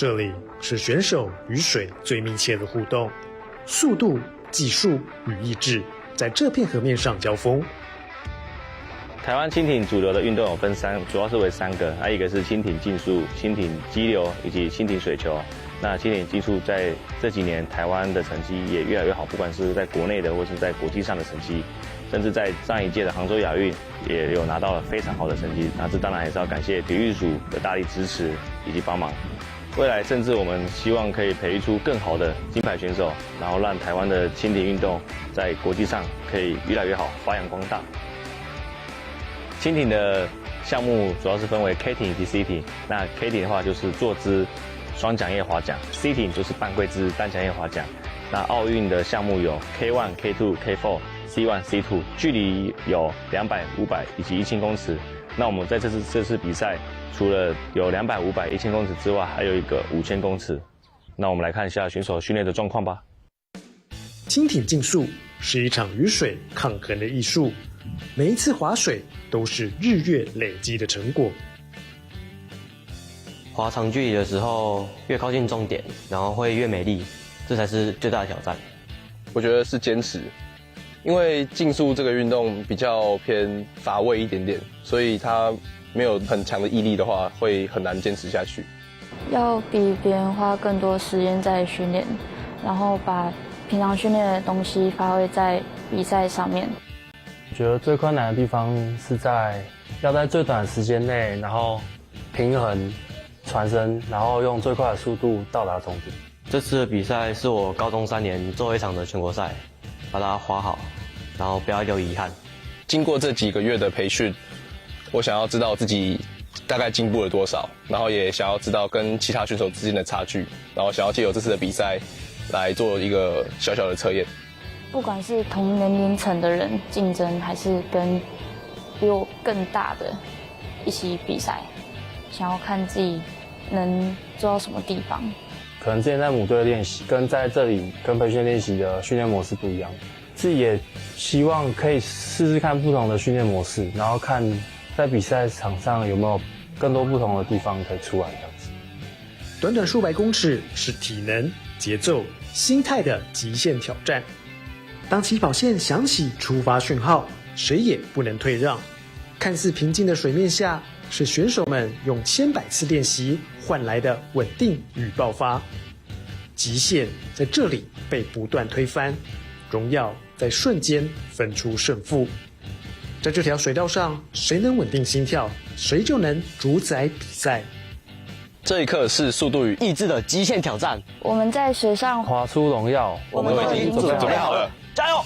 这里是选手与水最密切的互动，速度、技术与意志在这片河面上交锋。台湾轻艇主流的运动有分主要是为3个，一个是轻艇竞速、轻艇激流以及轻艇水球。那轻艇竞速在这几年台湾的成绩也越来越好，不管是在国内的或是在国际上的成绩，甚至在上一届的杭州亚运也有拿到了非常好的成绩。那这当然还是要感谢体育署的大力支持以及帮忙。未来甚至我们希望可以培育出更好的金牌选手，然后让台湾的轻艇运动在国际上可以越来越好，发扬光大。轻艇的项目主要是分为 K 艇以及 C 艇。那 K 艇的话就是坐姿双桨叶划桨 ，C 艇就是半跪姿单桨叶划桨。那奥运的项目有 K1、K2、K4、C1、C2， 距离有200、500以及1000公尺。那我们在这次比赛，除了有200、500、1000公尺之外，还有一个5000公尺。那我们来看一下选手训练的状况吧。轻艇竞速是一场与水抗衡的艺术，每一次划水都是日月累积的成果。划长距离的时候，越靠近终点，然后会越美丽，这才是最大的挑战。我觉得是坚持，因为竞速这个运动比较偏乏味一点点，所以它没有很强的毅力的话，会很难坚持下去。要比别人花更多时间在训练，然后把平常训练的东西发挥在比赛上面。我觉得最困难的地方是要在最短的时间内，然后平衡船身，然后用最快的速度到达终点。这次的比赛是我高中3年最后一场的全国赛，把它划好，然后不要留遗憾。经过这几个月的培训，我想要知道自己大概进步了多少，然后也想要知道跟其他选手之间的差距，然后想要借由这次的比赛来做一个小小的测验。不管是同年龄层的人竞争，还是跟比我更大的一起比赛，想要看自己能做到什么地方。可能之前在母队练习，跟在这里跟培训练习的训练模式不一样，自己也希望可以试试看不同的训练模式，然后看在比赛场上有没有更多不同的地方可以出来这样子。短短数百公尺是体能、节奏、心态的极限挑战。当起跑线响起出发讯号，谁也不能退让。看似平静的水面下，是选手们用千百次练习换来的稳定与爆发。极限在这里被不断推翻，荣耀在瞬间分出胜负。在这条水道上，谁能稳定心跳，谁就能主宰比赛。这一刻是速度与意志的极限挑战。我们在水上划出荣耀，我们已经准备好了，加油！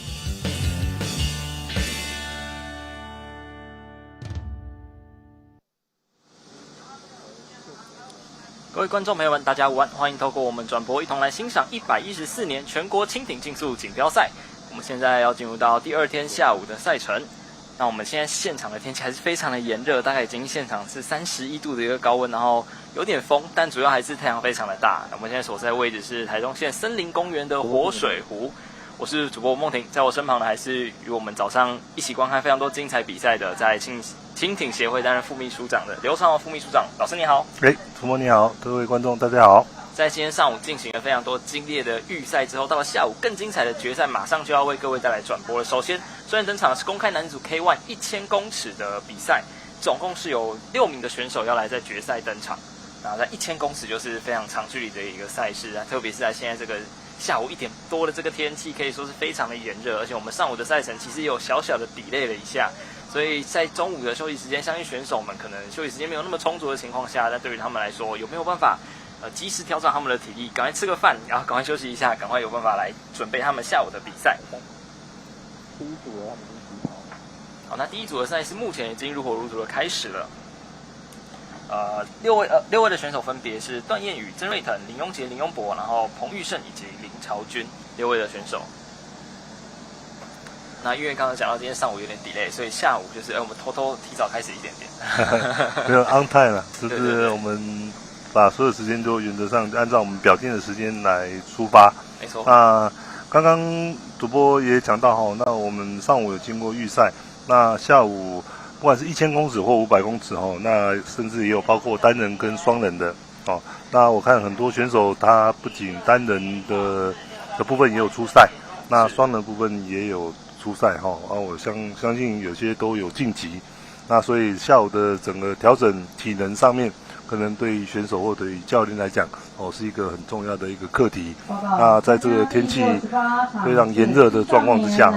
各位观众朋友们，大家午安，欢迎透过我们转播一同来欣赏114年全国轻艇竞速锦标赛。我们现在要进入到第2天下午的赛程。那我们现在现场的天气还是非常的炎热，大概已经现场是31度的一个高温，然后有点风，但主要还是太阳非常的大。那我们现在所在的位置是台中县森林公园的活水湖。我是主播孟婷，在我身旁的还是与我们早上一起观看非常多精彩比赛的，在轻艇协会担任副秘书长的刘长豪副秘书长，老师你好。主播你好，各位观众大家好。在今天上午进行了非常多激烈的预赛之后，到了下午更精彩的决赛，马上就要为各位带来转播了。首先登场的是公开男组 K1 1000公尺的比赛，总共是有6名的选手要来在决赛登场。那在1000公尺就是非常长距离的一个赛事啊，特别是在现在这个下午1点多的这个天气，可以说是非常的炎热，而且我们上午的赛程其实也有小小的 delay 了一下，所以在中午的休息时间，相信选手们可能休息时间没有那么充足的情况下，但对于他们来说，有没有办法及时调整他们的体力，赶快吃个饭，然后赶快休息一下，赶快有办法来准备他们下午的比赛。第一组的他们已经好，那第一组的赛事目前已经如火如荼的开始了。6位的选手分别是段彦宇、曾瑞腾、林庸杰、林庸博，然后彭玉胜以及林朝君6位的选手。那因为刚刚讲到今天上午有点 delay， 所以下午就是我们偷偷提早开始一点点。没有 on time 了，就是我们把所有时间都原则上按照我们表定的时间来出发。没错。那刚刚主播也讲到哈，那我们上午有经过预赛，那下午不管是1000公尺或500公尺哈，那甚至也有包括单人跟双人的哦。那我看很多选手他不仅单人的部分也有出赛，那双人部分也有出赛哈。我相信有些都有晋级。那所以下午的整个调整体能上面，可能对于选手或对于教练来讲，是一个很重要的一个课题。那在这个天气非常炎热的状况之下，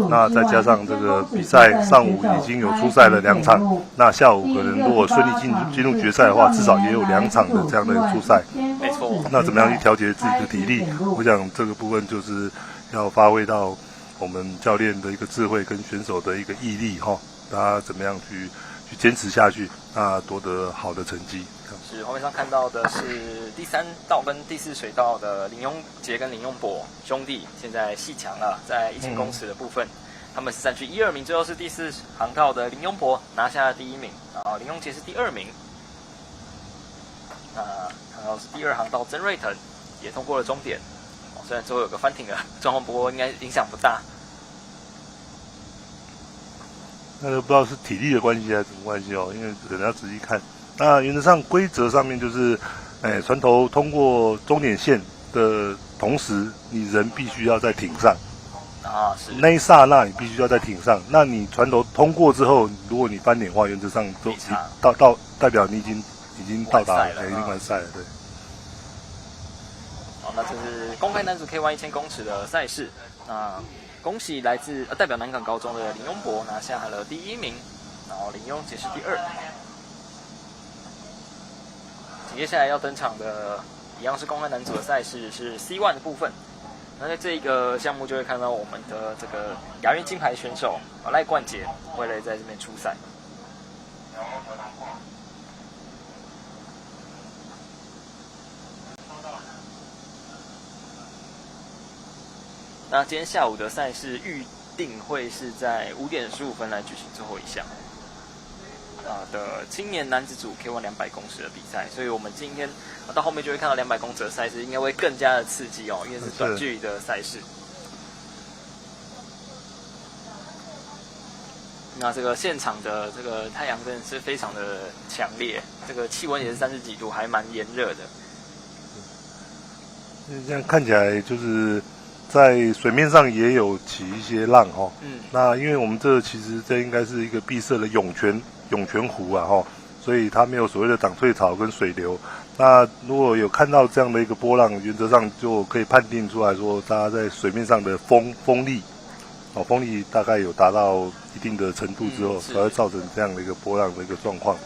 那再加上这个比赛上午已经有出赛了2场，那下午可能如果顺利进入决赛的话，至少也有2场的这样的出赛。没错。那怎么样去调节自己的体力？我想这个部分就是要发挥到我们教练的一个智慧跟选手的一个毅力哈。大家怎么样去坚持下去，那夺得好的成绩。是画面上看到的是第3道跟第4水道的林庸杰跟林庸博兄弟，现在戏强了，在1000公尺的部分，他们是占据1、2名，最后是第4航道的林庸博拿下了第1名，然后林庸杰是第2名。那看到是第2航道曾瑞腾也通过了终点，虽然最后有个翻艇的状况，不过应该影响不大。那就不知道是体力的关系还是什么关系因为可能要仔细看。那原则上规则上面就是，船头通过终点线的同时，你人必须要在艇上。是。那一刹那你必须要在艇上。那你船头通过之后，如果你翻点的话，原则上都到代表你已经到达了，已经完赛了，对。好，那这是公开男子 K1 1000公尺的赛事。那恭喜来自代表南港高中的林庸博拿下了第1名，然后林庸杰是第2。接下来要登场的一样是公开男组的赛事，是 C1 的部分。那在这一个项目就会看到我们的这个亚运金牌选手赖冠杰会来在这边出赛。那今天下午的赛事预定会是在5点15分来举行最后一项的青年男子组 K1 200公尺的比赛，所以我们今天到后面就会看到200公尺的赛事，应该会更加的刺激因为是短距离的赛事。那这个现场的这个太阳真的是非常的强烈，这个气温也是30几度，还蛮炎热的。这样看起来就是在水面上也有起一些浪那因为我们这其实这应该是一个闭塞的涌泉湖所以它没有所谓的涨退潮跟水流。那如果有看到这样的一个波浪，原则上就可以判定出来说，大家在水面上的风力大概有达到一定的程度之后，才会造成这样的一个波浪的一个状况。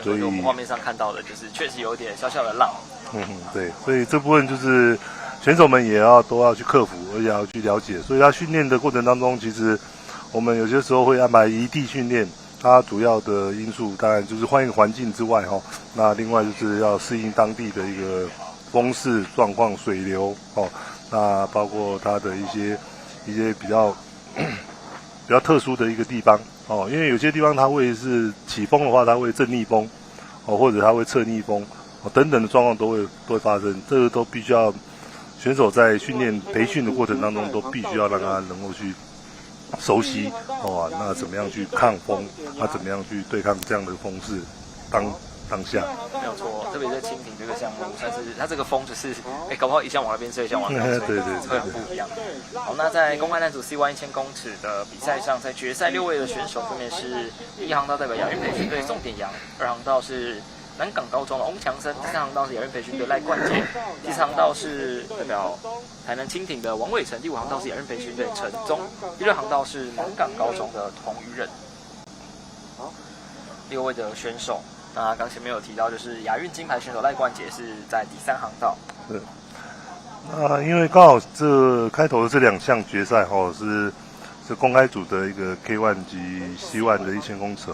所以我们画面上看到的就是确实有点小小的浪。对，所以这部分就是选手们都要去克服，而且要去了解。所以他训练的过程当中，其实我们有些时候会安排移地训练。它主要的因素当然就是换一个环境之外那另外就是要适应当地的一个风势状况、水流那包括它的一些比较特殊的一个地方因为有些地方它会是起风的话，它会正逆风或者它会侧逆风等等的状况都会发生，这个都必须要选手在培训的过程当中都必须要让他能够去熟悉那怎么样去抗风？那怎么样去对抗这样的风势？当下没有错，特别在蜻蜓这个项目，算是它这个风就是搞不好一项往那边吹，一项往那边吹，对，会很不一样。好，那在公开男组 C1 1000公尺的比赛上，在决赛6位的选手分别是1航道代表亚运培训队宋典阳，2航道是南港高中的翁强森，第3航道是亚运培训队赖冠杰，第4航道是代表台南蜻蜓的王伟成，第5航道是亚运培训队陈宗，第6航道是南港高中的童宇忍。6位的选手，那刚前面有提到，就是亚运金牌选手赖冠杰是在第3航道。是。那因为刚好这开头的这2项决赛是公开组的一个 K1 及 C1 的1000公尺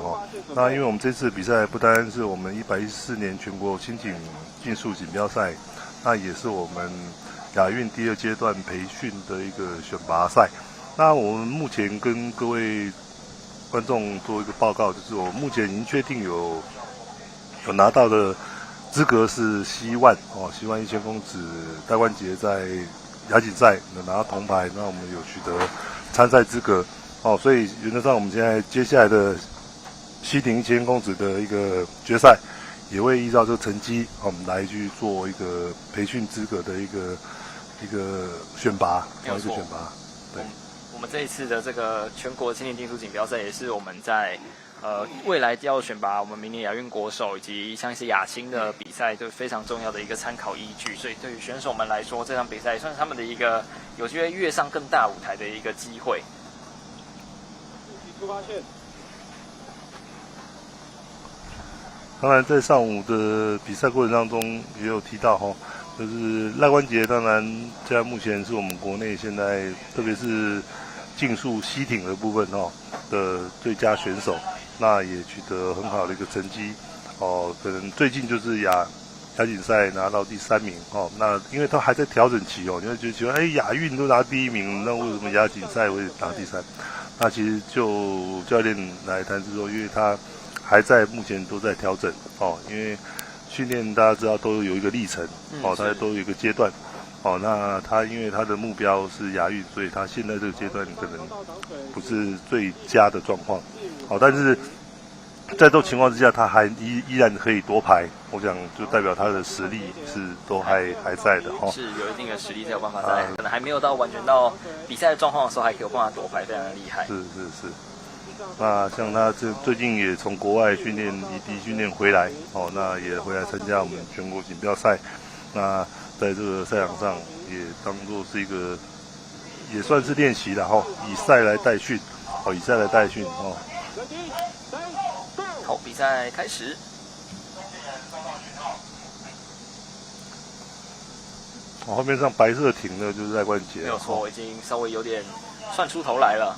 那因为我们这次比赛不单是我们114年全国轻艇竞速锦标赛，那也是我们亚运第2阶段培训的一个选拔赛。那我们目前跟各位观众做一个报告，就是我目前已经确定有拿到的资格是 C1 C1 1000公尺戴冠杰在亚锦赛能拿到铜牌，那我们有取得参赛资格所以原则上我们现在接下来的西艇1000公尺的一个决赛也会依照这个成绩，我们来去做一个培训资格的一个选拔，没有错。选拔，对。我们这一次的这个全国青年竞速锦标赛，也是我们在未来要选拔我们明年亚运国手以及像一些亚青的比赛，都非常重要的一个参考依据。所以对于选手们来说，这场比赛也算是他们的一个有机会跃上更大舞台的一个机会。出发线。当然，在上午的比赛过程当中，也有提到哈，就是赖冠杰，当然现在目前是我们国内现在特别是竞速西艇的部分的最佳选手，那也取得很好的一个成绩可能最近就是亚锦赛拿到第3名那因为他还在调整期你会觉得亚运都拿第1名，那为什么亚锦赛会拿第3？那其实就教练来谈是说，因为他还在目前都在调整因为训练大家知道都有一个历程他都有一个阶段那他因为他的目标是亚运，所以他现在这个阶段可能不是最佳的状况但是在这种情况之下，他还依然可以夺牌，我想就代表他的实力是都还在的是有一定的实力才有办法在可能还没有到完全到比赛的状况的时候，还可以有办法夺牌，非常的厉害。是。那像他最近也从国外异地训练回来那也回来参加我们全国锦标赛。那在这个赛场上也当作是一个也算是练习了以赛来带训好，比赛开始。画面上白色艇的就是赖冠杰，没有错，已经稍微有点算出头来了。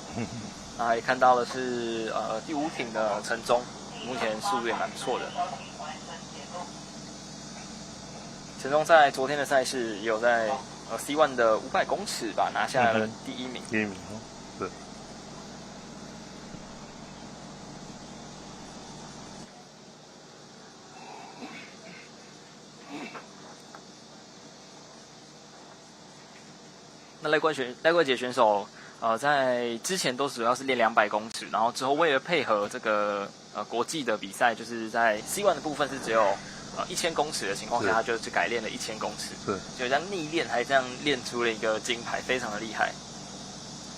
那也看到的是第5艇的陈忠，目前速度也蛮不错的。陈忠在昨天的赛事也有在C1 的500公尺吧拿下了第1名。第1名对。那赖冠杰选手，在之前都主要是练200公尺，然后之后为了配合这个国际的比赛，就是在 C1 的部分是只有1000公尺的情况下，他就改练了1000公尺，就这样逆练，还这样练出了一个金牌，非常的厉害。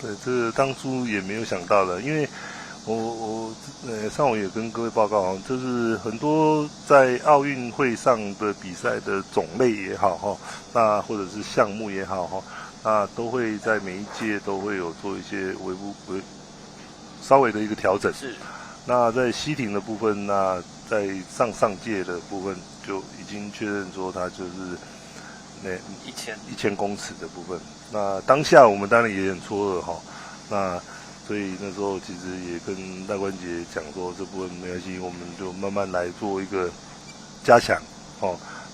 对，这当初也没有想到的，因为我上午也跟各位报告就是很多在奥运会上的比赛的种类也好那或者是项目也好那都会在每一届都会有做一些稍微的一个调整。是。那在西艇的部分，那在上届的部分就已经确认说它就是1000公尺的部分。那当下我们当然也很错愕那所以那时候其实也跟赖冠杰讲说，这部分没关系，我们就慢慢来做一个加强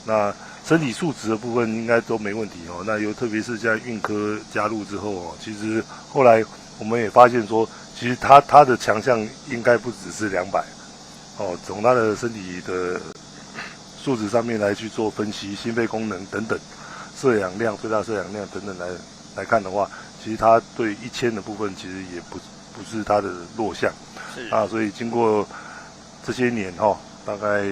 那身体素质的部分应该都没问题那特别是在运科加入之后其实后来我们也发现说，其实他的强项应该不只是200从他的身体的素质上面来去做分析，心肺功能等等，摄氧量、最大摄氧量等等来看的话，其实他对1000的部分其实也不是他的弱项所以经过这些年大概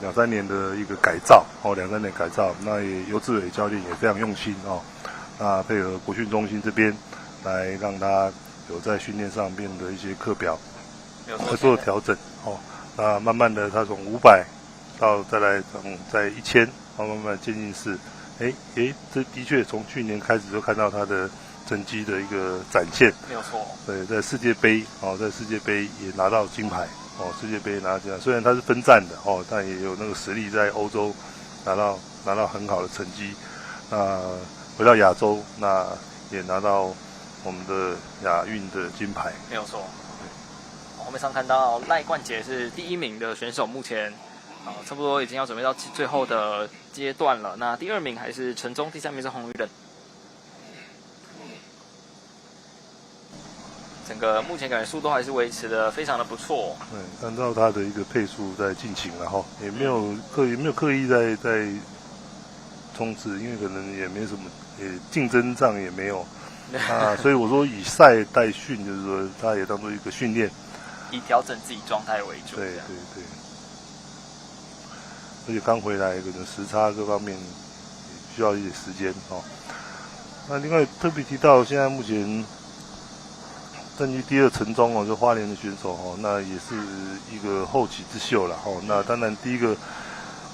2-3年的一个改造2-3年改造，那也尤志伟教练也非常用心那配合国训中心这边来让他有在训练上面的一些课表来做调整那慢慢的他从500到再来在1000慢慢渐进式这的确从去年开始就看到他的成绩的一个展现，没有错。对，在世界杯在世界杯也拿到金牌世界杯拿金牌，虽然他是分站的但也有那个实力在欧洲拿到很好的成绩。那回到亚洲，那也拿到我们的亚运的金牌，没有错。画面上看到赖冠杰是第1名的选手，目前差不多已经要准备到最后的阶段了。那第2名还是陈忠，第3名是洪宇仁。整个目前感觉速度还是维持的非常的不错。对，按照他的一个配速在进行了也没有刻意在冲刺，因为可能也没什么，竞争上也没有所以我说以赛代训，就是说他也当做一个训练，以调整自己状态为主。对。而且刚回来，可能时差各方面也需要一点时间哦。那另外特别提到，现在目前占据第2陈忠哦，就花莲的选手哦，那也是一个后起之秀了哦。那当然第一个，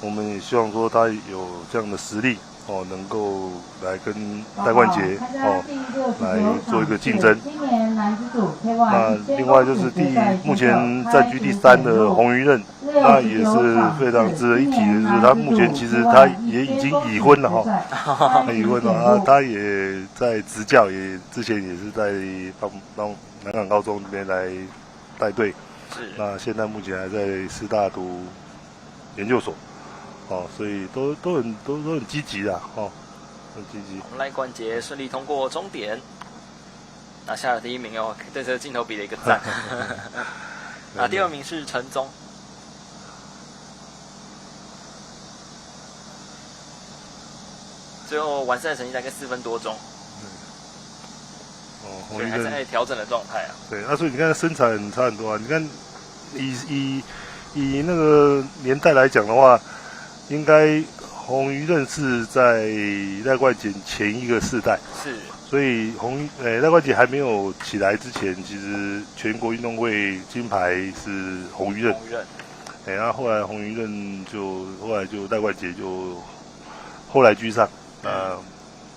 我们也希望说他有这样的实力哦，能够来跟戴冠杰哦来做一个竞争。那另外就是目前占据第3的洪于任，那也是非常值得一提的，就是他目前其实他也已经已婚了哈，已婚了啊，他也在执教，也之前也是在帮南港高中那边来带队，那现在目前还在师大读研究所。哦，所以都很积极的哦，很积极。赖冠杰顺利通过终点，拿下了第1名哦，对着镜头比了一个赞。那第2名是陈宗，最后完赛成绩大概4分多钟。哦，所以还在调整的状态啊。对，那所以你看身材差很多啊。你看以那个年代来讲的话。应该洪于任是在赖冠杰前一个世代，是，所以赖冠杰还没有起来之前，其实全国运动会金牌是洪于任，然后后来洪于任后来就赖冠杰就后来居上，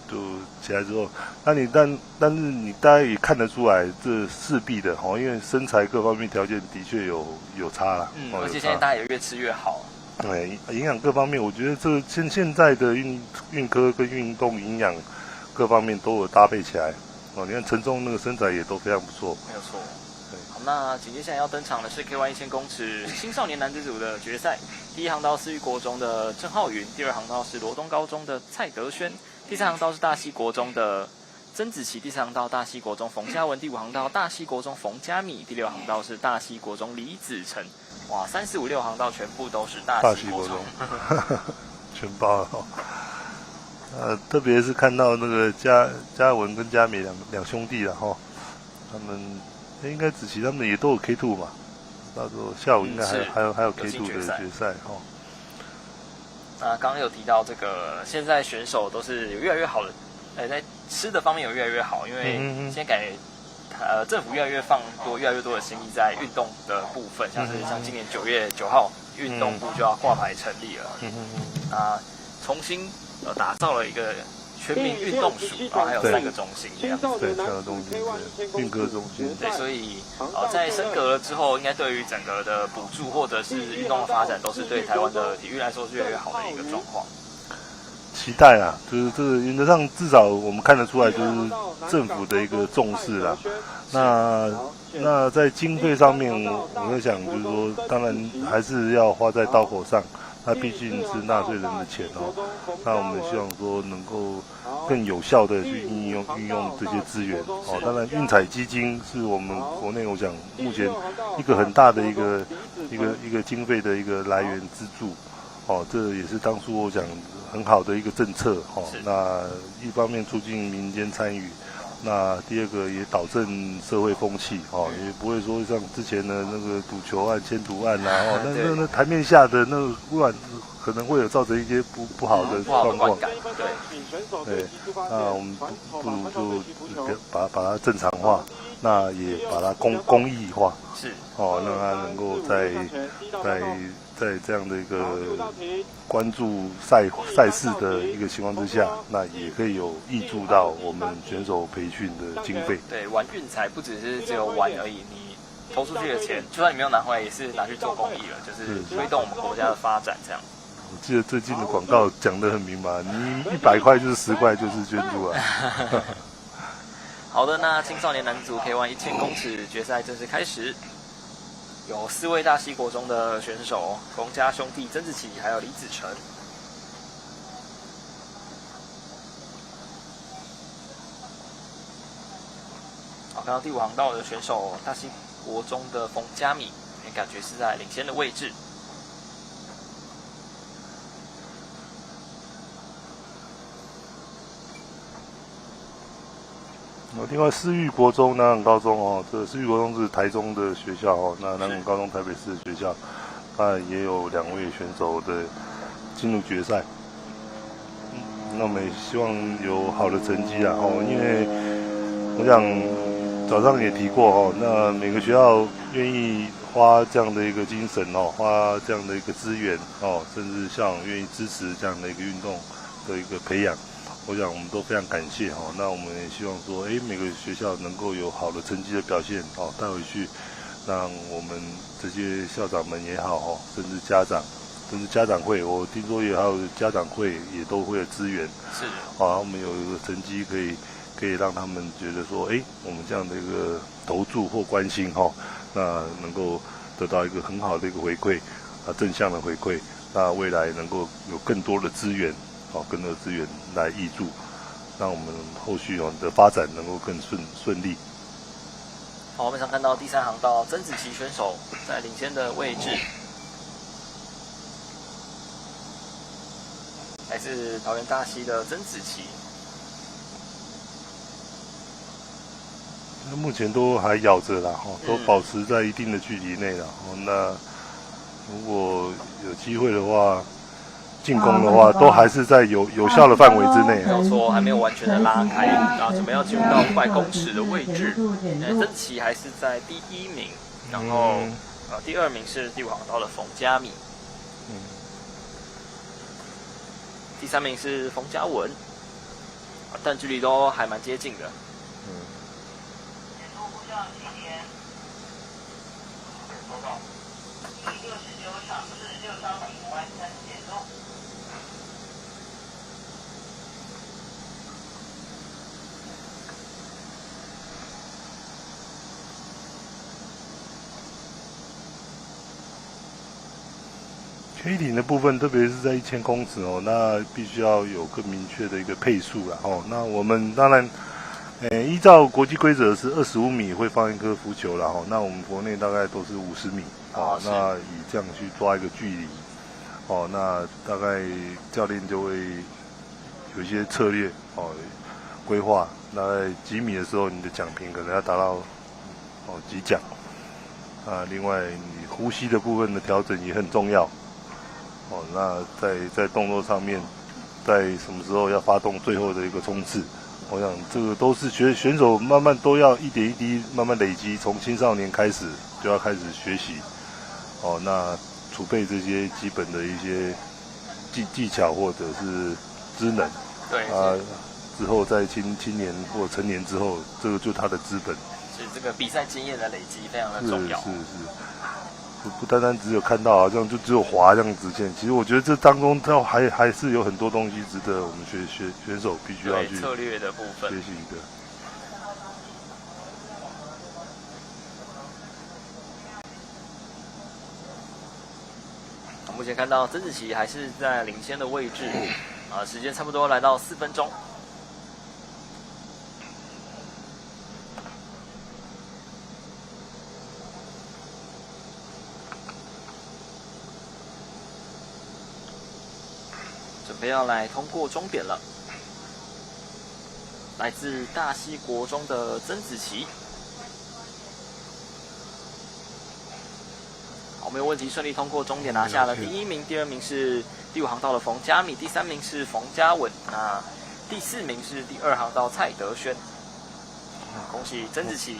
就起来之后，那你但是你大家也看得出来，这势必的哦，因为身材各方面条件的确有差啦，而且现在大家也越吃越好。对，营养各方面，我觉得这现在的运科跟运动营养各方面都有搭配起来。哦，你看陈忠那个身材也都非常不错。没有错。好，那紧接下来要登场的是 K1 1000公尺青少年男子组的决赛。第1航道思育国中的郑浩云，第2航道是罗东高中的蔡德轩，第3航道是大溪国中的曾子琪，第4航道大溪国中冯嘉文，第5航道大溪国中冯嘉米，第6航道是大溪国中李子成。哇，3、4、5、6航道全部都是大溪国中，全包了哦。特别是看到那个嘉文跟嘉美两兄弟了哈，他们应该子琪他们也都有 K2 嘛，到时候下午应该还有 K2 的决赛哈。那刚刚有提到这个，现在选手都是有越来越好的，在吃的方面有越来越好，因为现在感觉。政府越来越多的心力在运动的部分，像今年9月9号，运动部就要挂牌成立了。重新打造了一个全民运动署，然后还有3个中心这样子。对，3个中心，运科中心。对，所以在升格了之后，应该对于整个的补助或者是运动的发展，都是对台湾的体育来说是越来越好的一个状况。期待啊，就是这个原则上至少我们看得出来，就是政府的一个重视啦。那在经费上面，我在想就是说，当然还是要花在刀口上。它毕竟是纳税人的钱哦。那我们希望说能够更有效的去运用这些资源哦。当然，运彩基金是我们国内我想目前一个很大的一个经费的一个来源支柱。哦，这也是当初我讲很好的一个政策哦。那一方面促进民间参与，那第二个也导正社会风气哦，也不会说像之前的那个赌球案、迁赌案啊，哦，那台面下的那个污染可能会有造成一些不好的状况。对，那我们不如就把它正常化，那也把它公益化，是哦，让它能够在这样的一个关注赛事的一个情况之下，那也可以有挹注到我们选手培训的经费。对，玩运彩不只有玩而已，你投出去的钱，就算你没有拿回来，也是拿去做公益了，就是推动我们国家的发展这样。我记得最近的广告讲得很明白，你100块就是10块就是捐助啊。好的，那青少年男子组 K1 1000公尺决赛正式开始。有4位大溪国中的选手，冯家兄弟曾志奇还有李子成。好，看到第5航道的选手大溪国中的冯嘉米，也感觉是在领先的位置。另外，思育国中、南港高中哦，这思育国中是台中的学校哦，那南港高中台北市的学校，那也有2位选手的进入决赛。那我们也希望有好的成绩啦，因为我想早上也提过那每个学校愿意花这样的一个精神花这样的一个资源甚至校长愿意支持这样的一个运动的一个培养，我想我们都非常感谢那我们也希望说，每个学校能够有好的成绩的表现带回去，让我们这些校长们也好甚至家长。甚至家长会，我听说也还有家长会也都会有资源，是我们有一个成绩可以让他们觉得说，我们这样的一个投注或关心那能够得到一个很好的一个回馈正向的回馈，那未来能够有更多的资源更多的资源来挹注，让我们后续的发展能够更顺利。好，我们想看到第3航道曾子琪选手在领先的位置。来自桃园大溪的曾子琪，目前都还咬着啦，都保持在一定的距离内啦。那如果有机会的话，进攻的话，都还是在有效的范围之内。没有错，还没有完全的拉开，然后准备要进入到500公尺的位置。曾子琪还是在第1名，然后第2名是第5航道的冯嘉米。第3名是冯嘉文，但距离都还蛮接近的。推艇的部分，特别是在1000公尺那必须要有更明确的一个配速啦那我们当然，依照国际规则是25米会放一颗浮球啦那我们国内大概都是50米那以这样去抓一个距离那大概教练就会有一些策略规划，大概几米的时候你的奖评可能要达到几奖另外你呼吸的部分的调整也很重要。那在动作上面，在什么时候要发动最后的一个冲刺？我想这个都是选手慢慢都要一点一滴慢慢累积，从青少年开始就要开始学习。那储备这些基本的一些技巧或者是知能。对之后在青年或成年之后，这个就是他的资本。是这个比赛经验的累积非常的重要。是。不单单只有看到好像就只有滑这样直线，其实我觉得这当中它还是有很多东西值得我们选手必须要去策略的部分学习的。目前看到曾子琪还是在领先的位置时间差不多来到4分钟。准备要来通过终点了，来自大溪国中的曾子琪，好，没有问题，顺利通过终点，拿下了第1名，第2名是第5航道的冯嘉米，第3名是冯嘉文，那第4名是第2航道蔡德轩，恭喜曾子琪，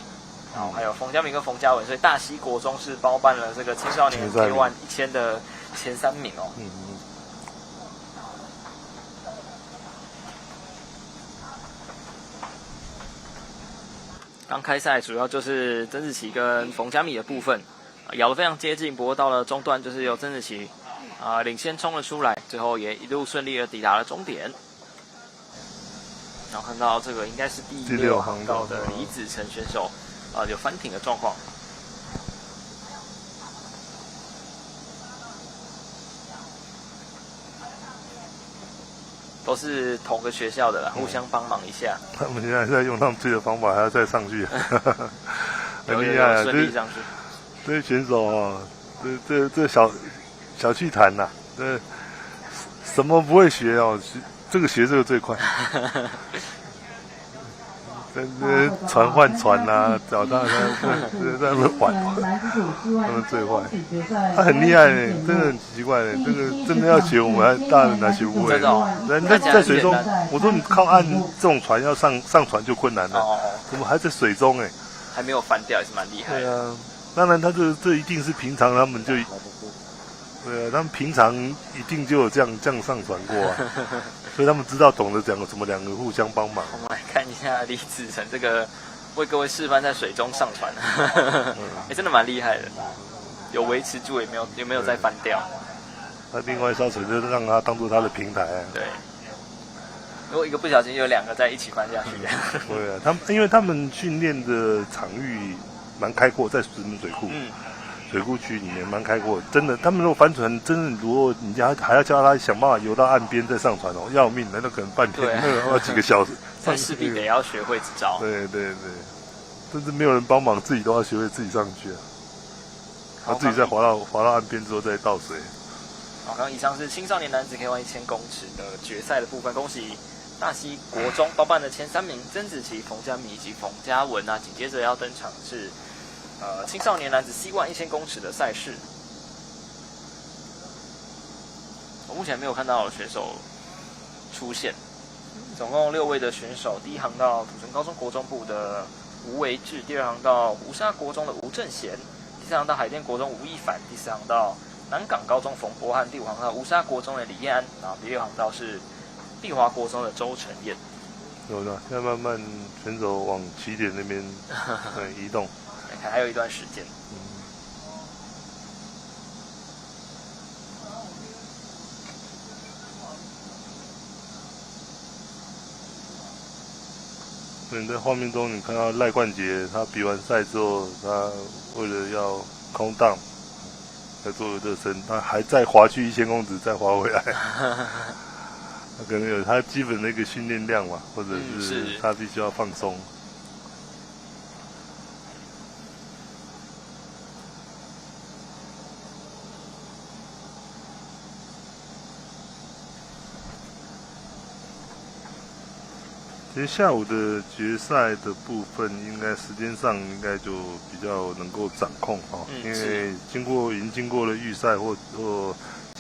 然后还有冯嘉米跟冯嘉文，所以大溪国中是包办了这个青少年 K1 1000的前3名刚开赛主要就是曾子琪跟冯嘉米的部分，咬得非常接近，不过到了中段就是由曾子琪领先冲了出来，最后也一路顺利的抵达了终点。然后看到这个应该是第6航道的李子成选手有翻艇的状况。都是同个学校的啦，互相帮忙一下。他们现在在用他们自己的方法，还要再上去，很厉害啊！顺利上去。这些选手这小气弹呐，这什么不会学这个学这个最快。船换船啊，找到他在那边玩，他们最坏。他很厉害呢，真的很奇怪呢。这个真的要学，我们大人还学不会。人在水中，我说你靠岸这种船要上船就困难了，我们还在水中哎，还没有翻掉，也是蛮厉害的。对啊，当然他这一定是平常他们就，对啊，他们平常一定就有这样上船过啊。所以他们懂得讲怎么两个互相帮忙。我们来看一下李子成这个为各位示范在水中上船，真的蛮厉害的，有维持住，也没有再翻掉。那另外一艘船就让他当做他的平台啊。对，如果一个不小心，有两个在一起翻下去。对啊，因为他们训练的场域蛮开阔，在石门水库。水库区里面蛮开阔，真的。他们如果帆船，真的如果你还要叫他想办法游到岸边再上船哦，要命的，那可能半天，那个要几个小时。那势必得要学会这招。对，甚至没有人帮忙，自己都要学会自己上去啊。他自己再滑到岸边之后再倒水。好，刚刚以上是青少年男子 K1 1000公尺的决赛的部分，恭喜大溪国中包办的前3名曾子琪、冯嘉明以及冯嘉文啊。紧接着要登场是。青少年男子 C1 1000公尺的赛事，我目前没有看到选手出现，总共6位的选手。第一航道土城高中国中部的吴维志，第2航道吴沙国中的吴正贤，第3航道海淀国中吴亦凡，第4航道南港高中冯博翰，第5航道吴沙国中的李彦安，然后第6航道是碧华国中的周承彦。有的，现在慢慢选手往起点那边移动。还有一段时间。所以你在画面中，你看到赖冠杰，他比完赛之后，他为了要空档，在做热身，他还再滑去1000公尺，再滑回来。他可能有他基本的一个训练量嘛，或者是他必须要放松。其实下午的决赛的部分，应该时间上应该就比较能够掌控哦，因为已经经过了预赛或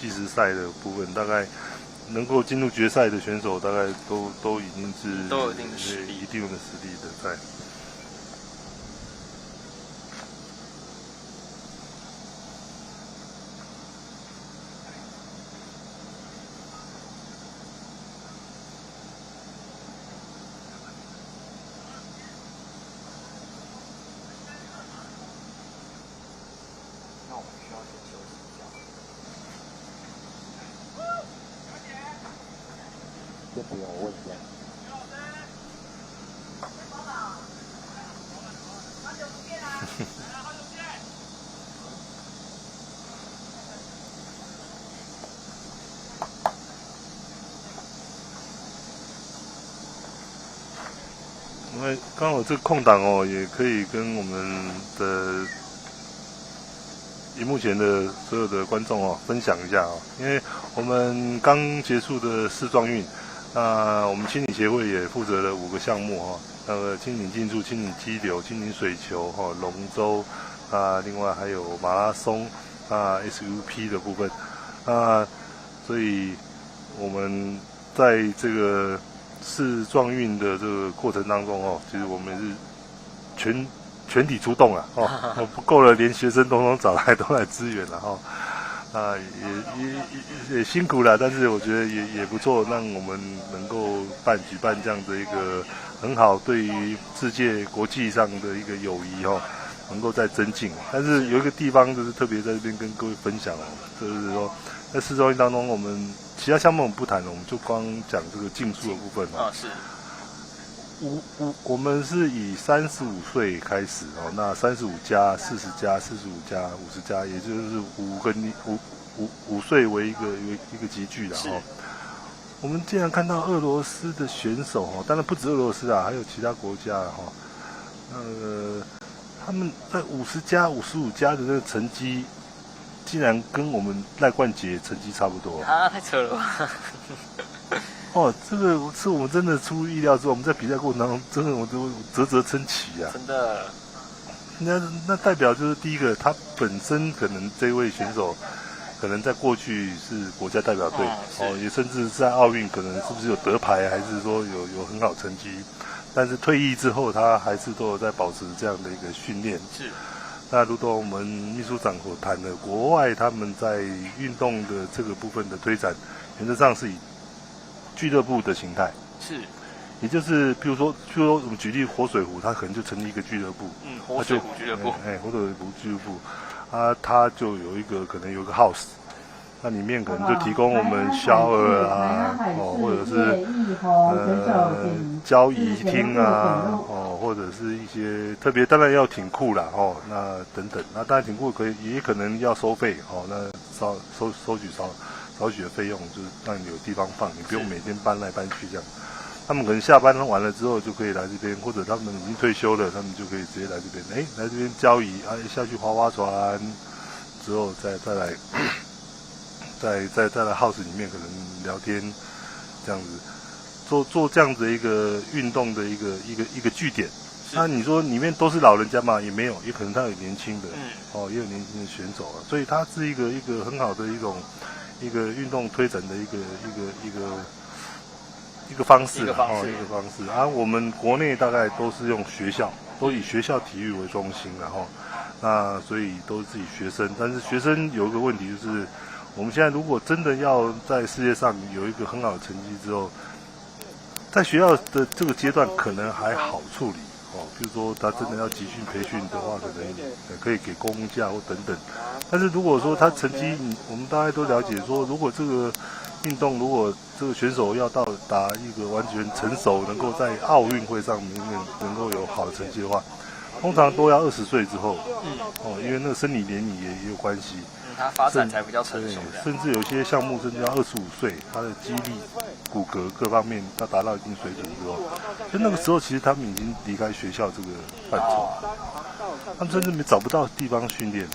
计时赛的部分，大概能够进入决赛的选手，大概都已经是都有一定的实力，的在。这不用问题啊。因为刚好这个空档哦，也可以跟我们的荧幕前的所有的观众哦分享一下哦，因为我们刚结束的世壮运，那我们轻艇协会也负责了5个项目哈，那个轻艇竞速、轻艇激流、轻艇水球哈、龙舟啊，另外还有马拉松啊 SUP 的部分啊，所以我们在这个世壮运的这个过程当中哦，其实我们是全体出动了哦，不够了，连学生都来支援了哈。也辛苦了，但是我觉得也不错，让我们能够举办这样的一个很好，对于世界国际上的一个友谊哦，能够再增进。但是有一个地方就是特别在这边跟各位分享哦，就是说在世壮运当中，我们其他项目我们不谈了，我们就光讲这个竞速的部分哦。是。我们是以35岁开始哦，那35加、40加、45加、50加，也就是5岁为一个集聚的哦。我们竟然看到俄罗斯的选手哦，当然不止俄罗斯啊，还有其他国家哈。他们在50加、55加的那个成绩，竟然跟我们赖冠杰成绩差不多啊！太扯了吧！哦，这个是我们真的出乎意料之外，我们在比赛过程当中，真的我都啧啧称奇啊！真的，那代表就是第一个，他本身可能这位选手，可能在过去是国家代表队，也甚至在奥运可能是不是有得牌，还是说有很好成绩，但是退役之后，他还是都有在保持这样的一个训练。是。那如同我们秘书长所谈的，国外他们在运动的这个部分的推展，原则上是以俱乐部的形态，是，也就是譬如说我们举例活水湖，它可能就成立一个俱乐部，活水湖俱乐部，活水湖俱乐部，它就有一可能有一个 house， 那里面可能就提供我们 shower 啊，或者是交谊厅啊，或者是一些特别当然要挺酷啦，那等等，那当然挺酷也可能要收费，那收取少许的费用，就是让你有地方放，你不用每天搬来搬去这样。他们可能下班完了之后就可以来这边，或者他们已经退休了，他们就可以直接来这边，来这边交谊下去划船，之后再来再来 house 里面可能聊天，这样子做这样子一个运动的一个据点。那你说里面都是老人家嘛？也没有，也可能他有年轻的，也有年轻的选手啊，所以它是一个很好的一个运动推展的一个方式，我们国内大概都是用都以学校体育为中心，然后那所以都是自己学生，但是学生有一个问题就是，我们现在如果真的要在世界上有一个很好的成绩之后，在学校的这个阶段可能还好处理。比如说他真的要集训培训的话，可能可以给公假或等等。但是如果说他成绩，我们大家都了解说，如果这个运动，如果这个选手要到达一个完全成熟，能够在奥运会上面能够有好的成绩的话，通常都要20岁之后，因为那个生理年龄也有关系。他发展才比较成熟的，甚至有些项目甚至要25岁，他的肌力、骨骼各方面要达到一定水准之后，就那个时候其实他们已经离开学校这个范畴，他们甚至找不到地方训练。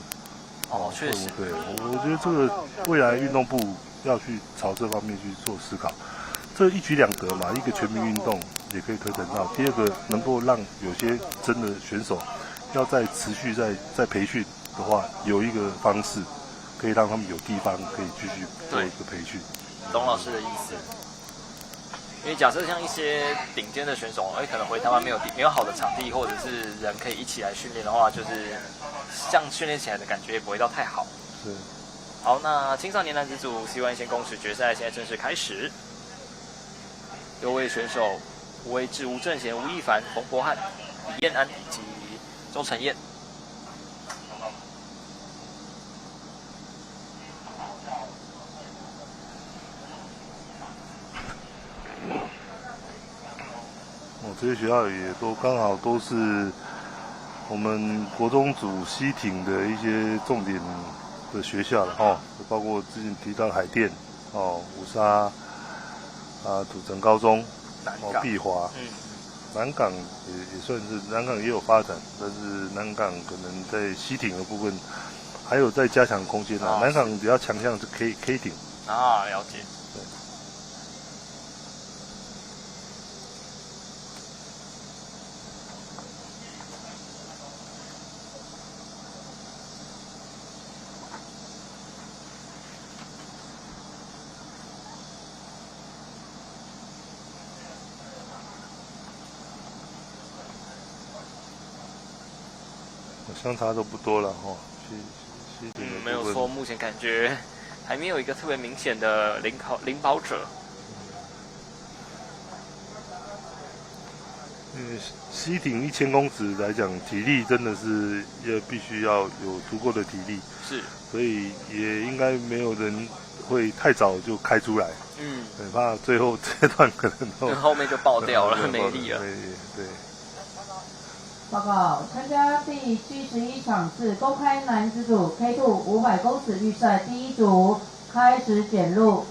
确实，对，我觉得这个未来运动部要去朝这方面去做思考，这一举两得嘛，一个全民运动也可以推展到，第二个能够让有些真的选手要再持续再培训的话，有一个方式。可以让他们有地方可以继续做一个培训。董老师的意思，因为假设像一些顶尖的选手，可能回台湾没有好的场地，或者是人可以一起来训练的话，就是像训练起来的感觉也不会到太好。是。好，那青少年男子组C11000公尺决赛现在正式开始，6位选手吴威志、吴正贤、吴亦凡、冯博翰、李彦安以及周承彦。这些学校也都刚好都是我们国中组西艇的一些重点的学校了包括之前提到海淀五沙土城高中碧华南港也算是南港也有发展，但是南港可能在西艇的部分还有在加强空间南港比较强项是 K 艇了解。相差都不多了没有错，目前感觉还没有一个特别明显的领跑者。西艇1000公尺来讲，体力真的是必须要有足够的体力，是，所以也应该没有人会太早就开出来，很怕最后这段可能后面就爆掉了，没力了。对。报告，参加第71场次公开男子组 K2 500公尺预赛第一组开始检录。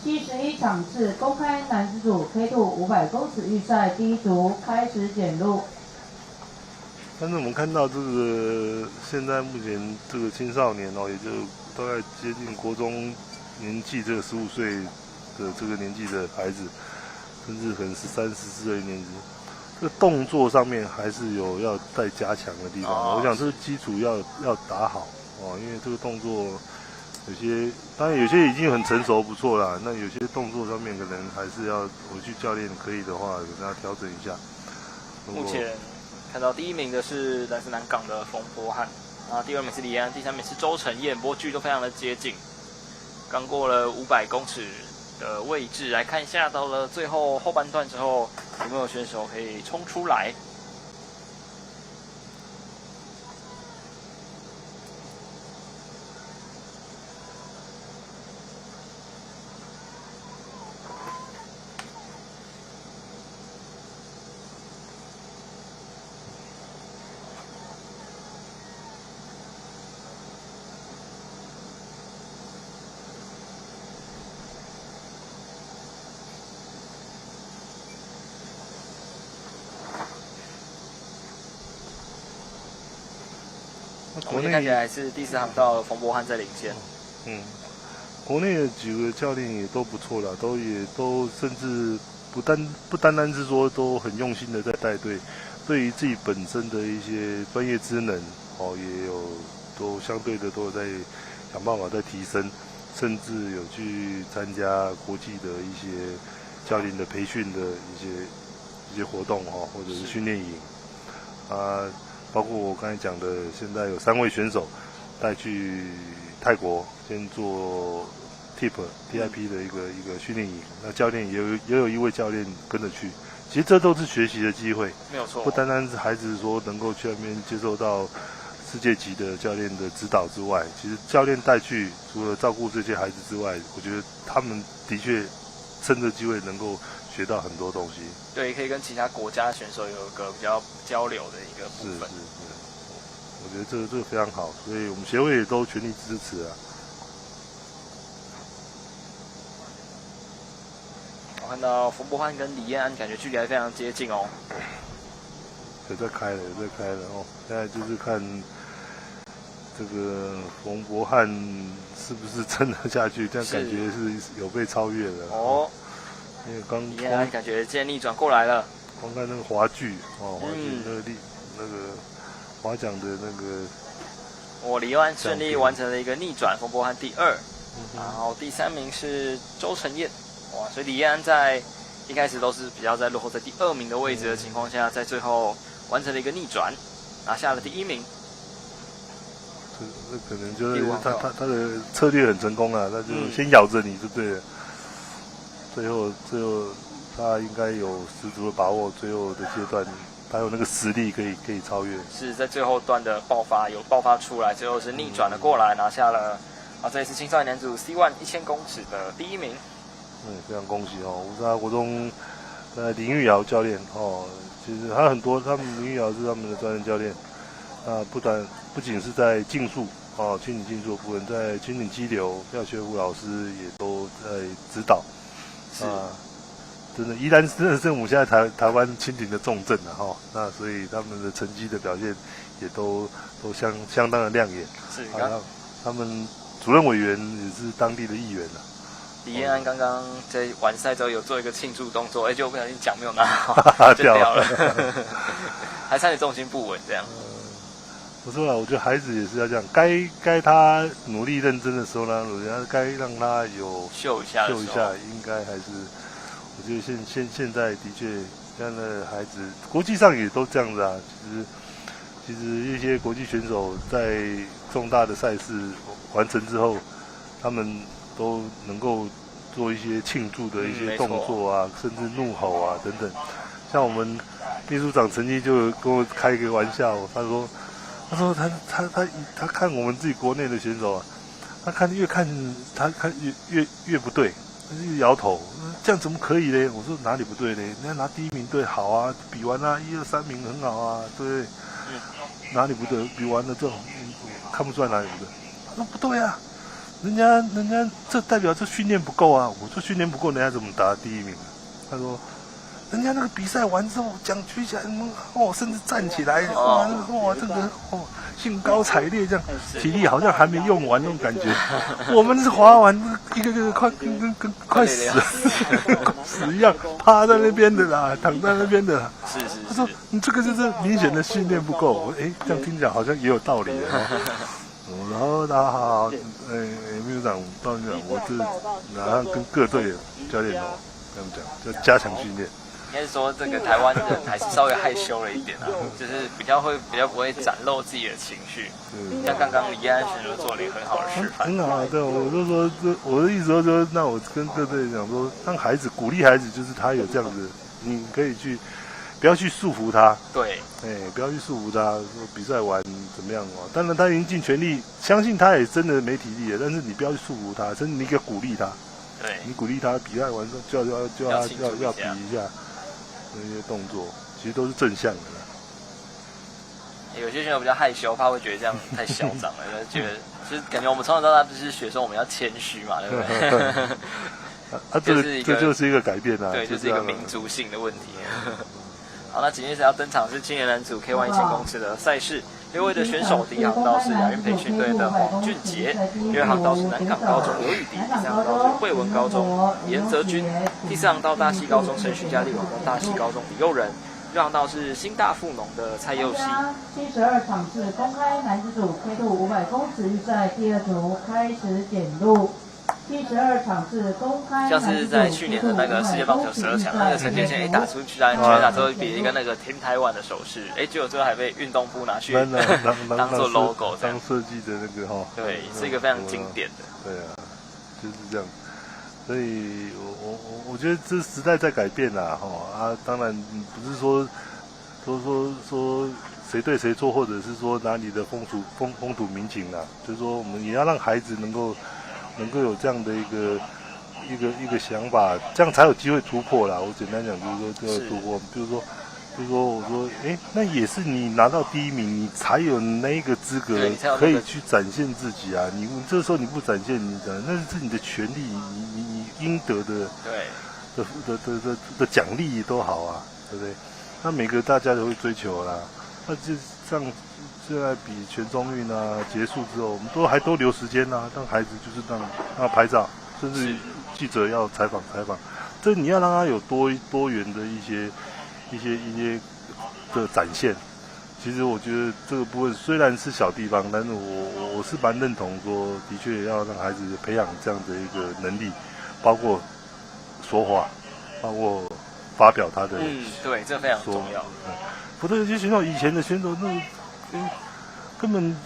71场次公开男子组 K2 500公尺预赛第一组开始检录。但是我们看到这个现在目前这个青少年也就大概接近国中年纪，这个15岁的这个年纪的孩子，甚至可能13、14岁年纪，这个动作上面还是有要再加强的地方。我想这个基础要打好哦，因为这个动作有些，当然有些已经很成熟不错啦，那有些动作上面可能还是要回去教练可以的话，给大家调整一下。目前看到第1名的是来自南港的冯博翰，啊，第2名是李安，第3名是周承彦，不过距离都非常的接近。刚过了500公尺的位置，来看一下到了最后半段之后，有没有选手可以冲出来？国内看起来是第4航道冯博翰在领先。国内的几个教练也都不错啦，也都甚至不单单是说都很用心的在带队，对于自己本身的一些专业知能也有都相对的都有在想办法在提升，甚至有去参加国际的一些教练的培训的一些活动或者是训练营包括我刚才讲的，现在有3位选手带去泰国先做 TIP 的一个训练营，那教练也有1位教练跟着去，其实这都是学习的机会，没有错，不单单是孩子说能够去那边接受到世界级的教练的指导之外，其实教练带去除了照顾这些孩子之外，我觉得他们的确趁这机会能够学到很多东西。对，可以跟其他国家的选手有一个比较交流的一个部分。是，我觉得这个非常好，所以我们协会也都全力支持啊。我看到冯博翰跟李彦安感觉距离还非常接近哦。有在开了哦，现在就是看这个冯博翰是不是撑得下去，这样感觉是有被超越了哦。因为李彦安感觉今天逆转过来了，光看那个滑距滑距那个划桨的那个，李彦安顺利完成了一个逆转，冯博翰第2，然后第3名是周承彦，所以李彦安在一开始都是比较在落后在第2名的位置的情况下，在最后完成了一个逆转，拿下了第1名。这可能就是他的策略很成功啊，他就先咬着你就对了。最后他应该有十足的把握，最后的阶段他有那个实力可以超越。是在最后段的爆发出来，最后是逆转了过来，拿下了这一次青少年男组 C1 1000公尺的第1名。非常恭喜乌沙国中林玉瑶教练其实还有很多，他们林玉瑶是他们的专任教练，不仅是在竞速轻艇竞速的部分，在轻艇激流廖学武老师也都在指导。真的，宜兰真的是我们现在台湾轻艇的重镇那所以他们的成绩的表现也都相当的亮眼。是，他们主任委员也是当地的议员李彦安刚刚在完赛之后有做一个庆祝动作，就不小心奖没有拿好，就掉了，还差点重心不稳这样。不错啦，我觉得孩子也是要这样，该他努力认真的时候呢，该让他有秀一下，应该还是，我觉得现在的确这样的孩子，国际上也都这样子啊。其实一些国际选手在重大的赛事完成之后，他们都能够做一些庆祝的一些动作啊，甚至怒吼啊等等。像我们秘书长曾经就跟我开一个玩笑，他说他看我们自己国内的选手啊，他越看越不对，他就摇头，这样怎么可以呢？我说哪里不对呢？人家拿第1名对好啊，比完啊1、2、3名很好啊，对不对？哪里不对？比完了这种看不出来哪里不对。他说不对啊，人家这代表这训练不够啊。我说训练不够，人家怎么打第1名？他说人家那个比赛完之后奖举起来，甚至站起来，哇，这个兴高采烈，这样体力好像还没用完那种感觉。我们是滑完一个快死一样，趴在那边的啦，躺在那边的啦。是。他说你这个就是明显的训练不够。这样听起来好像也有道理的。然后大家好，秘书长、道秘书长，我是马上跟各队的教练这样讲，就加强训练。应该是说这个台湾人还是稍微害羞了一点啊，就是比较不会展露自己的情绪。像刚刚李安选手做了一个很好的示范。很好，对，我就说我的意思说，那我跟各队讲说，让孩子鼓励孩子，就是他有这样子，你可以去，不要去束缚他。对，不要去束缚他，说比赛完怎么样哦？当然他已经尽全力，相信他也真的没体力了，但是你不要去束缚他，甚至你可以鼓励他。对，你鼓励他比赛完之后就要比一下。那些动作其实都是正向的啦。有些选手比较害羞，怕会觉得这样太嚣张了，就觉得就是感觉我们从小到大不是学说我们要谦虚嘛，对不对？这就是一个改变啊，对，就是一个民族性的问题。好，那紧接着要登场是青年男组 K1 1000公尺的赛事，6位的选手，第一航道是亚运培训队的黄俊杰，第二航道是南港高中刘宇迪，第三航道是惠文高中严泽君，第四航道大溪高中陈徐佳丽，往大溪高中李佑仁，第六航道是新大附农的蔡佑熙。72场次公开男子组 K2 500公尺预赛第二组开始检录。72场次公开，像是在去年的那个世界棒球12强，那个陈建宪打出去全打之后比一个那个 Team Taiwan 的手势，结果最后还被运动部拿去当做 logo 这样当设计的那个哈。对，是一个非常经典的。对啊，就是这样。所以我觉得这时代在改变啦，当然不是说谁对谁错，或者是说哪里的风土民情啦，就是说我们也要让孩子能够有这样的一个想法，这样才有机会突破啦。我简单讲就是说这个突破，比如说我说，那也是你拿到第一名，你才有那个资格可以去展现自己啊。你这时候你不展现，那是你的权利，你应得的的奖励都好啊，对不对？那每个大家都会追求啦。那就像现在比全中运啊结束之后，我们还多留时间啊，让孩子就是让他拍照，甚至记者要采访，这你要让他有多元的一些的展现。其实我觉得这个部分虽然是小地方，但是我是蛮认同说，的确要让孩子培养这样的一个能力，包括说话，包括发表他的对，这非常重要。不对，有些选手以前的选手根本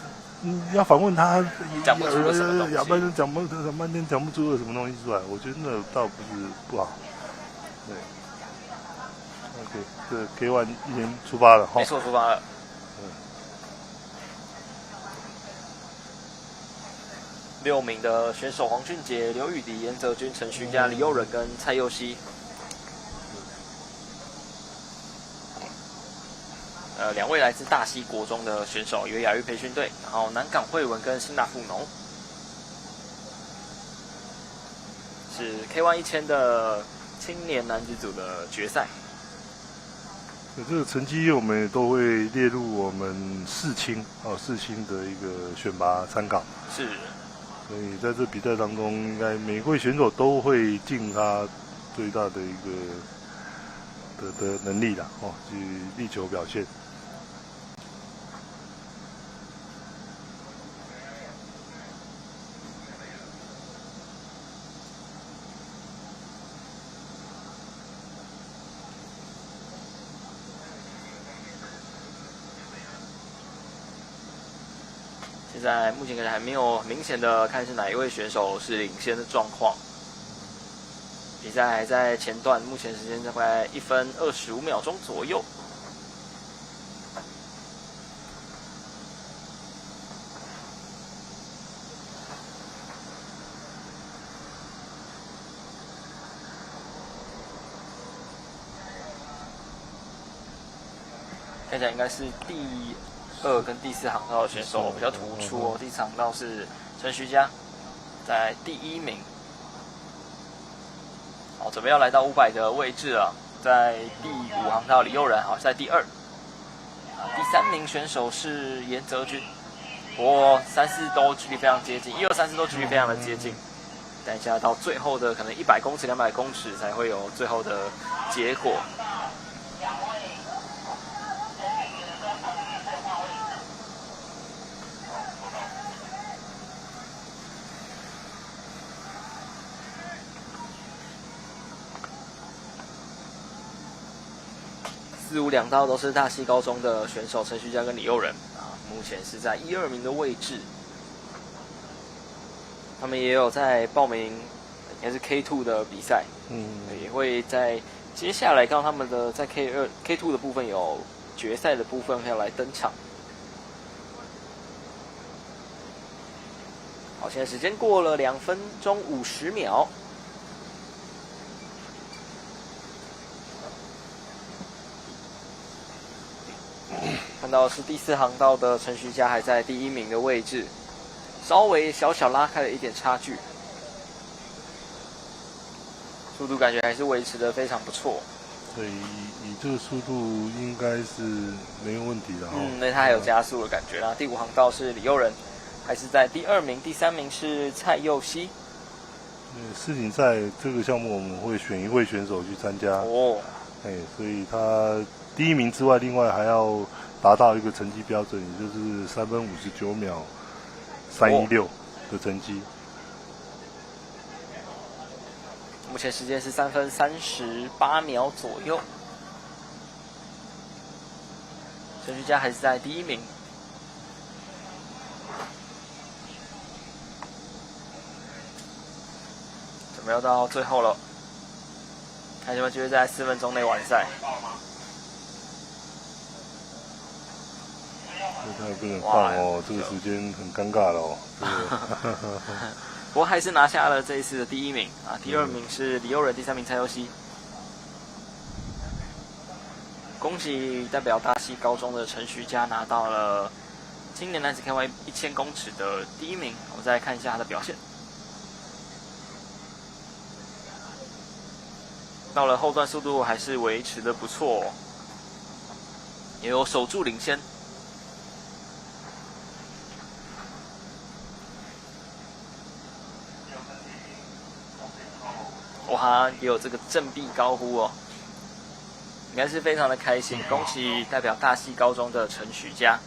要访问他，讲不出个什么东西，讲半天讲不出个什么东西出来。我觉得那倒不是不好。对 ，OK， 这 K1 1000出发了，没错，出发了。6名的选手：黄俊杰、刘宇迪、严泽君、陈徐佳、李佑仁跟蔡佑熙。2位来自大溪国中的选手，一位亚运培训队，然后南港惠文跟新大附农，是 K1 1000的青年男子组的决赛。这个成绩我们也都会列入我们世青的一个选拔参考。是。所以在这比赛当中，应该每位选手都会尽他最大的一个的能力啦，去力求表现。现在目前可能还没有明显的看是哪一位选手是领先的状况。比赛还在前段，目前时间大概1分25秒钟左右。看起来应该是第2跟第4航道的选手比较突出哦。第4航道是陈徐佳，在第1名。好，准备要来到500的位置了。在第5航道李佑然，好在第2。第3名选手是严泽君，不过3、4都距离非常接近，1、2、3、4都距离非常的接近。等一下到最后的可能100公尺、200公尺才会有最后的结果。4、5两道都是大溪高中的选手陈旭佳跟李佑仁啊，目前是在1、2名的位置。他们也有在报名，应该是 K2 的比赛，也会在接下来看他们的在 K2 的部分有决赛的部分要来登场。好，现在时间过了2分钟50秒。看到是第4航道的陈徐佳还在第1名的位置，稍微小拉开了一点差距，速度感觉还是维持的非常不错。对，以这个速度应该是没有问题的。那他还有加速的感觉啦。第5航道是李佑仁，还是在第2名，第3名是蔡佑熙。世锦赛这个项目我们会选1位选手去参加，所以他第1名之外，另外还要达到一个成绩标准，也就是3分59秒316的成绩。目前时间是3分38秒左右。陈徐佳还是在第1名。准备要到最后了，看有没有机会在4分钟内完赛。他也不能放哦，这个时间很尴尬了哦。不过还是拿下了这一次的第1名啊，第2名是李佑仁，第3名蔡佑熙。恭喜代表大溪高中的陈徐佳拿到了今年男子 K1 1000公尺的第1名。我们再来看一下他的表现。到了后段速度还是维持的不错，也有守住领先。哇，也有这个振臂高呼哦，应该是非常的开心。恭喜代表大溪高中的陈徐佳。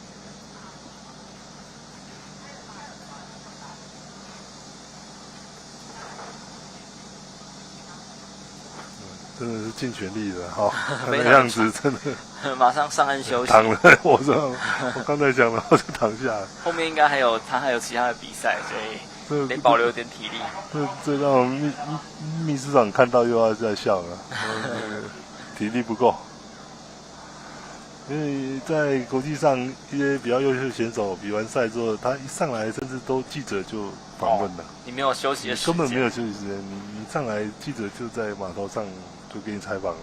真的是尽全力的哈，他的样子真的。马上上岸休息。躺了，我刚才讲了，我就躺下了。后面应该还有其他的比赛，所以得保留点体力。这让我们秘书长看到又要在笑了，体力不够。因为在国际上一些比较优秀的选手比完赛之后，他一上来甚至都记者就访问了。你没有休息的时间，根本没有休息时间。你上来记者就在码头上就给你采访了。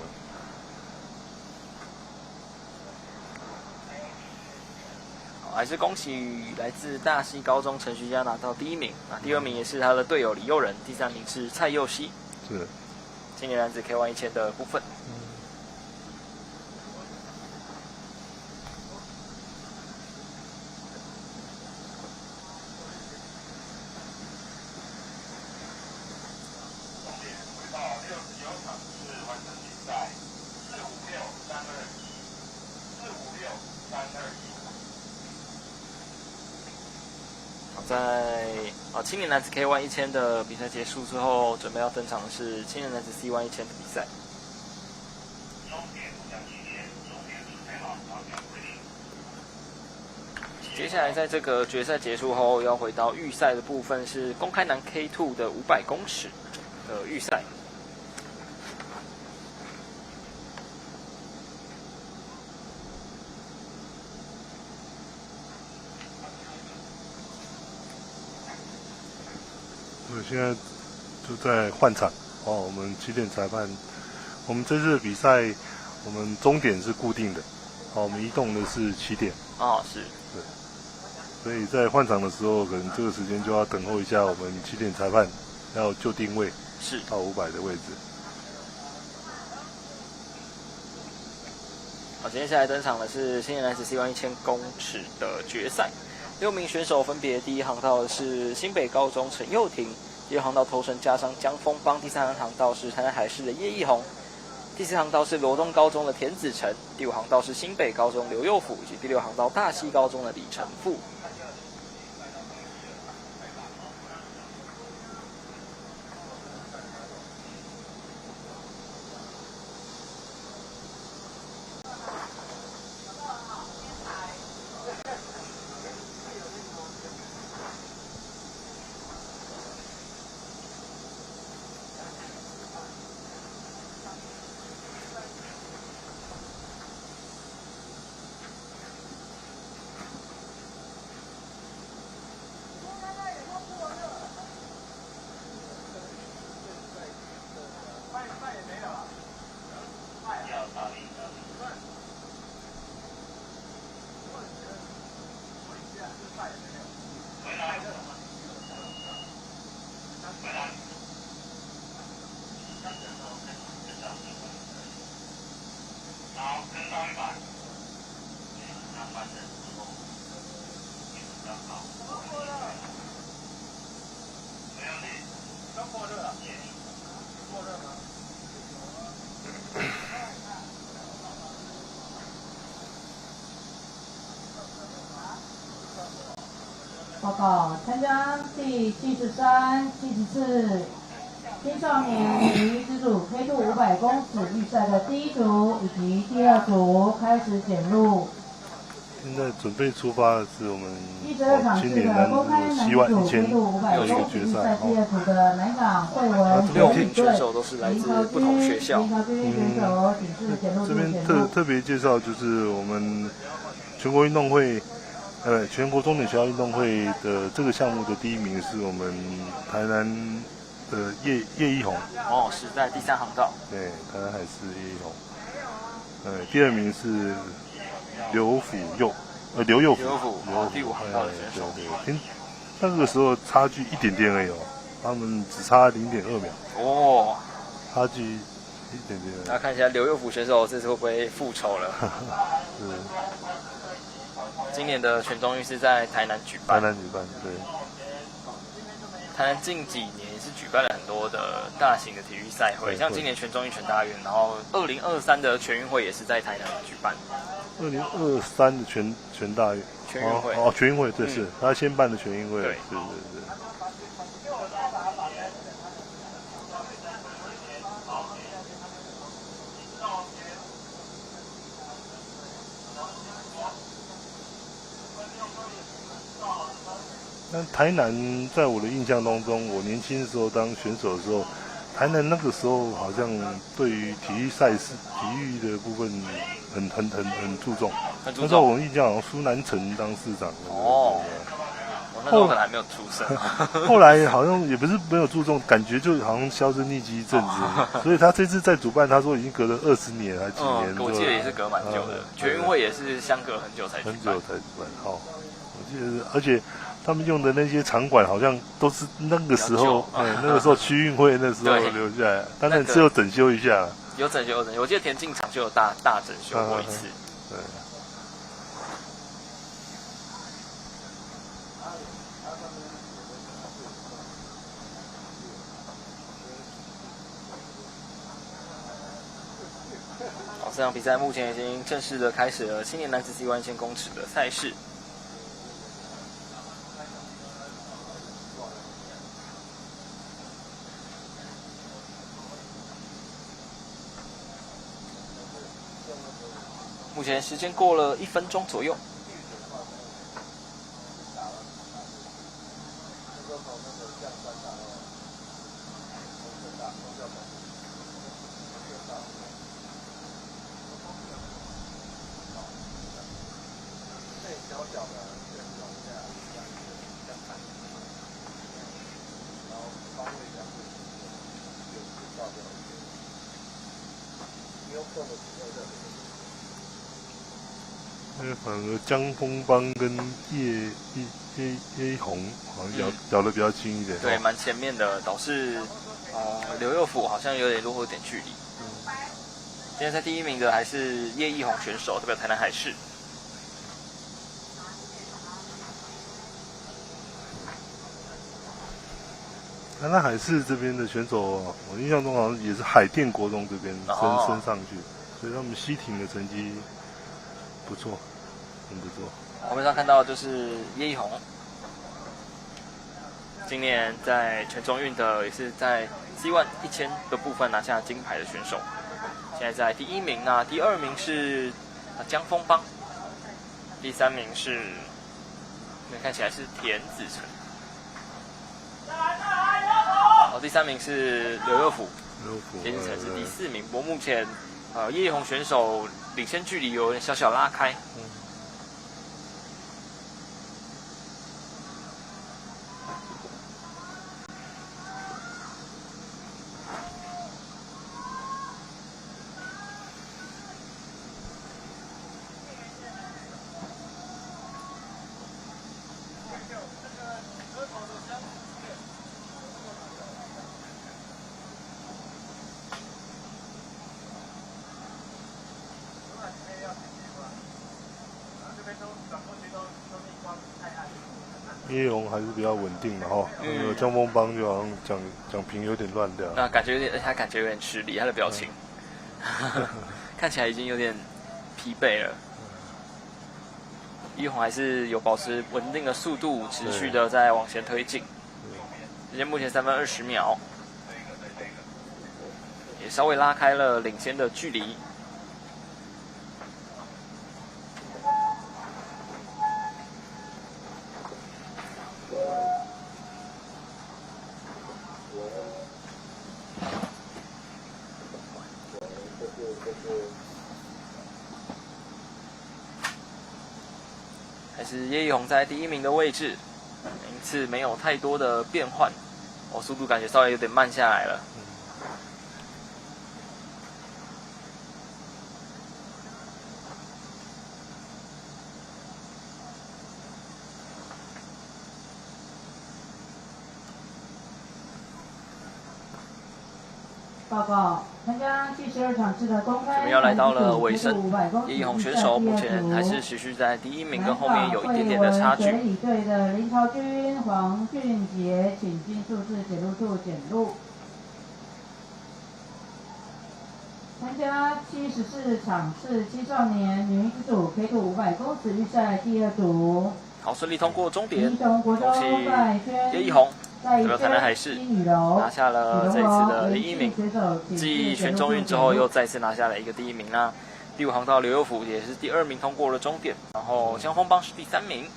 还是恭喜来自大溪高中陈徐佳拿到第1名啊，第2名也是他的队友李佑仁，第3名是蔡佑熙。是今年男子 K1 1000的部分。在青年男子 K1 1000的比赛结束之后，准备要登场的是青年男子 C1 1000的比赛。接下来在这个决赛结束后，要回到预赛的部分，是公开男 K2 的500公尺的预赛。现在就在换场哦。我们起点裁判，我们这次的比赛，我们终点是固定的，好，我们移动的是起点。是。对。所以在换场的时候，可能这个时间就要等候一下，我们起点裁判要就定位，是到500的位置。好，接下来登场的是青年男子C11000公尺的决赛，6名选手分别第一航道是新北高中陈佑廷，第二航道头绳加上江丰邦，第三航道是台南海事的叶义宏，第四航道是罗东高中的田子成，第五航道是新北高中刘佑辅，以及第六航道大溪高中的李成富。报告参加第73、74青少年女子组 K2 500公尺预赛的第一组以及第二组开始检录。现在准备出发的是我们72场次的公开男子组 K2 500公尺预赛第二组的南港惠文6名选手都是来自不同学校。这边特别介绍就是我们全国运动会。全国重点学校运动会的这个项目的第一名是我们台南的叶义宏，哦，是在第3航道。对，台南海事叶义宏。第二名是刘佑辅，第5航道的选手。对，那个时候差距一点点而已哦，他们只差0.2秒。哦，差距一点点。大家看一下刘佑辅选手这次会不会复仇了？是。今年的全中运是在台南举办。对。台南近几年也是举办了很多的大型的体育赛会，像今年全中运全大运，然后2023的全运会也是在台南举办。2023的全大运。全运会。全运会，对，是他先办的全运会。对。那台南在我的印象当中，我年轻的时候当选手的时候，台南那个时候好像对于体育赛事、体育的部分很注重。那时候我印象好像苏南成当市长。哦，我那时候可能还没有出生。后来好像也不是没有注重，感觉就好像销声匿迹一阵子。所以他这次在主办，他说已经隔了20年还几年。我记得也是隔蛮久的。全运会也是相隔很久才举办。好，我记得，而且。他们用的那些场馆好像都是那个时候，那个时候区运会那时候留下来，当然只有整修一下。有整修。我记得田径场就有大整修过一次。对。好，这场比赛目前已经正式的开始了青年男子C11000公尺的赛事。目前时间过了1分钟左右。反而江丰邦跟叶宏好像咬得比较轻一点。对，蛮前面的，导致刘佑辅好像有点落后一点距离。今天在第1名的还是叶义宏选手，代表台南海事。台南海事这边的选手，我印象中好像也是海淀国中这边升上去，所以他们西艇的成绩不错，很不错。画面上看到就是叶义宏，今年在全中运的也是在 C1 1000的部分拿下金牌的选手。现在在第1名，那第2名是江丰邦，第3名是，看起来是田子成。第3名是刘佑甫，田子成是第4名。不过目前叶义宏选手领先距离有点小小拉开。叶义宏还是比较稳定的哈，那个江丰邦就好像讲评有点乱掉，那感觉有点，他感觉有点吃力，他的表情，看起来已经有点疲惫了。叶义宏还是有保持稳定的速度，持续的在往前推进。时间目前3分20秒，也稍微拉开了领先的距离。还是叶义宏在第1名的位置，名次没有太多的变换，速度感觉稍微有点慢下来了。报告，参加第12场次的公开。这边要来到了尾声，叶义宏选手目前还是持续在第1名，跟后面有一点点的差距。水里队的林朝君、黄俊杰，请进数字检录处检录。参加74场次青少年女子组 K2 500公尺预赛第2组。好，顺利通过终点，恭喜叶义宏。代表台南海事拿下了这一次的第1名，继全中运之后又再次拿下了一个第1名啦。第5航道刘佑甫也是第2名通过了终点，然后江丰邦是第3名。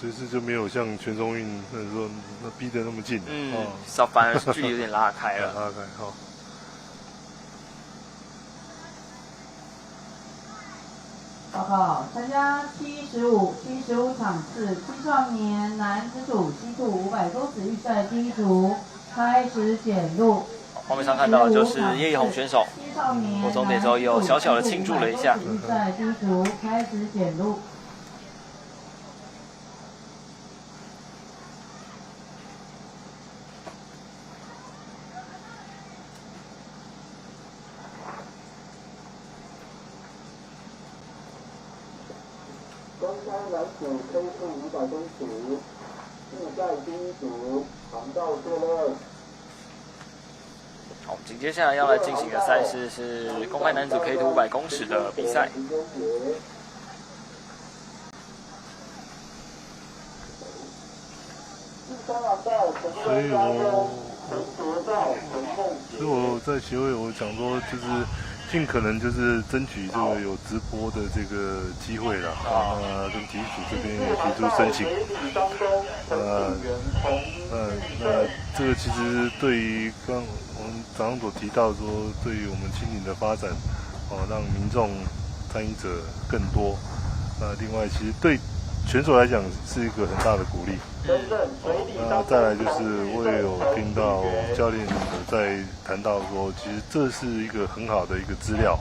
这次就没有像全中运那时候那逼得那么近，反而是距离有点拉开了。拉开好。报告，参加75场次青少年男子组西兔500公尺预赛第1组开始检录。画面上看到的就是叶义宏选手，过终点之后又小小的庆祝了一下。预赛第1组开始检录。公开男子 K2 500公尺预赛第1组航道作乐。好，紧接下来要来进行的赛事是公开男子 K2 500公尺的比赛。所以我在协会我讲说就是尽可能就是争取这个有直播的这个机会啦，跟体育署这边也提出申请，这个其实对于刚我们早上所提到说，对于我们蜻蜓的发展，让民众参与者更多，另外其实对选手来讲是一个很大的鼓励。那再来就是我也有听到教练在谈到说，其实这是一个很好的一个资料，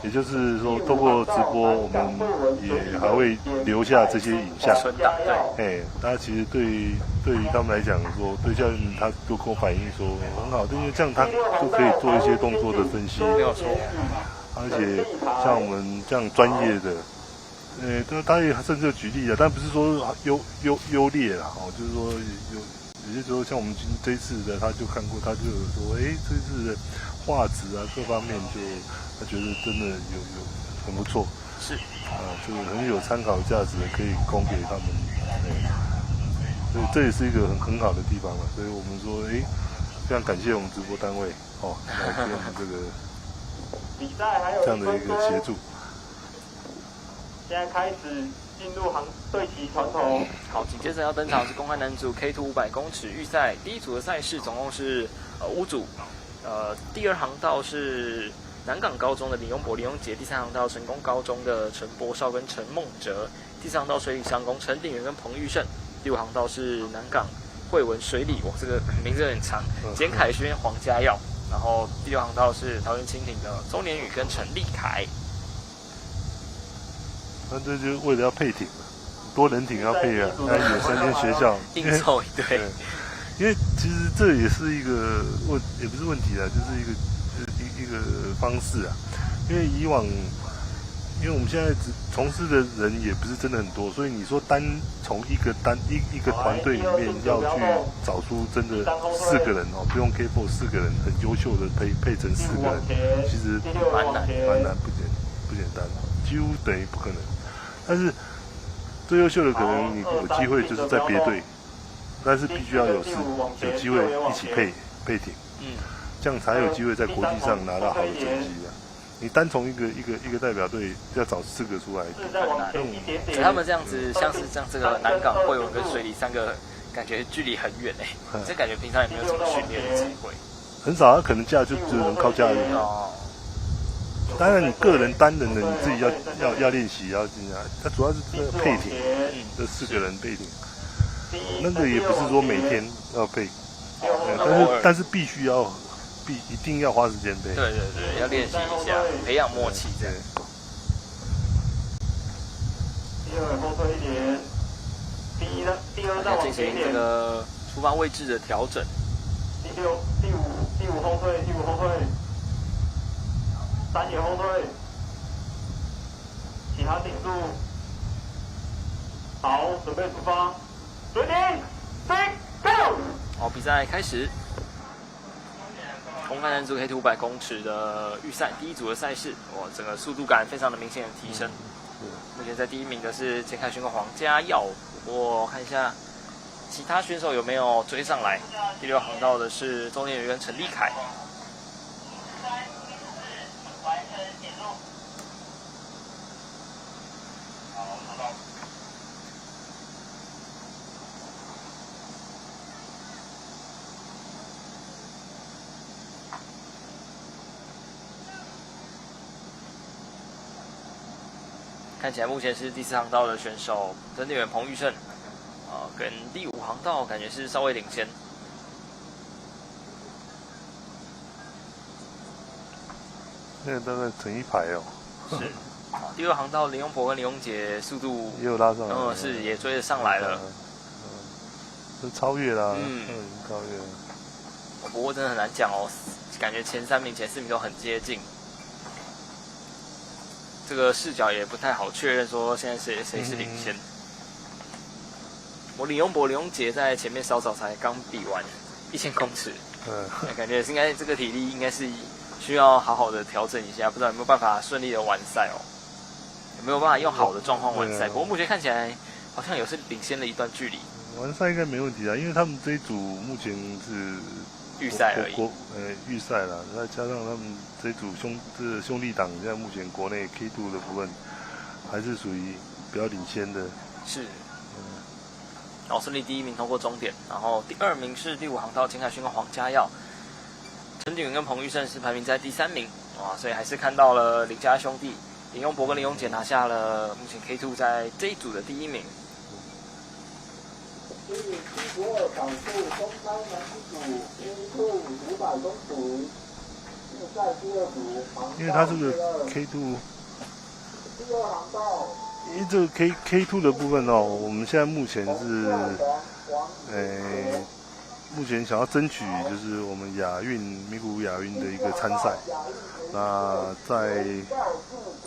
也就是说，透过直播，我们也还会留下这些影像。存档，对。他其实对于他们来讲说，对教练他都跟我反映说很好，因为这样他就可以做一些动作的分析。没有错。而且像我们这样专业的，他也甚至有举例啊，但不是说优劣啦，就是说有些时候像我们这一次的，他就看过，他就有说，这次的画质啊各方面他觉得真的有很不错，是就是很有参考价值的，可以供给他们，所以这也是一个很好的地方了。所以我们说，非常感谢我们直播单位来给我们这个这样的一个协助。现在开始进入对齐传统。好，紧接着要登场是公开男组 K2 500公尺预赛第一组的赛事，总共是5组。第二航道是南港高中的李永博、李永杰，第三航道成功高中的陈柏绍跟陈梦哲，第四航道水里商工陈鼎元跟彭玉胜，第五航道是南港惠文水里，这个名字有点长，简凯轩、黄家耀，然后第六航道是桃园蜻蜓的周年宇跟陈立凯。那这就为了要配艇，多人艇要配啊，那有3间学校，硬凑一堆。因为其实这也是一个也不是问题啊，就是一个方式啊。因为以往，因为我们现在从事的人也不是真的很多，所以你说从一个团队里面要去找出真的4个人不用 K4 4个人很优秀的配成4个人，其实蛮难，不简单，几乎等于不可能。但是最优秀的可能你有机会就是在别队，但是必须要有机会一起配艇，这样才有机会在国际上拿到好的成绩啊。你单从一个代表队要找4个出来很难。他们这样子像是像这个南港、惠文跟水里3个，感觉距离很远这感觉平常也没有什么训练的机会。很少，他可能假就只能靠假日。当然，你个人单人的你自己要练习，要进来。它主要是这个配艇，这4个人配艇，那个也不是说每天要配，但是必须一定要花时间配。对，要练习一下，培养默契这样。第二后退一点，第二道进行这个出发位置的调整。第五后退，3也后退，其他顶住，好，准备出发，准定 ，3 go。好，比赛开始。公开男子 K2 500公尺的预赛第一组的赛事，整个速度感非常的明显的提升。目前在第1名的是简凯轩跟黄家耀，我看一下其他选手有没有追上来。第6航道的是周年宇跟陈立凯。看起来目前是第4航道的选手陈鼎元、彭玉胜，跟第5航道感觉是稍微领先。那大概成一排哦。是。第2航道林永博跟林永杰速度也有拉上来，是也追得上来了。是超越啦，超越了。不过真的很难讲感觉前3名、前4名都很接近。这个视角也不太好确认说现在谁是领先。林永博、林永杰在前面稍早才刚比完1000公尺，感觉应该这个体力应该是需要好好的调整一下，不知道有没有办法顺利的完赛有没有办法用好的状况完赛？不过目前看起来好像也是领先了一段距离。完赛应该没问题啊，因为他们这一组目前是预赛而已。预赛啦，再加上他们这一组兄弟党，现在目前国内 K2 的部分还是属于比较领先的。是。然后顺利第1名通过终点，然后第2名是第5航道简凯轩跟黄家耀，陈鼎元跟彭玉胜是排名在第3名，所以还是看到了林家兄弟林永博跟林永杰拿下了目前 K2 在这一组的第1名。第72场次公开男子组 K2 500公尺，因为它这个 K2，因为这个 K2的部分哦，我们现在目前是，目前想要争取就是我们名古屋亚运的一个参赛。那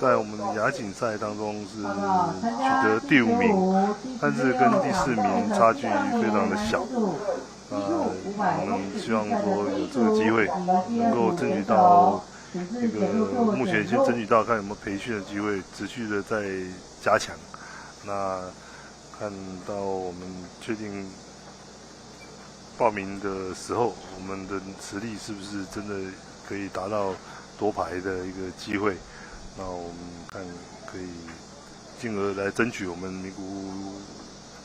在我们的亚锦赛当中是取得第5名，但是跟第4名差距非常的小。我们希望说有这个机会能够争取到一个，目前先争取到看有没有培训的机会，持续的在加强。那看到我们确定报名的时候，我们的实力是不是真的可以达到夺牌的一个机会？那我们看可以进而来争取我们名古屋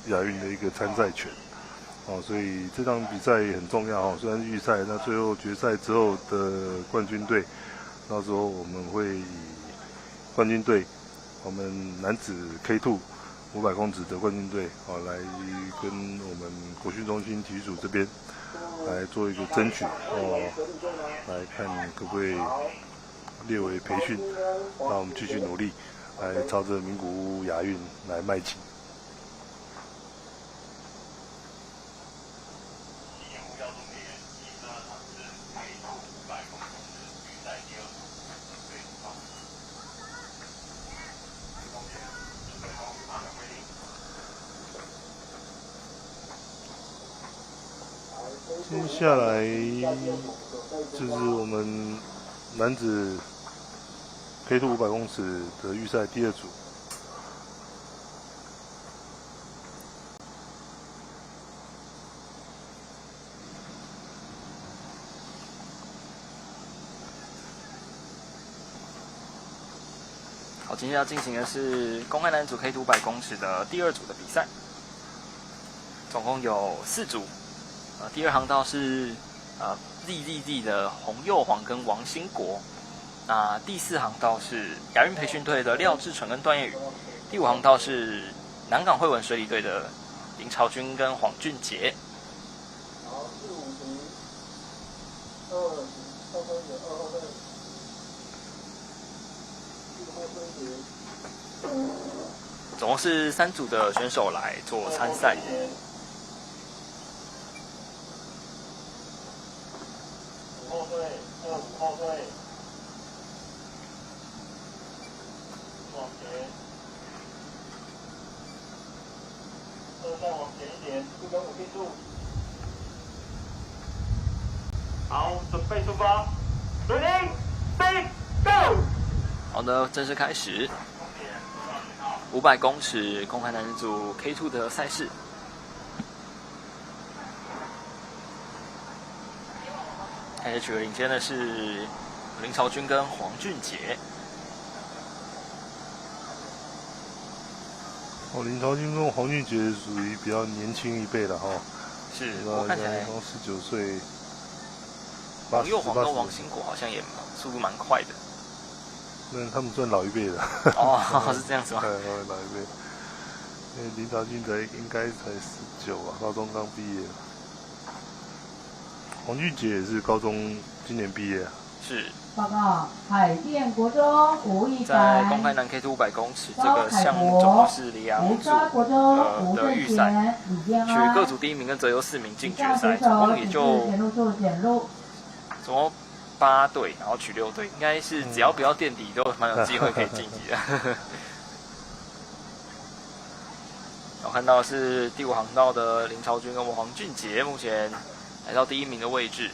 亚运的一个参赛权。所以这场比赛也很重要虽然是预赛，那最后决赛之后的冠军队，到时候我们会以冠军队，我们男子 K2 500公尺的冠军队来跟我们国训中心体育组这边来做一个争取来看可不可以列为培训，让我们继续努力来朝着名古屋亚运来迈进。接下来就是我们男子 K2 500公尺的预赛第2组。好，今天要进行的是公开男组 K2 500公尺的第2组的比赛，总共有4组。第2航道是ZZZ 的洪佑煌跟王兴国。那第4航道是亚运培训队的廖志纯跟段彦宇。第5航道是南港汇文水里队的林朝君跟黄俊杰。总共是3组的选手来做参赛。后退，25后退，往前，2再往前一点，1.5定住。好，准备出发，Ready, Set, Go！ 好的，正式开始。500公尺公开男组 K2 的赛事。开始取得领先的是林朝君跟黄俊杰。林朝君跟黄俊杰属于比较年轻一辈的是，我看起来刚19岁。王佑煌跟王兴国好像也速度蛮快的。那他们算老一辈的。是这样子吗？对，老一辈。因为林朝君应该才19吧，高中刚毕业。黄俊杰也是高中今年毕业。是。报告，海淀国中500在公开男 K2 500公尺这个项目总共是2组的预赛，取各组第1名跟择优4名进决赛，总共也就总共8队，然后取6队，应该是只要不要垫底都蛮有机会可以晋级的。我看到的是第5航道的林朝君跟黄俊杰，目前来到第1名的位置。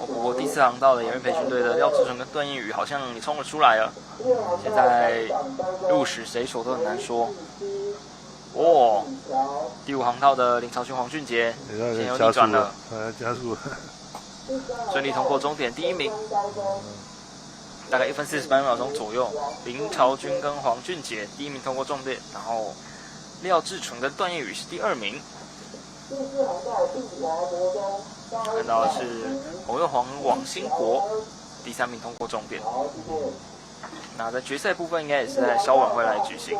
不过第4航道的亚运培训队的廖志成跟段彦宇好像也冲了出来了。现在入史谁手都很难说。第5航道的林朝君、黄俊杰现在有逆转了，加速了，顺利通过终点第1名，大概1分48秒钟左右。林朝君跟黄俊杰第1名通过终点，然后廖志纯跟段彦宇是第2名。看到的是洪佑煌、王兴国第3名通过终点。那在决赛部分应该也是在稍晚会来举行。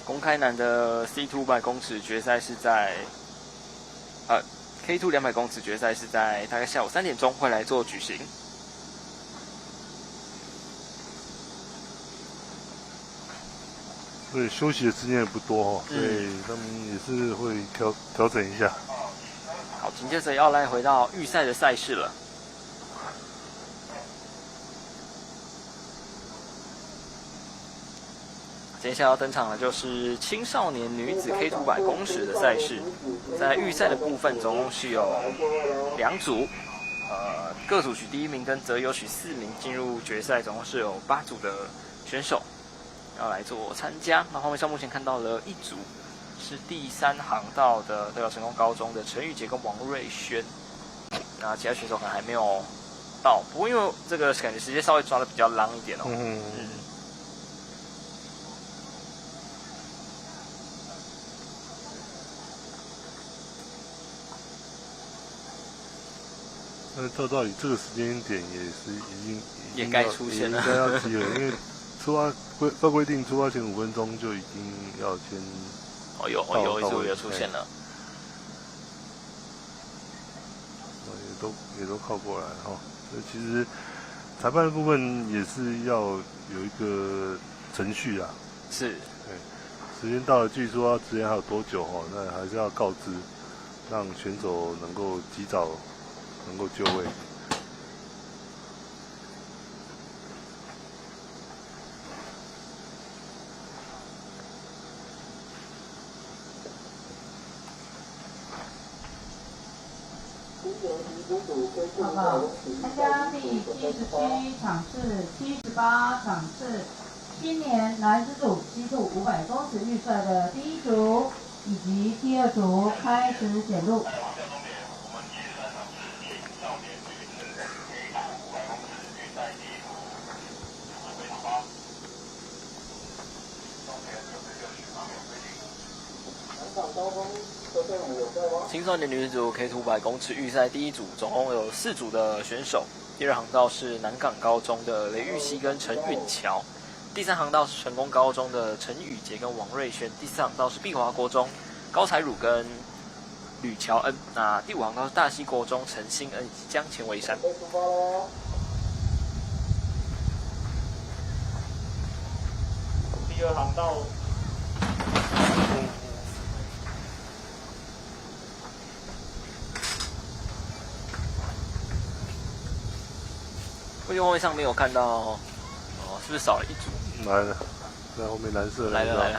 公开男的 C2 500公尺决赛是在K2 200公尺决赛是在大概下午3点钟会来做举行。所以休息的时间也不多哦，所以他们也是会调整一下。好，紧接着要来回到预赛的赛事了。接下来要登场的就是青少年女子 K2 500公尺的赛事，在预赛的部分总共是有2组，各组取第1名跟择优取4名进入决赛，总共是有8组的选手要来做参加。那画面上目前看到了一组是第3航道的代表成功高中的陈宇杰跟王瑞轩，那其他选手可能还没有到，不过因为这个感觉时间稍微抓的比较浪一点哦。那照道理这个时间点也是也该出现了，应该要集合，因为照规定出发前5分钟就已经要先。有一组也出现了，也都靠过来哈。所以其实裁判的部分也是要有一个程序啊。是。对，时间到了，据说时间还有多久哈？那还是要告知，让选手能够及早能够就位。报告，参加第77场次、78场次青年男子组7度500公尺预赛的第1组以及第2组开始检录。青少年女子组 K2 500公尺预赛第1组总共有4组的选手，第2航道是南港高中的雷玉熙跟陈允乔，第3航道是成功高中的陈宇杰跟王瑞轩，第4航道是碧华国中高才儒跟吕乔恩，那第5航道是大溪国中陈新恩以及江前维山。第2航道。为什么画面上没有看到？是不是少了一组？来了，在后面蓝色来了。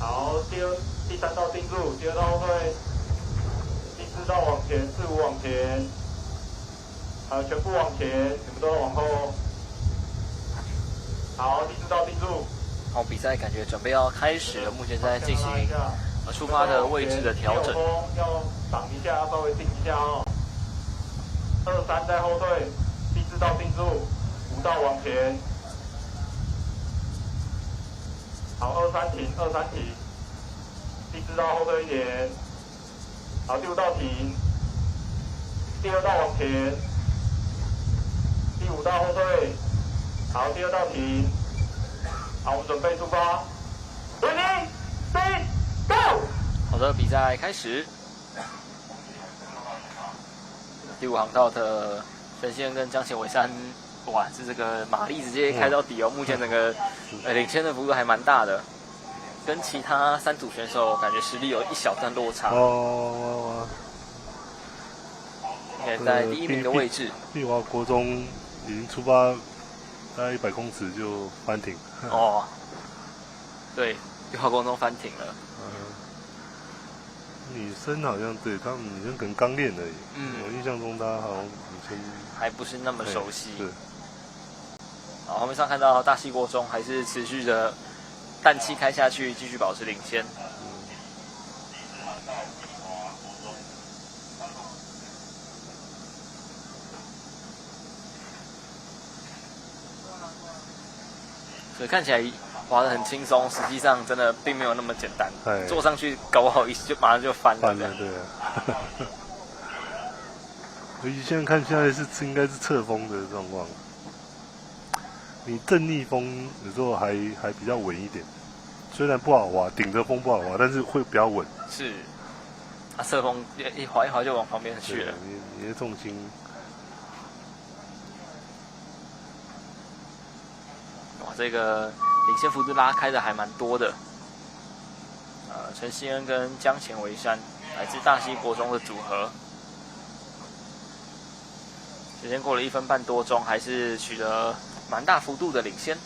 好，第3道定住，第2道后退，第4道往前，4、5往前，全部往前，你们都要往后。好，第4道定住。好，比赛感觉准备要开始了，目前在进行出发的位置的调整。要挡一下，稍微定一下哦。2、3再后退，第4道定住，5道往前。好，2、3停，2、3停，第4道后退一点。好，第5道停，第2道往前，第5道后退。好，第2道停。好，我们准备出发。Ready, set, go！ 好的，比赛开始。第5航道的陈先跟江前伟山哇，这个马力直接开到底哦！目前整个领先的幅度还蛮大的，跟其他3组选手感觉实力有一小段落差。现在在第1名的位置。碧华国中已经出发大概100公尺就翻艇。哦，对，碧华国中翻艇了。女生好像对他们女生可能刚练而已。我印象中她好像女生还不是那么熟悉。对。好，画面上看到大溪国中还是持续的氮气开下去，继续保持领先。所以看起来滑得很轻松，实际上真的并没有那么简单。坐上去搞不好就马上就翻了。翻了，对啊。尤其现在看，现在应该是侧风的状况。你正逆风有时候还比较稳一点，虽然不好滑，顶着风不好滑，但是会比较稳。是，侧风一滑一滑就往旁边去了。你的重心。哇，这个领先幅度拉开的还蛮多的。陈希恩跟江前维山来自大溪国中的组合。时间过了1分半多钟，还是取得蛮大幅度的领先。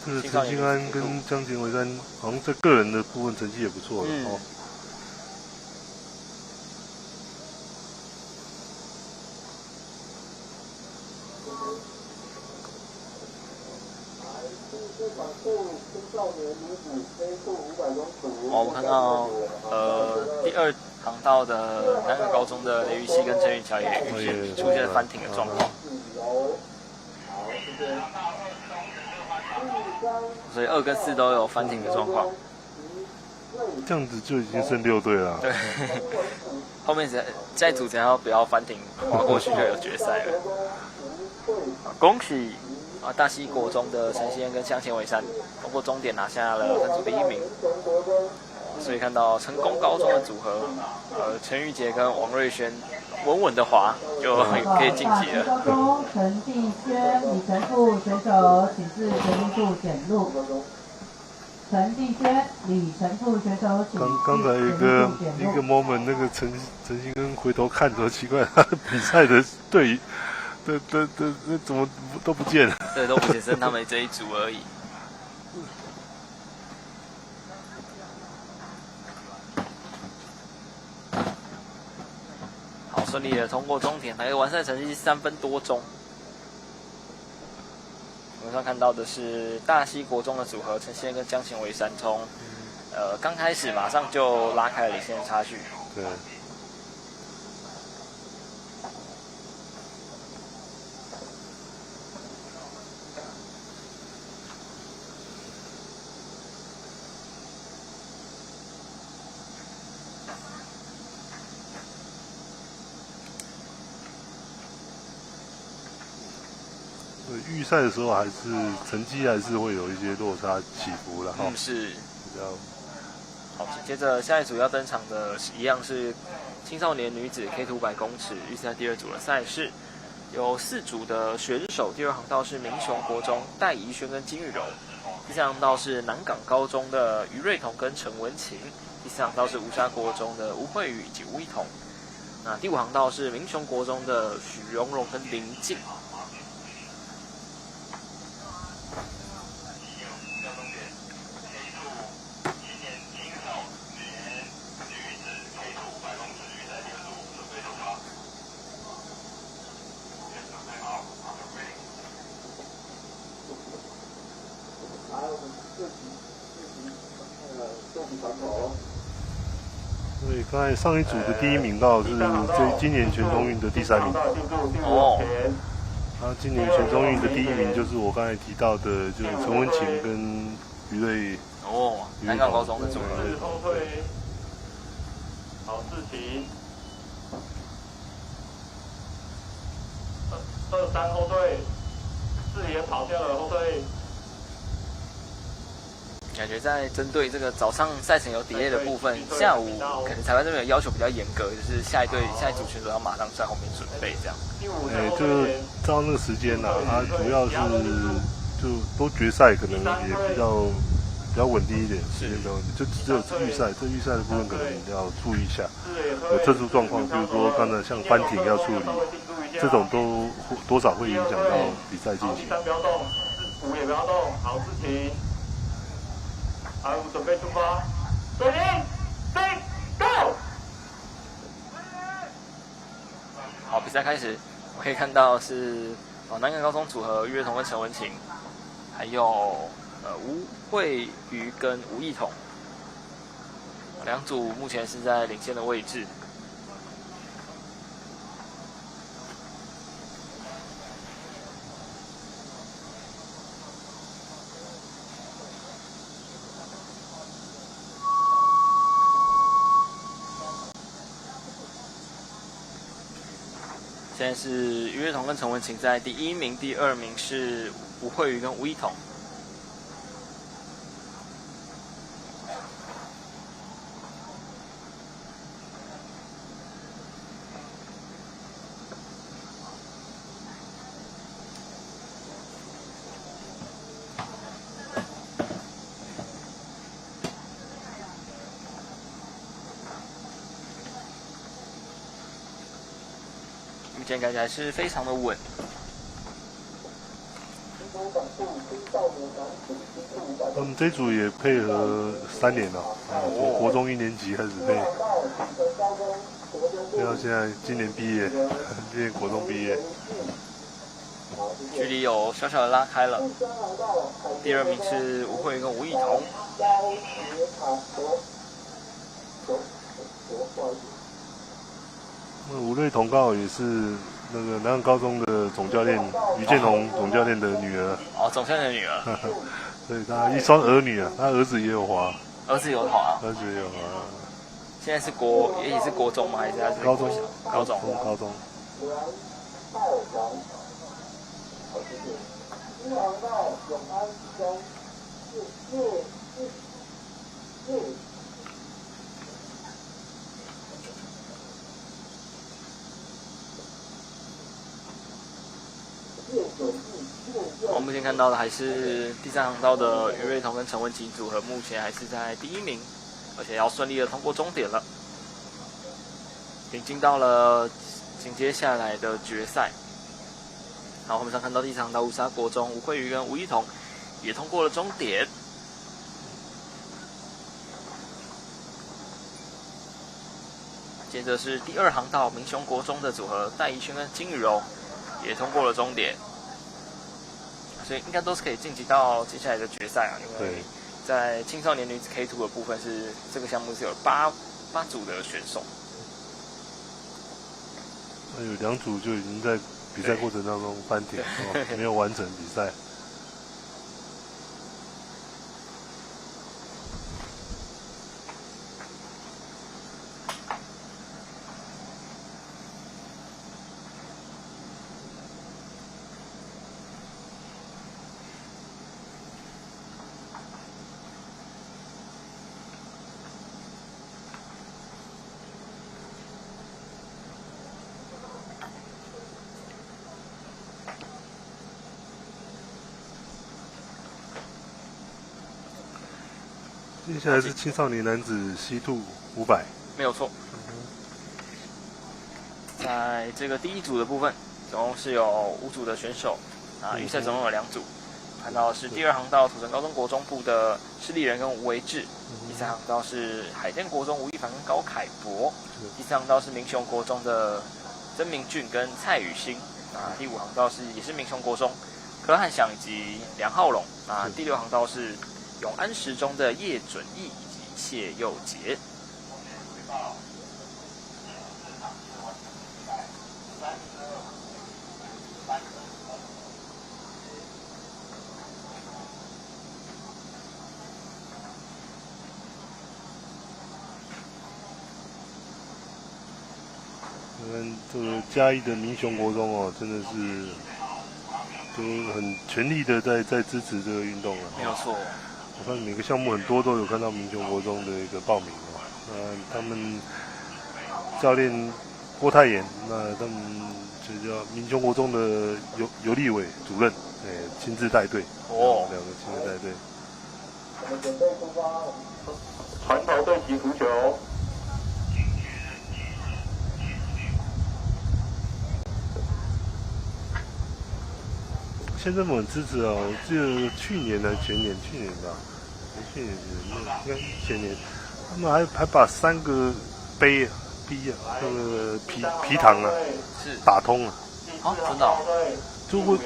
这个陈兴安跟江前维山好像在个人的部分成绩也不错了哦。我们看到第2航道的南港高中的雷玉熙跟陈宇乔也出现了翻艇的状况，所以2跟4都有翻艇的状况。这样子就已经剩6队了。对，后面再组只要不要翻艇，滑过去就有决赛了。恭喜大溪国中的陈希恩跟江前维山通过终点拿下了分组第1名。所以看到成功高中的组合，陈玉杰跟王瑞轩稳稳的滑，就可以晋级了。高中陈定轩、李成富选手请至决定处检录。陈定轩、李成富选手请刚才一个 moment， 那个陈兴恩回头看着，奇怪，他的比赛的队怎么都不见了？对，都不见，剩他们这一组而已。好，顺利的通过终点，来个完赛成绩3分多钟。我们上看到的是大溪国中的组合，陈希恩跟江前维山从刚开始马上就拉开了领先的差距。对。预赛的时候成绩还是会有一些落差起伏了哈。是。比较。好，接着下一组要登场的一样是青少年女子 K200公尺预赛第2组的赛事，有4组的选手。第2航道是民雄国中戴怡萱跟金玉柔，第3航道是南港高中的于瑞彤跟陈文琴，第4航道是吴沙国中的吴慧宇以及吴一彤。那第5航道是民雄国中的许荣荣跟林静。对，刚才上一组的第1名到是今年全中运的第3名。哦。今年全中运的第1名就是我刚才提到的，就是陈文琴跟于瑞。哦，南港高中的组合。后退，好事情。2-3后退，4也跑掉了后退。感觉在针对这个早上赛程有 delay 的部分，下午可能裁判这边有要求比较严格，就是下一组选手要马上在后面准备这样。就是照那个时间呐，主要是就都决赛，可能也比较稳定一点，时间比较稳定。就只有预赛，这预赛的部分可能要注意一下，有特殊状况，比如说刚才像翻艇要处理，这种都多少会影响到比赛进行。不要动，5也不要动，好，事情。5准备出发，水平，3 ，Go！ 好，比赛开始，我可以看到是南港高中组合岳彤跟陈文琴，还有吴慧瑜跟吴艺彤，两组目前是在领先的位置。现在是于岳彤跟陈文琴在第1名，第2名是吴慧瑜跟吴艺彤。目前感觉还是非常的稳。他们这组也配合3年了，从国中1年级开始配，配到现在今年毕业，今年国中毕业，距离有小小的拉开了。第2名是吴慧瑜跟吴艺彤。吴瑞彤刚好也是那个南港高中的总教练于建宏总教练的女儿。哦，总教练的女儿。所以他一双儿女啊，他儿子也有滑。儿子有滑。儿子也有滑。现在是也是国中吗？还是还是高中？高中。高中。我目前看到的还是第3航道的于瑞彤跟陈文琪组合，目前还是在第1名，而且要顺利的通过终点了，已经到了紧接下来的决赛。好，我们上看到第3航道乌沙国中吴慧瑜跟吴艺彤也通过了终点。接着是第2航道民雄国中的组合戴怡萱跟金雨柔也通过了终点。所以应该都是可以晋级到接下来的决赛啊，因为在青少年女子 K2 的部分是这个项目是有8组的选手，那有2组就已经在比赛过程当中翻艇，没有完成比赛。接下来是青少年男子C2 500，没有错。在这个第1组的部分，总共是有5组的选手预赛总共有2组。看到是第2航道土城高中国中部的施立人跟吴维志，第3航道是海淀国中吴亦凡跟高凯博，第4航道是民雄国中的曾明俊跟蔡宇欣，第5航道也是民雄国中柯汉祥以及梁浩龙，第6航道是永安时中的叶准义以及谢佑杰。这个嘉义的民雄国中哦，真的是都很全力的在支持这个运动了。没有错。我看每个项目很多都有看到民雄国中的一个报名哦。他们教练郭泰妍，那他们这叫民雄国中的游立伟主任，亲自带队。哦，两个亲自带队。我们准备出发，传头对齐足球。县政府很支持哦，我记得去年吧，前年应该前年，他们还把3个碑啊、那个皮塘啊，打通了。哦，真的、哦。就会，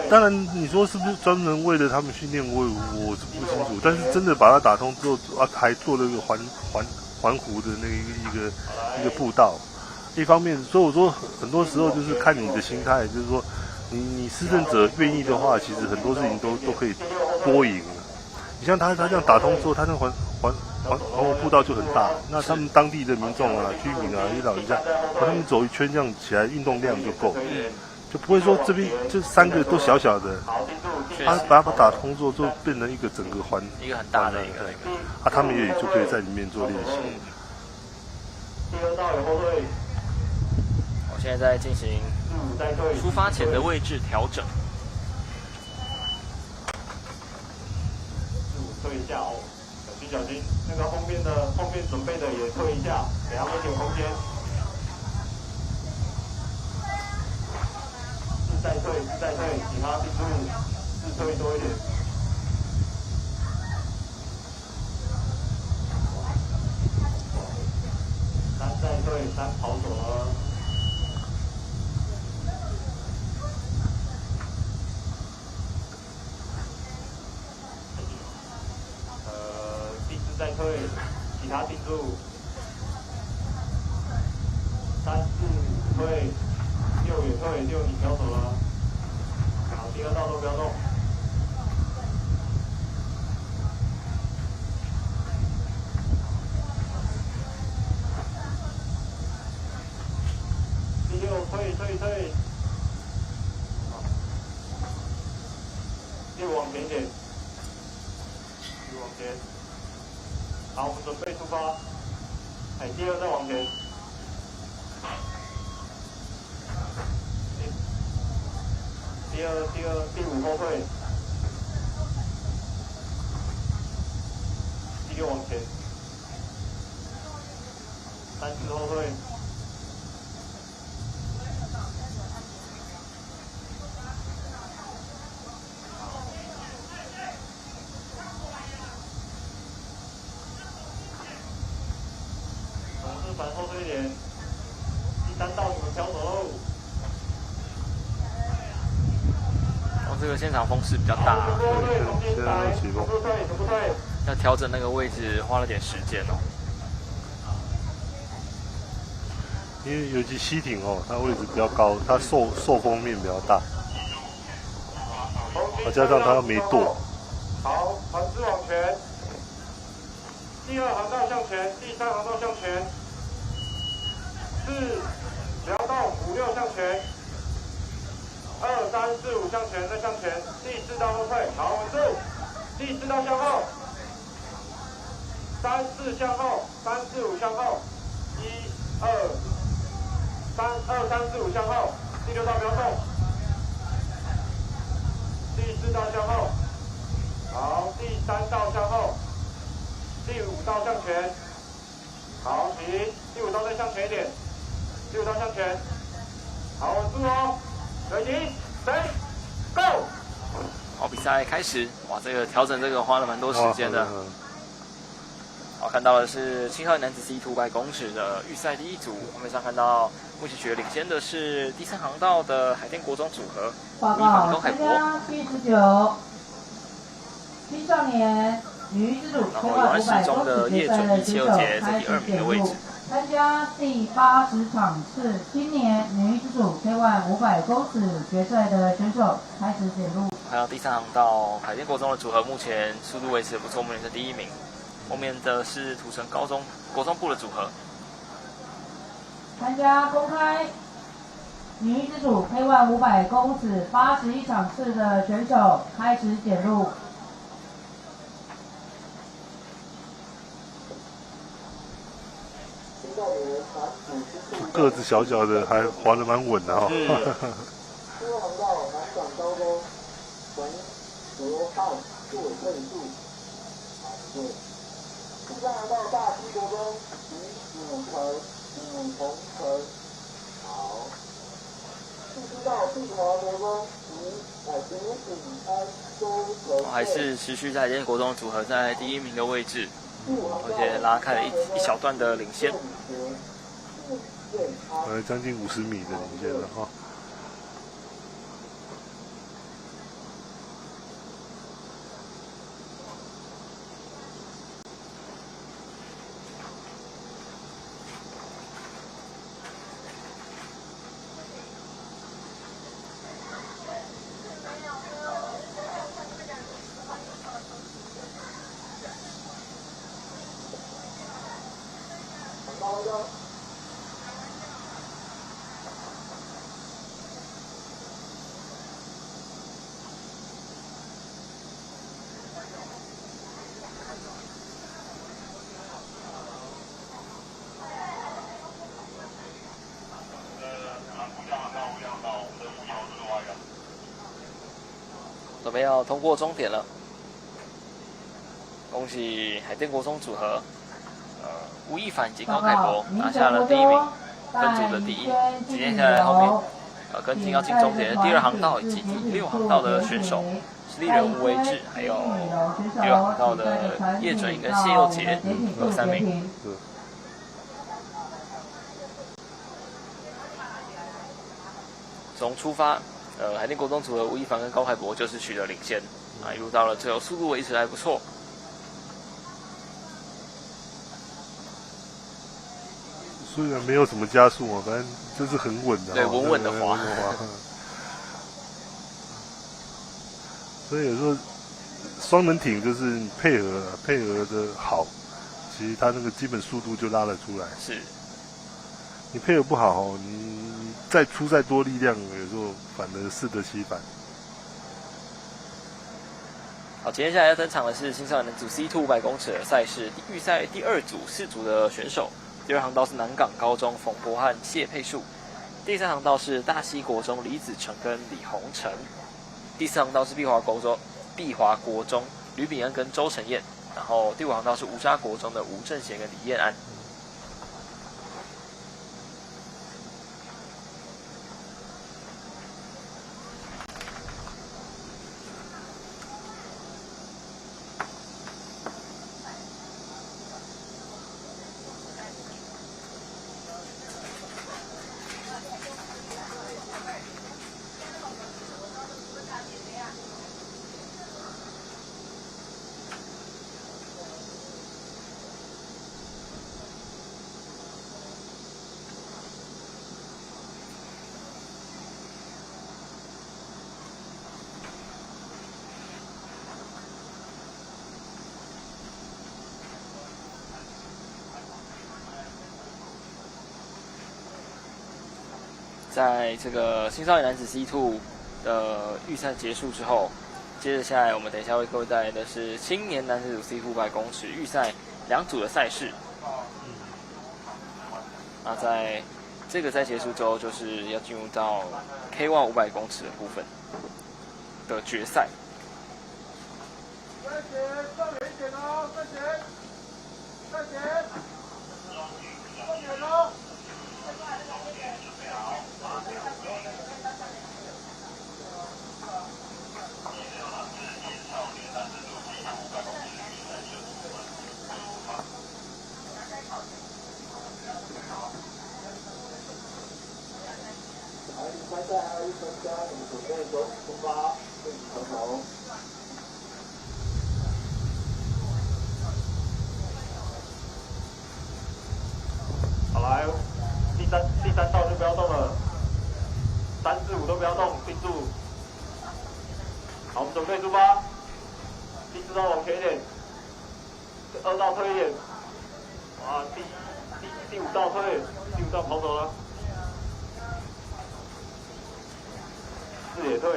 当然你说是不是专门为了他们训练，我是不清楚。但是真的把它打通之后啊，还做了一个环湖的那一个步道。一方面，所以我说很多时候就是看你的心态，就是说你施政者愿意的话，其实很多事情都可以多赢了。你像他这样打通之后，他那环湖步道就很大，那他们当地的民众啊、居民啊、一些老人家，他们走一圈这样起来，运动量就够。就不会说这边就3个都小小的，他把它打通之后，就变成一个整个一个很大的一个，他们也就可以在里面做练习。第2道有后退。我现在在进行出发前的位置调整。退一下哦，小心，那个后面准备的也退一下，给他们一点空间。再退，其他定住，自退多一点。3再退，3跑走了。第4再退，其他定住。3、4、5退。6也退，6你飘走了。好，第2道都不要动。第6退。好，6往前一点。6往前。好，我们准备出发。第2再往前。第5后退，第6往前，3、4后退，同志反后退一点，第3道你们飘走喽。这个现场风势比较大，要调整那个位置花了点时间哦。因为尤其西艇哦，它位置比较高，它受风面比较大，加上它没舵。好，船只往前，第2航道向前，第3航道向前，4量道5、6向前。2、3、4、5向前，再向前。第4道后退，好，稳住。第4道向后。3、4向后，3、4、5向后。1、2、3、4、5向后。第6道不要动。第4道向后。好，第3道向后。第5道向前。好，停。第5道再向前一点。第5道向前。好，稳住哦。Ready, set, go！ 好，比赛开始。哇，这个调整这个花了蛮多时间的。好，看到的是青少年男子100公尺的预赛第1组。画面上看到目前领先的是第3航道的海淀国中组合。报告参加79青少年女子组1500公尺决赛的选手开始点入。参加第80场次青年女子组 K1 500公尺决赛的选手开始点入。还有第3航道海淀国中的组合，目前速度维持不错，目前是第1名。后面的是土城高中国中部的组合。参加公开女子组 K1 500公尺81场次的选手开始点入。听到个子小小的还滑得蛮稳的哈。第二航道南港高中陈哲翰作为配速，好，对。第三航道大溪国中徐子成，好。第四道碧华国中徐景安周成，还是持续在海淀国中组合在第1名的位置，而且拉开了一小段的领先。将近50米的领先了哈。准备要通过终点了，恭喜海淀国中组合，吴亦凡以及高凯博拿下了第1名，分组的第1。接下来后面跟进要进终点的第2航道以及第6航道的选手，实力人吴维志，还有第6航道的叶准跟谢佑杰各3名。从出发。海淀国中组合吴亦凡跟高凯博就是取得领先，一路到了最后速度维持还不错。虽然没有什么加速啊，反正就是很稳的，对，稳稳的滑。所以有时候双人艇就是配合的好，其实它那个基本速度就拉得出来。是，你配合不好，你再出再多力量，有时候反而适得其反。好，接下来要登场的是青少年组 C2 500公尺的赛事预赛第2组4组的选手。第2航道是南港高中冯博翰、谢佩树，第3航道是大溪国中李子成跟李宏成，第4航道是碧华国中吕炳恩跟周晨燕，然后第5航道是吴沙国中的吴正贤跟李燕安。在这个青少年男子 C2 的预赛结束之后，接着下来我们等一下为各位带来的是青年男子组 C2 500公尺预赛2组的赛事。那在这个赛结束之后，就是要进入到 K1 500公尺的部分的决赛。再前，上远一点哦，再前，再前，再远哦。参赛还有1分加，我们准备出发，顺时成头。好来，第三道就不要动了，3、4、5都不要动，定住。好，我们准备出发。第4道往前一点，2道推一点。哇，第5道推，第5道跑走了。视野退，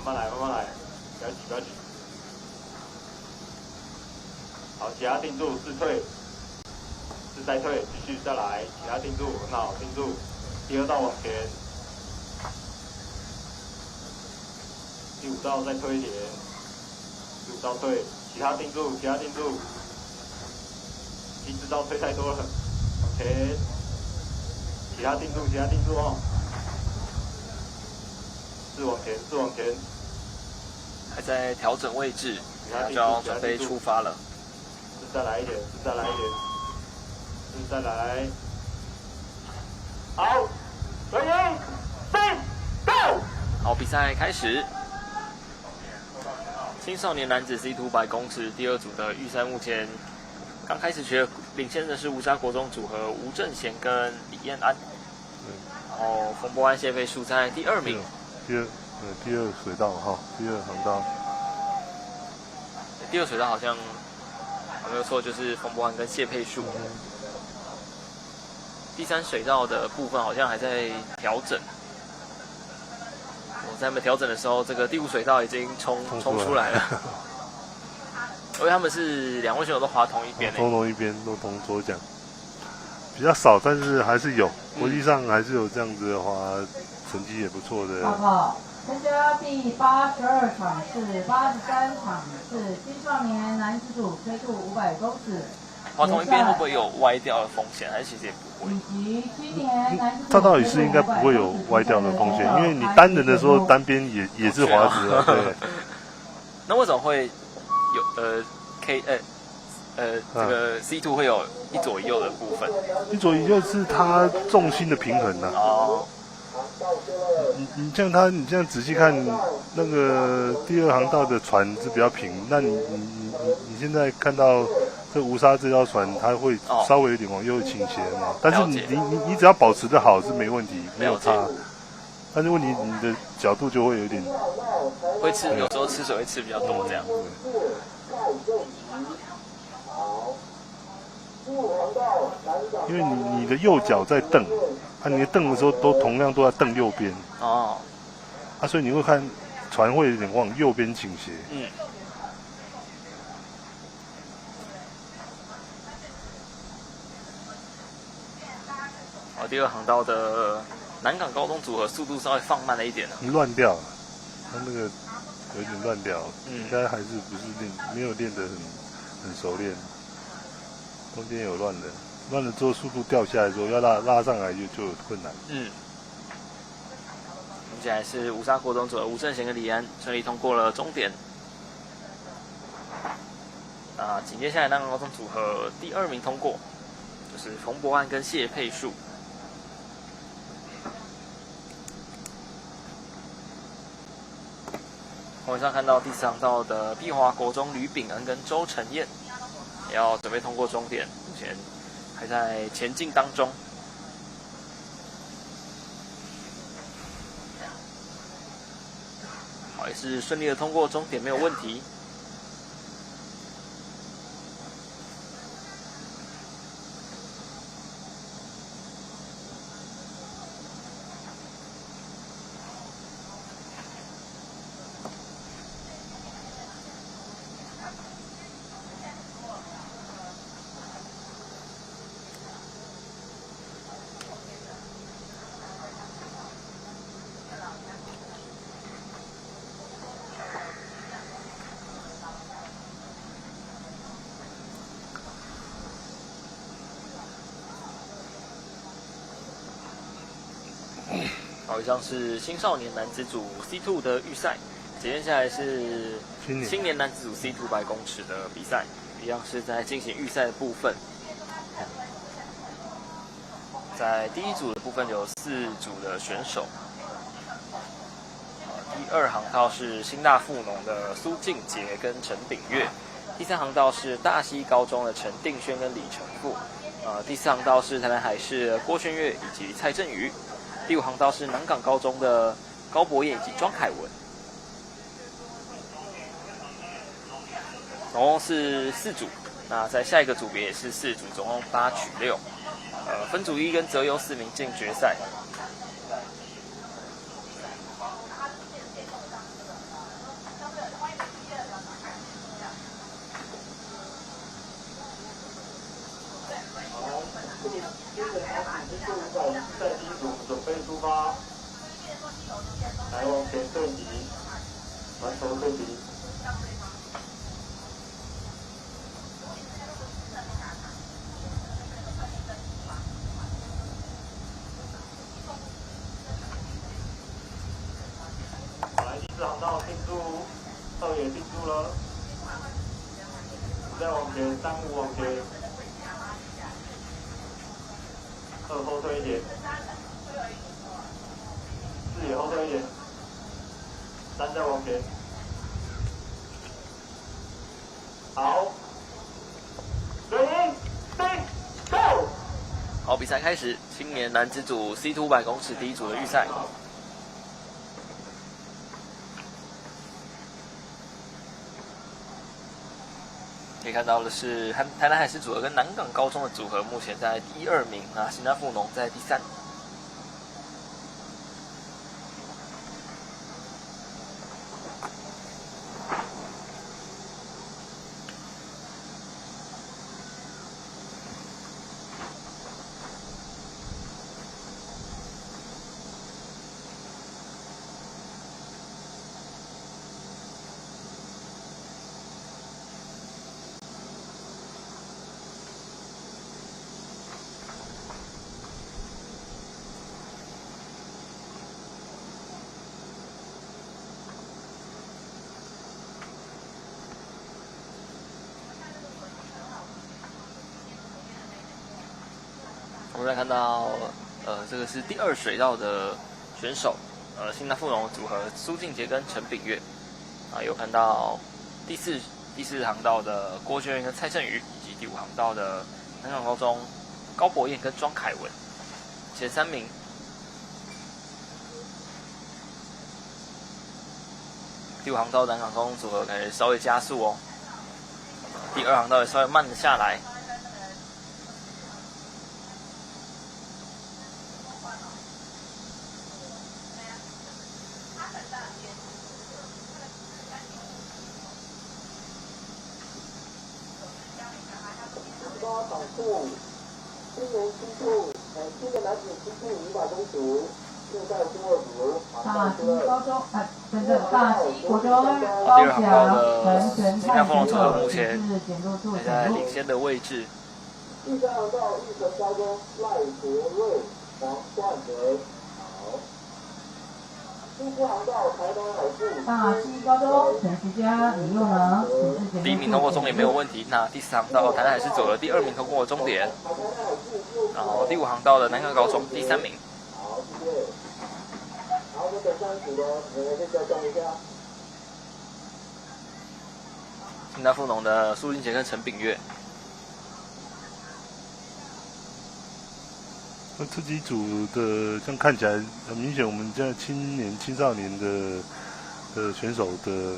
慢慢来，不要急。好，其他定住，4退。再退，继续再来，其他定住，很好，定住。第2道往前，第5道再推一点，第5道退，其他定住，其他定住。第4道推太多了，往前，其他定住，其他定住哦。4往前，还在调整位置，那就要准备出发了。再来一点，再来。好，ready, set, go！ 好，比赛开始。青少年男子 C2 100公尺第2组的预赛，目前刚开始学，领先的是乌沙国中组合吴正贤跟李彦安。然后冯博安、谢佩树在第2名。第二水道哈，第2航道。第2水道好像没有错，就是冯博安跟谢佩树。第3水道的部分好像还在调整。我在他们调整的时候，这个第5水道已经冲出来了。因为他们是2位选手都滑同一边，同一边都同左桨，比较少，但是还是有，国际上还是有这样子的滑，成绩也不错的。好，参加第82场次、83场次青少年男子组飞度500公尺。滑同一边会不会有歪掉的风险？还是其实也不会？以及青年男子组照道理是应该不会有歪掉的风险，因为你单人的时候单边也是滑直的，对。那为什么会有这个 C2 会有一左一右的部分？一左一右是它重心的平衡呐。哦。你这样仔细看，那个第2航道的船是比较平，那你现在看到这吴沙这条船，它会稍微有点往右倾斜嘛，但是你只要保持的好是没问题，没有差。但是问题你的角度就会有点会吃，有时候吃水会吃比较多这样。因为你的右脚在蹬，你的蹬的时候同样都在蹬右边。哦。所以你会看船会有点往右边倾斜。第2航道的南港高中组合速度稍微放慢了一点了。乱掉了，他那个有点乱掉，应该还是不是没有练得很熟练，中间有乱了之后速度掉下来之后要拉上来就有困难。接下来是乌沙国中组的吴正贤跟李安顺利通过了终点。紧接下来南港高中组合第2名通过，就是冯博安跟谢佩树。网上看到第4航道的碧华国中吕炳恩跟周晨燕也要准备通过终点，目前还在前进当中。好，也是顺利的通过终点，没有问题。好，以上是青少年男子组 C2 的预赛，接下来是青年男子组 C2 100公尺的比赛，一样是在进行预赛的部分。在第1组的部分有4组的选手，第2航道是新大附农的苏静杰跟陈炳岳，第3航道是大溪高中的陈定轩跟李成富，第4航道是台南海事的郭轩岳以及蔡振宇。第5航道是南港高中的高博彦以及庄凯文，总共是4组。那在下一个组别也是4组，总共8取6。分组1跟则有4名进决赛。好，进入赛第一组，准备出发，来往前对齐，传球对齐。来，第四航道定住，二也定住了，再往前，3、5往前。2后退一点，4也后退一点，3再往前。好，Ready, Set, Go！ 好，比赛开始，青年男子组 C2 500公尺第一组的预赛。可以看到的是，台南海事组合跟南港高中的组合目前在第2名啊，新加富农在第3。我们来看到，这个是第2水道的选手，新加富农组合苏静杰跟陈炳月，啊，有看到第四航道的郭轩元跟蔡振宇，以及第5航道的南港高中高博彦跟庄凯文，前3名。第5航道南港高中组合感觉稍微加速哦，第2航道也稍微慢了下来。场次，青年男子7度500公尺，现在第2组，大溪高中，等等，大溪国中第2航道的新加富农组合目前还在领先的位置。第3航道玉成高中赖国瑞、黄冠德，好。第4航道台南海事，大溪高中陈徐佳、李佑能，第1名通过终点没有问题。那第4航道台南海事走了第2名通过终点，然后第5航道的南港高中第3名。好，谢谢。好，我们等上一组的，你们先交通一下。新加富农的苏俊杰跟陈炳月。那这几组的这样看起来很明显，我们现在青少年的选手的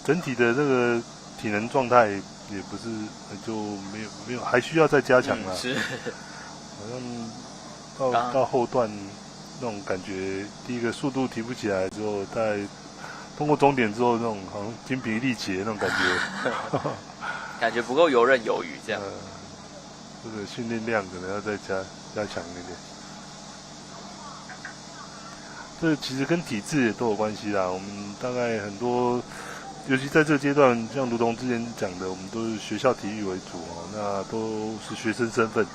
整体的这个体能状态也不是就没有还需要再加强啦。是，好像到后段那种感觉，第一个速度提不起来之后，在通过终点之后那种好像精疲力竭那种感觉，感觉不够游刃有余这样。这个训练量可能要再加强一点。这其实跟体制也都有关系啦。我们大概很多，尤其在这个阶段，像如同之前讲的，我们都是学校体育为主哦，那都是学生身份。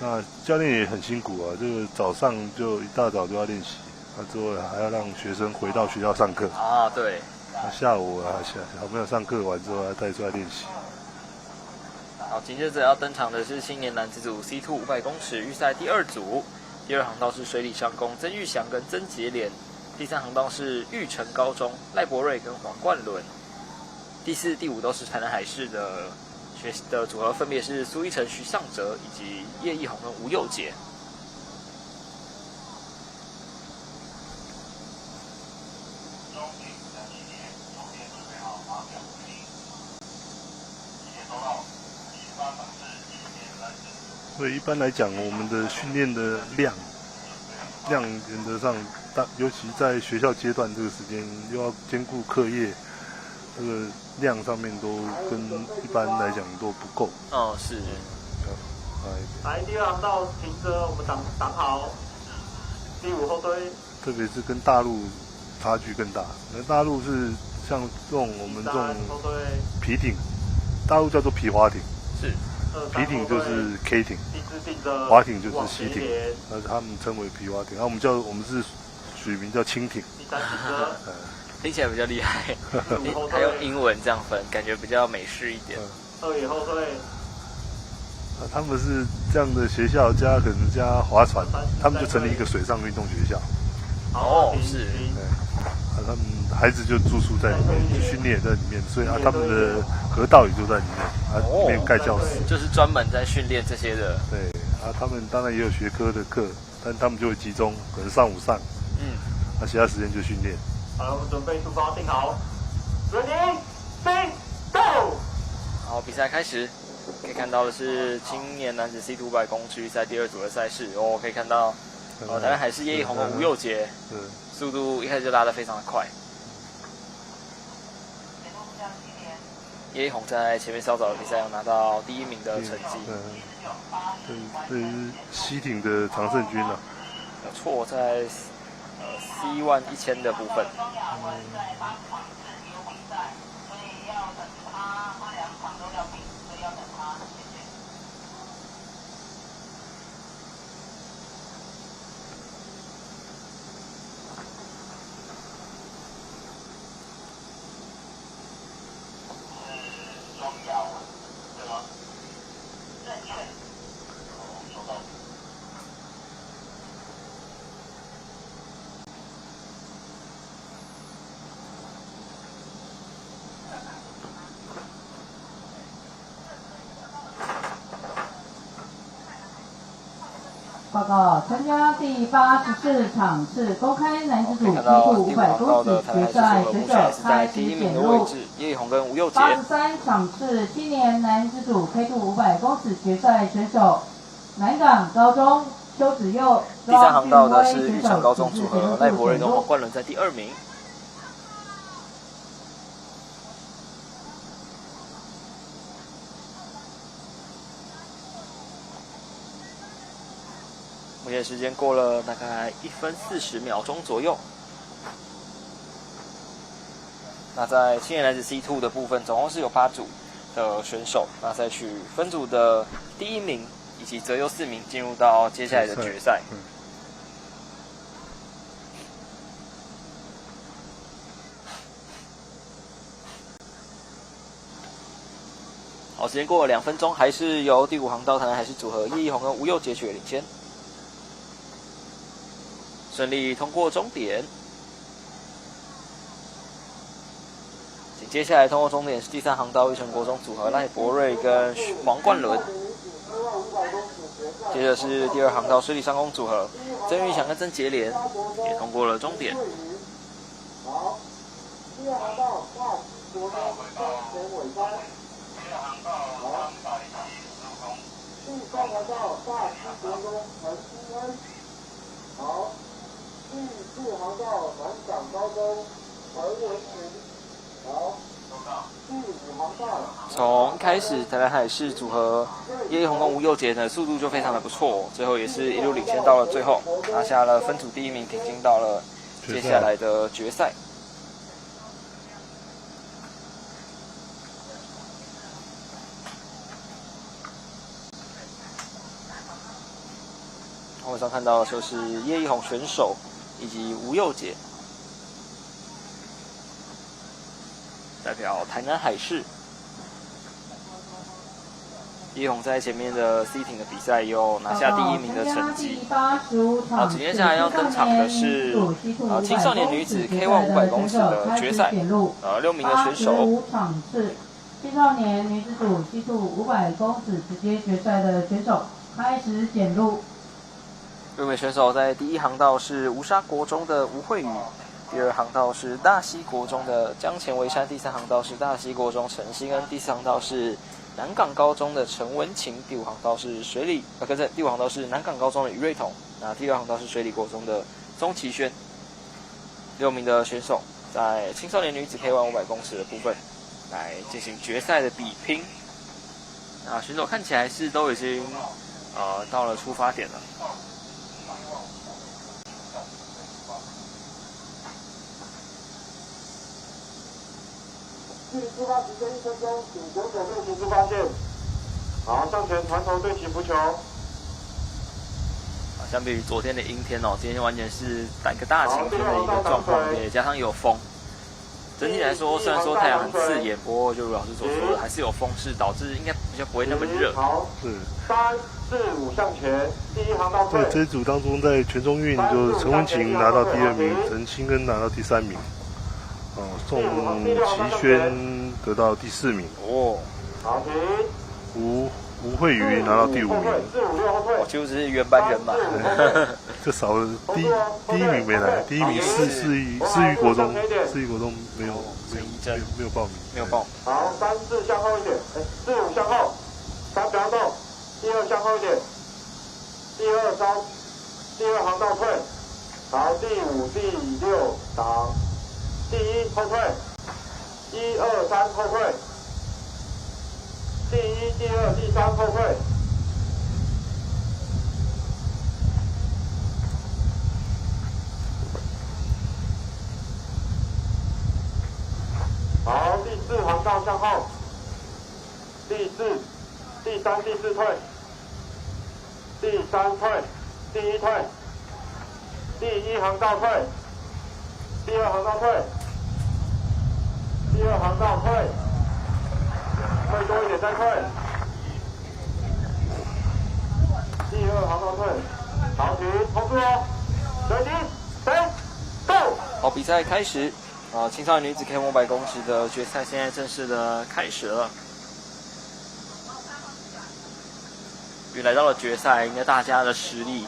那教练也很辛苦啊，这个早上就一大早就要练习，那之后还要让学生回到学校上课啊，对。那下午啊，小朋友上课完之后，还带出来练习。好，紧接着要登场的是青年男子组 C2 500公尺预赛第2组，第2航道是水里上攻曾玉祥跟曾杰廉，第3航道是玉成高中赖博瑞跟黄冠伦，第4、第5都是台南海事的组合，分别是苏一成、徐尚哲以及叶义宏跟吴佑杰。所以一般来讲，我们的训练的量原则上尤其在学校阶段这个时间，又要兼顾课业，这个量上面都跟一般来讲都不够。哦，是。来，第二航道停着，我们挡好。第5后推。特别是跟大陆差距更大，那大陆是像这种我们这种皮艇，大陆叫做皮划艇，是，皮艇就是 K 艇，划艇就是 C 艇，他们称为皮划艇，我们是取名叫轻艇。听起来比较厉害，还用英文这样分，感觉比较美式一点。2野后退。他们是这样的学校加可能加划船，他们就成立一个水上运动学校。哦，是。对，他们孩子就住宿在里面，训练也在里面，所以他们的河道也就在里面，里面盖教室，就是专门在训练这些的。对，他们当然也有学科的课，但他们就会集中，可能上午上，其他时间就训练。好了，我们准备出发，定好，Ready, Set, Go！ 好，比赛开始。可以看到的是青年男子 C200公区赛第2组的赛事哦，可以看到，台湾海事叶一红和吴佑杰，速度一开始就拉得非常的快。叶一红在前面稍早的比赛有拿到第1名的成绩，这是西艇的常胜军了。没错，在C11000的部分。报告，参加第84场次公开男子组梯度500公尺决赛选手开始点入。叶一红跟吴佑杰。83场次青年男子组 K 度500公尺决赛选手南港高中邱子佑。第3航道的是玉长高中组合赖博瑞跟黄冠伦在第2名。目前时间过了大概1分40秒钟左右。那在青年男子 C2 的部分，总共是有8组的选手，那再取分组的第1名以及择优4名进入到接下来的决赛。好，时间过了2分钟，还是由第5航道台南海事组合叶一红跟吴佑杰取领先。顺利通过终点，紧接下来通过终点是第3航道玉成国中组合赖博瑞跟黄冠伦，接着是第2航道水里上攻组合曾玉祥跟曾杰廉也通过了终点。好，第2航道大西国中前尾山，好，第3航道大西国中陈新恩，好。第4航道南港高中陈文群，好。第5航道。从开始台南海事组合叶一红跟吴佑杰的速度就非常的不错，最后也是一路领先到了最后，拿下了分组第1名，挺进到了接下来的决赛。晚上看到的就是叶一红选手以及吴佑杰代表台南海事。叶一红在前面的 C 艇的比赛有拿下第1名的成绩。好，紧接下来要登场的是青少年女子 K1 500公尺的决赛，6名的选手。85场次青少年女子组 C 度500公尺直接决赛的选手开始检录。6名选手在第1航道是吴沙国中的吴慧宇，第2航道是大溪国中的江前维山，第3航道是大溪国中陈新恩，第4航道是南港高中的陈文晴，第5航道是第5航道是南港高中的于瑞彤，那第2航道是水里国中的宗奇轩。6名的选手在青少年女子 K1 500公尺的部分来进行决赛的比拼。那选手看起来是都已经到了出发点了。距离出发时间1分钟，请选手队形出发线。好，向前传投对起浮球。相比于昨天的阴天哦，今天完全是一个大晴天的一个状况，也加上有风。整体来说，虽然说太阳很刺眼，不过就如老师所说的，还是有风势，导致应该比较不会那么热。好，是3、4、5向前，第一航道退。对，这一组当中，在全中运就是陈文琴拿到第2名，陈清恩拿到第3名，宋奇轩得到第4名。哦，好停。吴慧瑜拿到第5名，我就是原班人马，就少了第一名没来，第1名四育国中没有报名，没有报名。好，3、4向后一点，4、5向后，3不要动，第2向后一点，第2航道退，好，第5、第6挡，第1后退，1、2、3后退。第1、第2、第3后退。好，第4航道向后。第4、第3、第4退。第3退，第1退。第1航道退。第2航道退。第2航道退。退多一点再退。第2航道退。好，停，投注哦。随机，3、Go。好，比赛开始。青少年女子 K500公尺的决赛现在正式的开始了。因为来到了决赛，应该大家的实力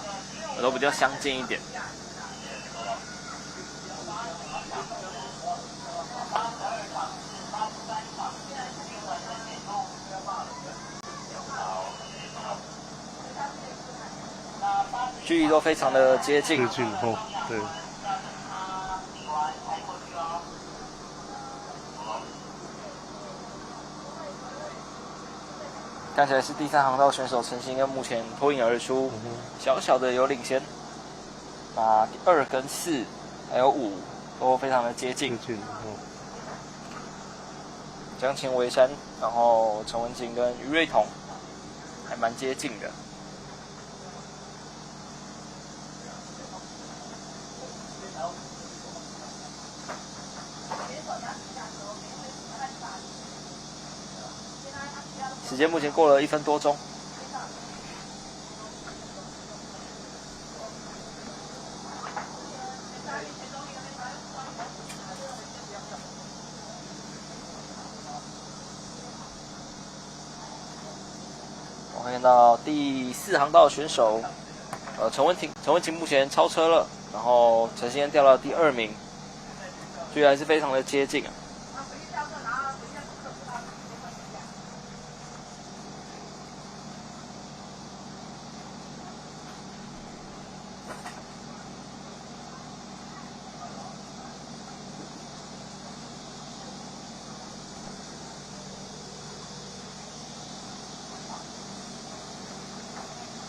都比较相近一点。距离都非常的接近。对。看起来是第3航道选手陈兴恩目前脱颖而出，小小的有领先。第2跟4还有5都非常的接近。江前维山，然后陈文景跟于瑞彤还蛮接近的。时间目前过了1分多钟。我看到第4航道的选手，陈文婷目前超车了，然后陈兴恩掉到第2名，距离还是非常的接近啊。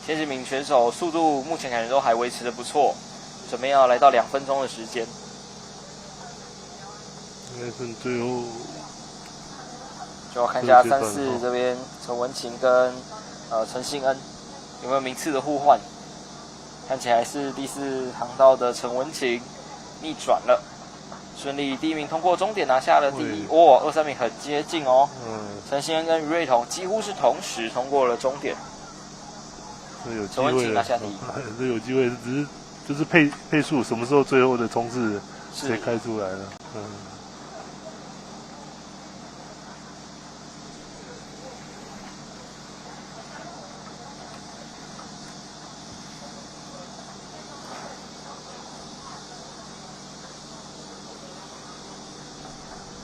前几名选手速度目前感觉都还维持的不错，准备要来到2分钟的时间。应该是最后，就要看一下3、4这边陈文琴跟陈兴恩有没有名次的互换。看起来是第4航道的陈文琴逆转了，顺利第1名通过终点，拿下了第1。2、3名很接近哦。陈兴恩跟于瑞彤几乎是同时通过了终点。陈文琴拿下第1，这有机会，只是就是配速什么时候最后的冲刺才开出来了。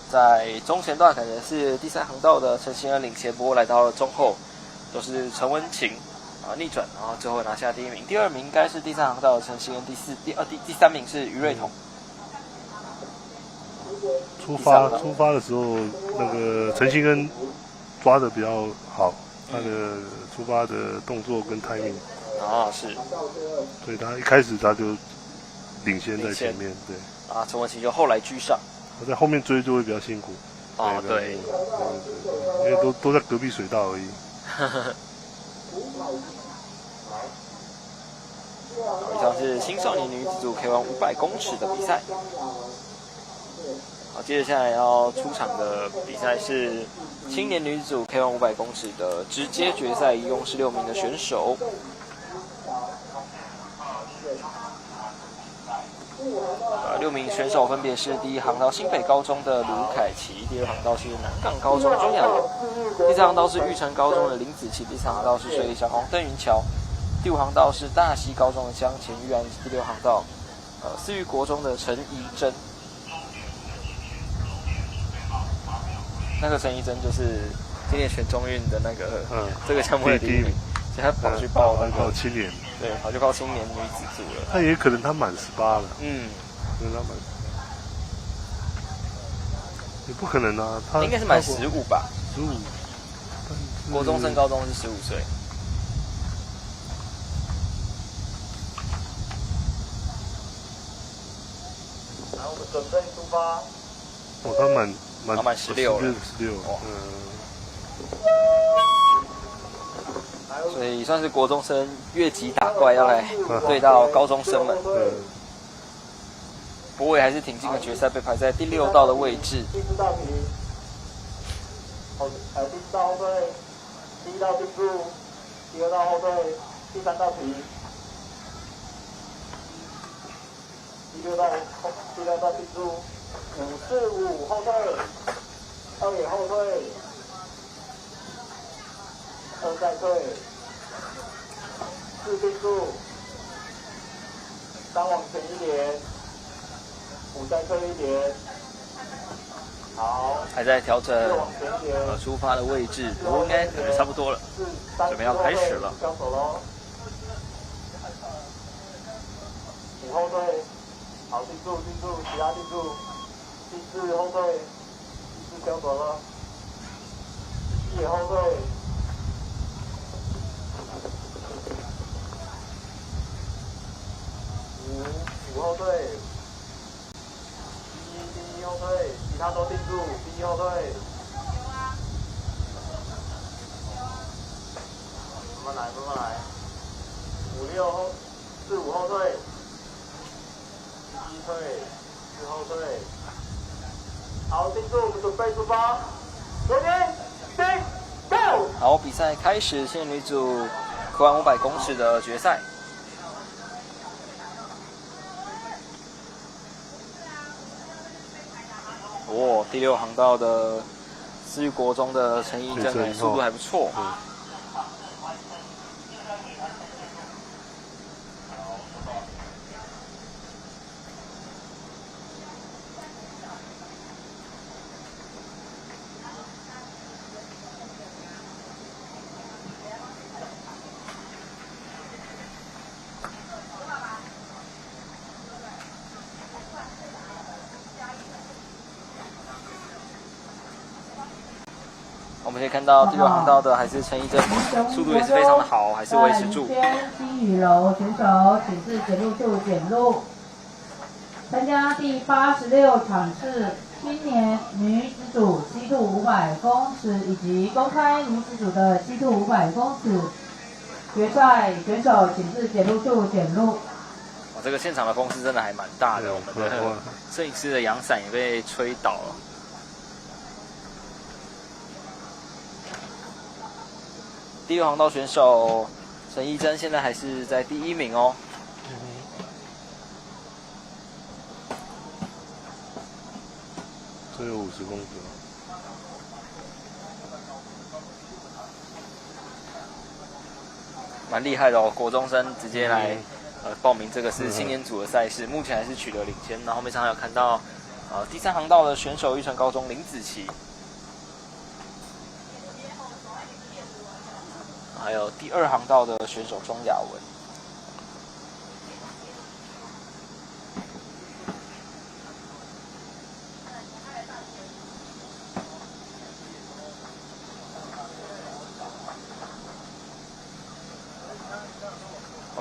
在中前段可能是第3航道的陈兴恩领先，不过来到了中后都是陈文琴逆转，然后最后拿下第1名。第2名应该是第3航道的陈兴恩，第3名是于瑞彤。出发的时候，那个陈兴恩抓的比较好，他的出发的动作跟 timing。啊，是。所以他一开始他就领先在前面，对。啊，陈文琪就后来居上。他在后面追就会比较辛苦。哦，对。因为都在隔壁水道而已。以上是青少年女子组 K1 500公尺的比赛。好，接着下来要出场的比赛是青年女子组 K1 500公尺的直接决赛，一共16名的选手。6名选手分别是第一航道新北高中的卢凯琪，第二航道是南港高中钟雅文，第三航道是玉成高中的林子琪，第四航道是水里小红邓云桥，第五航道是大溪高中的江前玉安，第六航道思育国中的陈怡珍。那个陈怡珍就是今年全中运的那个这个项目的第一名，所以他跑去报那个青年，对，跑去报青年女子组了。他也可能他满18了，可能他满，也不可能啊，他应该是满15吧，15，国中升高中是15岁。来，我们准备出发。他满16了，16，所以算是国中生越级打怪，要来对到高中生们。不过也还是挺进了决赛，被排在第6道的位置。第4道题，第4道后退，第1道定住，第2道后退，第3道题，第2道定住，5、4、5后退，2也后退，2再退，4定住，3往前1点。5再退1点，好，还在调整出发的位置，不过应该感觉差不多了，准备要开始了。交手喽，5后退，好，定住，其他定住，第4后退，第4交手了，1也后退，5后退。第1后退，其他都定住。第1后退，慢慢来。5、6后，4、5后退，第1退，4后退。好，定住，我们准备出发。左边，定 ，Go！ 好，比赛开始，现在女组K1 500公尺的决赛。第6航道的思育国中的陈怡珍，速度还不错。我们可以看到第6航道的还是陈怡珍，速度也是非常的好，还是维持住。金羽楼选手请至检录处检录。参加第86场次青年女子组西渡500公尺以及公开女子组的西渡500公尺决赛选手请至检录处检录。这个现场的风势真的还蛮大的，我们的摄影师的阳伞也被吹倒了。第6航道选手陈怡珍现在还是在第1名哦。这有50公尺。蛮厉害的哦，国中生直接来报名这个是青年组的赛事，目前还是取得领先。然后后面常常有看到第3航道的选手玉成高中林子琪。还有第2航道的选手钟雅文。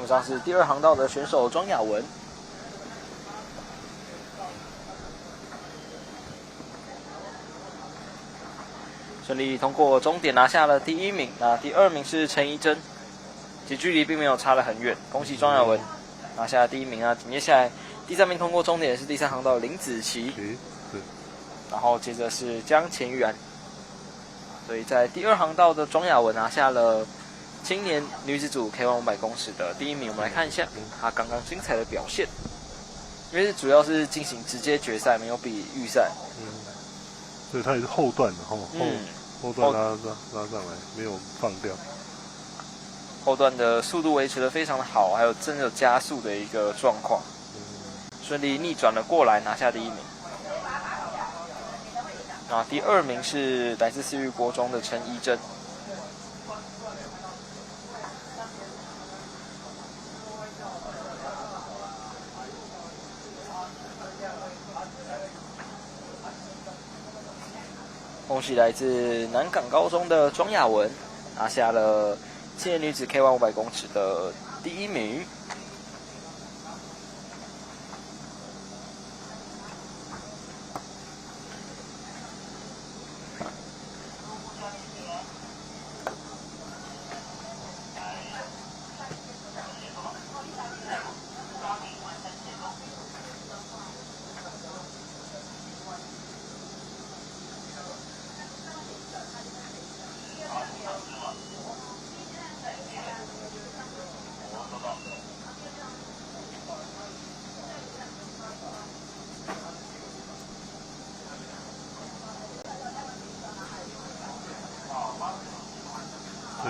们上是第2航道的选手庄雅雯。顺利通过终点，拿下了第1名。那第2名是陈怡贞，其实距离并没有差得很远，恭喜庄雅雯拿下了第1名啊！紧接下来第3名通过终点是第3航道林子琪，然后接着是江钱玉安。所以在第2航道的庄雅雯拿下了青年女子组 K1 500公尺的第1名。我们来看一下她刚刚精彩的表现，因为主要是进行直接决赛，没有比预赛。所以它也是后段的后段拉上来，没有放掉。后段的速度维持得非常的好，还有真的有加速的一个状况，顺利逆转了过来，拿下第1名。然后第2名是来自私立国中的陈怡贞。恭喜来自南港高中的庄雅雯拿下了青年女子 K1 500公尺的第1名。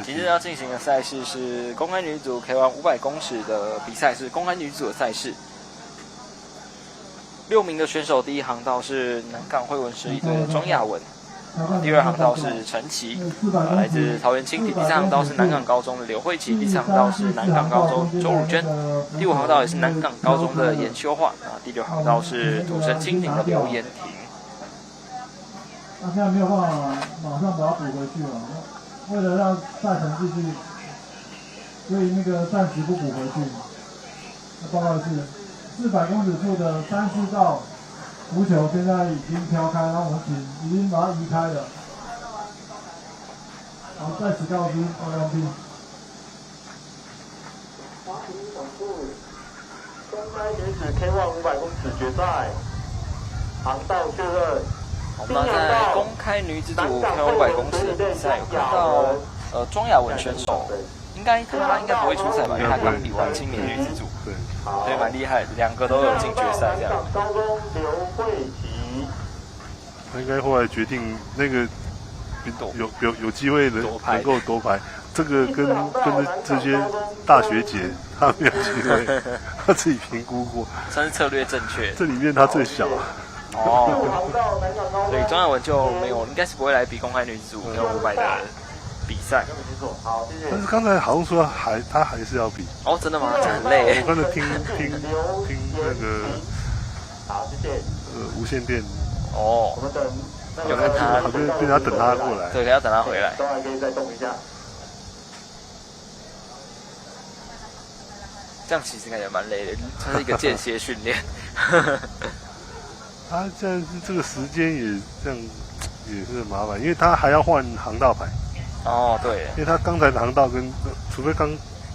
今日要进行的赛事是公开女组 K1 500公尺的比赛，是公开女组的赛事。6名的选手，第1航道是南港惠文实力队的庄雅雯，第2航道是陈琦，来自桃园青体；第3航道是南港高中的刘慧琪，第4航道是南港高中周汝娟，第5航道也是南港高中的严秋桦，第6航道是土城蜻蜓的刘妍婷。那现在没有办法马上把它补回去了。为了让赛程继续，所以那个暂时不补回去。那报告是400公尺处的3、4道浮球现在已经飘开，然后我们已经把它移开了。然后在此告知报告完毕。公开女子 K1 500公尺决赛，航道确认。我们在公开女子组 K1 500公尺的比赛有看到，庄雅雯选手，她应该不会出赛吧？因为她刚比完青年女子组，所以蛮厉害的，2个都有进决赛这样。高中刘慧琪，他应该后来决定那个有机会能够夺牌，这个跟这些大学姐她没有机会，她自己评估过，算是策略正确。这里面她最小。所以庄雅雯就没有，应该是不会来比公开女子组K1 500的比赛。但是刚才好像说他还是要比。哦，真的吗？这很累。我刚才听那个无线电。哦。有看他，好像对他等他过来。对，要等他回来。都还可以再动一下。这样其实感觉蛮累的，算是一个间歇训练。他这样这个时间也这样也是麻烦，因为他还要换航道牌。哦，对。因为他刚才的航道除非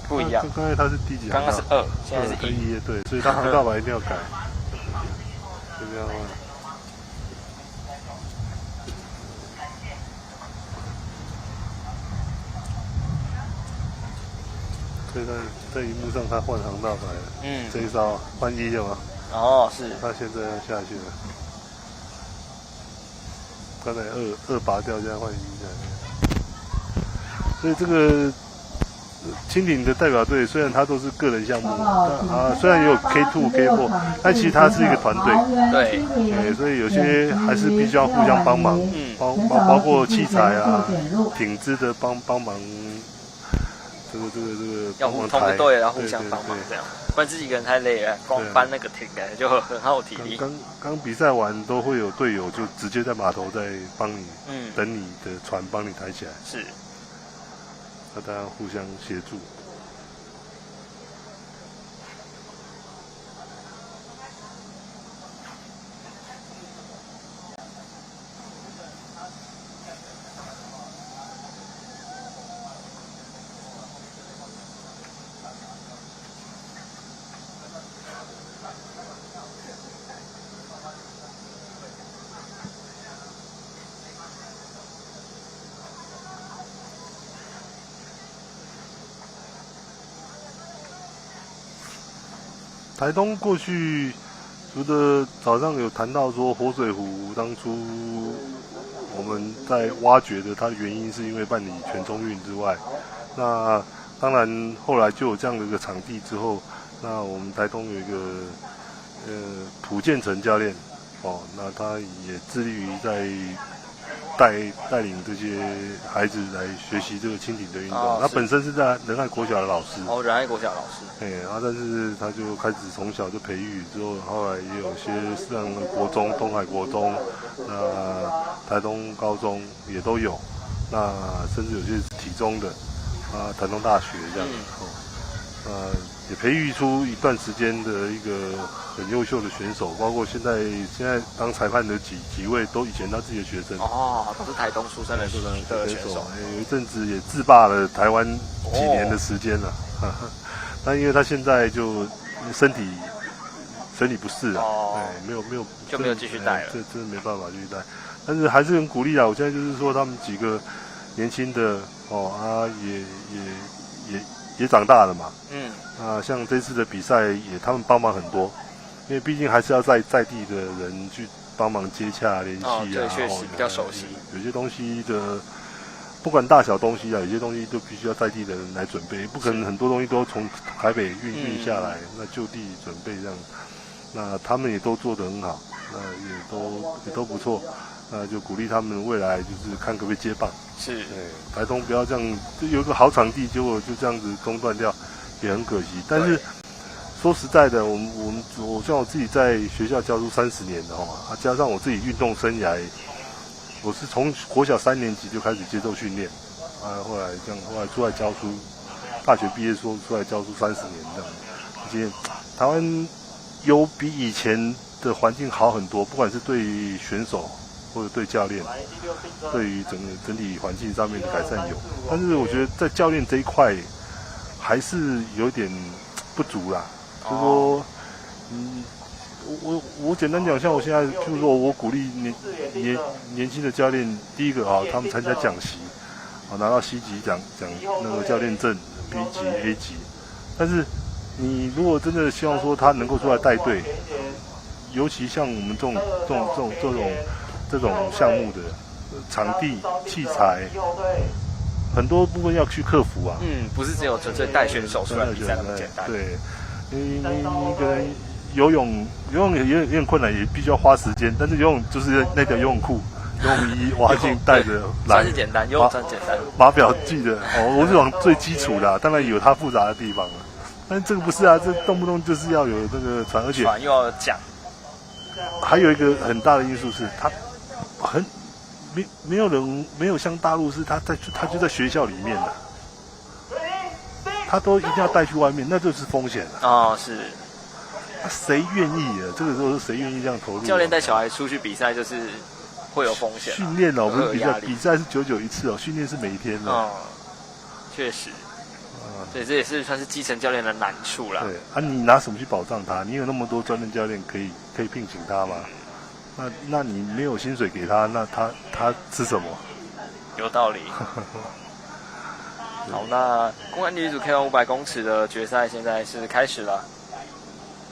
不一样。刚才他是第几航道？刚刚是2，现在是1。对，所以他航道牌一定要改。就这样换。所以在荧幕上他换航道牌了。这一招换1了吗？哦，是。他现在要下去了。刚才2拔掉，现在换1下去。所以这个蜻蜓的代表队虽然它都是个人项目，虽然也有 K2、K4，但其实它是一个团队。对。所以有些还是必须要互相帮忙，包括器材啊、艇支的帮忙。这个要互通的队，要互相帮忙这样，不然自己一个人太累了，光搬那个艇感觉就很耗体力。刚比赛完都会有队友就直接在码头在帮你，等你的船帮你抬起来。是，那大家互相协助。台东过去除了早上有谈到说活水湖当初我们在挖掘的它的原因是因为办理全中运之外，那当然后来就有这样的一个场地之后，那我们台东有一个蒲建成教练哦，那他也致力于在带领这些孩子来学习这个蜻蜓的运动。他本身是在仁爱国小的老师。哦，仁爱国小老师。但是他就开始从小就培育，之后后来也有些像国中、东海国中，那台东高中也都有，那甚至有些是体中的，台东大学这样子。也培育出一段时间的一个很优秀的选手，包括现在当裁判的几位都以前他自己的学生哦，都是台东出身的选手。有一阵子也制霸了台湾几年的时间了。那因为他现在就身体不适啊，没有继续带了，这真的没办法继续带。但是还是很鼓励啊！我现在就是说他们几个年轻的也长大了嘛。像这次的比赛他们帮忙很多，因为毕竟还是要在地的人去帮忙接洽联系啊。对，确实比较熟悉。有些东西的不管大小东西啊，有些东西都必须要在地的人来准备，不可能很多东西都从台北运下来，那就地准备这样。那他们也都做得很好，那也都不错。那就鼓励他们未来就是看可不可以接棒。是，台东不要这样，就有一个好场地，结果就这样子中断掉，也很可惜。但是说实在的，我像我自己在学校教书30年的加上我自己运动生涯，我是从国小3年级就开始接受训练，后来出来教书，大学毕业出来教书30年这样，而且台湾有比以前的环境好很多，不管是对于选手或者对教练，对于整体环境上面的改善有，但是我觉得在教练这一块还是有点不足啦。就是说，我简单讲，像我现在，就是说我鼓励年轻的教练，第一个他们参加讲习，拿到 C 级奖那个教练证 ，B 级、A 级。但是你如果真的希望说他能够出来带队，尤其像我们这种项目的场地、器材，很多部分要去克服啊。不是只有纯粹带选手出来比赛那么简单。对，你可能游泳也很困难，也必须要花时间。但是游泳就是那条游泳裤、游泳衣挖进带着来，算是简单，游泳算简单。码表记得我是往最基础的，当然有它复杂的地方了。但这个不是啊，这动不动就是要有那个船，而且船又要讲。还有一个很大的因素是，他没有像大陆是他就在学校里面的，他都一定要带去外面，那就是风险了。是。谁愿意啊？这个时候是谁愿意这样投入？教练带小孩出去比赛就是会有风险。训练不是比赛是久一次训练是每天的。确实。对，这也是算是基层教练的难处啦。对你拿什么去保障他？你有那么多专任教练可以聘请他吗？那你没有薪水给他，那他吃什么？有道理。好，那公安女子 K1 500公尺的决赛现在是开始了。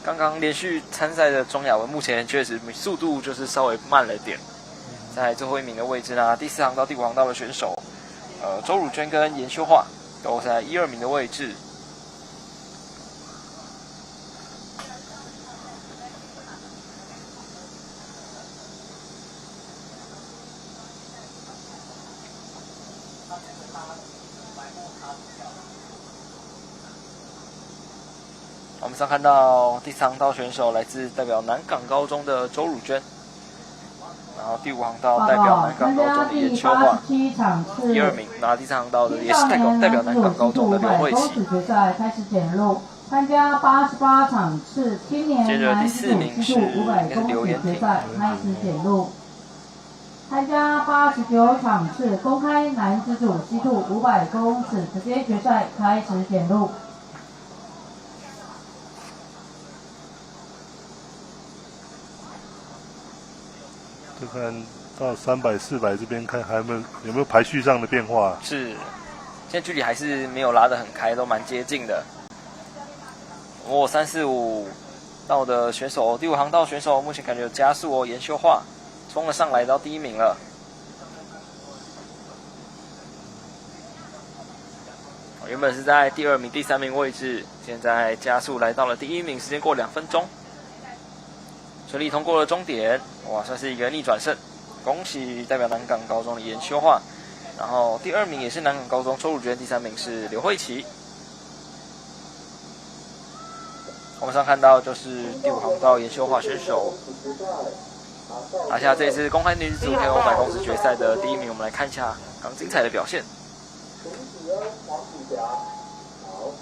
刚刚连续参赛的钟雅雯，目前确实速度就是稍微慢了点，在最后一名的位置呢，第4航道、第5航道的选手，周汝娟跟严秀桦都在1、2名的位置。我们上看到第3航道选手来自代表南港高中的周汝娟，然后第5航道代表南港高中的严秀桦，1、2名，然后第3航道的也是代表南港高中的刘慧琪。决赛开始检录，参加88场次青年男子组纪录500公尺决赛开始检录，参加89场次公开男子组纪录500公尺直接决赛开始检录。就看到300、400这边看还有没有排序上的变化。是，现在距离还是没有拉得很开，都蛮接近的。345道的选手，第5航道选手目前感觉有加速哦，严修化冲了上来到第1名了。原本是在第2名、第3名位置，现在加速来到了第1名，时间过2分钟，顺利通过了终点，哇，算是一个逆转胜，恭喜代表南港高中的严修化。然后第2名也是南港高中周汝娟，第3名是刘慧琪。我们上看到就是第5航道严修化选手拿下这一次公开女子组K500公尺决赛的第1名，我们来看一下刚精彩的表现。黄子霞，好，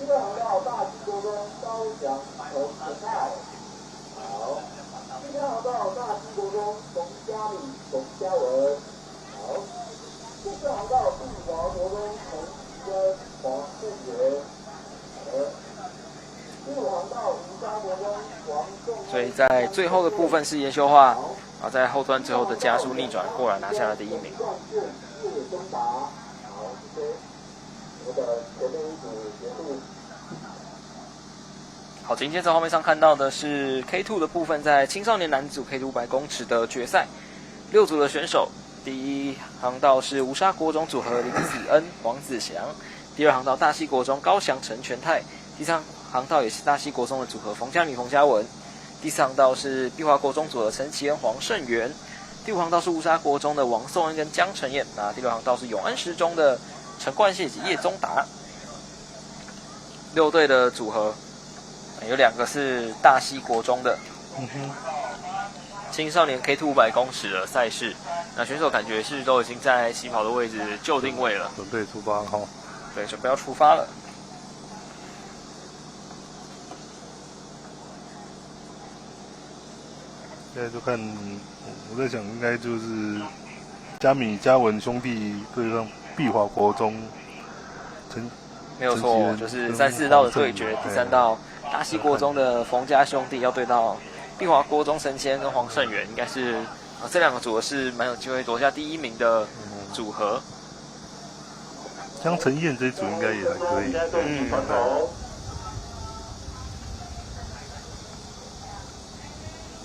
第2航道大溪国中高翔陈泰，好，第3航道大溪国中冯嘉敏、冯嘉文，好，第4航道碧华国中陈其恩、黄振杰，好，第5航道吴沙国中黄仲。所以在最后的部分是严修化，然后在后段最后的加速逆转过来拿下了第1名。好，紧接着画面上看到的是 K2 的部分，在青少年男组 K2 500公尺的决赛，6组的选手，第1航道是吴沙国中组合林子恩、王子祥，第2航道大溪国中高翔陈全泰，第3航道也是大溪国中的组合冯嘉敏、冯嘉文，第4航道是碧华国中组合陈其恩、黄胜元，第5航道是吴沙国中的王颂恩跟江承彦，那第6航道是永安十中的陈冠宪以及叶宗达。6队的组合，有2个是大溪国中的青少年 K2 500公尺的赛事，那选手感觉是都已经在起跑的位置就定位了，准备出发哈。对，准备要出发了。现在就看，我在想应该就是嘉米、嘉文兄弟对上碧华国中没有错，就是3、4道的对决，第3道大溪国中的冯家兄弟要对到碧华国中陈谦跟黄胜元，应该是这2个组合是蛮有机会夺下第1名的组合。江承彦这一组应该也还可以。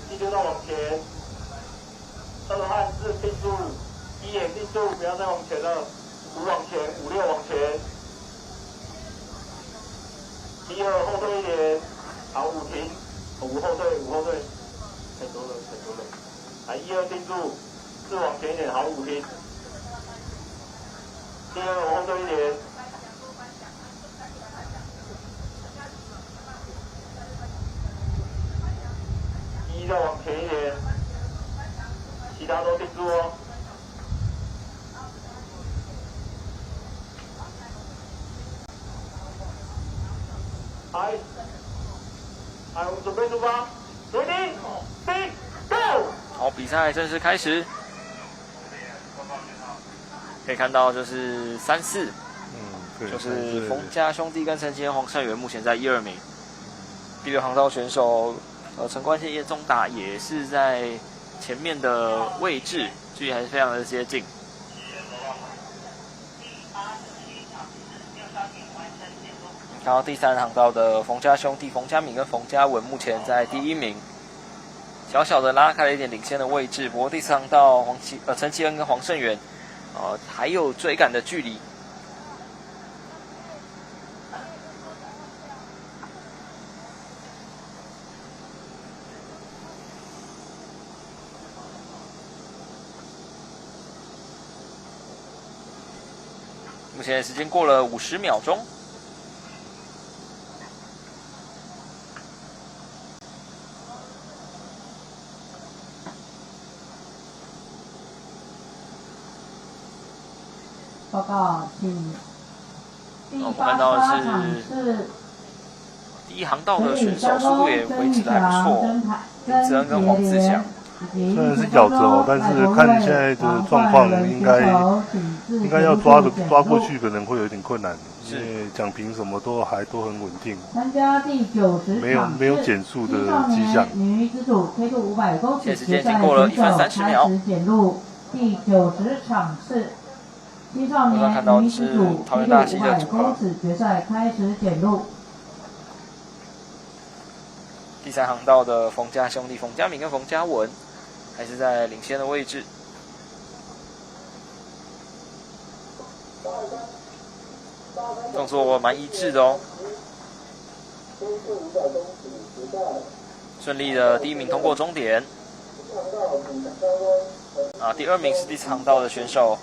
第6道往前，2和4定住，1也定住，不要再往前了，5往前，5、6往前。第2后退一点，好，5停，5后退，太多了。来，1、2定住，4往前一点，好，5停。第2后退一点。1再往前一点，其他都定住哦。来，我们准备出发 ，Ready, Set, Go！ 好，比赛正式开始。可以看到就是3、4，就是冯家兄弟跟陈其恩、黄胜元目前在1、2名。第6航道选手陈冠宪、叶宗达也是在前面的位置，距离还是非常的接近。然后第3航道的冯家兄弟冯家敏跟冯家文目前在第1名，小小的拉开了一点领先的位置。不过第4航道陈其恩跟黄胜元，还有追赶的距离。目前时间过了50秒钟。报告，请第我们看到的是第1航道的选手速度也维持的还不错，林子恩跟黄子祥。虽然是咬着哦，但是看现在的状况，应该要抓过去，可能会有点困难，因为奖评什么都很稳定，参加第90场没有减速的迹象。女子组 K2 500公尺决赛过了1分30秒，开始检录第90场次。青少年女子组 K2 500公尺决赛开始检录。第第3航道的冯家兄弟冯家明跟冯家文还是在领先的位置。动作蛮一致的哦。顺利的第1名通过终点。第2名是第4航道的选手，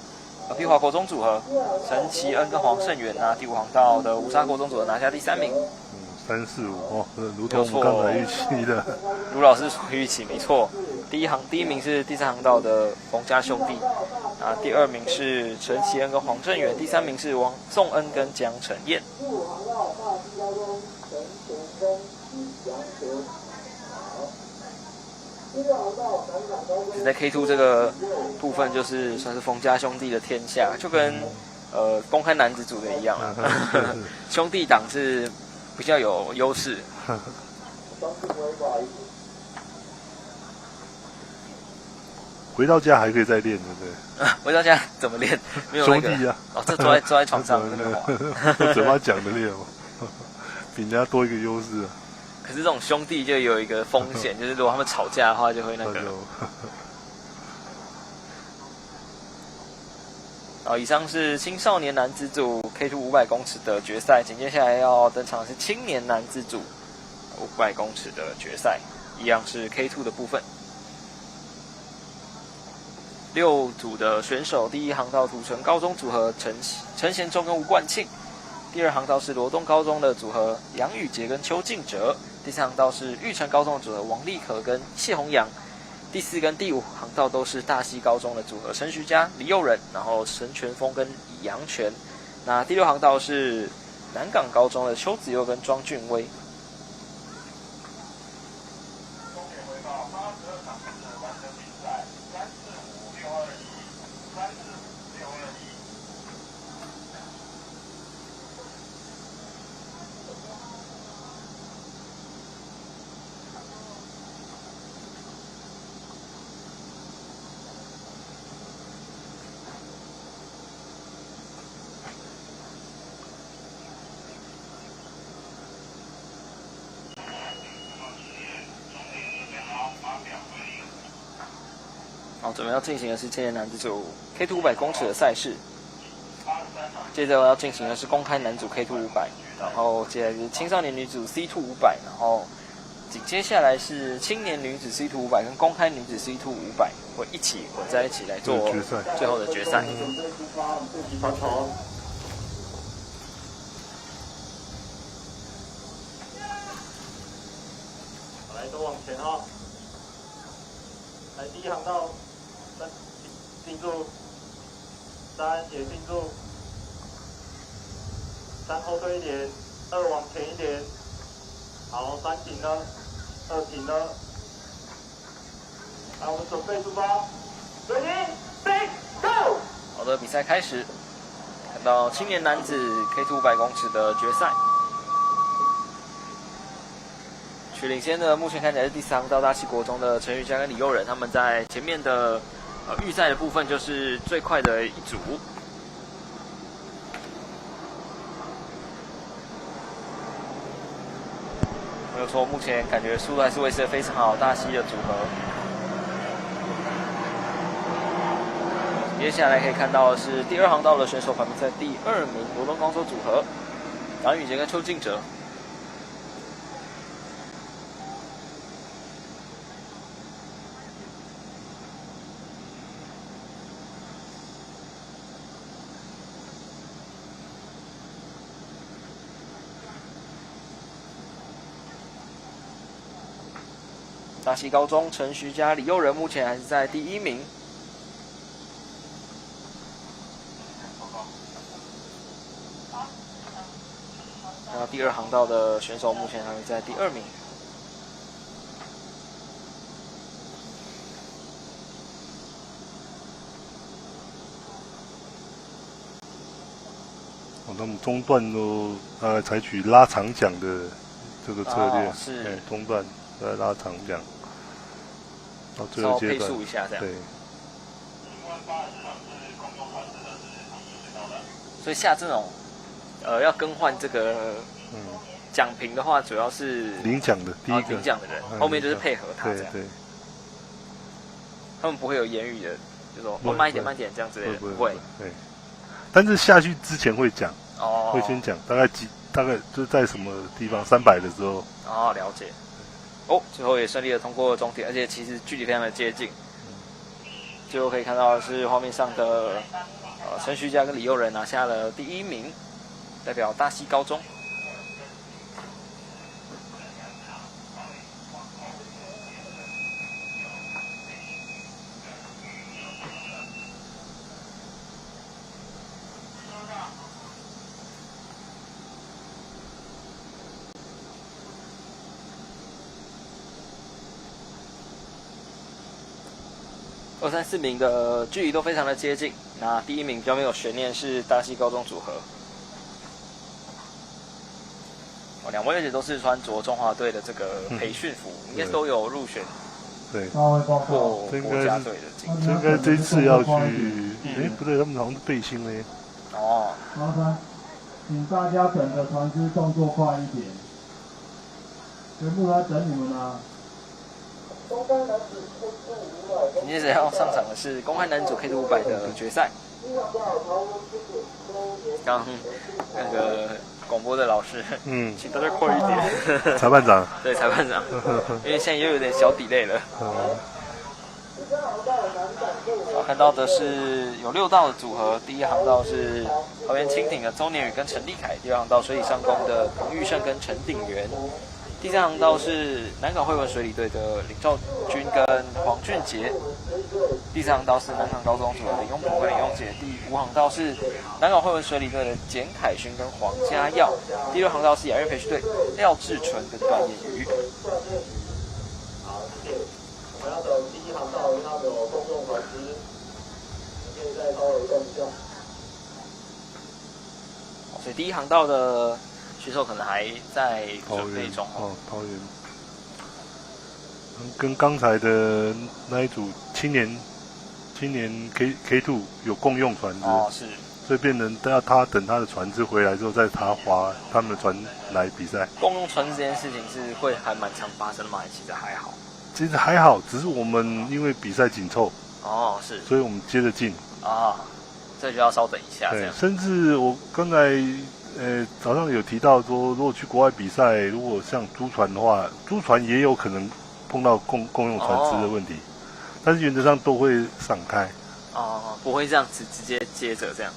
碧华国中组合陈其恩跟黄胜元第5航道的乌沙国中组合拿下第3名。3、4、5哦，如同我们刚才预期的。卢老师所预期没错。第1名是第3航道的冯家兄弟，第2名是陈其恩跟黄正元，第3名是王颂恩跟江晨燕。在 K2 这个部分，就是算是冯家兄弟的天下，就跟公开男子组的一样啦。兄弟档是比较有优势。回到家还可以再练，对不对？回到家怎么练？没有那个兄弟啊！这坐在床上那个嘴巴讲的练嘛，比人家多一个优势啊。可是这种兄弟就有一个风险，就是如果他们吵架的话，就会那个。以上是青少年男子组 K2 500公尺的决赛，紧接下来要登场的是青年男子组500公尺的决赛，一样是 K2 的部分。6组的选手，第1航道土城高中组合陈贤忠跟吴冠庆，第2航道是罗东高中的组合杨宇杰跟邱敬哲，第3航道是玉成高中的组合王立可跟谢宏阳，第4跟第5航道都是大溪高中的组合陈徐佳、李佑仁，然后陈全峰跟李阳泉。那第6航道是南港高中的邱子佑跟庄俊威。准备要进行的是青年男子组 K2 500公尺的赛事，接着要进行的是公开男组 K2 500，然后接下来是青少年女组 C2 500，然后紧接下来是青年女子 C2 500跟公开女子 C2 500会一起混在一起来做最后的决赛。来，都往前哈！来，第1航道。定住，3也定住，3后退一点，2往前一点，好，3停了，2停了，来，我们准备出发 ，Ready, Set, Go！ 好的，比赛开始，看到青年男子 K2 500公尺的决赛，取领先的目前看起来是第4航道大溪国中的陈宇佳跟李佑仁，他们在前面的。预赛的部分就是最快的一组，没有错。目前感觉速度还是维持得非常好，大溪的组合。接下来可以看到的是第2航道的选手排名在第2名，罗东高中组合杨宇杰跟邱敬哲。大溪高中陈徐佳、李佑仁目前还是在第1名。然后第2航道的选手目前还是在第2名。他们中段都采取拉长桨的这个策略，是中段拉长桨。到最后阶段，配速一下这样。对。所以下这种要更换这个奖评的话，主要是领奖的第一个领奖的人，后面就是配合他这样。对，他们不会有言语的，就说慢一点这样之类的，不会。对，但是下去之前会讲，会先讲大概就是在什么地方300的时候。哦，了解。最后也顺利的通过终点，而且其实距离非常的接近。最后可以看到的是画面上的陈徐佳跟李佑仁拿下了第1名，代表大溪高中。2、3、4名的距离都非常的接近。那第1名比较没有悬念是大溪高中组合。2位而且都是穿着中华队的这个培训服，应该都有入选。对，过国家队的竞争。应该这次要去，不对，他们好像是背心嘞。麻烦，请大家等着船只动作快一点，全部来等你们啊！今天要上场的是公开男组 K2 500的决赛。刚那个广播的老师，请大家快一点。裁判长，对，裁判长，因为现在又有点小delay了。看到的是有6道的组合，第一航道是桃园蜻蜓的周年宇跟陈立凯，第2航道水里上攻的彭玉胜跟陈鼎元。第3航道是南港汇文水里队的林兆军跟黄俊杰，第4航道是南港高中组的林庸博跟林庸杰，第5航道是南港汇文水里队的简凯勋跟黄家耀，第6航道是亚运培训队廖志纯跟段彦瑜。好，谢谢。我们要走第1航道，因为它有公众船只，可以再稍微动一下。所以第1航道的选手可能还在准备中。桃园。跟刚才的那一组青年 K2 有共用船只，是，所以变成要他等他的船只回来之后，再他划他们的船来比赛。共用船只这件事情是会还蛮常发生的吗？其实还好。其实还好，只是我们因为比赛紧凑，是，所以我们接着进。这就要稍等一下。对，甚至我刚才早上有提到说，如果去国外比赛，如果像租船的话，租船也有可能碰到共用船只的问题，但是原则上都会闪开。不会这样子直接接着这样。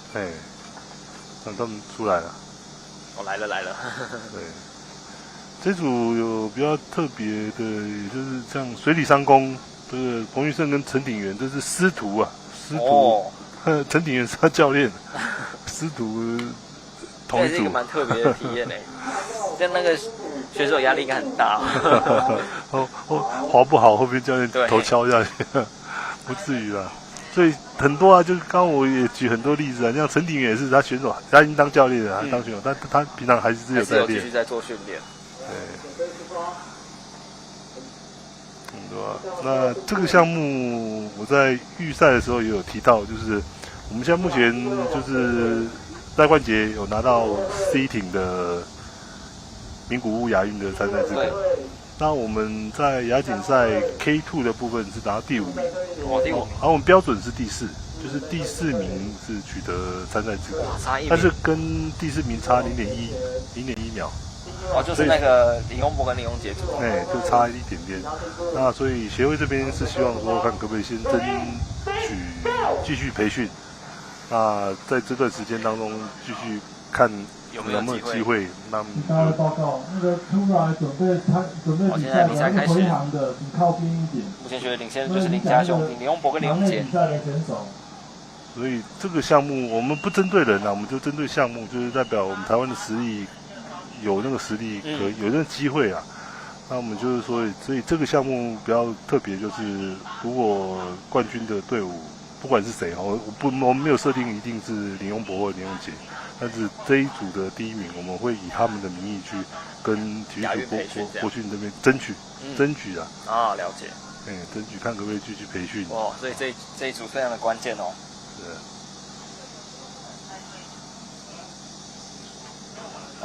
让他们出来了。来了。对，这组有比较特别的，也就是像水里商工，这个彭玉胜跟陈鼎元，这是师徒啊，师徒。陈鼎元是他教练，师徒同一组。这个蛮特别的体验诶，像那个选手压力应该很大。滑不好，后面教练头敲下去，不至于啦。所以很多啊，就是刚刚我也举很多例子啊，像陈鼎元也是他选手，他已经当教练了，他当选手，但他平常还是有在练，继续在做训练。对。对吧？那这个项目我在预赛的时候也有提到，就是我们现在目前就是赖冠杰有拿到 C 艇的名古屋亚运的参赛资格。那我们在亚锦赛 K2 的部分是拿到第5名，第5名。而我们标准是第4，就是第4名是取得参赛资格，但是跟第4名差0.1秒。就是那个林庸博跟林庸杰组，就差一点点。那所以协会这边是希望说，看可不可以先争取继续培训。那在这段时间当中，继续看有没有机会。那大家报告，那个出来准备比赛，比赛开始。回航的，请靠边一点。目前学领先的就是林家雄、林庸博跟林庸杰。所以这个项目我们不针对人啊，我们就针对项目，就是代表我们台湾的实力。有那个实力，有那个机会啊。那我们就是说，所以这个项目比较特别，就是如果冠军的队伍不管是谁我们没有设定一定是林庸博或林庸杰，但是这一组的第1名，我们会以他们的名义去跟体育组国训这边争取啊。了解。争取看可不可以继续培训。所以这一组非常的关键哦。是。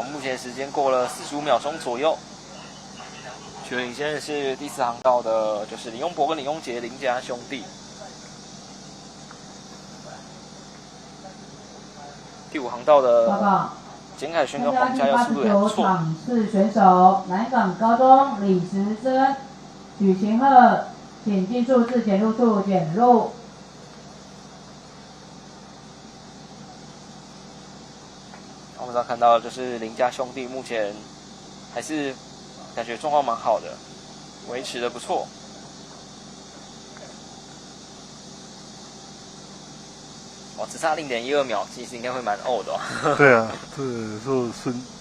目前时间过了45秒钟左右，取得领先的是第4航道的，就是林庸博跟林庸杰林家兄弟。第5航道的简凯轩跟黄家耀速度也不错。场次选手南港高中李时珍、许晴鹤，请进入至检录处检录。我们刚看到就是林家兄弟目前还是感觉状况蛮好的，维持的不错。只差0.12秒，其实应该会蛮呕的哦。对啊，这时候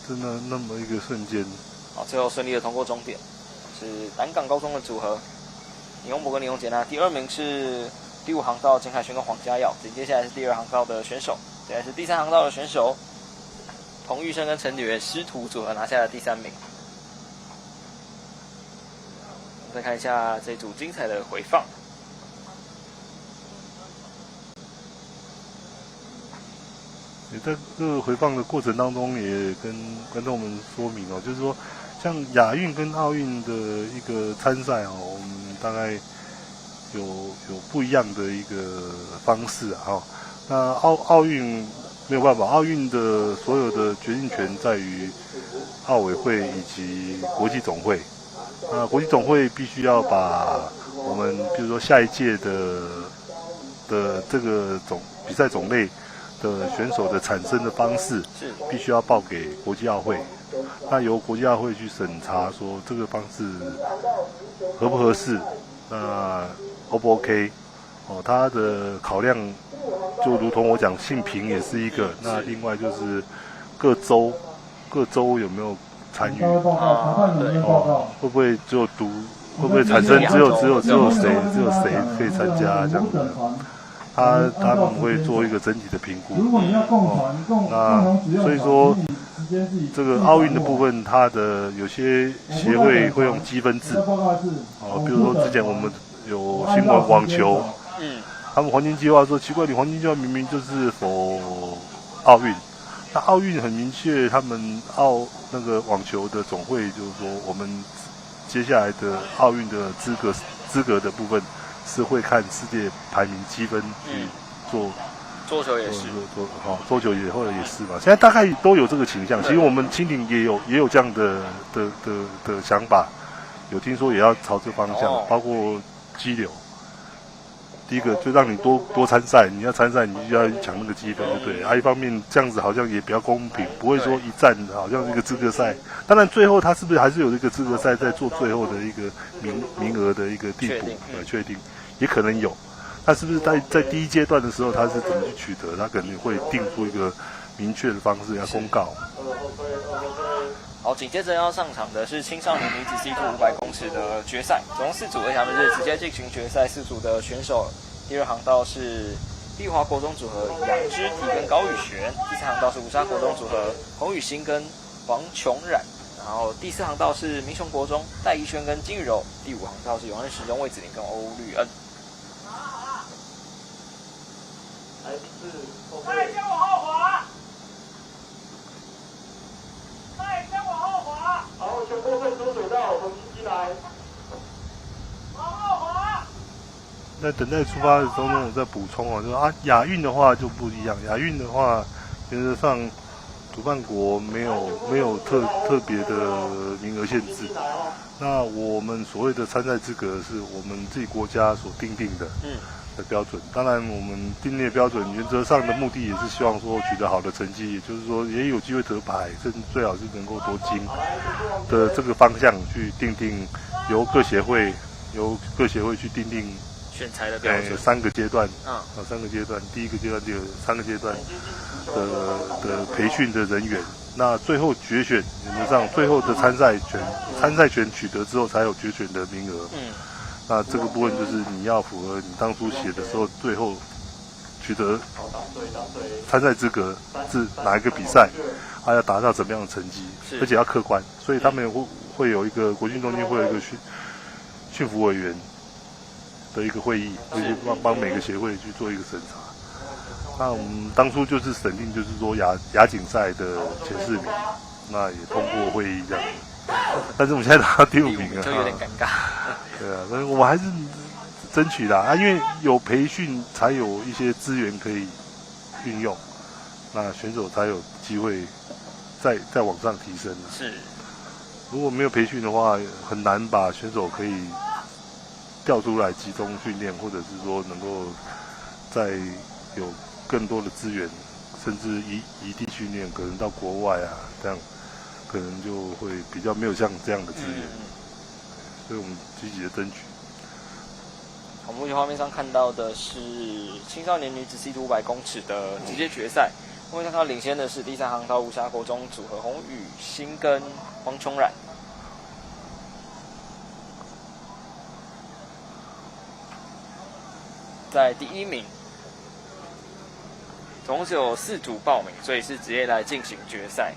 真的那么一个瞬间。好，最后顺利的通过终点，是南港高中的组合，林庸博跟林庸杰呢。第2名是第5航道简凯轩跟黄家耀，紧接下来是第2航道的选手，接下来是第3航道的选手彭玉生跟陈女元师徒组合拿下了第3名。我们再看一下这组精彩的回放。也在这个回放的过程当中，也跟观众们说明哦，就是说，像亚运跟奥运的一个参赛哦，我们大概有不一样的一个方式啊。那奥运没有办法，奥运的所有的决定权在于奥委会以及国际总会。那国际总会必须要把我们比如说下一届的这个比赛种类的选手的产生的方式，必须要报给国际奥会，那由国际奥会去审查，说这个方式合不合适，那 O 不 OK？ 他的考量就如同我讲，性平也是一个，那另外就是各州有没有参与？会不会就会不会产生只有谁可以参加这样子？他们会做一个整体的评估。那所以说，这个奥运的部分，它的有些协会会用积分制。比如说之前我们有新闻网球，他们黄金计划说奇怪，你黄金计划明明就是否奥运，那奥运很明确，他们那个网球的总会就是说，我们接下来的奥运的资格的部分。是会看世界排名积分去做，桌球也是，桌球也或者也是吧。现在大概都有这个倾向。其实我们蜻蜓也有这样的想法，有听说也要朝这方向，包括激流。第一个就让你多参赛，你要参赛你就要抢那个积分，对不对？一方面这样子好像也比较公平，不会说一战好像一个资格赛。当然最后他是不是还是有一个资格赛在做最后的一个名额的一个地补确定，也可能有。那是不是在第一阶段的时候他是怎么去取得？他可能会定出一个明确的方式要公告。好，紧接着要上场的是青少年女子 C2 500公尺的决赛，总共4组，而且他们是直接进行决赛。4组的选手，第2航道是碧华国中组合杨之体跟高宇璇，第3航道是五沙国中组合洪宇欣跟黄琼冉，然后第4航道是民雄国中戴怡萱跟金宇柔，第5航道是永安时钟魏子玲跟欧绿恩。再先往后滑，再先往后滑。好，全部分出水道，重新进来。往后滑。在等待出发的时候呢，我再补充就是亚运的话就不一样。亚运的话，原则上主办国没有特别的名额限制。那我们所谓的参赛资格是我们自己国家所定的。的标准，当然我们订立的标准原则上的目的也是希望说取得好的成绩，也就是说也有机会得牌，甚至最好是能够夺金的这个方向去定由各协会去定选材的标准，3个阶段，3个阶段，第1个阶段，第3个阶段的培训的人员，那最后决选原则上最后的参赛权取得之后才有决选的名额。那这个部分就是你要符合你当初写的时候，最后取得参赛资格是哪一个比赛，要达到怎么样的成绩，而且要客观，所以他们会有一个国训中心会有一个训辅委员的一个会议，会去帮每个协会去做一个审查。那我们当初就是审定，就是说亚锦赛的前4名，那也通过会议这样。但是我们现在拿到第5名了，就有点尴尬。对啊，但是我们还是争取啦啊，因为有培训才有一些资源可以运用，那选手才有机会再往上提升。是，如果没有培训的话，很难把选手可以调出来集中训练，或者是说能够再有更多的资源，甚至移地训练，可能到国外啊，这样可能就会比较没有像这样的资源，所以我们积极的争取。好，目前画面上看到的是青少年女子C2 500公尺的直接决赛。目前看到领先的是第3航道吴霞国中组合洪宇欣跟黄琼冉。在第1名，总共是有4组报名，所以是直接来进行决赛。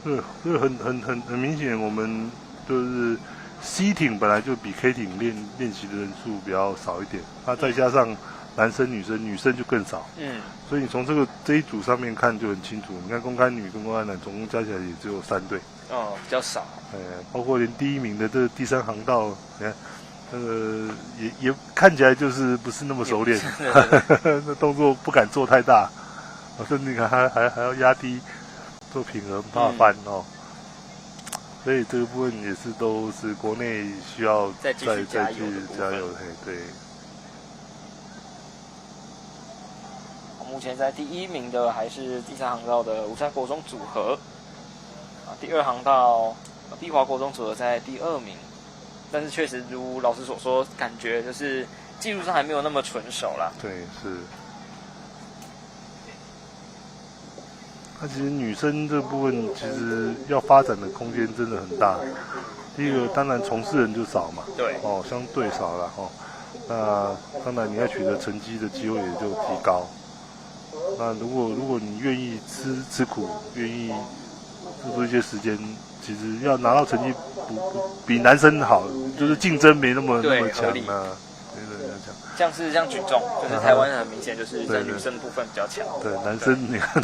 这个很明显，我们就是 C 艇本来就比 K 艇练习的人数比较少一点，那再加上男生女生就更少，所以你从这一组上面看就很清楚。你看公开女跟公开男总共加起来也只有3队，比较少。包括连第1名的这个第3航道，你看那个也看起来就是不是那么熟练，那动作不敢做太大，甚至你看还要压低做平衡，怕翻哦。所以这个部分也是都是国内需要再去加油的，对。目前在第1名的还是第3航道的吴山国中组合，第2航道碧华国中组合在第2名，但是确实如老师所说，感觉就是技术上还没有那么纯熟啦。对，是。那其实女生这部分其实要发展的空间真的很大。第一个当然从事人就少嘛，对，相对少了那当然你要取得成绩的机会也就提高。那如果你愿意吃苦，愿意付出一些时间，其实要拿到成绩比男生好，就是竞争没那么强啊。像举重，就是台湾很明显就是在女生部分比较强。对，男生你看，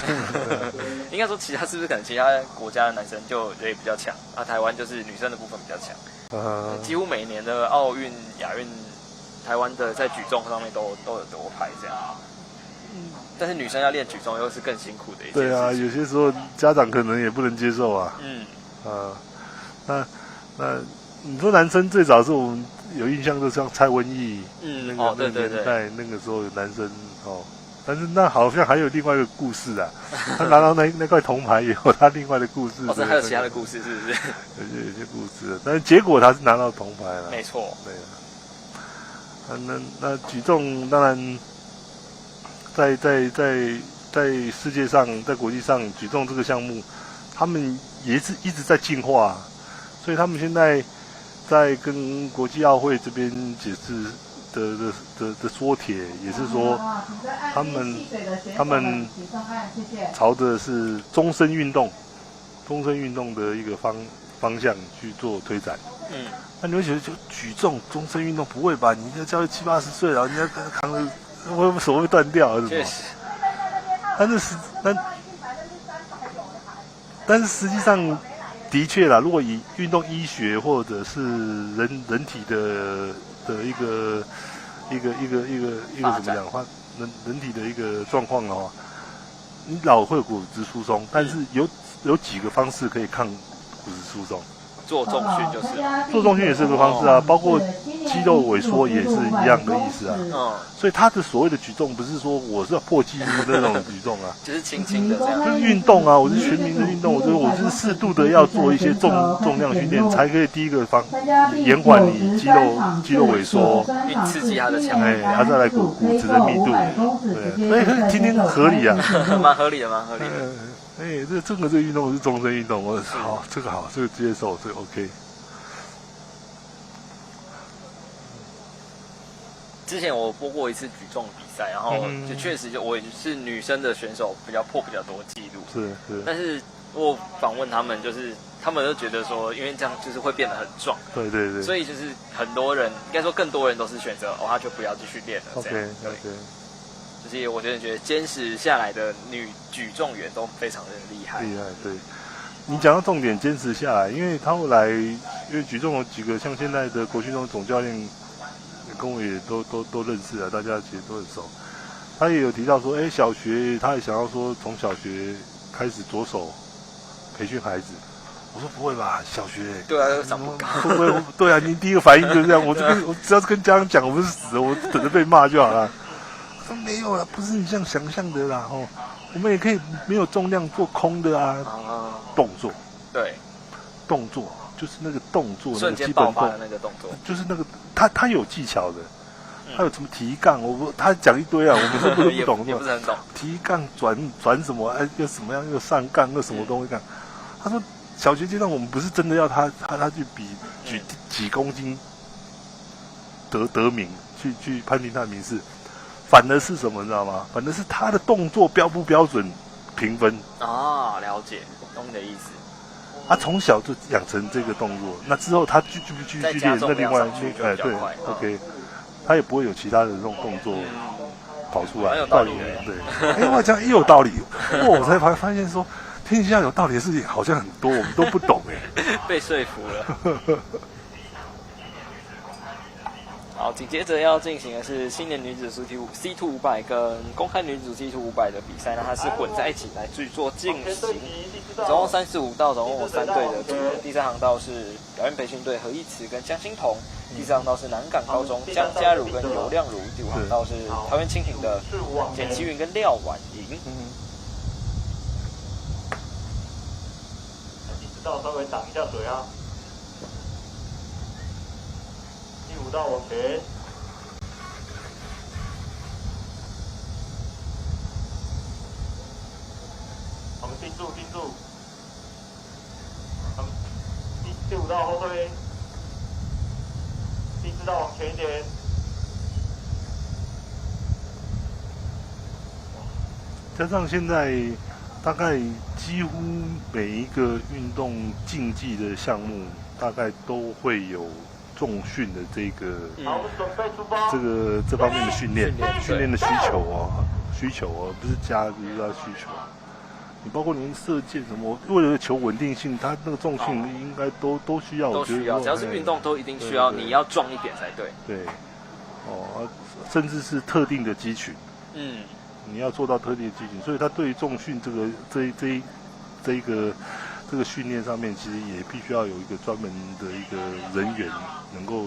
应该说是不是可能其他国家的男生就也比较强，台湾就是女生的部分比较强。几乎每年的奥运、亚运，台湾的在举重上面都有夺牌这样。但是女生要练举重又是更辛苦的一件事情。对啊，有些时候家长可能也不能接受啊。那你说男生最早是我们有印象，就像蔡文义，那个年代，那个时候有男生但是那好像还有另外一个故事啊，他拿到那块铜牌以后，他另外的故事。这还有其他的故事是不是？有些故事，但是结果他是拿到铜牌了。没错。对啊。那举重当然，在世界上，在国际上，举重这个项目，他们也是一直在进化，所以他们现在在跟国际奥会这边解释的说帖，也是说他们朝的是终身运动的一个方向去做推展。那你会觉得就举重终身运动不会吧？你要教70、80岁了，人家扛着会手会断掉还是什么？但是实际上的确啦，如果以运动医学或者是人体的一个怎么讲话，人体的一个状况的话，你老会有骨质疏松，但是有几个方式可以抗骨质疏松。做重训就是做重训也是个方式啊，包括肌肉萎缩也是一样的意思啊。所以他的所谓的举重不是说我是要破纪录的那种举重啊，就是轻轻的这样，就是运动啊，我是全民的运动，我就是适度的要做一些重量训练，才可以第一个延缓你肌肉萎缩，刺激它的强度，它再来骨质的密度，对，听合理啊，蛮合理的。这个运动是终身运动，我好，这个接受，这个 OK。之前我播过一次举重比赛，然后就确实我也是女生的选手破比较多记录，是。但是我访问他们，就是他们都觉得说，因为这样就是会变得很壮，对，所以就是很多人应该说更多人都是选择他就不要继续练了。OK。就是我觉得坚持下来的女举重员都非常的厉害。厉害，对。你讲到重点，坚持下来，因为他后来因为举重有几个像现在的国训中总教练，跟我也都认识啊，大家其实都很熟。他也有提到说，小学他也想要说从小学开始着手培训孩子。我说不会吧，小学对啊，长不高。会不会？对啊，你第一个反应就是这样。我只要是跟家长讲，我不是死了，我等着被骂就好了。他说没有啦，不是你这样想象的啦，我们也可以没有重量做空的啊，动作。对，动作就是那个动作，瞬间爆发的那个动作，就是那个他有技巧的，他有什么提杠，他讲一堆啊，我们是不懂，也不是很懂。提杠转什么，又什么样，又上杠，又什么东西杠。他说小学阶段我们不是真的要他去比举几公斤得名，去判定他的名次。反而是什么，你知道吗？反而是他的动作标不标准评分啊，了解，懂你的意思。他从小就养成这个动作，那之后他继续练，那另外对 ，OK， 他也不会有其他的这种动作跑出来。很有道理对，我讲也有道理，我才发现说天下有道理的事情好像很多，我们都不懂被说服了。好，紧接着要进行的是青年女子 C2 500跟公开女子 C2 500的比赛，那它是混在一起来去做进行。总共35道，总共有3队的组合。第3航道是表演培训队何义慈跟江欣彤，第4航道是南港高中江嘉如跟尤亮如，第5航道是桃园蜻蜓的简其云跟廖婉莹。第4道稍微挡一下水啊。第5道往前，我们定住。我们第5道后退，第4道往前一点。加上现在大概几乎每一个运动竞技的项目，大概都会有重训的这方面的训练的需求哦，不是就是要需求。你包括您射箭什么，为了求稳定性，它那个重训应该都需要。都需要，只要是运动都一定需要，你要壮一点才对。对，甚至是特定的肌群。你要做到特定的肌群，所以它对于重训这个训练上面，其实也必须要有一个专门的一个人员，能够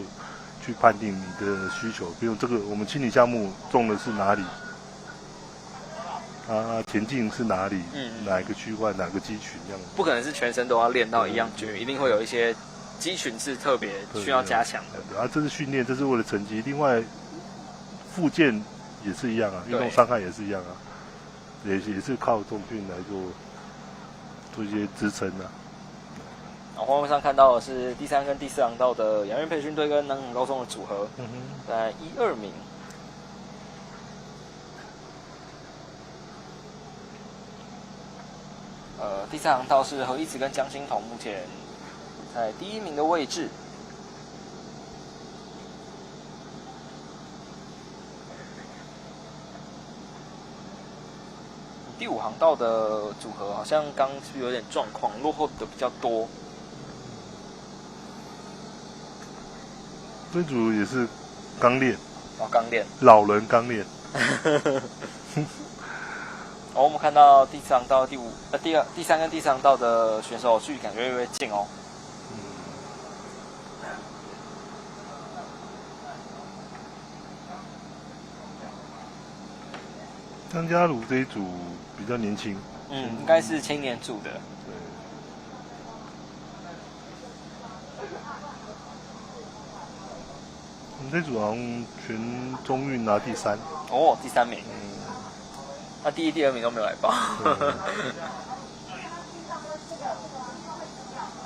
去判定你的需求。比如这个我们轻体项目重的是哪里，田径是哪里，哪一个区块，哪个肌群这样。不可能是全身都要练到一样均匀，一定会有一些肌群是特别需要加强的。这是训练，这是为了成绩。另外，复健也是一样啊，运动伤害也是一样啊，也是靠重训来做一些支撑啊。画面上看到的是第3跟第4航道的洋园培训队跟南港高中的组合，在1、2名。第3航道是何义慈跟江欣彤，目前在第1名的位置。第5航道的组合好像刚是有点状况，落后的比较多。这组也是刚练，刚练，老人刚练。我们看到第4航道、第3跟第4航道的选手距离感觉越来越近哦。张嘉如这一组比较年轻，应该是青年组的。对。我们这组好像全中运拿第3。第3名。那第1、第2名都没有来报。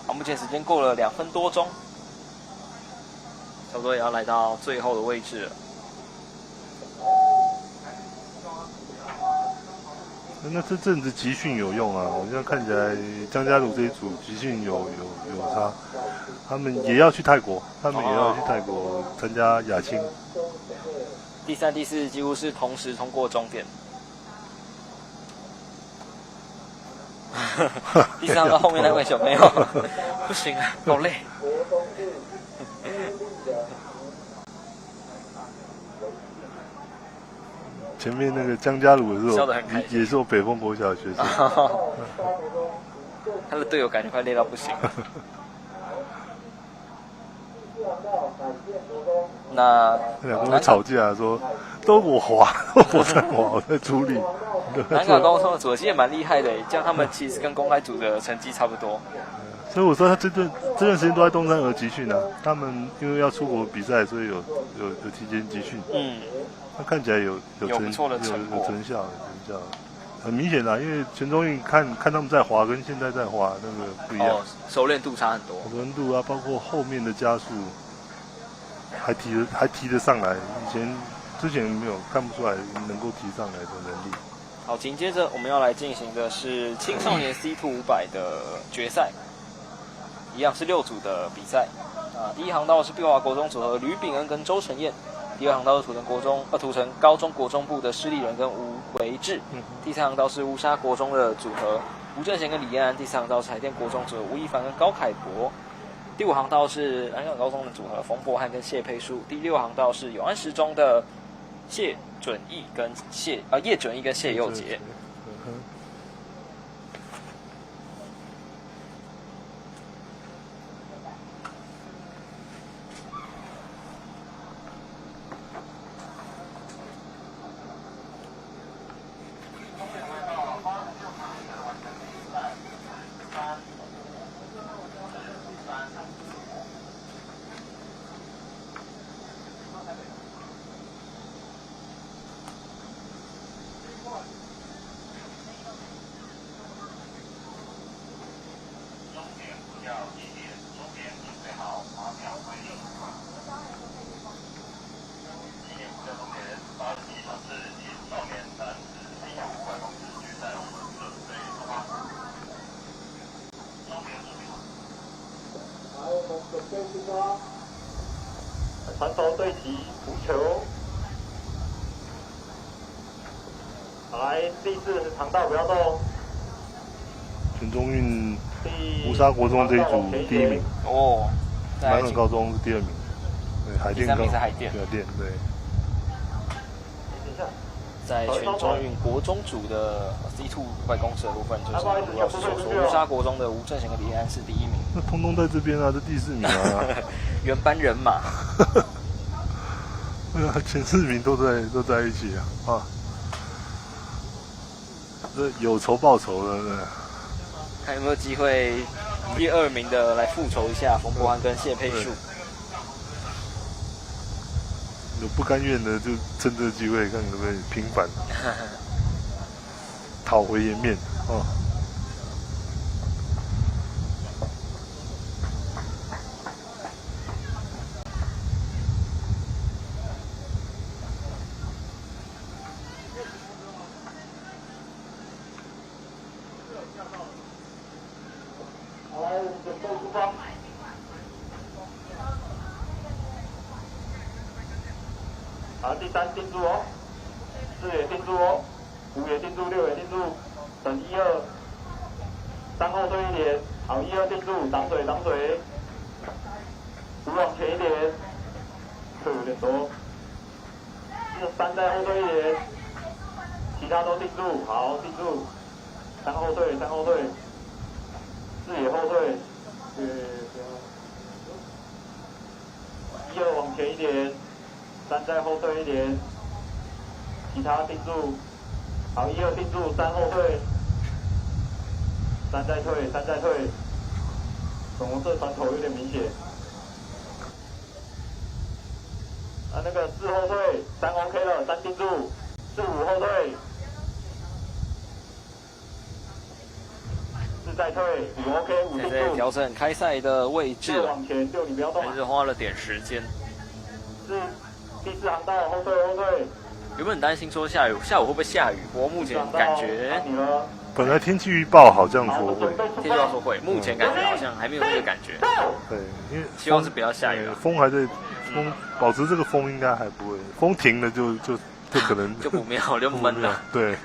好，目前时间过了2分多钟，差不多也要来到最后的位置了。那这阵子集训有用啊！我现在看起来张嘉如这一组集训有差，他们也要去泰国，参加亚青。第3、第4几乎是同时通过终点。第4航道后面那位小朋友，不行了，好累。前面那个江嘉鲁笑得很开心，也是我北丰国小的学生。他的队友感觉快累到不行了。那两个人吵架说，都我滑，我在滑，我在处理。南港高中的组合其实也蛮厉害的，这样他们其实跟公开组的成绩差不多。所以我说他这段时间都在东山河集训啊。他们因为要出国比赛，所以有提前集训。那看起来有不错的成果，有成效，很明显啦。因为全中运看他们在滑，跟现在在滑那个不一样，熟练度差很多。熟练度啊，包括后面的加速，还提得上来。之前没有看不出来能够提上来的能力。好，紧接着我们要来进行的是青少年 C2 500的决赛，一样是6组的比赛。第一航道是碧华国中组合吕炳恩跟周晨燕，第2航道是土城高中国中部的施立人跟吴维志，第3航道是乌沙国中的组合吴正贤跟李彦安，第4航道是海淀国中组合吴亦凡跟高凯博，第5航道是南港高中的组合冯博翰跟谢佩书，第6航道是永安实中的叶准义跟谢佑杰。传球对齐，无球。好，来第4航道不要动。全中运乌沙国中这一组第1名哦，南港高中是第2名，对，海淀第3名是海淀，对。在全中运国中组的 C2 500公尺的部分，就是如老师所说，乌沙国中的吴正贤跟李安是第1名。那通通在这边啊，这第4名啊，原班人马。对啊，前4名都在一起啊，这有仇报仇了，对。看有没有机会第2名的来复仇一下冯博翰跟谢佩树。有不甘愿的就趁这个机会看可不可以平反，讨回颜面哦。好，来准备出发。好，第3定住哦，4也定住哦，5也定住，6也定住，等1、2， 3后退1点，好，1、2定住，挡水，5往前1点，退有点多，3再后退1点，其他都定住，好，定住，3后退，4也后退，1、2往前1点。3再后退1点，其他定住，好，1、2定住，3后退，3再退，粉红色船头有点明显。那个4后退，3 OK 了，3定住，4、5后退，4再退，5 OK， 5定住。现在调整开赛的位置，往前，6你不要动，还是花了点时间。第4航道后退。有没有很担心说下午会不会下雨？不过目前感觉本来天气预报好像说会，天气预报说会，目前感觉好像还没有那个感觉。对，因为希望是不要下雨。风保持这个风应该还不会，风停了就可能就不妙，就闷了。对，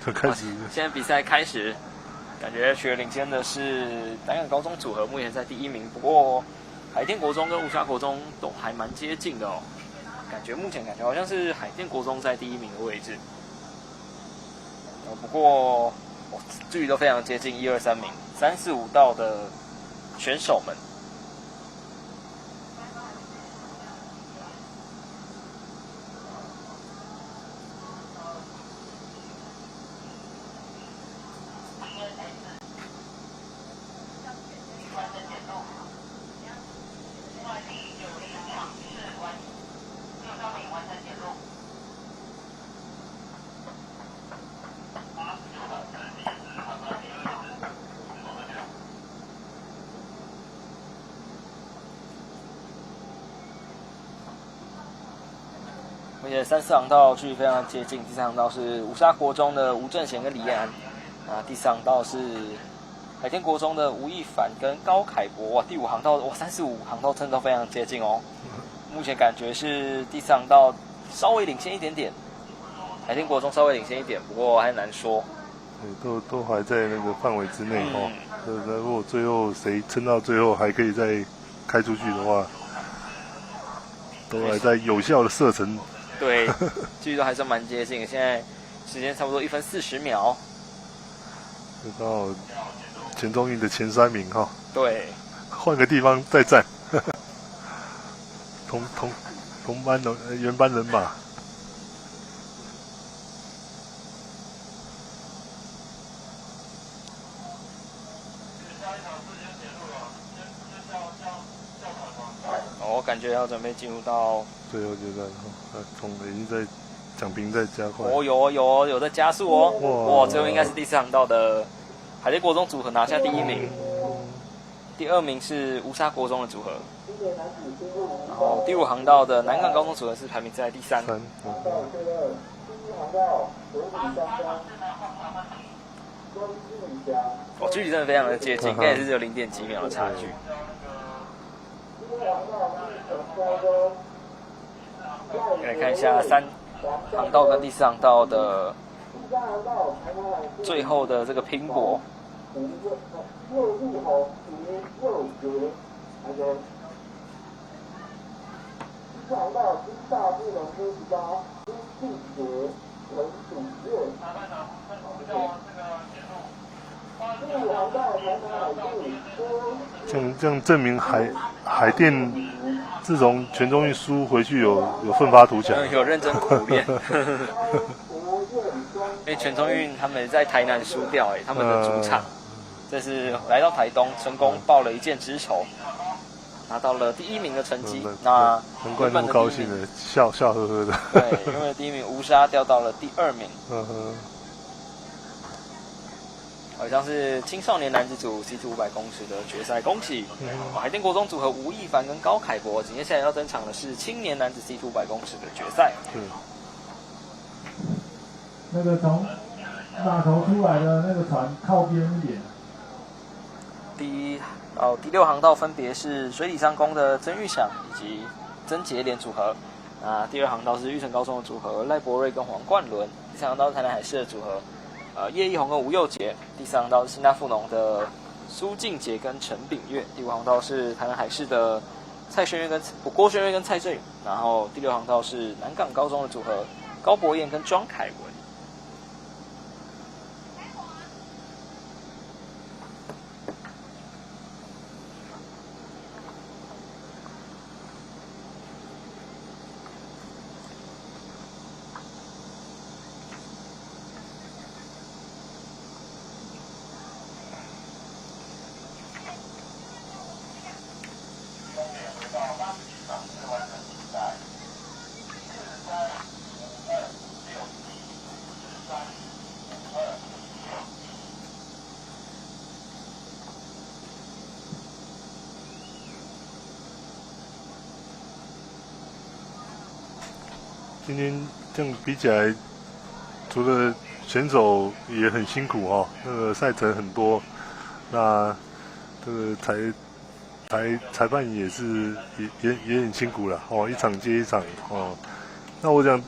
就开始。现在比赛开始，感觉取得领先的是南港高中组合，目前在第1名。不过海淀国中跟乌沙国中都还蛮接近的哦，目前感觉好像是海淀国中在第1名的位置。不过距离都非常接近，1、2、3名，3、4、5道的选手们。而且3、4航道距离非常接近，第3航道是乌沙国中的吴正贤跟李彦安，第4航道是海淀国中的吴亦凡跟高凯博，哇，第5航道3、4、5航道真的都非常接近哦。目前感觉是第4航道稍微领先一点点，海淀国中稍微领先一点，不过还难说。对，都还在那个范围之内哦。那如果最后谁撑到最后还可以再开出去的话，都还在有效的射程。对，距离都还算蛮接近的。现在时间差不多1分40秒，刚好全中运的前3名哈。对，换个地方再战，同班的原班人马。我感觉要准备进入到最后阶段，已经在奖评在加快。有在加速哦。哇，最后应该是第4航道的海淀国中组合拿下第1名，第2名是乌沙国中的组合，然后第5航道的南港高中组合是排名在第3。距离真的非常的接近，应该也是只有0.几秒的差距。来看一下3航道跟第4航道的最后的这个拼搏。这样证明海淀自从全中运输回去有奋发图强，有认真苦练。因为全中运他们在台南输掉，他们的主场，这是来到台东成功报了一箭之仇，拿到了第1名的成绩。那难怪那么高兴的笑呵呵的。对，因为第1名乌沙掉到了第2名。好像是青少年男子组 C2 500公尺的决赛，恭喜海淀国中组合吴亦凡跟高凯博。紧接下来要登场的是青年男子 C2 500公尺的决赛。那个从码头出来的那个船靠边一点。第6航道分别是水里商工的曾玉祥以及曾杰廉组合。第2航道是玉成高中的组合赖博瑞跟黄冠伦。第3航道是台南海事的组合。叶一宏跟吴佑杰。第4航道是新大附农的苏静杰跟陈炳月。第5航道是台南海事的郭轩月跟蔡振宇。然后第6航道是南港高中的组合高博彦跟庄凯文。今天这样比起来，除了选手也很辛苦哦，那个赛程很多，那这个裁判也是也很辛苦了哦，一场接一场哦。那我想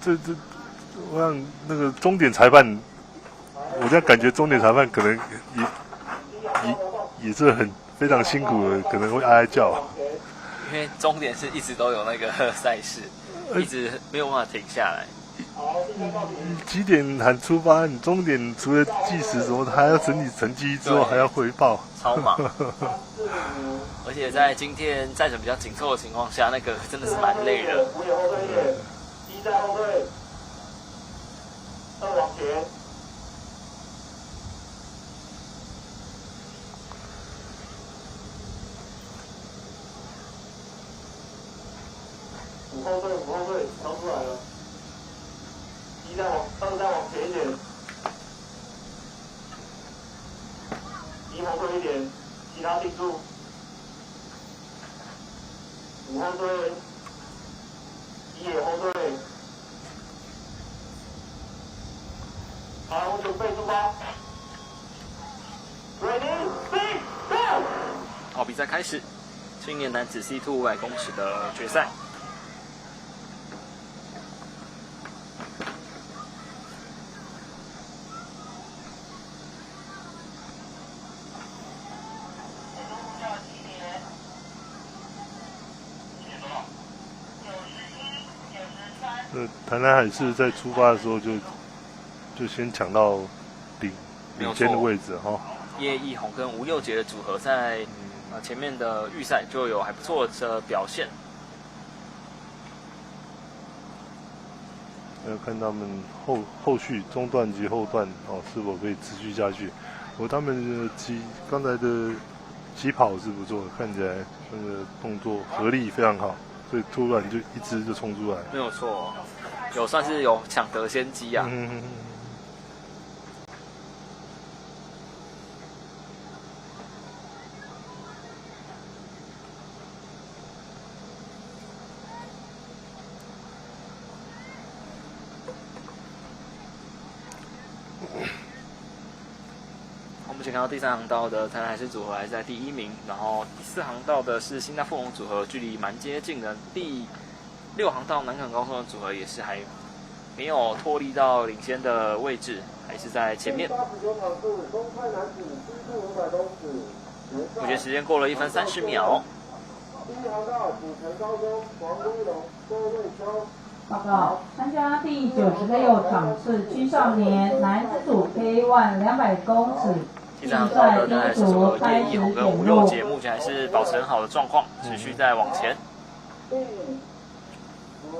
我想那个终点裁判，我这样感觉终点裁判可能也是非常辛苦的，可能会哀叫。因为终点是一直都有那个赛事，一直没有办法停下来。几点喊出发？你终点除了计时什么的，还要整理成绩之后还要回报，超忙。而且在今天赛程比较紧凑的情况下，那个真的是蛮累的。一在后退，2往前。5后退，超出来了。2再往前一点。1后退一点，其他定住。5后退，1也后退。好，我准备出发。Ready, speed, go！ 好，比赛开始。青年男子 C2 500公尺的决赛。台南海事在出发的时候就先抢到领先的位置哈。叶义宏跟吴佑杰的组合在前面的预赛就有还不错的表现。要看他们后续中段及后段是否可以持续下去。他们的刚才的起跑是不错的，看起来那个动作合力非常好，所以突然就一支就冲出来。没有错，算是有抢得先机啊。目前看到第3航道的台南海事组合还是在第1名，然后第4航道的是新大富隆组合，距离蛮接近的。第6航道南港高中的组合也是还没有脱离到领先的位置，还是在前面。目前时间过了1分30秒。第1航道古城高中黄威龙、周瑞秋。报告，参加第96场次青少年男子组 K1 200公尺第3航道的台南海事组合叶义宏跟吴佑杰目前还是保持很好的状况，持续在往前。第5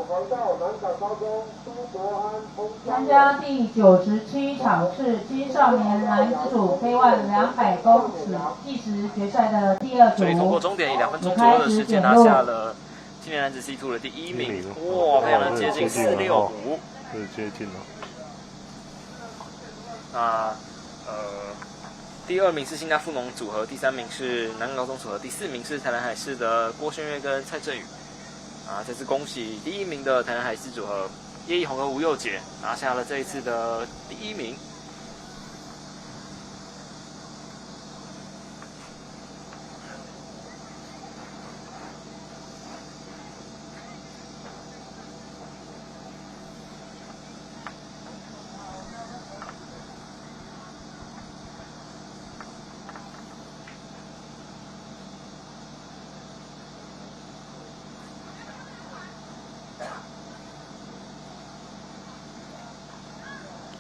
航道南港高中苏国安、洪参加第97场次青少年男子组 K1 200公尺计时决赛的第2组，所以通过终点以2分钟左右的时间拿下了青年男子 C2 的第1名。哇，非常的接近465，是接近了。那第2名是新大富农组合，第3名是南港高中组合，第4名是台南海事的郭轩月跟蔡振宇。这次恭喜第1名的台南海事组合叶义宏跟吴佑杰拿下了这一次的第1名。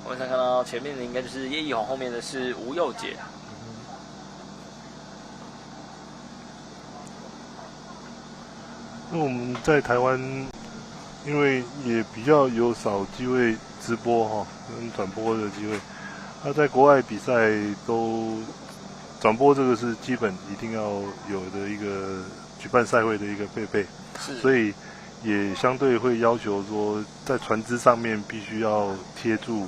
我们看到前面的应该就是叶义宏，后面的是吴佑杰。那我们在台湾，因为也比较有少机会直播跟转播的机会。那在国外比赛都转播这个是基本一定要有的一个举办赛会的一个配备，所以也相对会要求说，在船只上面必须要贴住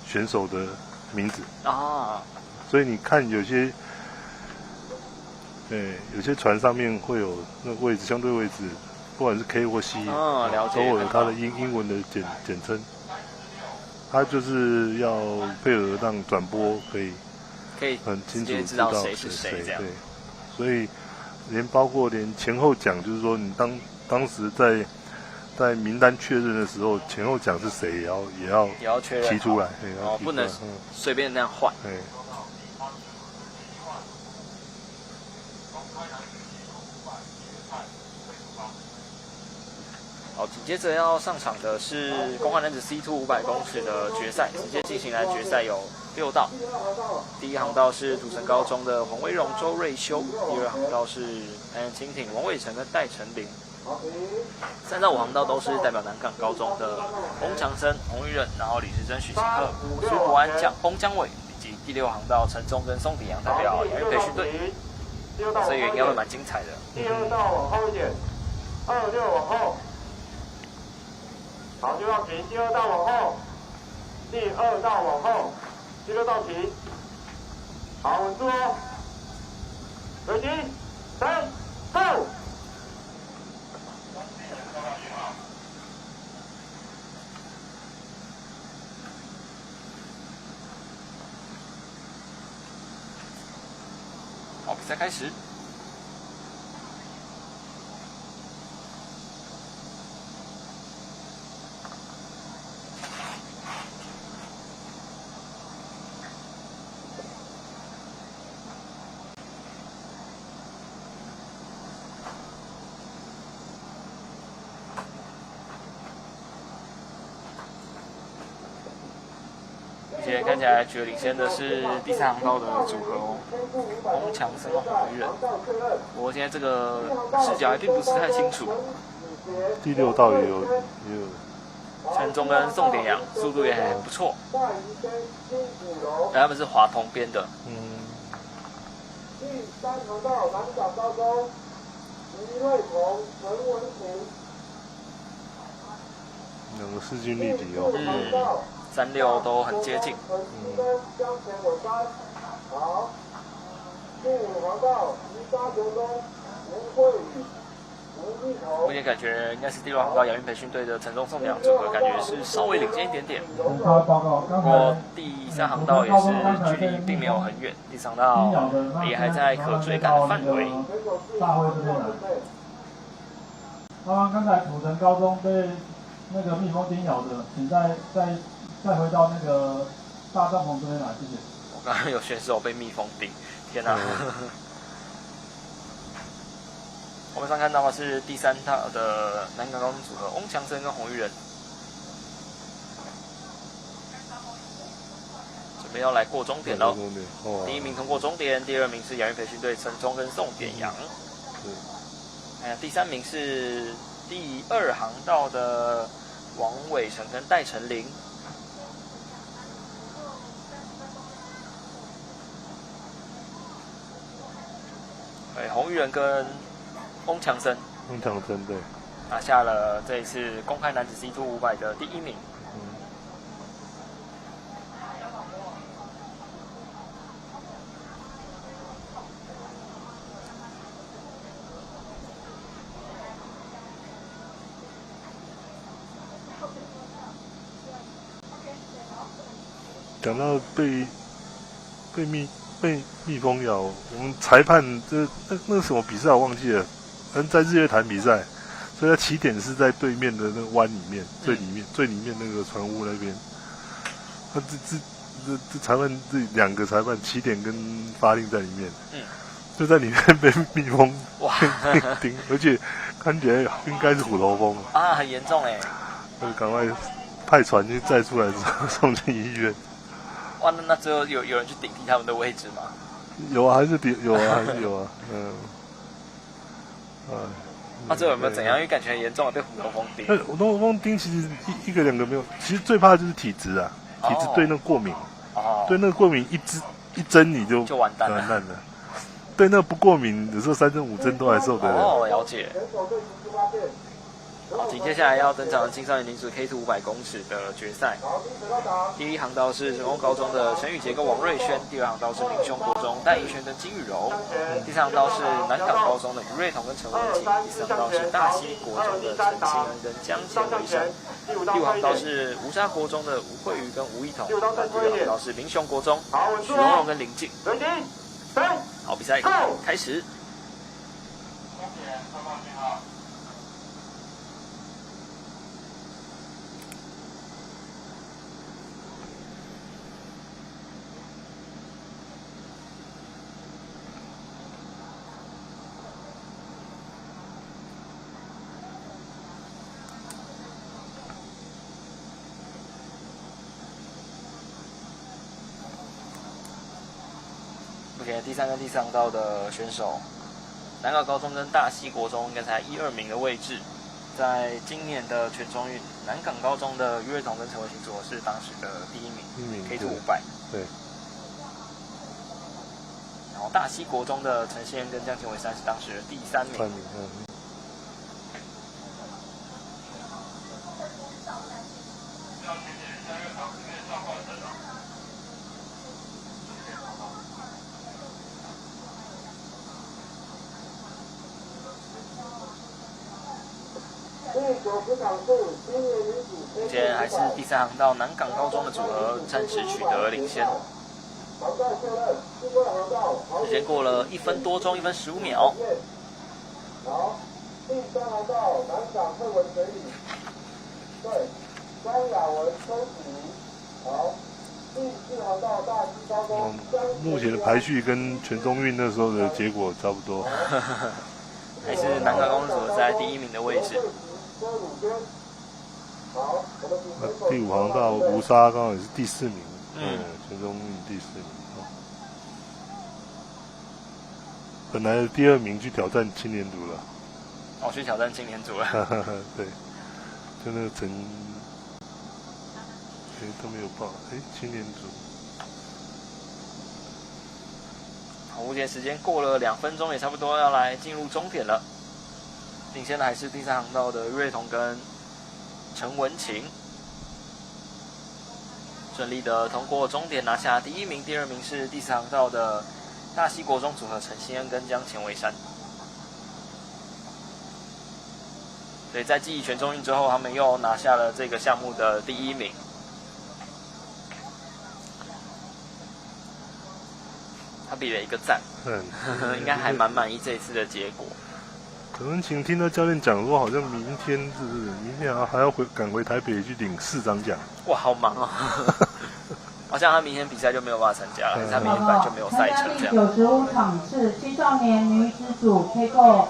选手的名字啊，所以你看有些船上面会有那个位置，相对位置，不管是 K 或 C，了解，都有它的英文的简称。它就是要配合让转播可以很清楚知道谁是谁，对。所以包括连前后奖，就是说你当时在名单确认的时候，前后奖是谁也要确认提出来，不能随便那样换。好，紧接着要上场的是公开男子 C2 500公尺的决赛，直接进行来决赛有6道。第一航道是土城高中的黄威荣、周瑞修，第二航道是台南蜻蜓王伟成跟戴成林。3到5航道都是代表南港高中的翁强生、洪玉任，然后李时珍、许庆鹤、苏国安、翁江伟，以及第6航道陈忠跟宋鼎阳代表亚运培训队，所以应该会蛮精彩的。第2道往后一点，26往后。好，就要停。第2道往后，第2道往后，第6道停。好，稳住哦。准停，3、2。好，比赛开始。目前看起来举领先的是第3航道的组合哦，翁强生和洪玉任。不过现在这个视角还并不是太清楚。第6道也有陈忠跟宋典阳速度也很不错，但他们是滑同边的。第3航道南港高中余瑞彤、陈文婷。2个势均力敌哦。3、6都很接近。好，第5航道吉沙国中吴慧宇、吴立彤。目前感觉应该是第6航道亚运培训队的陈忠、宋典阳组合，感觉是稍微领先一点点。不过第3航道也是距离并没有很远，第3航道也还在可追赶的范围。大会这边来。刚才土城高中被那个蜜蜂叮咬的，请再回到那个大帐篷这边来，谢谢。我刚刚有选手被蜜蜂叮，天哪！我们上看到的是第3套的南港高中组合翁强生跟洪玉仁，准备要来过终点喽。第1名通过终点，第2名是亚运培训队陈忠跟宋典阳。第3名是第2航道的王伟成跟戴成林。洪玉仁跟翁强生，对，拿下了这一次公开男子 C2 500的第1名。讲到被蜜蜂咬，我们裁判那什么比赛我忘记了，反正在日月潭比赛，所以他起点是在对面的那个湾里面，最里面那个船坞那边。他这裁判这2个裁判起点跟发令在里面，就在里面被蜜蜂叮，而且看起来应该是虎头蜂啊，很严重哎，就赶快派船去载出来之后送进医院。哇，那最后有人去顶替他们的位置吗？有啊，还是有啊。那最后有没有怎样？因为感觉很严重，被虎头蜂叮。虎头蜂叮其实一个2个没有，其实最怕的就是体质啊，体质对那个过敏，对那个过敏一针你就完蛋了。对那个不过敏，有时候3针5针都还受得了。了解。好，紧接下来要登场的青少年女子 K2 500公尺的决赛。第1航道是成功高中的陈宇杰跟王瑞轩，第2航道是民雄国中戴怡轩跟金雨柔，第3航道是南港高中的吴瑞彤跟陈文琪，第4航道是大溪国中的陈信恩跟江贤维生，第5航道是吴沙国中的吴慧瑜跟吴一彤，第6航道是民雄国中许荣荣跟林静。好，比赛开始。前第3跟第4航道的选手，南港高中跟大溪国中应该才1、2名的位置。在今年的全中运，南港高中的于瑞彤跟陈伟霆组合是当时的第1名 ，K2 500。对。然后大溪国中的陈宪跟江前伟山是当时的第3名。目前还是第3航道南港高中的组合暂时取得领先。时间过了1分多钟，1分15秒。好，第3航道南港惠文水里，对，张雅文收集。好，第4航道大溪高中。目前的排序跟全中运那时候的结果差不多。还是南港高中组合在第1名的位置。第5航道吴沙刚好也是第4名，全中运第4名。本来第2名去挑战青年组了。哦，去挑战青年组了。对，就那个陈，都没有报，青年组。好，目前时间过了2分钟，也差不多要来进入终点了。领先的还是第3航道的瑞彤跟陈文琴，顺利的通过终点，拿下第1名，第2名是第4航道的大溪国中组合陈新恩跟江前伟山。所以在记忆全中运之后，他们又拿下了这个项目的第1名。他比了1个赞，应该还蛮满意这一次的结果。陈文琴听到教练讲说，好像明天还要赶回台北去领市长奖。哇，好忙哦！好像他明天比赛就没有办法参加了，他明天本来就没有赛程这样。第95场次青少年女子组 K-GO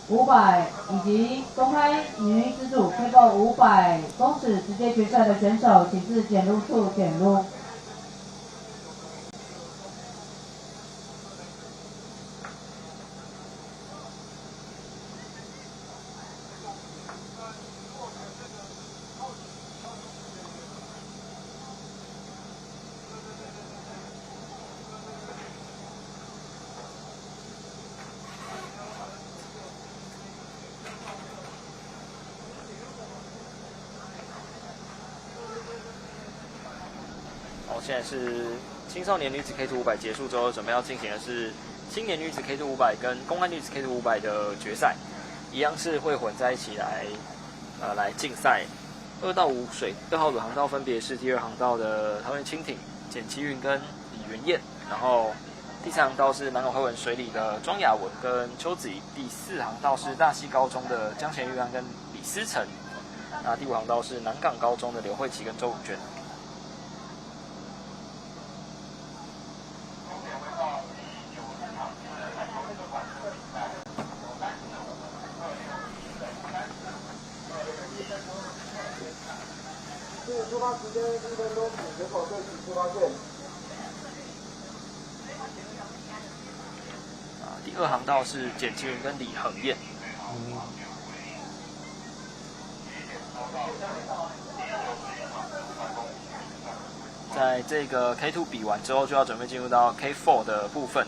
500以及公开女子组 K-GO 500公尺直接决赛的选手，请至检录处检录。现在是青少年女子 K2 500结束之后，准备要进行的是青年女子 K2 500跟公开女子 K2 500的决赛，一样是会混在一起来竞赛。2到5号轮航道分别是第2航道的桃园蜻蜓、简其云跟李元燕，然后第3航道是南港惠文水里的庄雅文跟邱子怡，第4航道是大溪高中的江前玉安跟李思成，那第5航道是南港高中的刘慧琪跟周武娟。出发时间1分钟，请选手对齐出发线。第2航道是简其云跟李恒燕。在这个 K2 比完之后，就要准备进入到 K4 的部分。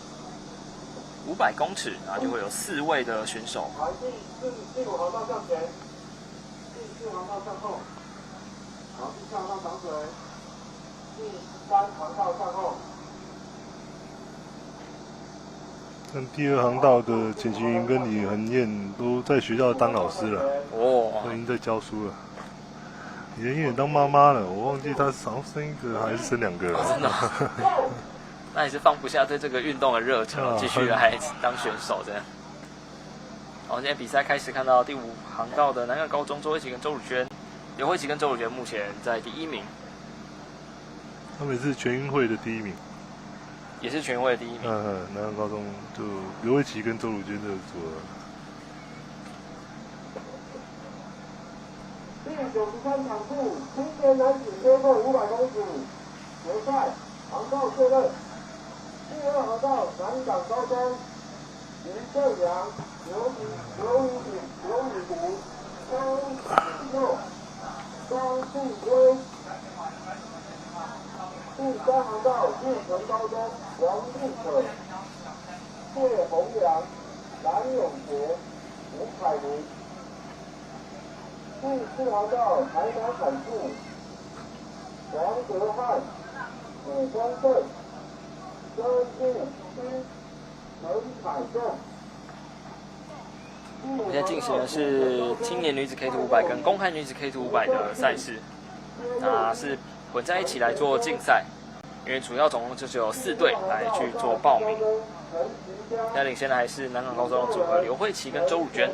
500公尺，然后就会有4位的选手。第5航道向前，第4航道向后。好，第4航道长水，第3航道向后。但第2航道的简其云跟李恒燕都在学校当老师了，都已经在教书了。李恒燕也当妈妈了，我忘记她好像生1个还是生2个了。真的那也是放不下对这个运动的热忱，继续来当选手这样。好，现在比赛开始，看到第5航道的南港高中周慧琪跟周汝娟。刘慧琪跟周汝娟目前在第1名，他们也是全运会的第1名，也是全运会的第1名。南港高中就刘慧琪跟周汝娟的组合。第93场次青年男子K-GO 500公尺决赛航道确认。第2航道南港高中林正阳、刘宇武、张继佑、庄信辉。第3航道玉成高中王立可、谢宏良、蓝永杰、吴凯明。第4航道台南海处黄德汉、古光正、曾义勋、陈海仲。我们现在进行的是青年女子 K2 500跟公开女子 K2 500的赛事，那是混在一起来做竞赛，因为主要总共就只有4队来去做报名。现在领先的还是南港高中的组合刘慧琪跟周汝娟。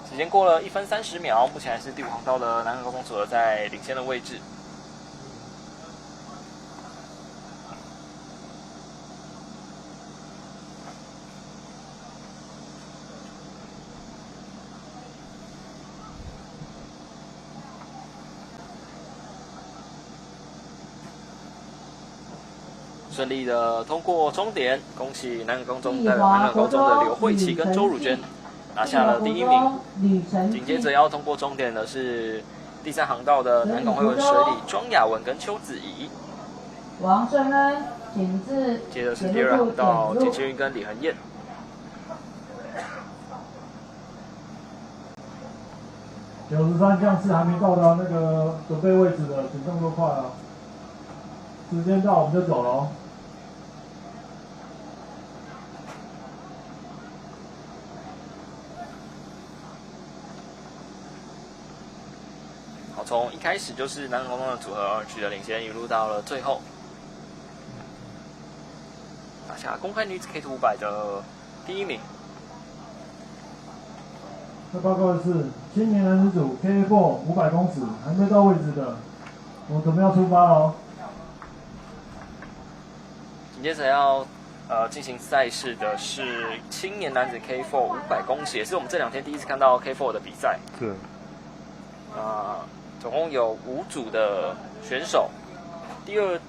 时间过了1分30秒，目前还是第5航道的南港高中组合在领先的位置。顺利的通过终点，恭喜南港高中代表南港高中的刘慧琪跟周汝娟拿下了第1名。紧接着要通过终点的是第3航道的南港惠文水里庄雅文跟邱子怡。王顺恩，请至。接着是第2航道简千云跟李恒燕。93将士还没到达那个准备位置的，请动作快啊！时间到我们就走了哦。好，从一开始就是南港高中的组合取得领先，一路到了最后，拿下公开女子 K2 500的第1名。那报告的是青年男子组 K4 500公尺还没到位置的，我们准备要出发了哦。紧接着要进行赛事的是青年男子 K4 500公尺，也是我们这2天第一次看到 K4 的比赛。对。总共有5组的选手。第2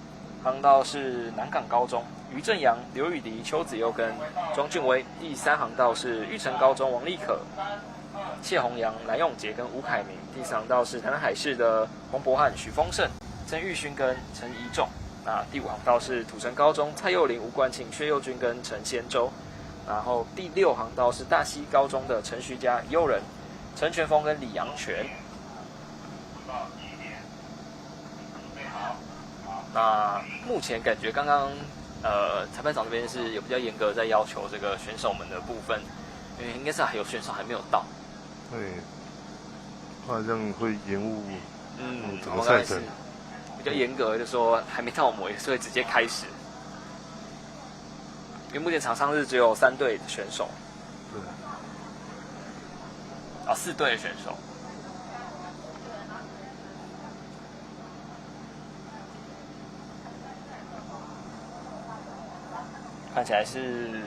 航道是南港高中于正阳、刘宇迪、邱子佑跟庄俊威。第3航道是玉成高中王立可、谢宏阳、蓝永杰跟吴凯明。第4航道是台南海事的洪博翰、许丰盛、曾玉勋跟陈怡仲。那第5航道是土城高中蔡佑林、吴冠庆、薛佑君跟陈先洲。然后第6航道是大溪高中的陈徐佳、佑仁、陈全峰跟李阳全。那目前感觉刚刚裁判长这边是有比较严格在要求这个选手们的部分，因为应该是还有选手还没有到。对，好像会延误整个我们赛程。比较严格，就说还没到我们也是会直接开始，因为目前场上是只有3队的选手，对，4队的选手。看起来是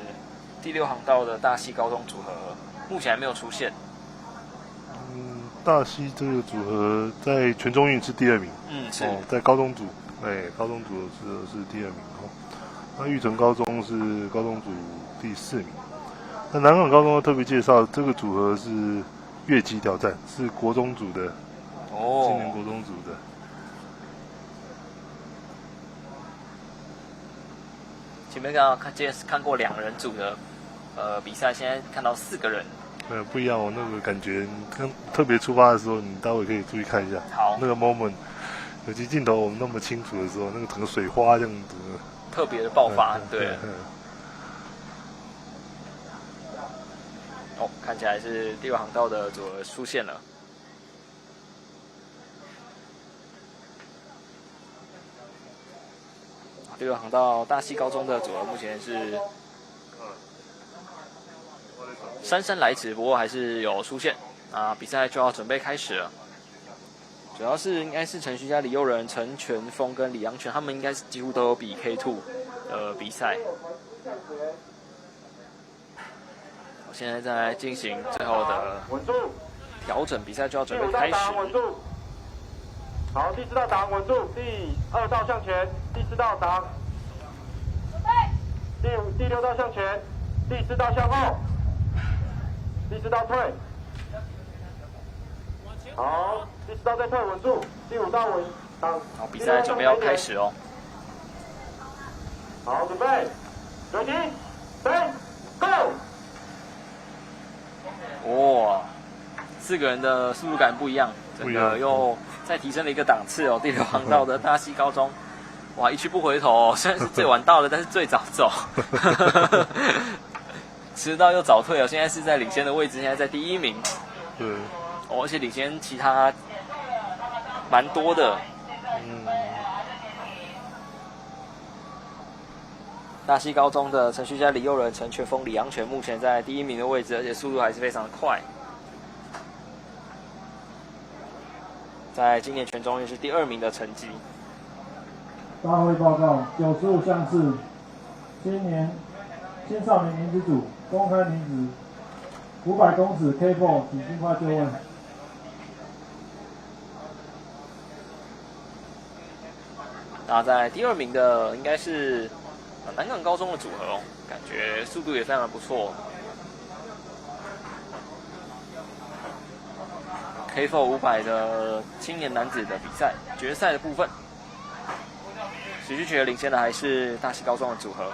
第6航道的大溪高中组合，目前还没有出现。大溪这个组合在全中运是第2名，是在高中组，高中组是第2名哦。那玉成高中是高中组第4名。那南港高中特别介绍，这个组合是越级挑战，是国中组的，青年国中组的。前面刚刚看过2人组的比赛，现在看到4个人。不一样哦，那个感觉跟特别出发的时候，你待会可以注意看一下。好，那个 moment， 有些镜头我们那么清楚的时候，那个整个水花这样子，特别的爆发，对。看起来是第6航道的组合出现了。第6航道大溪高中的组合目前是姗姗来迟，不过还是有出现比赛就要准备开始了。主要是应该是陈徐佳、李佑仁、陈全峰跟李阳全，他们应该是几乎都有比 K2 比赛。现在在进行最后的调整，比赛就要准备开始。好，第4道档稳住，第2道向前，第4道档，第6道向前，第4道向后，第4道退。好，第4道再退，稳住，第5道稳档。好，比赛准备要开始哦。好，准备，ready， 3 go。哇，4个人的速度感不一样，整个又再提升了一个档次哦。第6航道的大溪高中，哇，一去不回头哦，虽然是最晚到的，但是最早走，迟到又早退哦。现在是在领先的位置，现在在第1名。对。哦，而且领先其他蛮多的。大溪高中的陈旭佳、李佑仁、陈全峰、李阳全目前在第1名的位置，而且速度还是非常的快。在今年全中运是第2名的成绩。大会报告95项次，青少年女子组公开女子500公尺 K4， 请尽快就位。那在第2名的应该是南港高中的组合哦，感觉速度也非常的不错。K4 500的青年男子的比赛决赛的部分，许继全领先的还是大溪高中的组合。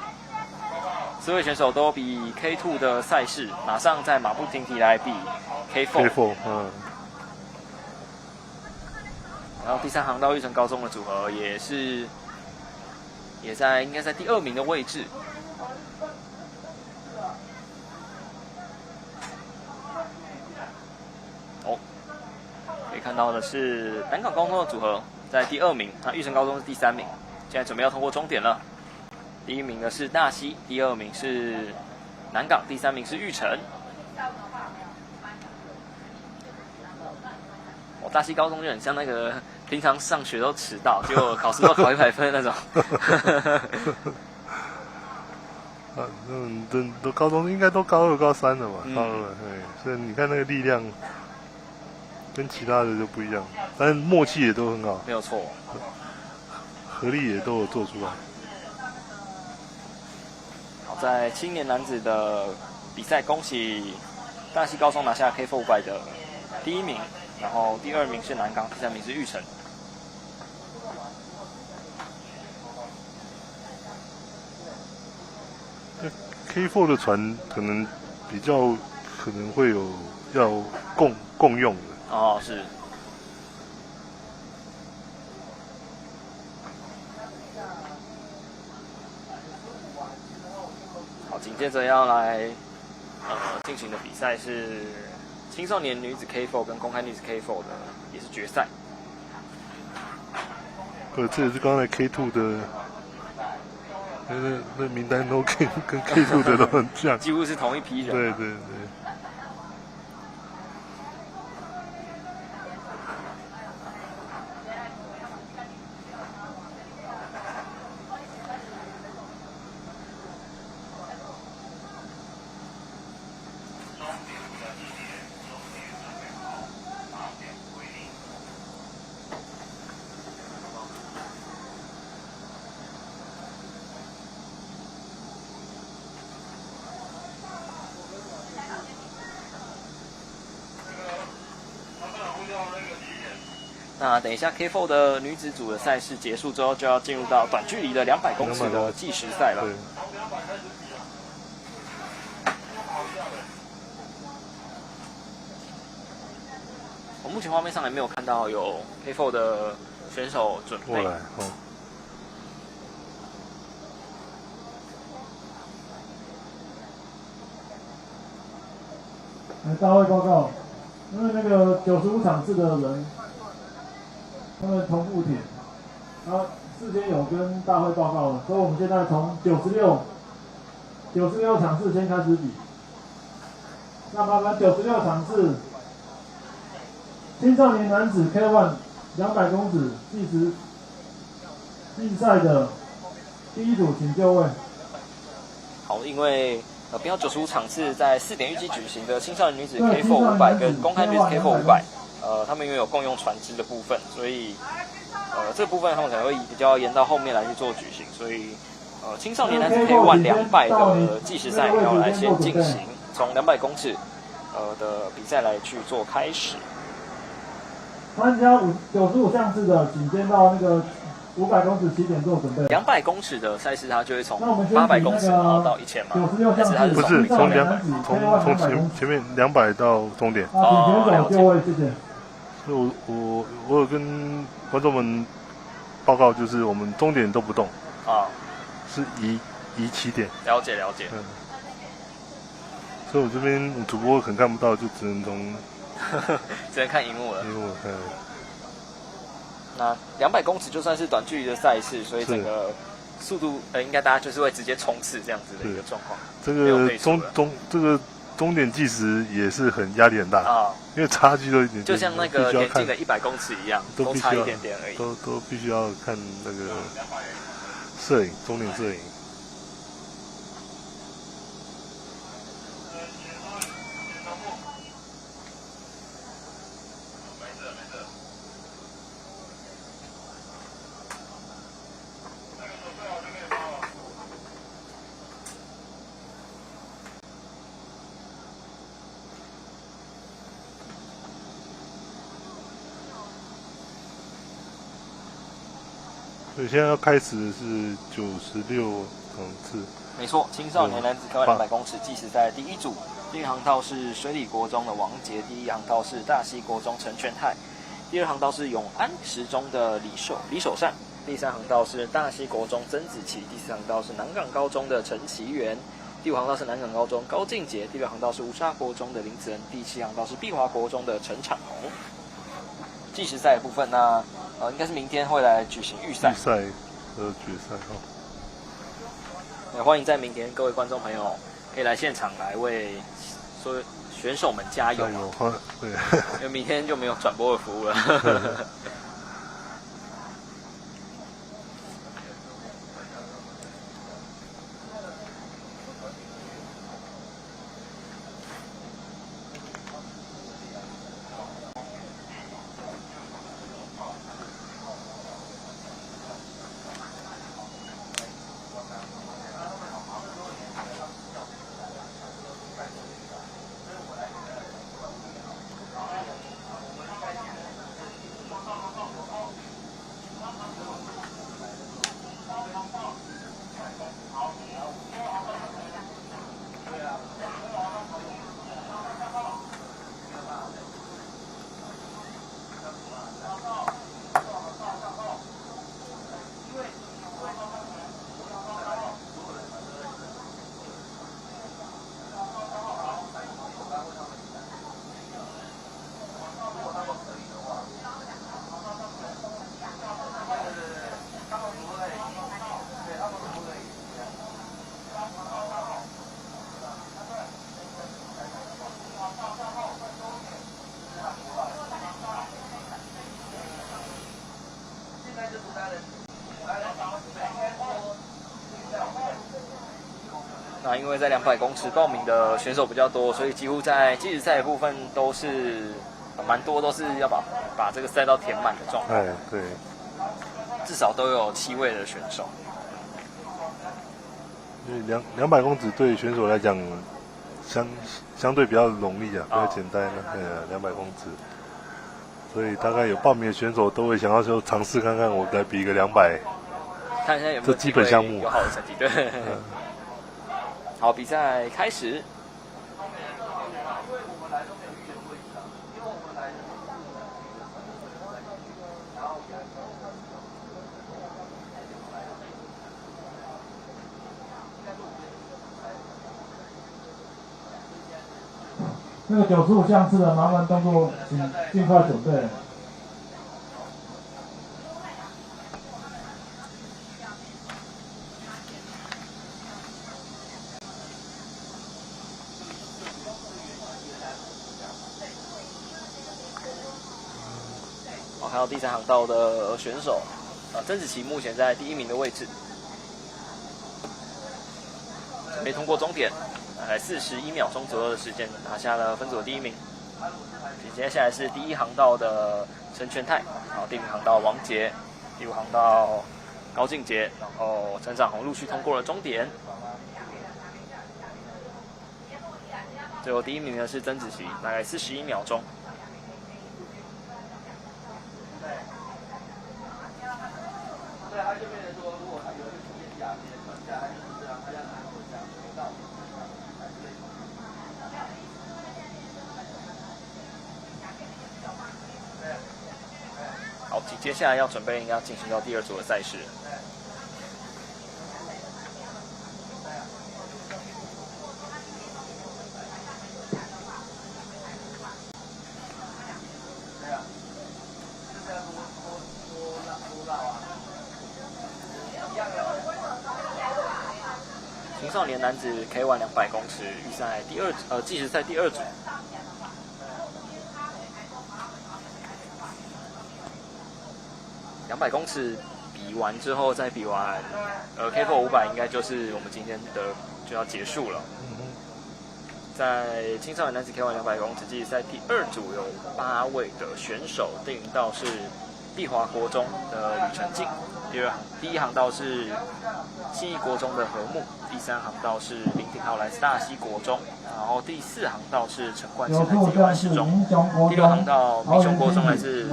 4位选手都比 K2 的赛事，马上在马不停蹄来比 K4。然后第3航道玉成高中的组合也应该在第2名的位置。哦，可以看到的是南港高中的组合在第2名，那玉成高中是第3名。现在准备要通过终点了。第1名的是大溪，第2名是南港，第3名是玉成。哦，大溪高中就很像那个平常上学都迟到，结果考试都考100分那种。都高中应该都高2、高3了嘛，高2，所以你看那个力量跟其他的就不一样，但是默契也都很好，没有错，合力也都有做出来。好，在青年男子的比赛，恭喜大溪高中拿下 K4 500的第1名，然后第2名是南港，第3名是玉成。K4 的船可能比较可能会有要共用的哦，是。好，紧接着要来进行的比赛是青少年女子 K4 跟公开女子 K4 的也是决赛。这也是刚才 K2 的。那名单都跟 K2 的都很像，几乎是同一批人。对对对。那等一下 K4 的女子组的赛事结束之后，就要进入到短距离的200公尺的计时赛了。我目前画面上还没有看到有 K4 的选手准备。大会报告。因为那个95场次的人，他们同步填，然后事先有跟大会报告了，所以我们现在从96场次先开始比。那麻烦96场次青少年男子 K1 200公尺计赛的第1组请就位。好，因为标95场次在4点预计举行的青少年女子 K4 500跟公开女子 K4 500，他们因为有共用船只的部分，所以这个部分他们可能会比较延到后面来去做举行，所以青少年男子 K1 200的计时赛要来先进行，从200公尺的比赛来去做开始。参加95项次的，请先到那个500公尺起点做准备。200公尺的赛事，它就会从800公尺然后到1000嘛，还是它是不是从前面200到终点。请选手就位，谢谢。所以我有跟观众们报告，就是我们终点都不动啊，是移起点。了解。所以我这边主播可能看不到，就只能从只能看荧幕了。嗯。那200公尺就算是短距离的赛事，所以整个速度应该大家就是会直接冲刺这样子的一个状况。这个终点计时也是压力很大啊，因为差距都一点，就像那个田径的100公尺一样，都差一点点而已。都必须要看那个摄影，终点摄影。所以现在要开始的是96场次。没错，青少年男子K1 200公尺计时赛第一组，第一航道是水里国中的王杰，第一航道是大溪国中陈全泰，第二航道是永安实中的李守善，第三航道是大溪国中曾子琪，第四航道是南港高中的陈其源，第五航道是南港高中高敬杰，第六航道是乌沙国中的林子恩，第七航道是碧华国中的陈场宏。计时赛的部分呢，应该是明天会来举行预赛和决赛欢迎在明天各位观众朋友可以来现场来为选手们加油。对，因为明天就没有转播的服务了。那因为在200公尺报名的选手比较多，所以几乎在计时赛的部分都是蛮多，都是要把这个赛道填满的状态。对，至少都有7位的选手。因为200公尺对选手来讲，相对比较容易啊，比较简单200公尺，所以大概有报名的选手都会想要说尝试看看，我来比一个200，看一下有没有基本项目有好的成绩。对。好，比赛开始。那个95项次的，麻烦动作请尽快准备。看到第3航道的选手，曾子琪目前在第1名的位置，没通过终点，大概41秒钟左右的时间拿下了分组的第1名。接下来是第1航道的陈全泰，然后第0航道王杰，第5航道高敬杰，然后陈长宏陆续通过了终点。最后第1名呢是曾子琪，大概41秒钟。好，接下来要准备应该要进行到第2组的赛事。青少年男子 K1 200公尺预赛计时赛第2组。200公尺比完之后，再比完K4 500，应该就是我们今天的就要结束了。在青少年男子 K1 200公尺计时赛第2组有8位的选手，第1道是碧华国中的吕成静，第1航道是信义国中的何木，第3航道是林廷浩来自大溪国中，然后第4航道是陈冠宪来自永安市中，第6航道民雄国中来自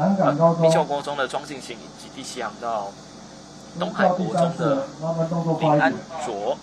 民雄国中的庄敬行，以及第7航道东海国中的林安卓。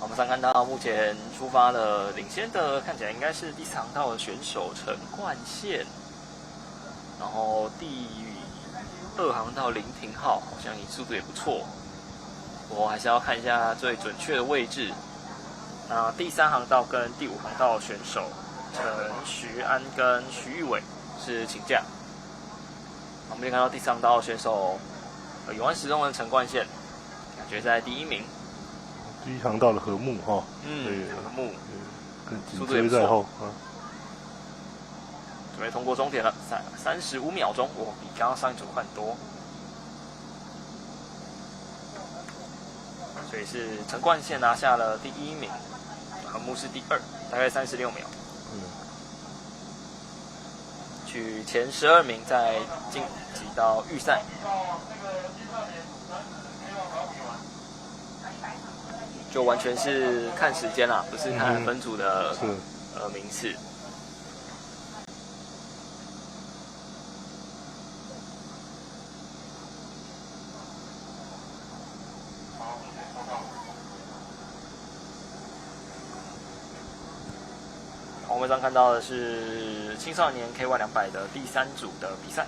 我们上看到目前出发了领先的，看起来应该是第4航道的选手陈冠宪，然后第2航道林廷浩好像速度也不错，我还是要看一下最准确的位置。那第3航道跟第5航道选手陈徐安跟徐玉伟是请假。我们可以看到第3航道选手永安十中的陈冠宪，感觉在第1名。第1航道的何木哈，何木，速度也在后，准备通过终点了，35秒钟，比刚刚上一组快很多。所以是陈冠宪拿下了第1名，何木是第2，大概36秒。取前12名再晋级到预赛。就完全是看时间啦，不是看分组的名次。我们上看到的是青少年 K1 200的第3组的比赛。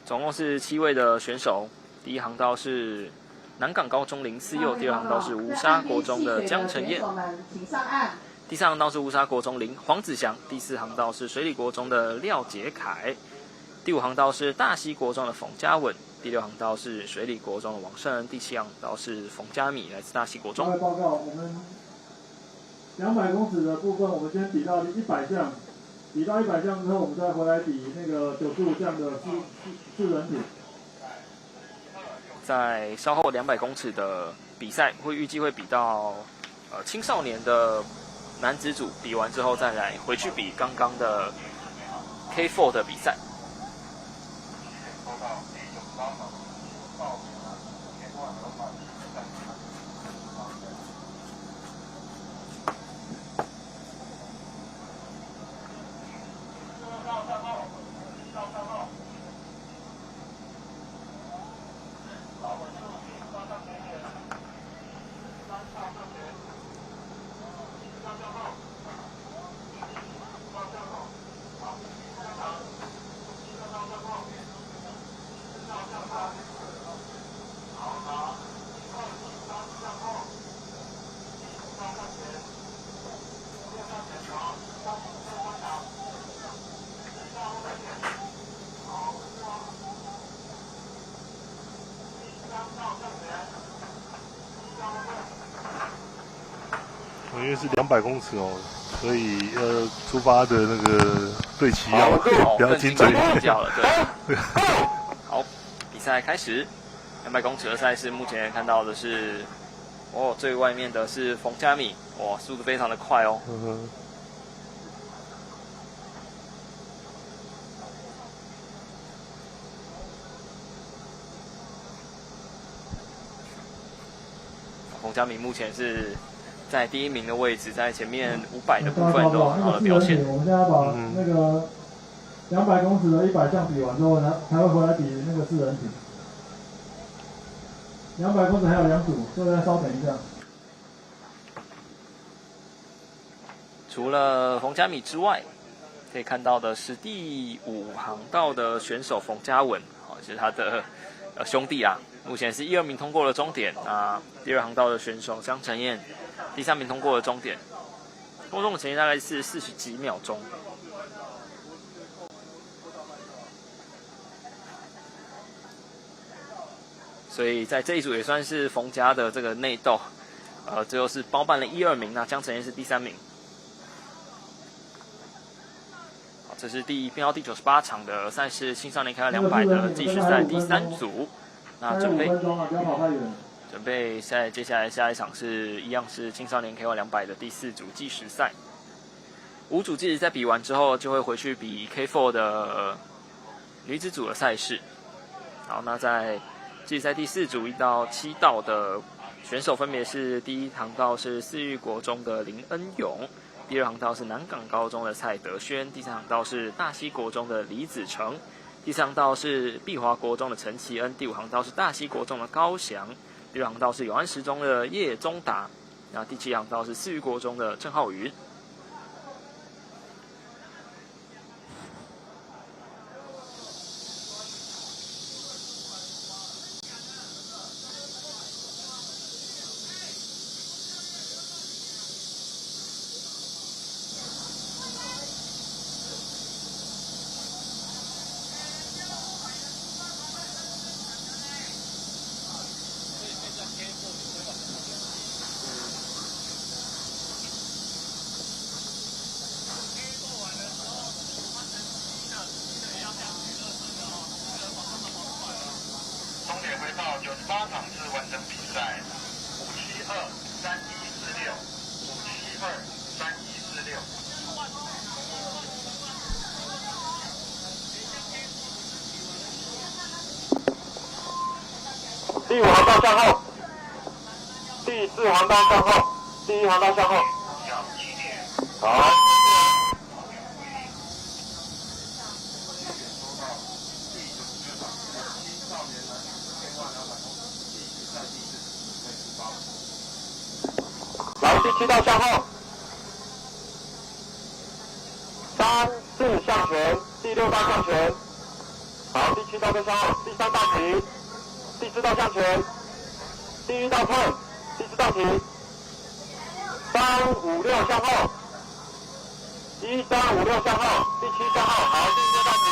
总共是7位的选手，第1航道是南港高中林思佑，第2航道是吴沙国中的江晨燕，第3航道是吴沙国中林黄子祥，第4航道是水里国中的廖杰凯，第5航道是大溪国中的冯嘉文，第6航道是水里国中的王胜恩，第7航道是冯嘉米，来自大溪国中。报告，我们200公尺的部分，我们先比到100项，比到100项之后，我们再回来比那个95项的四人艇。在稍后200公尺的比赛，预计会比到青少年的男子组，比完之后再来回去比刚刚的 K4 的比赛。因为是200公尺哦，所以出发的那个队旗要比较精准一点。对。好，比赛开始。200公尺的赛事，目前看到的是，最外面的是冯佳米，速度非常的快哦。冯佳米目前是在第1名的位置，在前面500的部分都有很好的表现。我们现在把那个200公尺的100项比完之后，才会回来比那个4人艇。200公尺还有2组，所以再稍等一下。除了冯佳米之外，可以看到的是第5航道的选手冯嘉文，是他的兄弟啊。目前是1、2名通过了终点啊。第2航道的选手江承彦，第3名通过了终点，空中的成绩大概是40几秒钟。所以在这一组也算是冯家的这个内斗，最后是包办了1、2名，那江承彦是第3名。好，这是编号第98场的赛事青少年K1 200的计时赛第3组。那准备接下来下一场是一样是青少年K1 200的第4组计时赛。5组计时赛比完之后，就会回去比 K4 的女子组的赛事。好，那在计时赛第4组1到7道的选手分别是第1航道是4育国中的林恩勇，第2航道是南港高中的蔡德轩，第3航道是大溪国中的李子成。第4航道是碧华国中的陈其恩，第5航道是大溪国中的高翔，第6航道是永安实中的叶宗达，然后第7航道是4育国中的郑浩云。98场次完成比赛，5723146，5723146。第5航道向后，第4航道向后，第1航道向后。好。第7道向后，3、4向前，第6道向前。好，第7道跟向后，第3道停，第4道向前，第1道退，第4道停，3、5、6向后，1、3、5、6向后，第7向后，好，第6道停，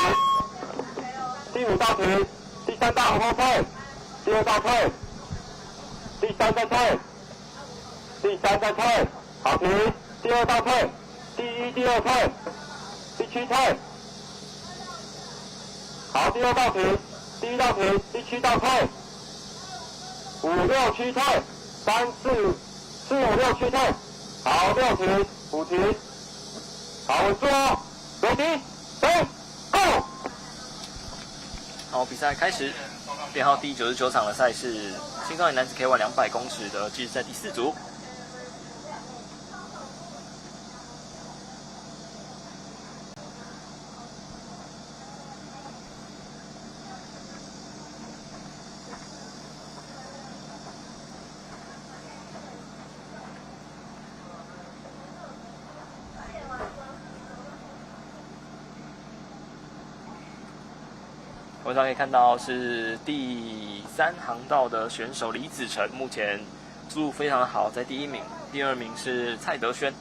第5道停，第3道往后退，第2道退，第3再退。第3再退，好停，第2道退，第1、第2退，第7退。好，第2道停，第1道停，第7道退。5、6、7退，3、4、4、5、6、7退。好，6停，5停。好，稳住哦，ready， go。好，比赛开始。编号第99场的赛事，青少年男子 K1 200公尺的计时赛第4组。我上可以看到是第3航道的选手李子成，目前速度非常的好，在第1名，第2名是蔡德轩。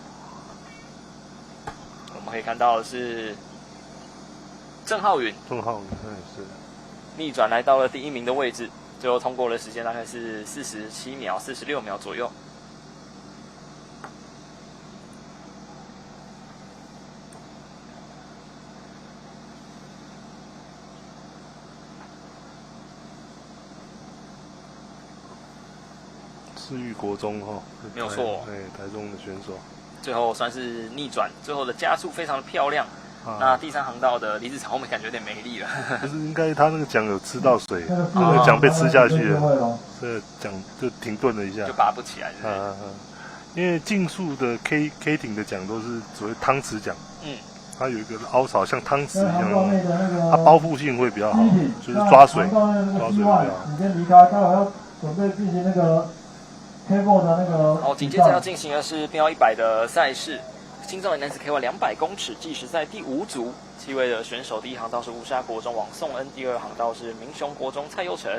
我们可以看到的是郑浩云，郑浩云是逆转来到了第1名的位置，最后通过的时间大概是47秒、46秒左右。世玉国中哈，没有错，台中的选手，最后算是逆转，最后的加速非常的漂亮。那第3航道的李子成后面感觉有点没力了，就是应该他那个桨有吃到水，那个桨被吃下去了，这桨就停顿了一下，就拔不起来。因为竞速的 K 艇的桨都是所谓汤匙桨，它有一个凹槽像汤匙一样，它包覆性会比较好，就是抓水会比较好。你先离开，待会要准备进行那个。K4 的那个好，紧接着要进行的是编号100的赛事，青少年男子 K1 200公尺计时赛第5组，7位的选手，第1航道是乌沙国中王颂恩，第2航道是民雄国中蔡佑成，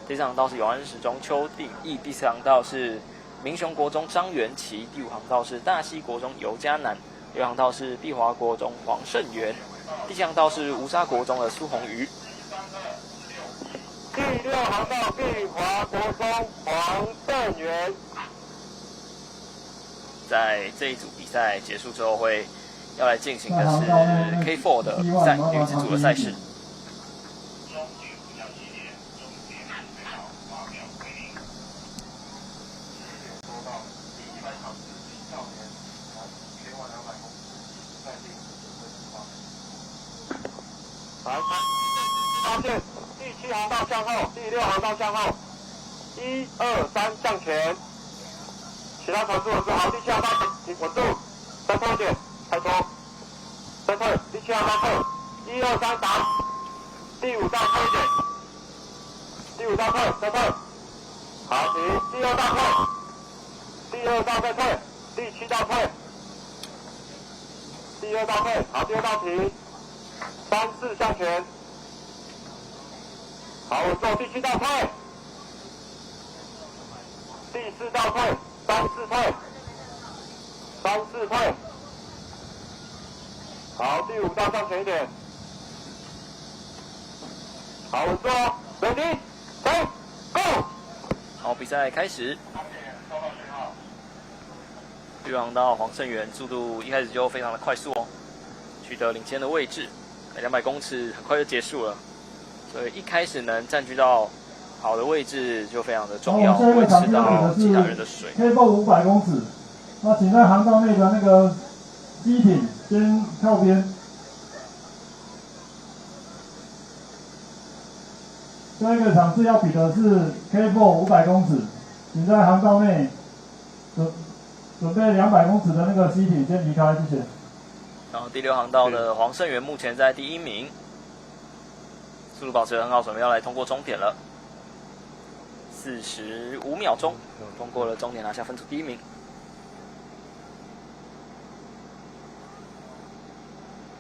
第3航道是永安十中邱定义，第4航道是民雄国中张元琪，第5航道是大溪国中尤嘉南，第6航道是碧华国中黄胜元，第7航道是乌沙国中的苏宏瑜。第6航道碧华国中黄胜元。在这一组比赛结束之后，要来进行的是 K4 的比赛，女子组的赛事。来，发现第7航道向后，第6航道向后，1、2、3向前，其他船速稳住，好，第7航道稳住，再退一点，开脱，再退，第7航道退，1、2、3打，第5道退一点，第5道退，再退，好，停，第2道退，第2道再退，第7道退，第2道退，好，第2道停，3、4向前。好，稳住，第7道退，第4道退，3、4退，3、4退。好，第5道向前一点。好，稳住哦，ready， go。好，比赛开始。第6航道黄胜元速度一开始就非常的快速哦，取得领先的位置，200公尺很快就结束了。所以一开始能占据到好的位置就非常的重要，会吃到其他人的水。K4 500公尺，那请在航道内的那个机艇先靠边。下一个场次要比的是 K4 500公尺，请在航道内准备200公尺的那个机艇先离开，谢谢。然后第6航道的黄胜元目前在第1名。速度保持得很好，准备要来通过终点了。45秒钟，通过了终点，拿下分组第1名。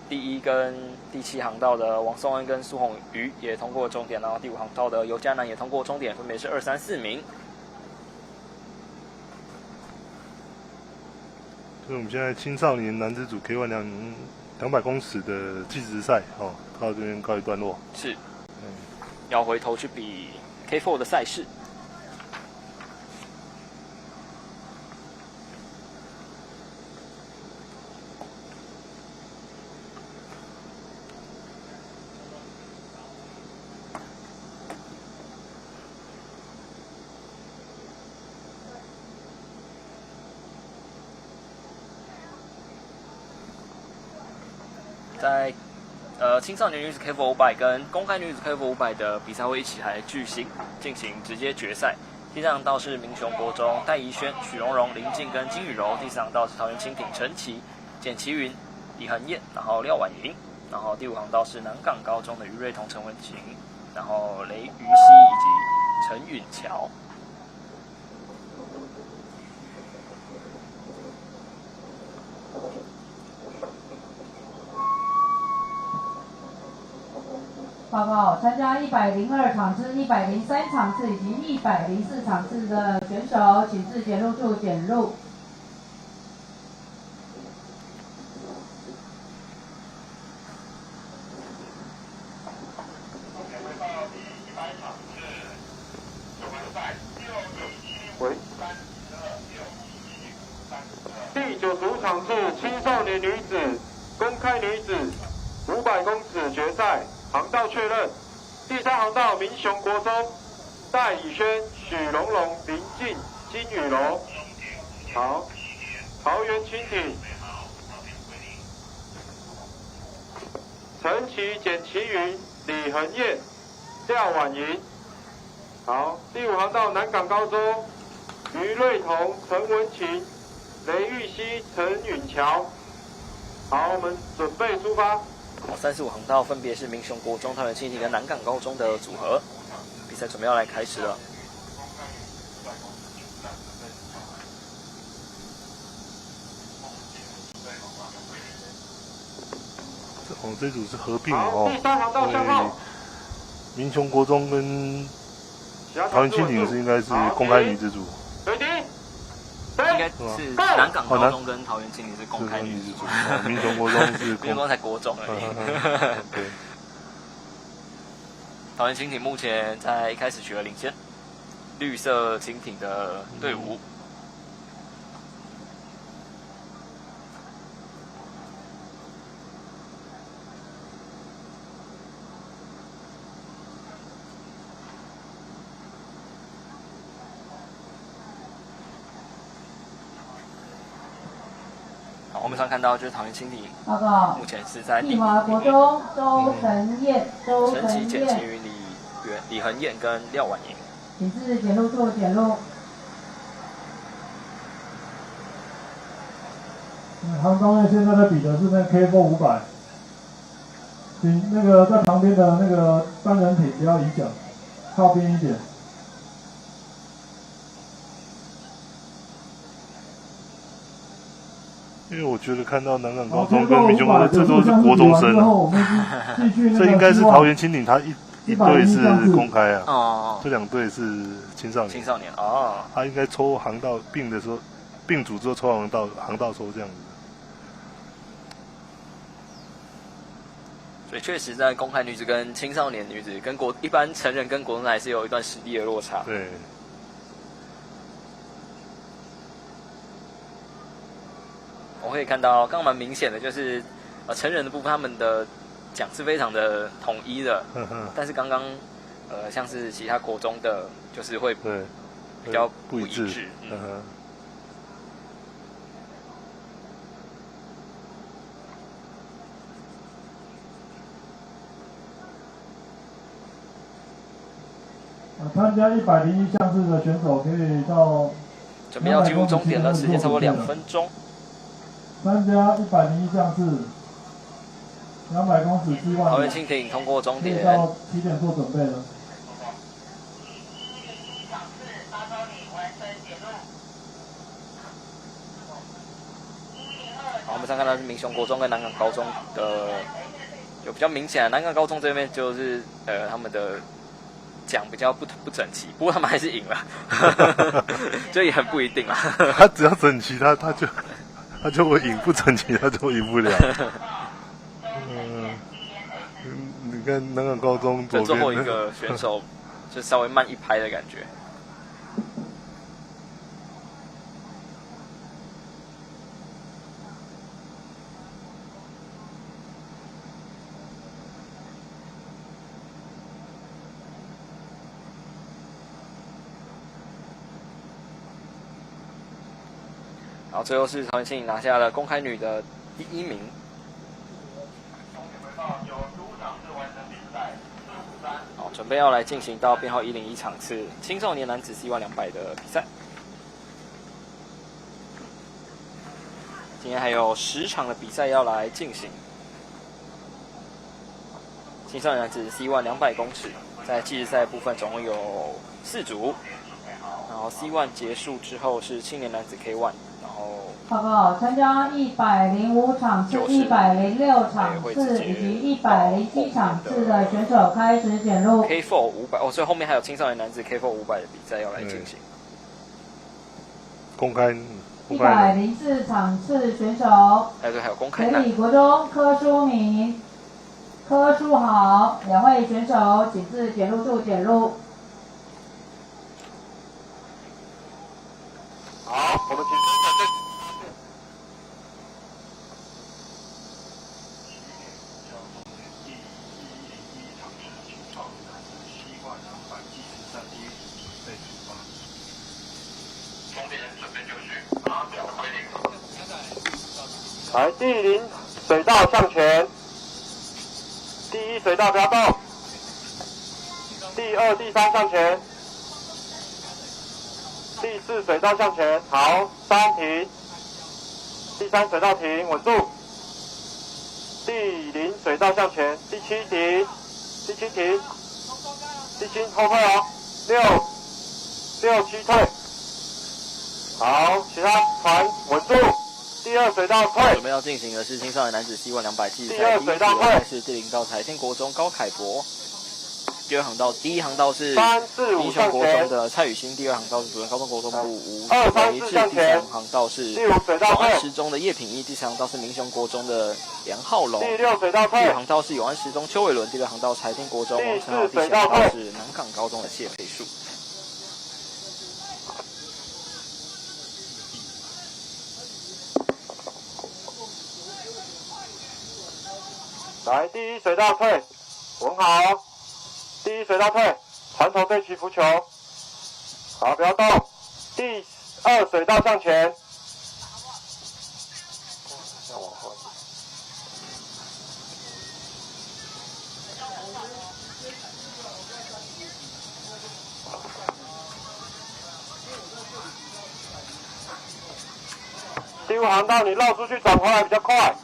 第1跟第7航道的王颂恩跟苏宏瑜也通过终点，然后第5航道的尤嘉南也通过终点，分别是2、3、4名。所以我们现在青少年男子组 K1 200公尺的计时赛哦，到这边告一段落。是，要回头去比 K4 的赛事。在青少年女子 KF 500跟公开女子 KF 500的比赛会一起来举行，进行直接决赛。第三场道是民雄国中戴怡萱、许荣荣、林静跟金雨柔。第四场道是桃园蜻蜓陈琦、简其云、李恒燕，然后廖婉莹。然后第五航道是南港高中的于瑞彤、陈文晴，然后雷于熙以及陈允乔。报告参加102场次、103场次以及104场次的选手，请至检录处检录。第95场次青少年女子公开女子500公尺决赛，航道确认。第3航道民雄国中戴以萱、许荣荣、林静、金雨柔。好，桃园蜻蜓陈琦、简其云、李恒燕、廖婉莹。好，第5航道南港高中于瑞彤、陈文晴、雷玉熙、陈允乔。好，我们准备出发。好，35航道分别是民雄国中、桃园蜻蜓跟南港高中的组合，比赛准备要来开始了。这组是合并哦。第3航道向后。民雄国中跟桃园蜻蜓是应该是公开女子组。应该是南港高中跟桃园蜻蜓是公开女子组，民雄国中是民雄国中才国中而已。对。桃园蜻蜓目前在一开始取得领先，绿色蜻蜓的队伍。我们上看到就是桃园蜻蜓，报告，目前是在地华国中周晨燕、陈琦、简其云、李恒燕跟廖婉莹，请至检录处检录。航道内现在在比的是那 KF 500，请那个在旁边的那个单人艇不要影响，靠边一点。因为我觉得看到南港高中跟民雄国中，这都是国中生啊，这应该是桃园蜻蜓，它一队是公开啊，哦，这2队是青少年。青少年哦，他应该抽航道并的时候，并组之后抽航道抽这样子。所以确实在公开女子跟青少年女子跟一般成人跟国中还是有一段实力的落差。对。我可以看到，刚刚蛮明显的，就是成人的部分他们的奖是非常的统一的，但是刚刚像是其他国中的，就是会比较不一致。参加101项次的选手可以到准备要进入终点了，时间差不多2分钟。参加101项次200公尺希望。桃园蜻蜓通过终点。到起点做准备了。好，我们上看到是民雄国中跟南港高中的有比较明显的，南港高中这边就是他们的奖比较不整齐，不过他们还是赢了，这也很不一定啦。他只要整齐，他就会赢，不整齐他就赢不了。你看南港高中左边最后一个选手就稍微慢一拍的感觉。然后最后是桃园蜻蜓拿下了公开女的第1名。好，准备要来进行到编号101场次青少年男子C1 200的比赛。今天还有10场的比赛要来进行。青少年男子C1 200公尺，在计时赛部分总共有4组，然后 C1 结束之后是青年男子 K1， 然后报告参加105场次、106场次以及107场次的选手开始检录。K4 500哦，所以后面还有青少年男子 K4 500的比赛要来进行。公开。 104场次选手，还有公开北理国中柯书明、柯书豪2位选手，请至检录处检录。好，我们请出团队。来，第0水道向前，第1水道不要动，第2、第3向前，第4水道向前，好，3停，第3水道停，稳住，第0水道向前，第7停，第7停，第7后退哦，6、7退，好，其他团稳住。 第2水道退，准备要进行的是青少年男子C1 200计时赛第1组赛事，第0道台天国中高凯博，第2航道第1航道是民雄国中的蔡宇欣，第2航道是主任高中国中部吴维志，第3航道是永安实中的叶品一，第3航道是民雄国中的梁浩龙，第6水道退，第5航道是永安实中邱伟伦，第6航道台天国中王成豪，第4航道是南港高中的谢佩树。 来，第1水道退，稳好。第1水道退，船头对齐浮球。好，不要动。第2水道向前。要往后。第5航道你绕出去转回来比较快。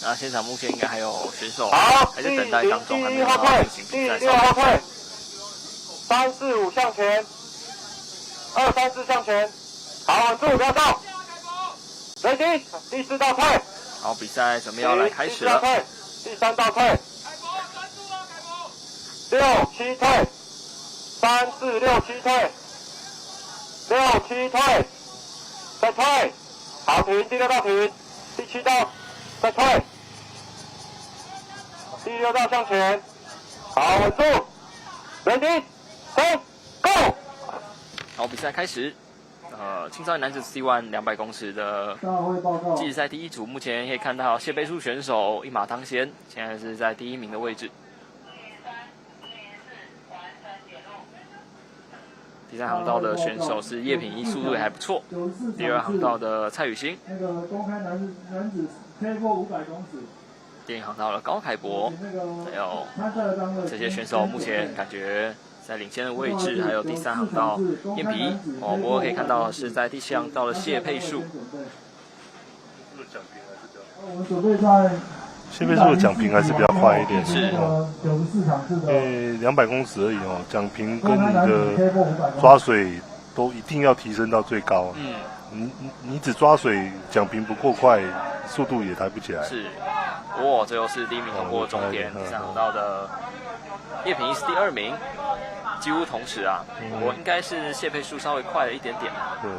那现场目前应该还有选手好，还在等待当中，还没有后退，进行比赛。第6后退，3、4、5向前，2、3、4向前，好，稳住，不要动。雷霆，第4道退。好，比赛准备要来开始了。第3道退。6、7退，3、4、6、7退，6、7退，再退，好停，第6道停，第7道再退。 第6道向前，好，稳住 ，ready， 3 ，go。好，比赛开始。青少年男子C1 200公尺的计时赛第1组，目前可以看到谢佩树选手一马当先，现在是在第1名的位置。第3航道的选手是叶品一，速度也还不错。第2航道的蔡宇欣。那个公开男子 K4 500公尺。 第1航道的高凯博，还有这些选手目前感觉在领先的位置，还有第3航道燕皮哦，不过可以看到是在第7航道的谢佩树。我们准备在谢佩树的奖评还是比较快一点，是94场次的，因为200公尺而已哦，奖评跟你的抓水都一定要提升到最高。你只抓水，奖评不够快，速度也抬不起来。是。 哇，最后是第1名通过终点，第3航道的叶品一是第2名，几乎同时啊。我应该是谢佩树稍微快了一点点。对。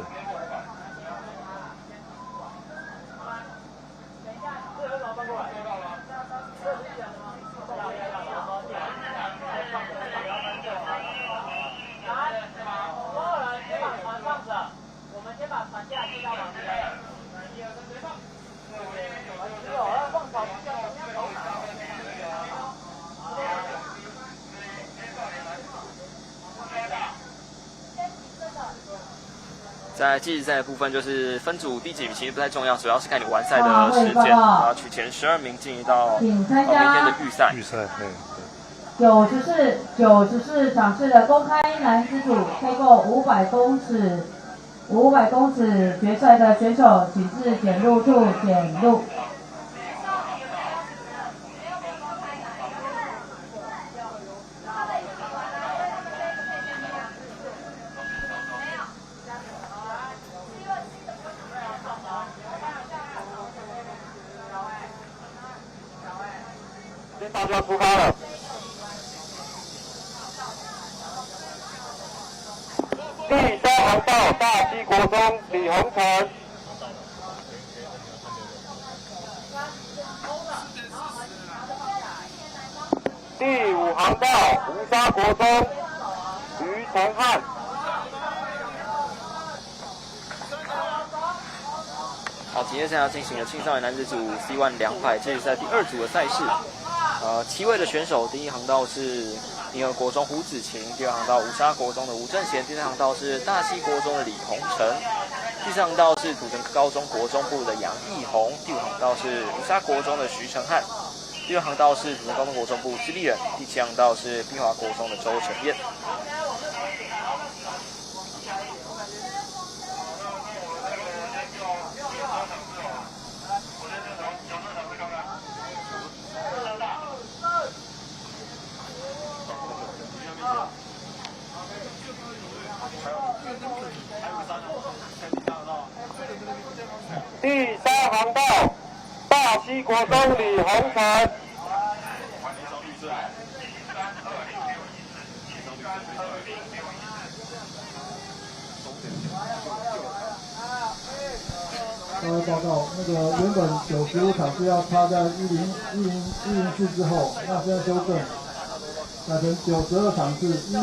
在计时赛的部分，就是分组第几名其实不太重要，主要是看你完赛的时间，然后取前12名进入到明天的预赛。预赛，94场次的公开男子组 K 过500公尺决赛的选手，请至检录处检录。大家出发了。第3航道大溪国中李宏成。第5航道吴沙国中于承汉。好，今天现在要进行的青少年男子组 C1 200这是在第2组的赛事。7位的选手，第1航道是宁和国中胡子晴，第2航道吴沙国中的吴正贤，第3航道是大溪国中的李宏成，第4航道是土城高中国中部的杨义宏，第5航道是吴沙国中的徐承汉，第6航道是土城高中国中部之立人，第7航道是碧华国中的周承彦。第3航道大溪国中李宏成。报告，那个原本95场是要插在104之后，那现在修正，改成92场是109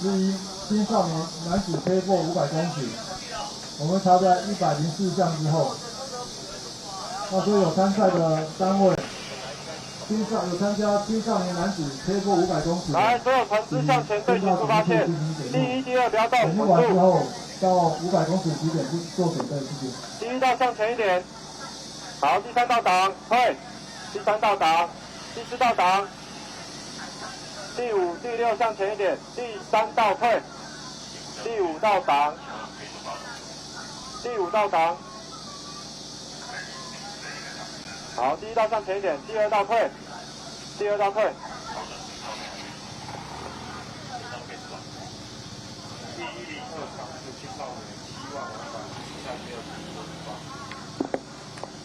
之1青少年男子 K4 500公尺，我们插在104项之后。那所以有参赛的单位，有参加青少年男子 K4 500公尺，来，所有船只向前队形出发线，第1、第2不要动，检录完之后到500公尺起点去做准备，谢谢。第1道向前一点，好，第3道档退，第3道档，第4道档，第5、第6向前一点，第3道退，第5道档，第5道档，好，第1道向前一点，第2道退，第2道退。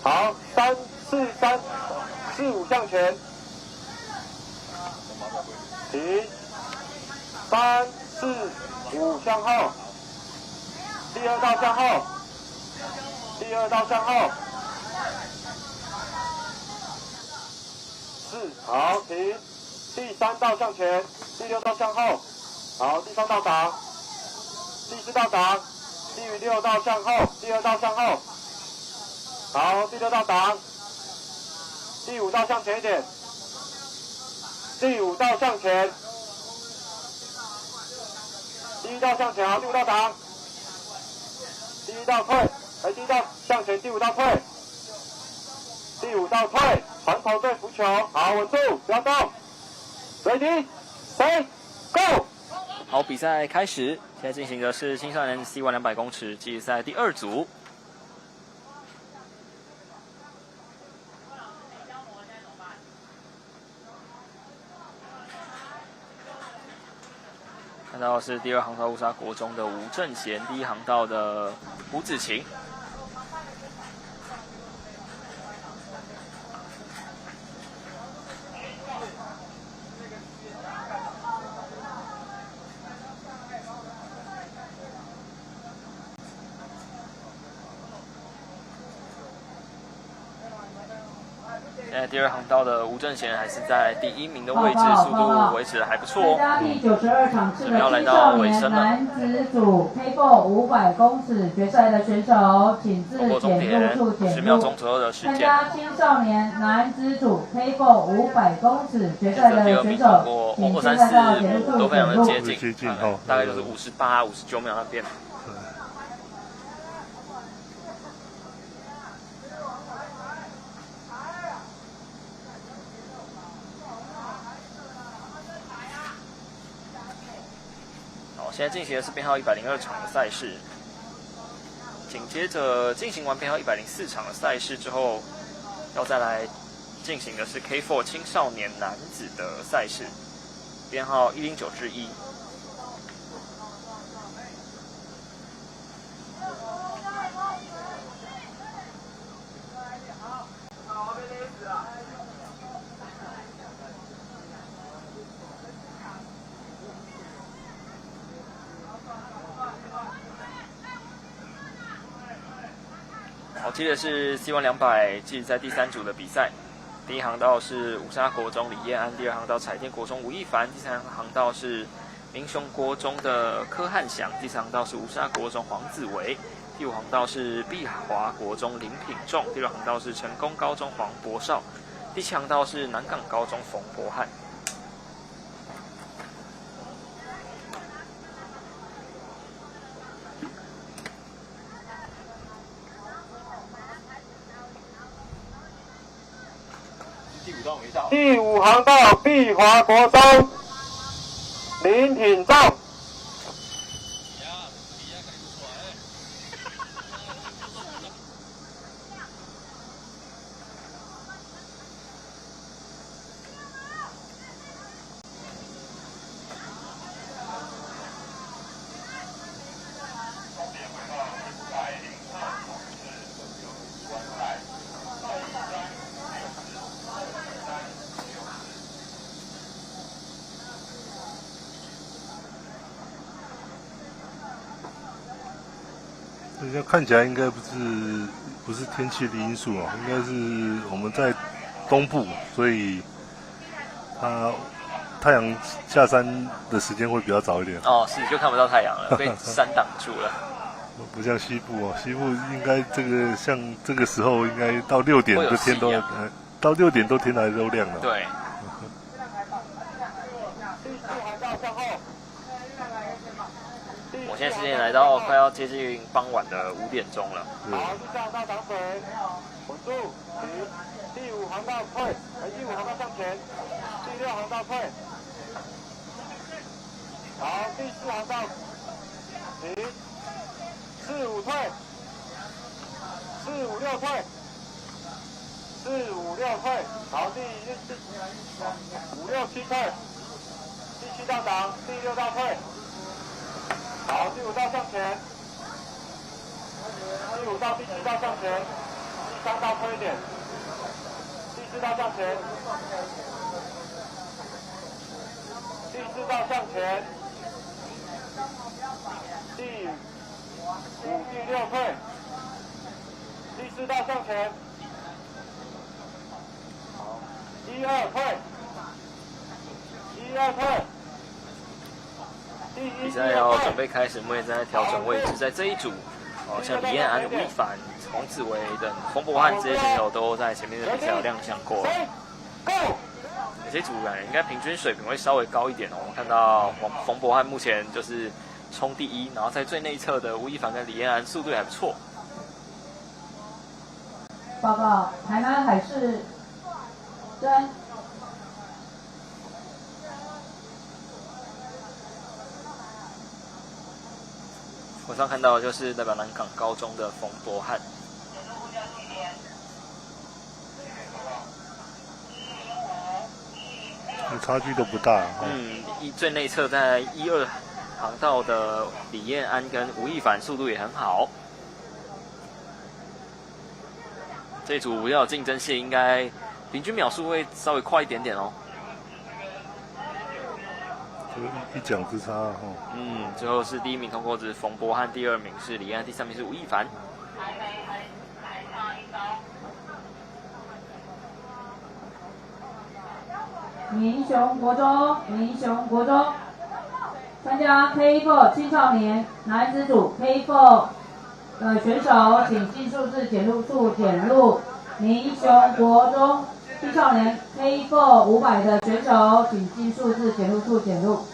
好，3、4、3、4、5向前，停，3、4、5向后，第2道向后，第2道向后，4，好，停，第3道向前，第6道向后，好，第3道档，第4道档，第6道向后，第2道向后。好，第6道档，第5道向前一点，第5道向前，第1道向前，好，第5道档，第1道退，第1道向前，第5道退，第5道退，传头对浮球，好，稳住，不要动 ，ready， 3 ，go。好，比赛开始，现在进行的是青少年 C1 200公尺计时赛第2组。看到的是第2航道乌沙国中的吴正贤，第1航道的胡子晴。现在第2航道的吴正贤还是在第1名的位置，速度维持的还不错哦。参加第92场次的青少年男子组 K4 500公尺决赛的选手，请至检录处检录。10秒钟左右的时间。参加青少年男子组 K4 500公尺决赛的选手，请现在到检录处都非常的检录。接近，大概就是58、59秒那边。现在进行的是编号102场的赛事，紧接着进行完编号104场的赛事之后，要再来进行的是 K4 青少年男子的赛事，编号109-1。好，接着是 C1 200，继续在第3组的比赛。第一航道是五沙国中李彦安，第二航道彩电国中吴亦凡，第三航道是民雄国中的柯汉祥，第四航道是五沙国中黄子维，第五航道是碧华国中林品仲，第六航道是成功高中黄博少，第七航道是南港高中冯博翰。第5航道碧华国中林品仲。这看起来应该不是天气的因素哦，应该是我们在东部，所以它太阳下山的时间会比较早一点。哦，是就看不到太阳了，被山挡住了。不像西部哦，西部应该像这个时候应该到6点的天都到6点都天还都亮了。对。我现在时间来到快要接近傍晚的5点钟了。好，第4航道挡水，稳住，停。第5航道退，第5航道向前，第6航道退。好，第4航道停，4、5退，4、5、6退，4、5、6退。好，第5、6、7退，第7道挡，第6道退。好，第5道向前，第5道、第7道向前，第3道推一点，第4道向前，第4道向前，第5、第6退，第4道向前，好，1、2退，1、2退。比赛要准备开始，目前正在调整位置。在这一组，像李彦安、吴亦凡、黄子维等冯博翰这些选手都在前面的比赛有亮相过。这组感觉应该平均水平会稍微高一点哦。我们看到冯博翰目前就是冲第1，然后在最内侧的吴亦凡跟李彦安速度也还不错。报告，台南海事真。我上看到的就是代表南港高中的冯博翰。差距都不大。最内侧在1、2航道的李彦安跟吴亦凡速度也很好。这一组要有竞争性，应该平均秒数会稍微快一点点哦。一奖之差哦。最后是第1名通过是冯博翰，第2名是李彦安，第3名是吴亦凡。民雄国中参加 K4 青少年男子组 K4 的选手，请尽数字减入。民雄国中青少年 K4 500的选手，请尽数字减入。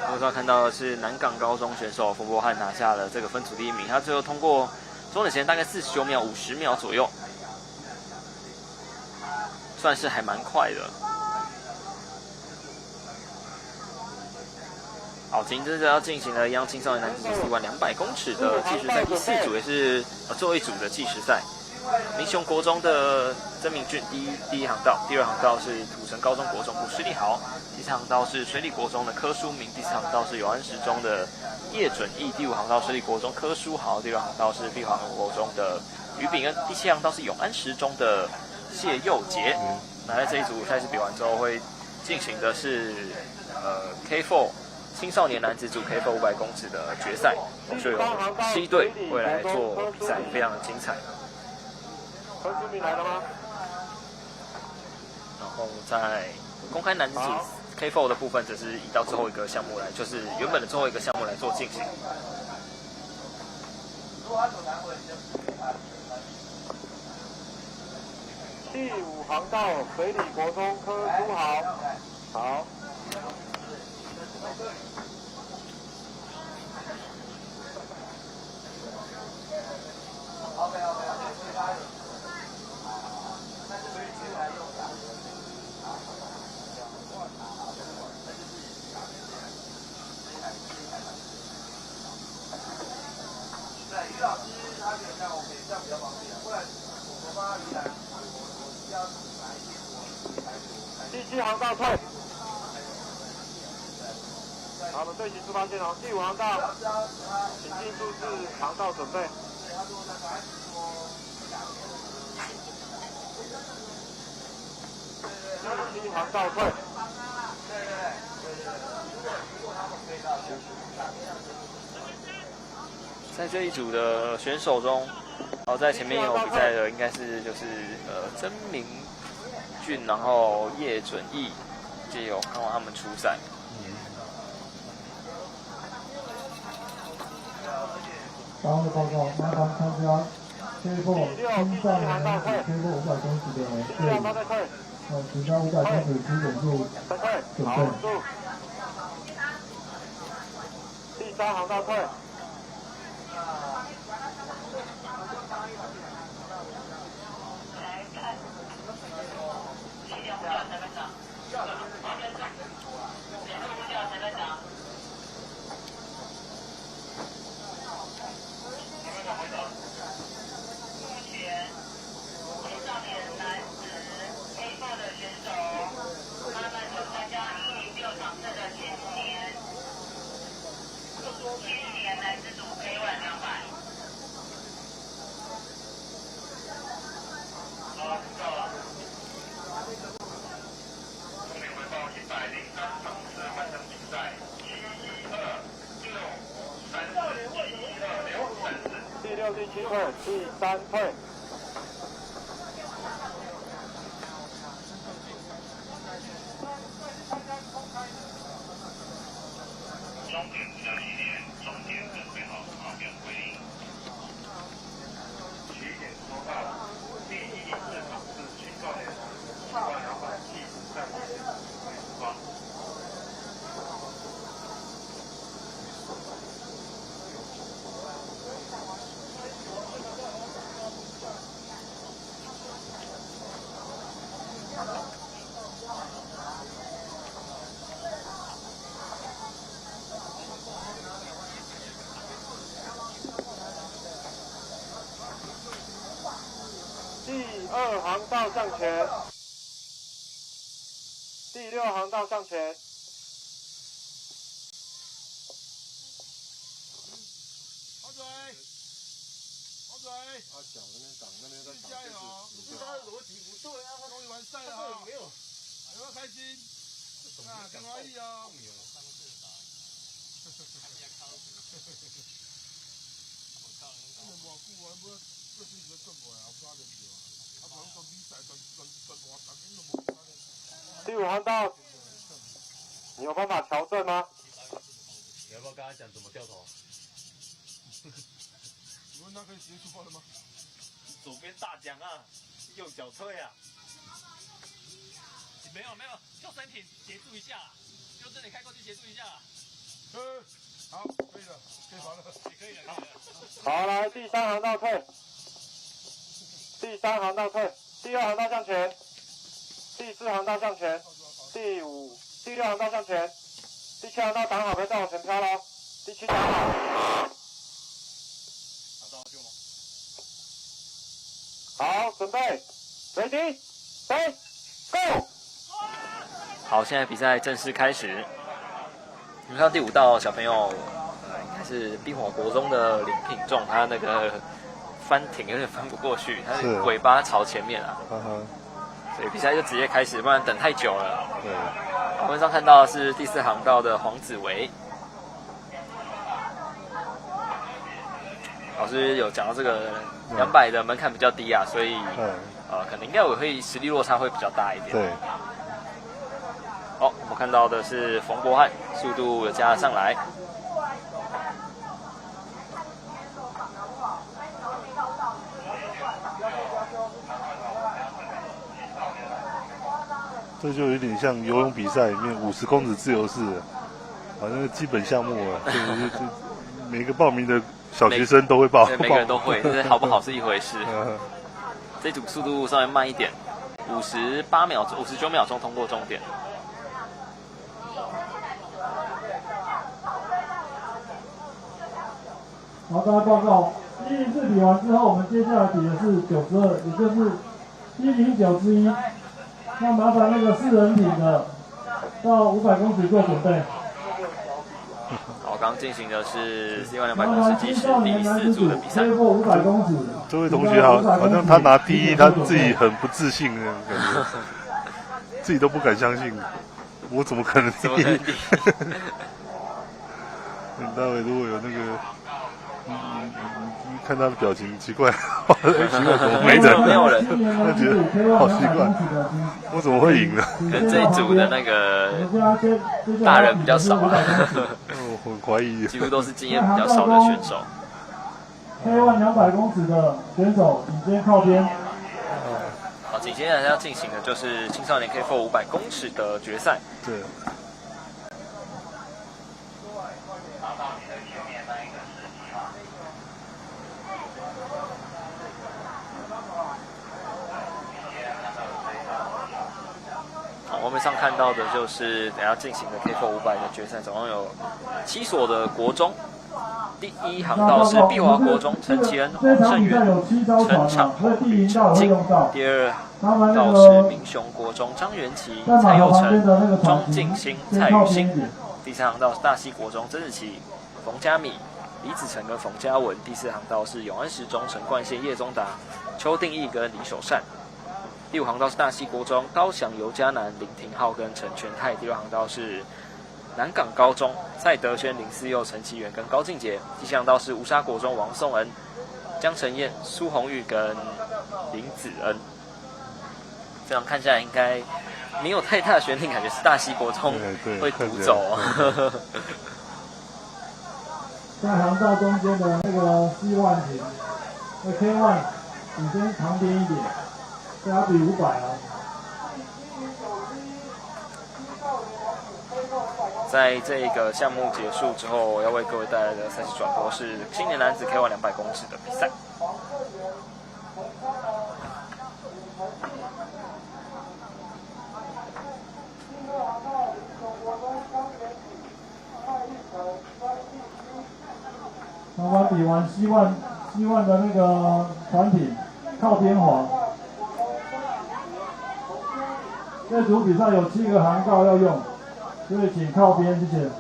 我上看到的是南港高中选手冯博翰拿下了这个分组第1名，他最后通过终点时间大概49秒、50秒左右，算是还蛮快的。好，紧接着要进行了一样青少年男子组 C1 200公尺的计时赛第4组，也是最后一组的计时赛。民雄国中的曾明俊第一航道，第2航道是土城高中国中部施立豪，第4航道是水里国中的柯书明，第4航道是永安时中的叶准义，第5航道水里国中柯书豪，第6航道是碧华国中的于炳恩，第7航道是永安时中的谢佑杰。那在这一组赛事比完之后，会进行的是K4 青少年男子组 K4 500公尺的决赛，就有7队会来做比赛，非常的精彩。柯书明来了吗？然后在公开男子组 K4 的部分，则是移到最后一个项目来，就是原本的最后一个项目来做进行。第5航道水里国中柯书豪，好。于老师他觉得这样 OK， 这样比较方便，不然我帮他移来，我要拿一些第7航道退。好，我们队形出发线哦。第5航道，请进数字航道准备。第7航道退。在这一组的选手中，在前面有比赛的应该是曾明俊，然后叶准义，就有看到他们出赛。然后报告，麻烦参加K4青少年男子K4 500公尺的队伍，请在500公尺起点处准备。第3航道退。第6、第7退，第3退。终点不要熄灭，终点准备好，好，不用归零。起点收到，第1场是青少年200计时赛目前出发。第2航道向前，第6航道向前。好嘴，好嘴。他脚那边挡，那边在挡。加油！不是他的逻辑不对啊，他终于完赛了啊！没有，有没有开心？啊，很安逸啊。第5航道，你有办法调整吗？你要不要跟他讲怎么掉头？请问他可以直接出发了吗？左边大奖啊，右脚退啊。没有，救生艇协助一下，就这里开过去协助一下。好，可以了，可以滑了，可以了。好，来第3航道退，第3航道退，第2航道向前，第4航道向前，第6航道向前，第7航道挡好，可以再往前飘咯。第7挡好。好，准备 ，ready， 3 ，go。好，现在比赛正式开始。你看到第5道小朋友，应该是冰火国中的林品仲，他那个翻艇有点翻不过去，他的尾巴朝前面啊。所以比赛就直接开始，不然等太久了。对。画面上看到的是第4航道的黄子维。老师有讲到这个200的门槛比较低啊，所以可能应该我会实力落差会比较大一点。对。好，我们看到的是冯博翰，速度有加了上来。这就有点像游泳比赛里面50公尺自由式，好像基本项目啊，就每个报名的小学生都会报，每个人都会，但是好不好是一回事。这组速度稍微慢一点，59秒钟通过终点。好，大家报告，104比完之后，我们接下来比的是92，也就是109之1。那麻烦那个4人艇的到500公尺做准备。好，刚进行的是C1 200公尺计时第4组的比赛。500公尺。这位同学好像他拿第1，他自己很不自信的感觉，自己都不敢相信，我怎么可能第1？待会如果有那个。看他的表情奇怪，奇怪怎么没人？没有人，他觉得好奇怪，我怎么会赢呢？可能这一组的那个大人比较少，我很怀疑，几乎都是经验比较少的选手。K1 200公尺的选手，请先靠边。好，紧接着要进行的就是青少年 K4 500公尺的决赛。对。画面上看到的就是等下进行的 K4 500的决赛，总共有7所的国中。第1航道是碧华国中陈其恩、黄胜元、陈场宏吕成进。第2航道是民雄国中张元琪、蔡佑成、庄敬兴、蔡宇欣。第3航道是大溪国中曾日琪、冯嘉米、李子成跟冯嘉文。第4航道是永安十中陈冠宪、叶宗达、邱定义跟李守善。第5航道是大溪国中高翔、尤嘉南、林廷浩跟陈全泰。第6航道是南港高中蔡德轩、林思佑、陈其元跟高敬杰。第7航道是乌沙国中王颂恩、江晨燕、苏红玉跟林子恩。这样看下来应该没有太大的悬念，感觉是大溪国中会独走。在航道中间的那个C1艇，那 K1，你先旁边一点。这要比500啊！在这个项目结束之后，我要为各位带来的赛事转播是青年男子 K1 200公尺的比赛。刚刚比完希望的那个团体靠边滑。这组比赛有7个航道要用，所以请靠边，谢谢。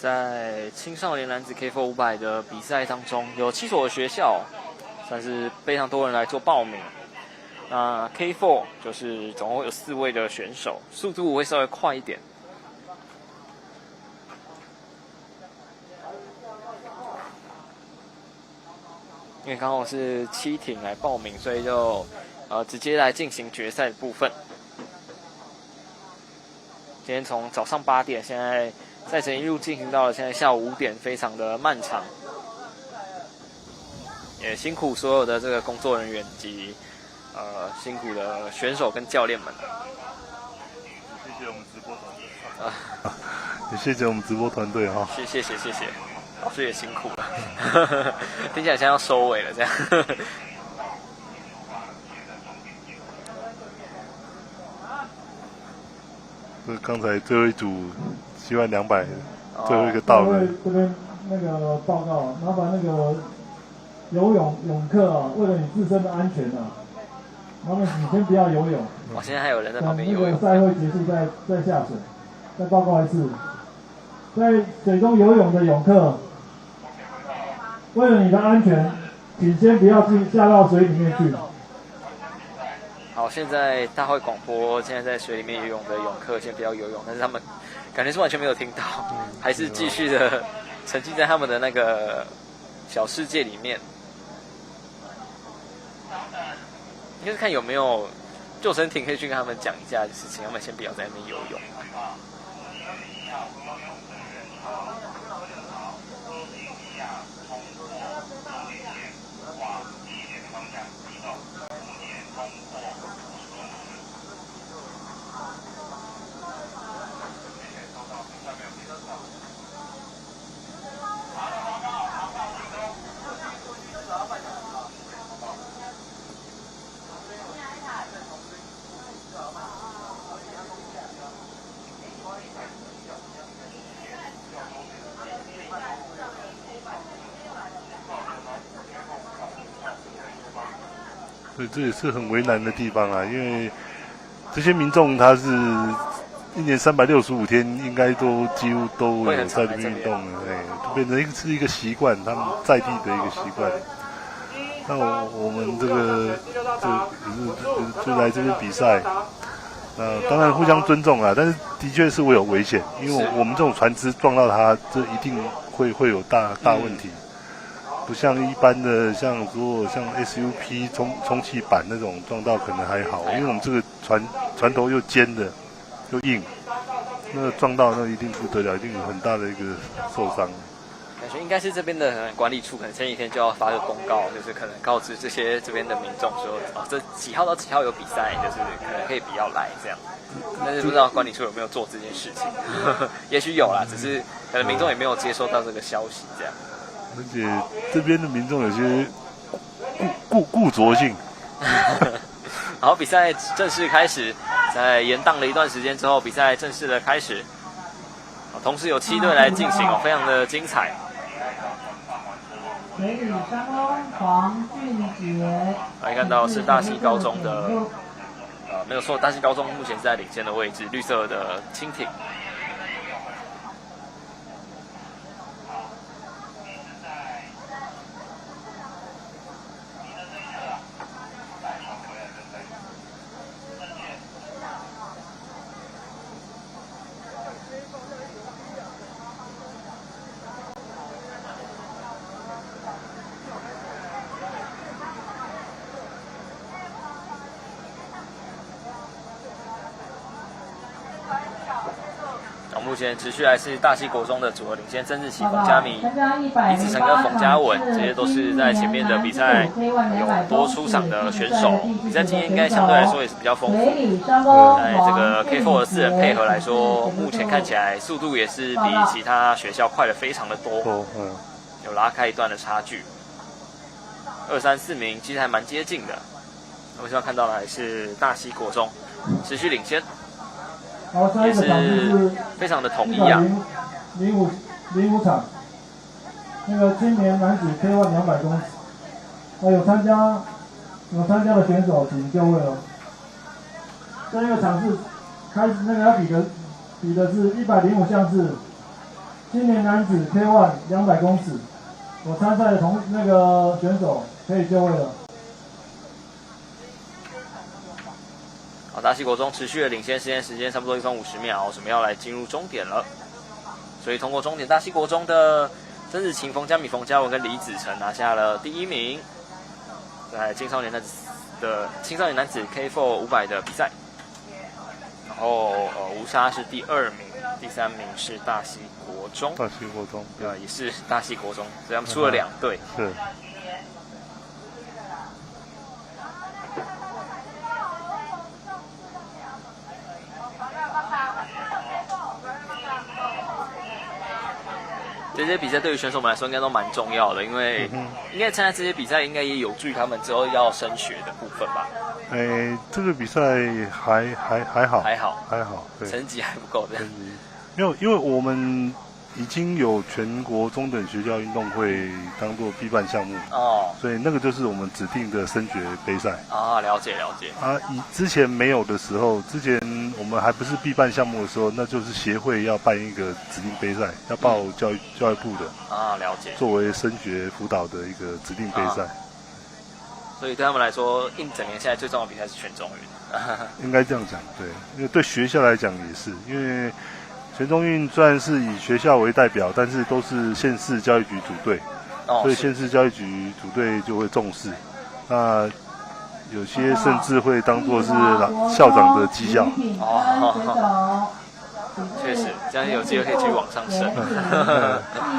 在青少年男子 K4 500的比赛当中，有7所的学校，算是非常多人来做报名。那 K4 就是总共有4位的选手，速度会稍微快一点。因为刚好是7艇来报名，所以就直接来进行决赛的部分。今天从早上8点，现在赛程一路进行到了现在下午5点，非常的漫长。也辛苦所有的这个工作人员以及辛苦的选手跟教练们。谢谢我们直播团队也谢谢我们直播团队哈。谢谢，老师也辛苦了，听起来像要收尾了这样。这刚才最后一组7200200，最后一个到了。这边那个报告，麻烦那个游泳课啊，为了你自身的安全啊，麻烦你先不要游泳。现在还有人在旁边游泳。那个赛会结束再下水，再报告一次。在水中游泳的泳客，为了你的安全，请先不要下到水里面去。好，现在大会广播，现在在水里面游泳的泳客先不要游泳，但是他们感觉是完全没有听到，还是继续的沉浸在他们的那个小世界里面。应该是看有没有救生艇可以去跟他们讲一下的事情，他们先不要在那边游泳。所以这也是很为难的地方啊，因为这些民众他是1年365天，应该都几乎都有在这边运动了，就变成是一个习惯，他们在地的一个习惯。那我们这个就来这边比赛，当然互相尊重啦，但是的确是会有危险，因为我们这种船只撞到它，这一定会有大问题。不像一般的，像SUP 充气板那种撞到可能还好，因为我们这个船头又尖的又硬，那个撞到那一定不得了，一定有很大的一个受伤。感觉应该是这边的管理处可能前几天就要发个公告，就是可能告知这边的民众说，这几号到几号有比赛，就是可能可以不要来这样。但是不知道管理处有没有做这件事情，也许有啦，只是可能民众也没有接收到这个消息这样。而且这边的民众有些固着性。好，比赛正式开始，在延宕了一段时间之后，比赛正式的开始。同时有7队来进行非常的精彩。水里山翁黄俊杰，来看到是大溪高中的，没有错，大溪高中目前是在领先的位置，绿色的蜻蜓。目前持续还是大溪国中的组合领先，曾志奇、冯嘉明、李子成跟冯嘉文，这些都是在前面的比赛有多出场的选手，比赛经验应该相对来说也是比较丰富。在这个 K4 的4人配合来说，目前看起来速度也是比其他学校快了非常的多，有拉开一段的差距。2、3、4名其实还蛮接近的。我们希望看到的还是大溪国中持续领先。也是非常的统一啊。05场，那个青年男子 K1 200公尺，有参加的选手请就位哦。这个场次开始那个要比的是105项次青年男子 K1 200公尺，我参赛的选手可以就位了。好，大溪国中持续的领先，时间差不多1分50秒，准备要来进入终点了。所以通过终点，大溪国中的曾子晴、冯嘉米、冯嘉文跟李子成拿下了第1名，在青少年男子 K4 500的比赛。然后吴沙是第2名，第3名是大溪国中。大溪国中，对，也是大溪国中，所以他们出了2队。是。这些比赛对于选手们来说应该都蛮重要的，因为应该参加这些比赛，应该也有助于他们之后要升学的部分吧。这个比赛还好，对，成绩还不够的。因为我们已经有全国中等学校运动会当做必办项目所以那个就是我们指定的升学杯赛了解之前没有的时候，之前我们还不是必办项目的时候，那就是协会要办一个指定杯赛，要报教育部的了解，作为升学辅导的一个指定杯赛。所以对他们来说，一整年现在最重要的比赛是全中运。应该这样讲，对，因为对学校来讲也是，因为全中运虽然是以学校为代表，但是都是县市教育局组队，所以县市教育局组队就会重视。那有些甚至会当作是校长的绩效。确实，这样有机会可以继续往上升。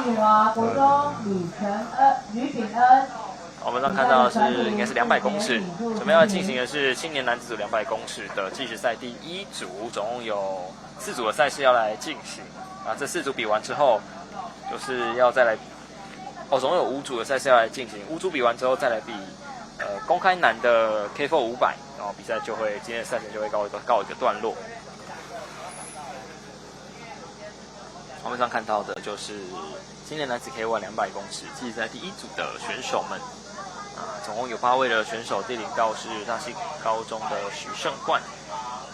丽华国中吕品恩。我们上看到的是应该是200公尺，准备要进行的是青年男子组200公尺的计时赛第1组，总共有4组的赛事要来进行这4组比完之后，就是要再来总共有5组的赛事要来进行，5组比完之后再来比公开男的 K4 500，然后比赛今天的赛程就会告一个段落。画面上看到的就是青年男子 K1 200公尺计时赛第1组的选手们。总共有8位的选手，第0道是大溪高中的许胜冠，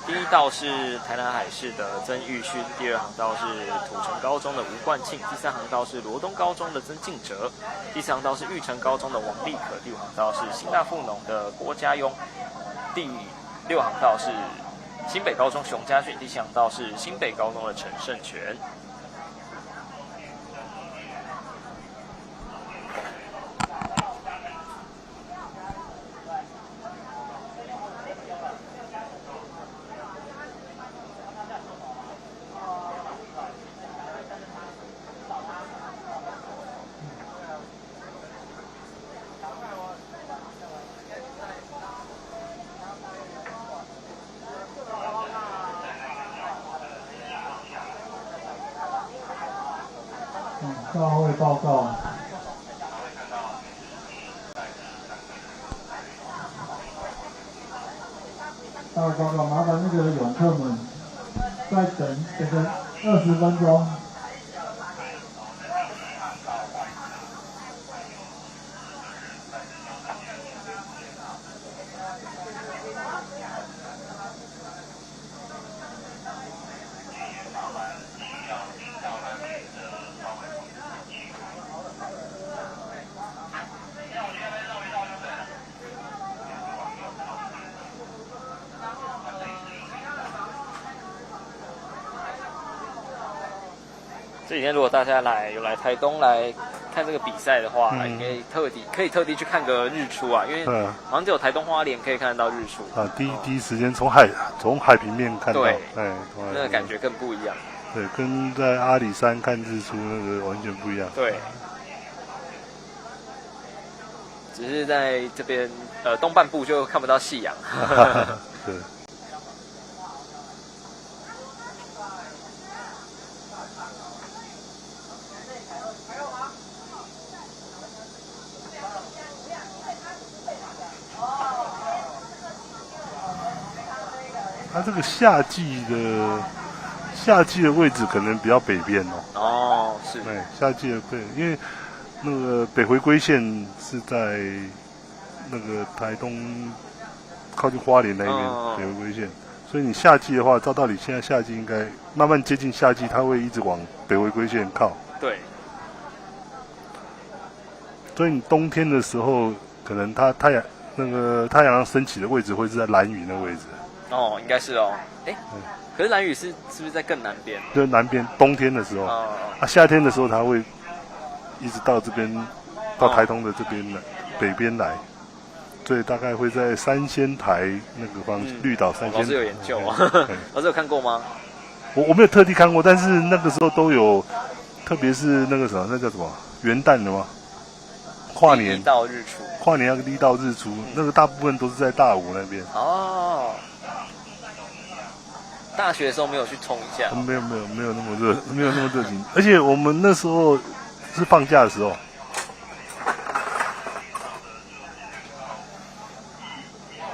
第1道是台南海事的曾玉勋，第2航道是土城高中的吴冠庆，第3航道是罗东高中的曾敬哲，第4航道是玉成高中的王立可，第5航道是新大附农的郭家庸，第6航道是新北高中熊家训，第7航道是新北高中的陈胜全。大会报告。大会报告，麻烦那个泳客们再等20分钟。这几天如果大家有来台东来看这个比赛的话，应该可以特地去看个日出因为好像只有台东花莲可以看得到日出第一时间从海平面看到，那个感觉更不一样。对，跟在阿里山看日出那个完全不一样。对，只是在这边东半部就看不到夕阳。对。它这个夏季的位置可能比较北边是。对，夏季的因为那个北回归线是在那个台东靠近花莲那边北回归线，所以你夏季的话，照道理现在夏季应该慢慢接近夏季，它会一直往北回归线靠。对。所以你冬天的时候，可能太阳升起的位置会是在兰屿那个位置。哦，应该是哦。哎，可是兰屿是不是在更南边？对，南边冬天的时候，夏天的时候它会一直到这边，到台东的这边来，北边来，所以大概会在三仙台那个方绿岛三仙台。老师有研究啊？老师有看过吗？我没有特地看过，但是那个时候都有，特别是那个什么，那叫什么元旦的吗？跨年到日出，跨年那个到日出，那个大部分都是在大武那边。哦，大学的时候没有去冲一下？没有那么热，没有那么热情。而且我们那时候是放假的时候，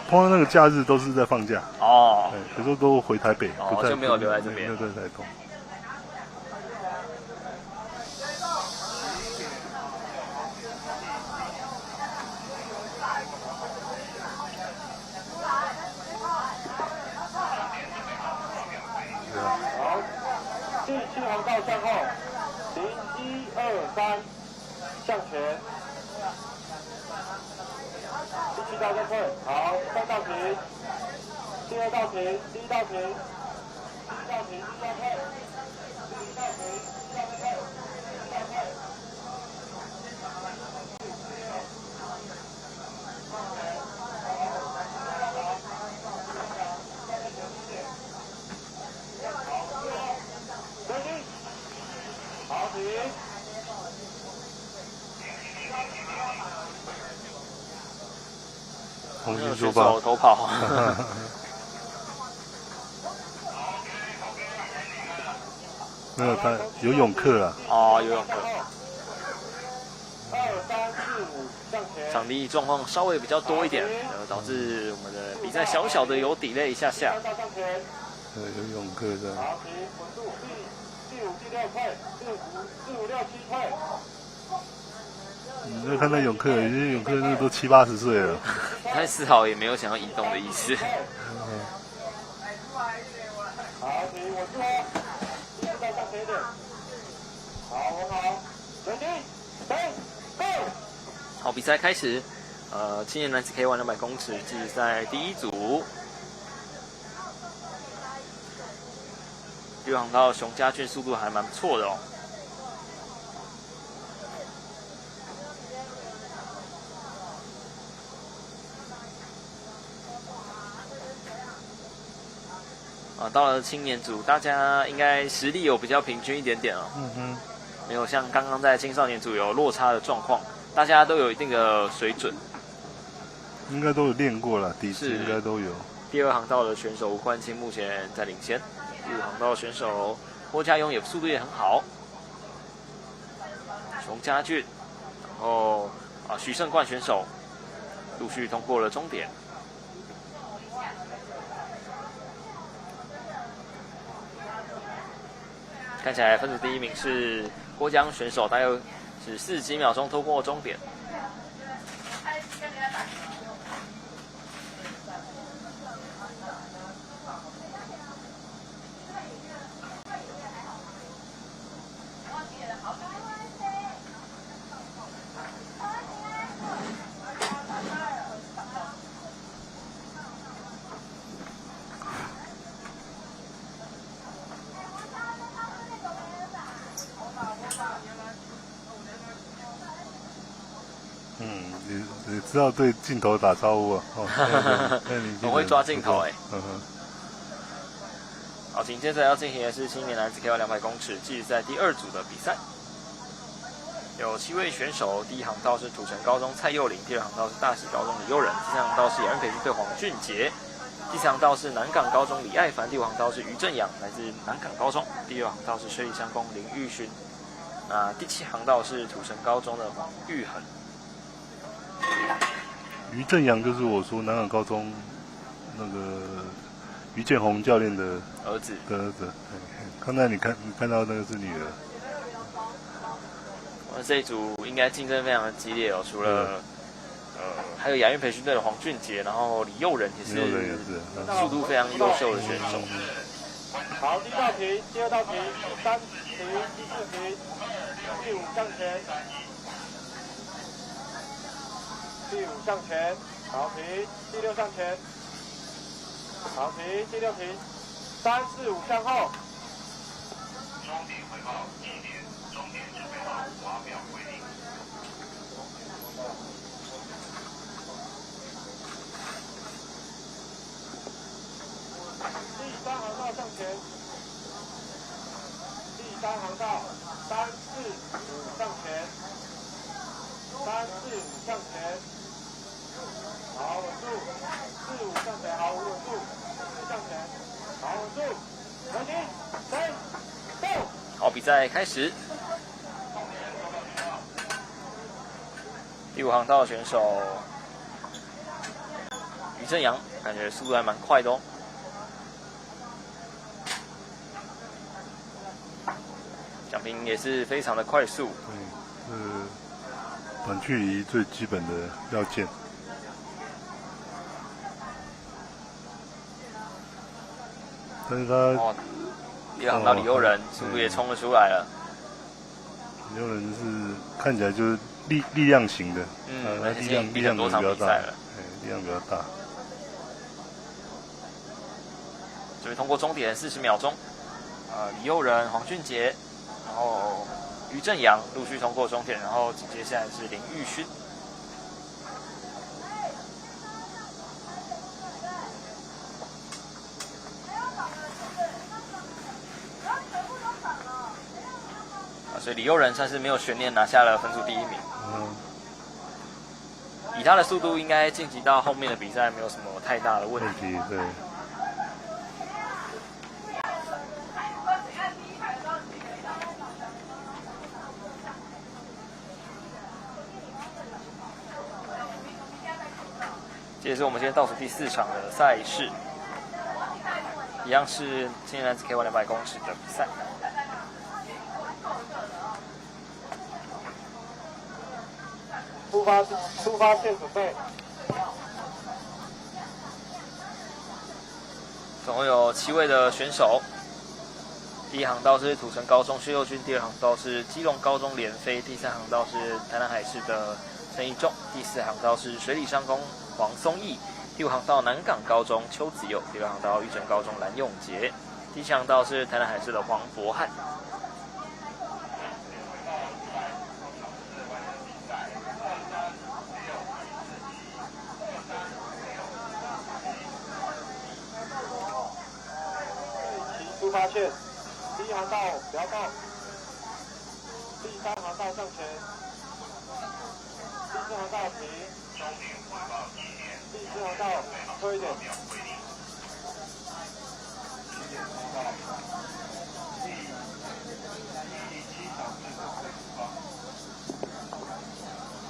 通常那个假日都是在放假。哦，有时候都回台北，哦，就没有留在这边，没有在台东。第7航道向后，0123向前，第7道再退，好，3道停，第2道停，第1道停，第1道停，第1道退，第1道停，第1道再退，第1道退。好，停。红星出发，偷跑。没有，他游泳课啊。哦，游泳课。2、3、4、5向前。场地状况稍微比较多一点，导致我们的比赛小小的有 delay 一下下。游泳课这样。好，停，稳住，第5、第6退，4、5、6、7退。你就看那泳客，有些泳客那个都70、80岁了。他丝毫也没有想要移动的意思。好，停，稳住哦，第4道向前一点。好，很好，准定，3、2。好，比赛开始。青年男子 K1 200公尺计时赛第1组。6航道熊家俊速度还蛮不错的哦。到了青年组，大家应该实力有比较平均一点点哦。没有像刚刚在青少年组有落差的状况，大家都有一定的水准。应该都有练过了，底子应该都有。第2航道的选手吴冠清目前在领先，第5航道的选手郭家勇也速度也很好。熊家俊，然后徐胜冠选手陆续通过了终点。看起来分组第1名是郭江选手，大概是40几秒钟通过终点。你知道对镜头打招呼啊？很会抓镜头哎。好，紧接着要进行的是青年男子 K1 200公尺计时赛第2组的比赛，有7位选手。第1航道是土城高中蔡佑麟，第2航道是大喜高中李佑仁，第3航道是亚运培训队黄俊杰，第4航道是南港高中李爱凡，第5航道是于正阳，来自南港高中，第6航道是水里相公林玉勋，第7航道是土城高中的黄玉恒。于正阳就是我说南港高中那个于建宏教练的儿子。刚才你看到那个是女儿。这一组应该竞争非常的激烈哦，除了还有亚运培训队的黄俊杰，然后李佑仁也是速度非常优秀的选手。好，第1道停，第2道停，第3停，第4停。第5向前，第5向前，好停，第6向前，好停，第6停，3、4、5向后。终点回报1点，终点指挥号华表归零。第3航道向前，第3航道3、4、5向前，3、4、5向前，好稳住，4、5向前，好稳住，4向前，好稳住，小心，3、4。好，比赛开始。第5航道的选手于正阳，感觉速度还蛮快的哦。奖评也是非常的快速。对，短距离最基本的要件。但是他第2航道李佑仁速度也冲了出来了。李佑仁是看起来就是力量型的，而且比很多场比赛了，力量比较大。准备通过终点40秒钟，李佑仁、黄俊杰，然后于正阳陆续通过终点，然后紧接下来是林玉勋。所以李佑仁算是没有悬念拿下了分数第1名。以他的速度，应该晋级到后面的比赛没有什么太大的问题。对。这也是我们今天倒数第4场的赛事，一样是青年男子 K1 200公尺的比赛。出发线准备。总共有7位的选手。第1航道是土城高中薛佑君，第2航道是基隆高中连飞，第3航道是台南海事的陈义仲，第4航道是水里商工黄松义，第5航道南港高中邱子佑，第6航道玉成高中蓝永杰，第7航道是台南海事的黄博翰。出发线，第1航道不要动，第3航道向前，第4航道停，第4航道推一点，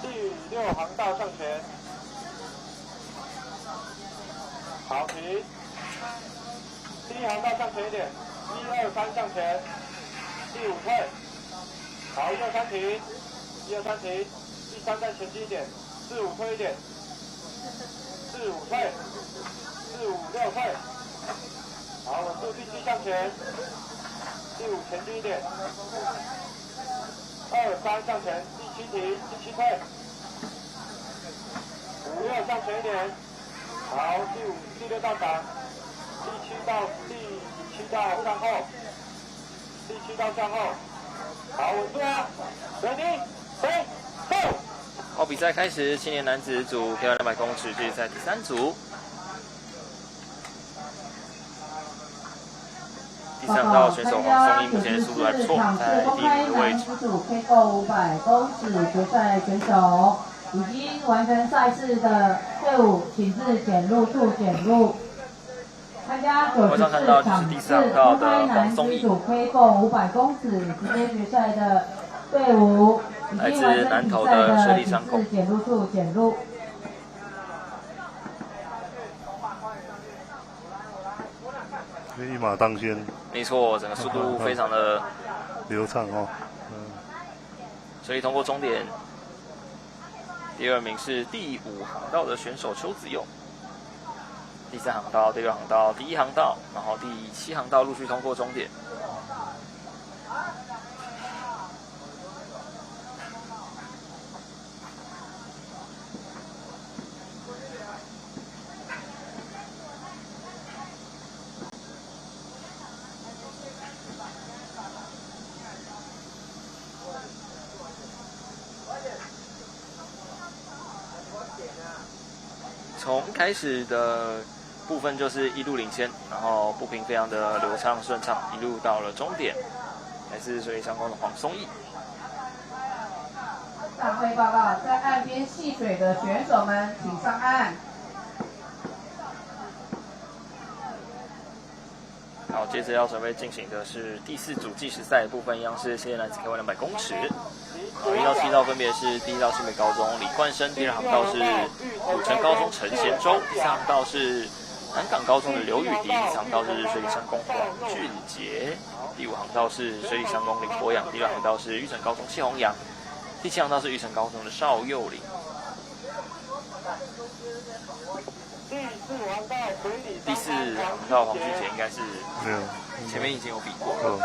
第6航道向前，好停，第1航道向前一点。1、2、3向前，第5退，好，1、2、3停，1、2、3停，第3再前进一点，4、5退一点，4、5退，4、5、6退，好，稳住，第7向前，第5前进一点，2、3向前，第7停，第7退，5、6向前一点，好，第5、第6到档，第7到向后，第7到向后，好，稳住啊！ready， 3、2。好，比赛开始，青年男子组 K1 200公尺决赛第3组。第3道选手黄松义目前速度还不错，在第5个位置。K5 500公尺决赛选手已经完成赛事的队伍，请至检录处检录。参加94场次公开男子组 K4 500公尺直接决赛的队伍，已经完成比赛的，请至检录处检录。一马当先。没错，整个速度非常的流畅哦。所以通过终点。第2名是第5航道的选手邱子佑。第3航道、第6航道、第1航道，然后第7航道陆续通过终点。从开始的部分就是一路领先，然后步频非常的流畅顺畅，一路到了终点，来自水里上攻的黄松义。大会报告，在岸边戏水的选手们，请上岸。好，接着要准备进行的是第4组计时赛的部分，一样是新男子 K1 200公尺。1到7道分别是第1道新北高中李冠生，第2航道是土城高中陈贤洲，第3航道是南港高中的刘雨迪，第4航道是水里上攻黄俊杰，第5航道是水里上攻林博阳，第6航道是玉成高中谢宏阳，第7航道是玉成高中的邵佑林。第4航道黄俊杰应该是没有，前面已经有比过了。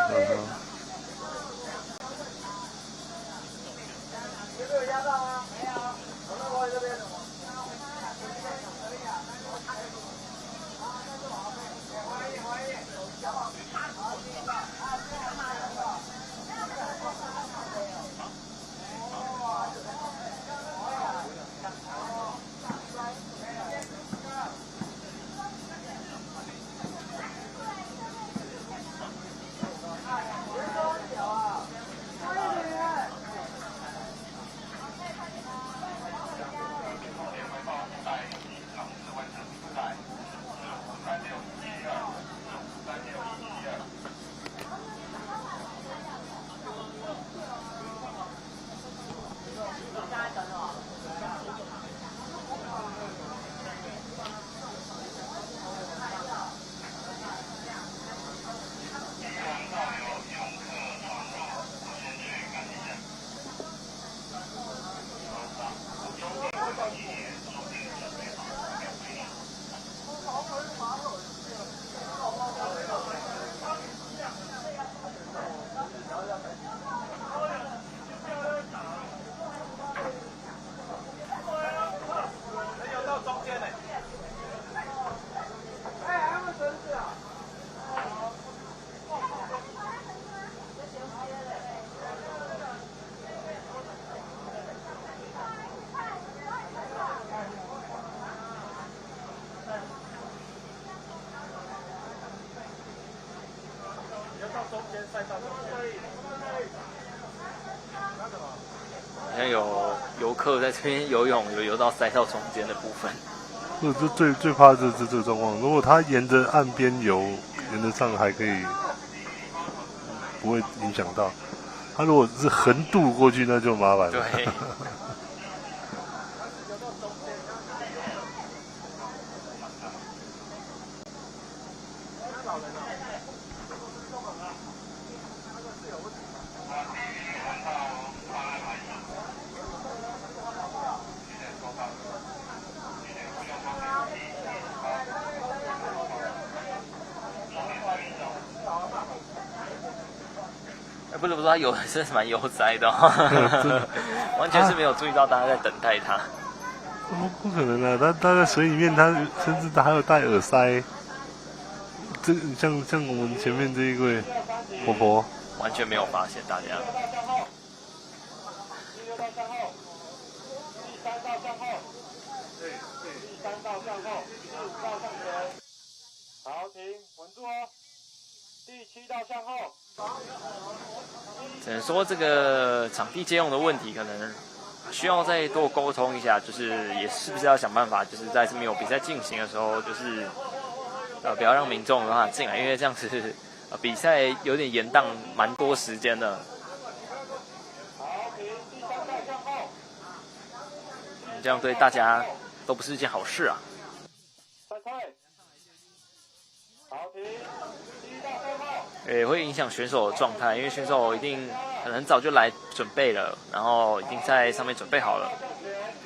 好像有游客在这边游泳，有游到赛道中间的部分。这最怕的是这个状况。如果他沿着岸边游，原则上还可以，不会影响到。他如果是横渡过去，那就麻烦了。对。不得不说，他游的真是蛮悠哉的、哦，完全是没有注意到大家在等待他。不可能啊！他在水里面，他甚至他还有戴耳塞。这像我们前面这一位婆婆，完全没有发现大家。好，停，稳住哦。第7道向后。只能说这个场地借用的问题，可能需要再多沟通一下，就是也是不是要想办法，就是在没有比赛进行的时候，就是不要让民众有办法进来，因为这样子比赛有点延宕蛮多时间的。这样对大家都不是一件好事啊。也会影响选手的状态，因为选手一定可能很早就来准备了，然后已经在上面准备好了，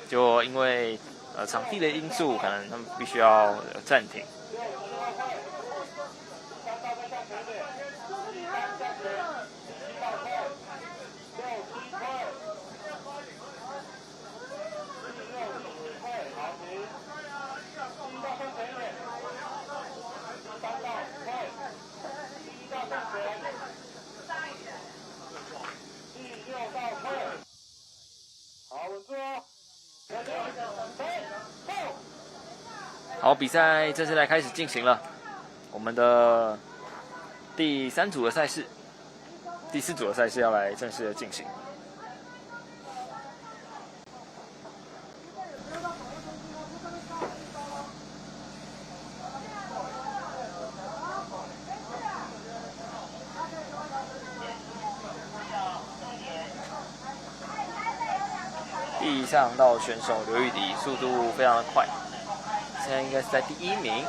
就因为场地的因素，可能他们必须要暂停。好，比赛正式来开始进行了，我们的第3组的赛事，第4组的赛事要来正式的进行。第3航道选手刘玉迪速度非常的快，现在应该是在第1名。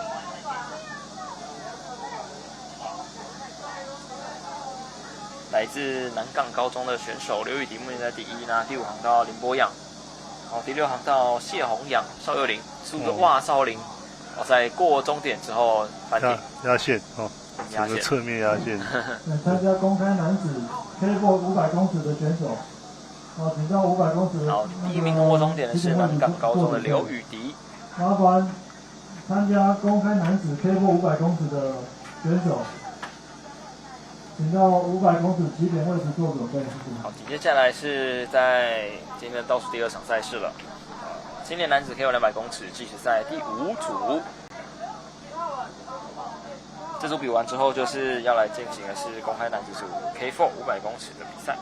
来自南港高中的选手刘玉迪目前在第1，那第5航道林波阳，好，第6航道谢宏阳、邵佑林，速度哇，邵佑林，在过终点之后翻点压线哦，整个侧面压线。来参加公开男子 K4 500公尺的选手。请到500公尺。好，第1名通过终点的是南港高中的刘宇迪。麻烦参加公开男子 K4 500公尺的选手，请到500公尺起点位置做准备。好，接下来是在今天的倒数第2场赛事了。青年男子 K5 200公尺计时赛第5组。这组比完之后，就是要来进行的是公开男子组 K4 500公尺的比赛。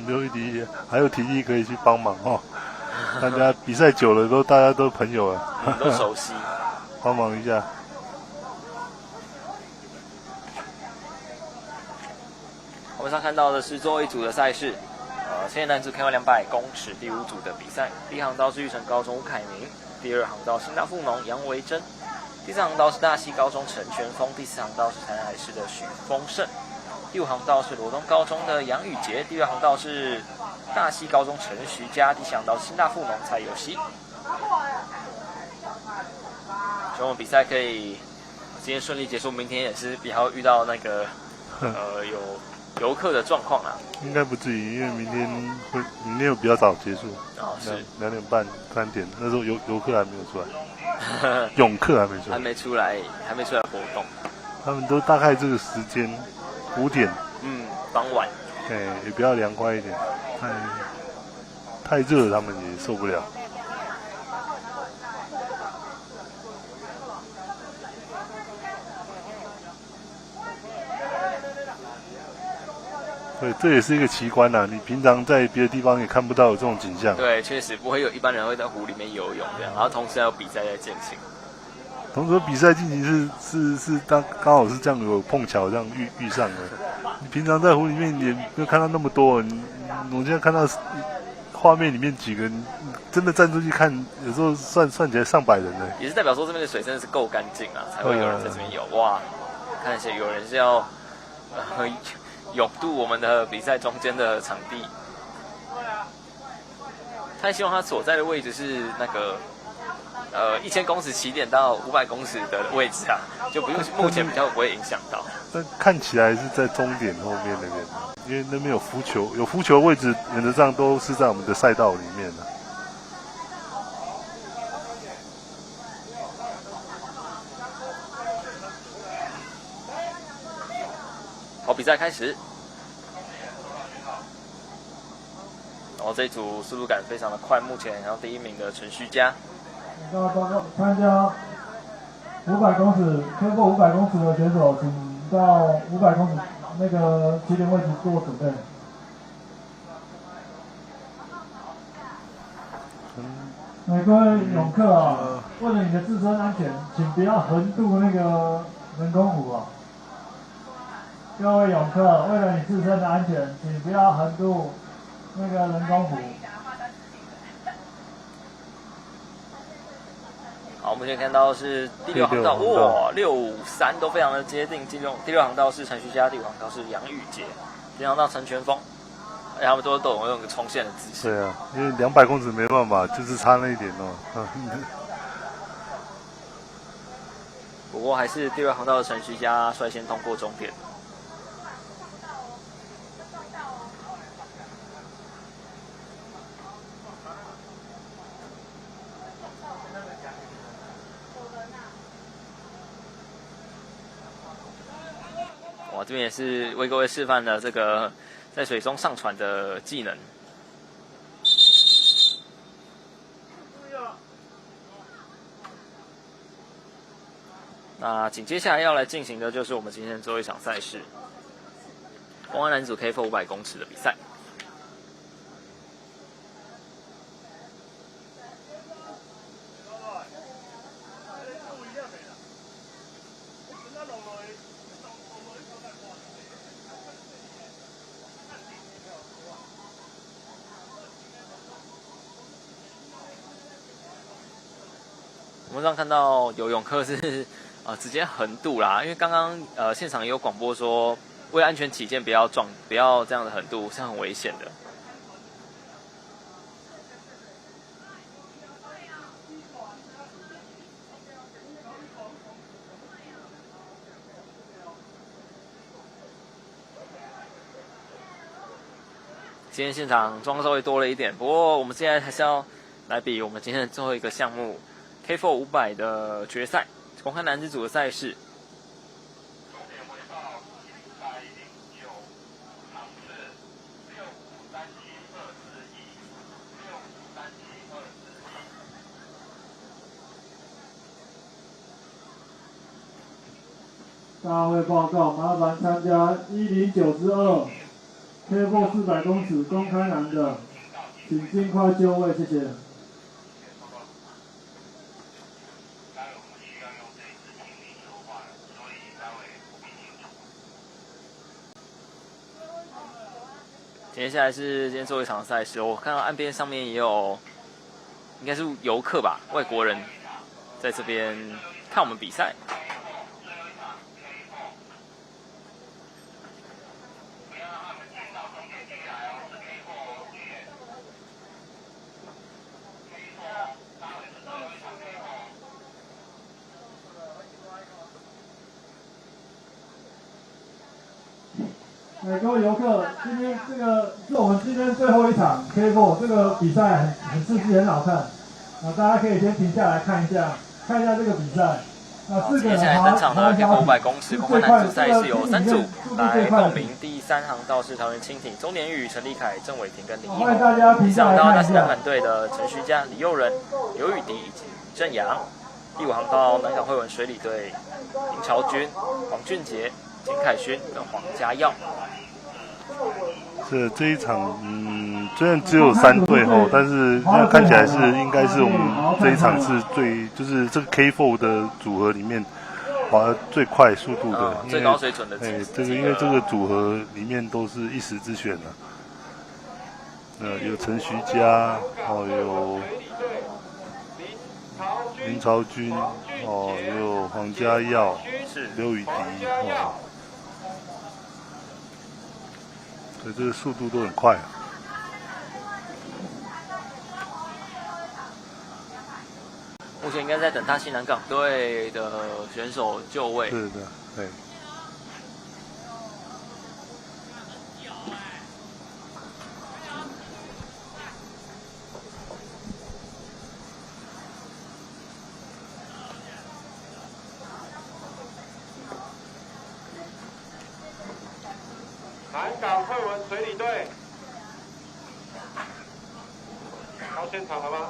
刘玉迪还有体力可以去帮忙哦。大家比赛久了大家都朋友了，都熟悉，帮忙一下。我们上看到的是最后一组的赛事，青年男子 K1 200公尺第5组的比赛。第1航道是玉成高中吴凯明，第2航道新大附农杨维珍，第3航道是大溪高中陈全峰，第4航道是台南海市的许丰盛。第5航道是罗东高中的杨宇杰，第6航道是大溪高中陈徐佳，第7航道是新大附农蔡友熙。希望我们比赛可以今天顺利结束，明天也是不要遇到那个有游客的状况啦。应该不至于，因为明天有比较早结束，是2点半3点，那时候游客还没有出来，泳客还没出来活动。他们都大概这个时间5点，傍晚，也比较凉快一点，太热他们也受不了。对，这也是一个奇观呐，你平常在别的地方也看不到有这种景象。对，确实不会有一般人会在湖里面游泳这样，然后同时还有比赛在进行。同时比赛进行是刚好是这样有碰巧这样遇上的。你平常在湖里面也没有看到那么多，我现在看到画面里面几个人真的站出去看，有时候算起来上百人呢。也是代表说这边的水真的是够干净啊，才会有人在这边游。哇，看起来有人是要泳渡我们的比赛中间的场地。他希望他所在的位置是那个1000公尺起点到500公尺的位置啊，就不用目前比较不会影响到。但看起来是在终点后面那边，因为那边有浮球，有浮球位置，原则上都是在我们的赛道里面的。好，比赛开始。然后这一组速度感非常的快，目前然后第1名的陈旭佳。报告参加500公尺 K4 500公尺的选手，请到500公尺那个起点位置做准备。各位泳客啊，为了你的自身安全，请不要横渡那个人工湖啊。各位泳客，为了你自身的安全，请不要横渡那个人工湖。好，我们现在看到是第6航道，哇，653都非常的接近。第6航道是陈徐佳，第5航道是杨宇杰，第6航道陈全峰，他们都有用个冲线的姿势。对啊，因为200公尺没办法，就是差那一点哦。不过还是第6航道的陈徐佳率先通过终点。哇，这边也是为各位示范了这个在水中上船的技能。那紧接下来要来进行的就是我们今天最后一场赛事，公开男子组 K4 500公尺的比赛。我们上看到游泳课是直接横渡啦，因为刚刚现场也有广播说，为了安全起见，不要这样的横渡，是很危险的。今天现场装稍微多了一点，不过我们现在还是要来比我们今天的最后一个项目。K4 500的决赛，公开男子组的赛事。大会报告，麻烦参加109之2 K4 400公尺公开男的，请尽快就位，谢谢。接下来是今天最后一场赛事，我看到岸边上面也有，应该是游客吧，外国人在这边看我们比赛。各位游客，今天这个是我们今天最后一场 K4 这个比赛很刺激，很好看。大家可以先停下来看一下这个比赛。接下来登场的 K4 500公尺公开男子赛事有3组来报名，第3航道是桃园蜻蜓周年宇、陈立凯、郑伟霆跟林奕宏。第4航道那是南港队的陈徐佳、李佑仁、刘宇迪以及郑阳。第5航道南港惠文水里队林朝君、黄俊杰、金凯勋跟黄家耀。这一场，虽然只有3队吼，但是看起来是应该是我们这一场是就是这个 K4 的组合里面滑最快速度的，最高水准的。因为这个组合里面都是一时之选的。有陈徐佳，有林朝君，有黄家耀，刘宇迪，所以这个速度都很快啊。目前应该在等大溪南港队的选手就位。是的，对。南港惠文水里队，到现场了吗？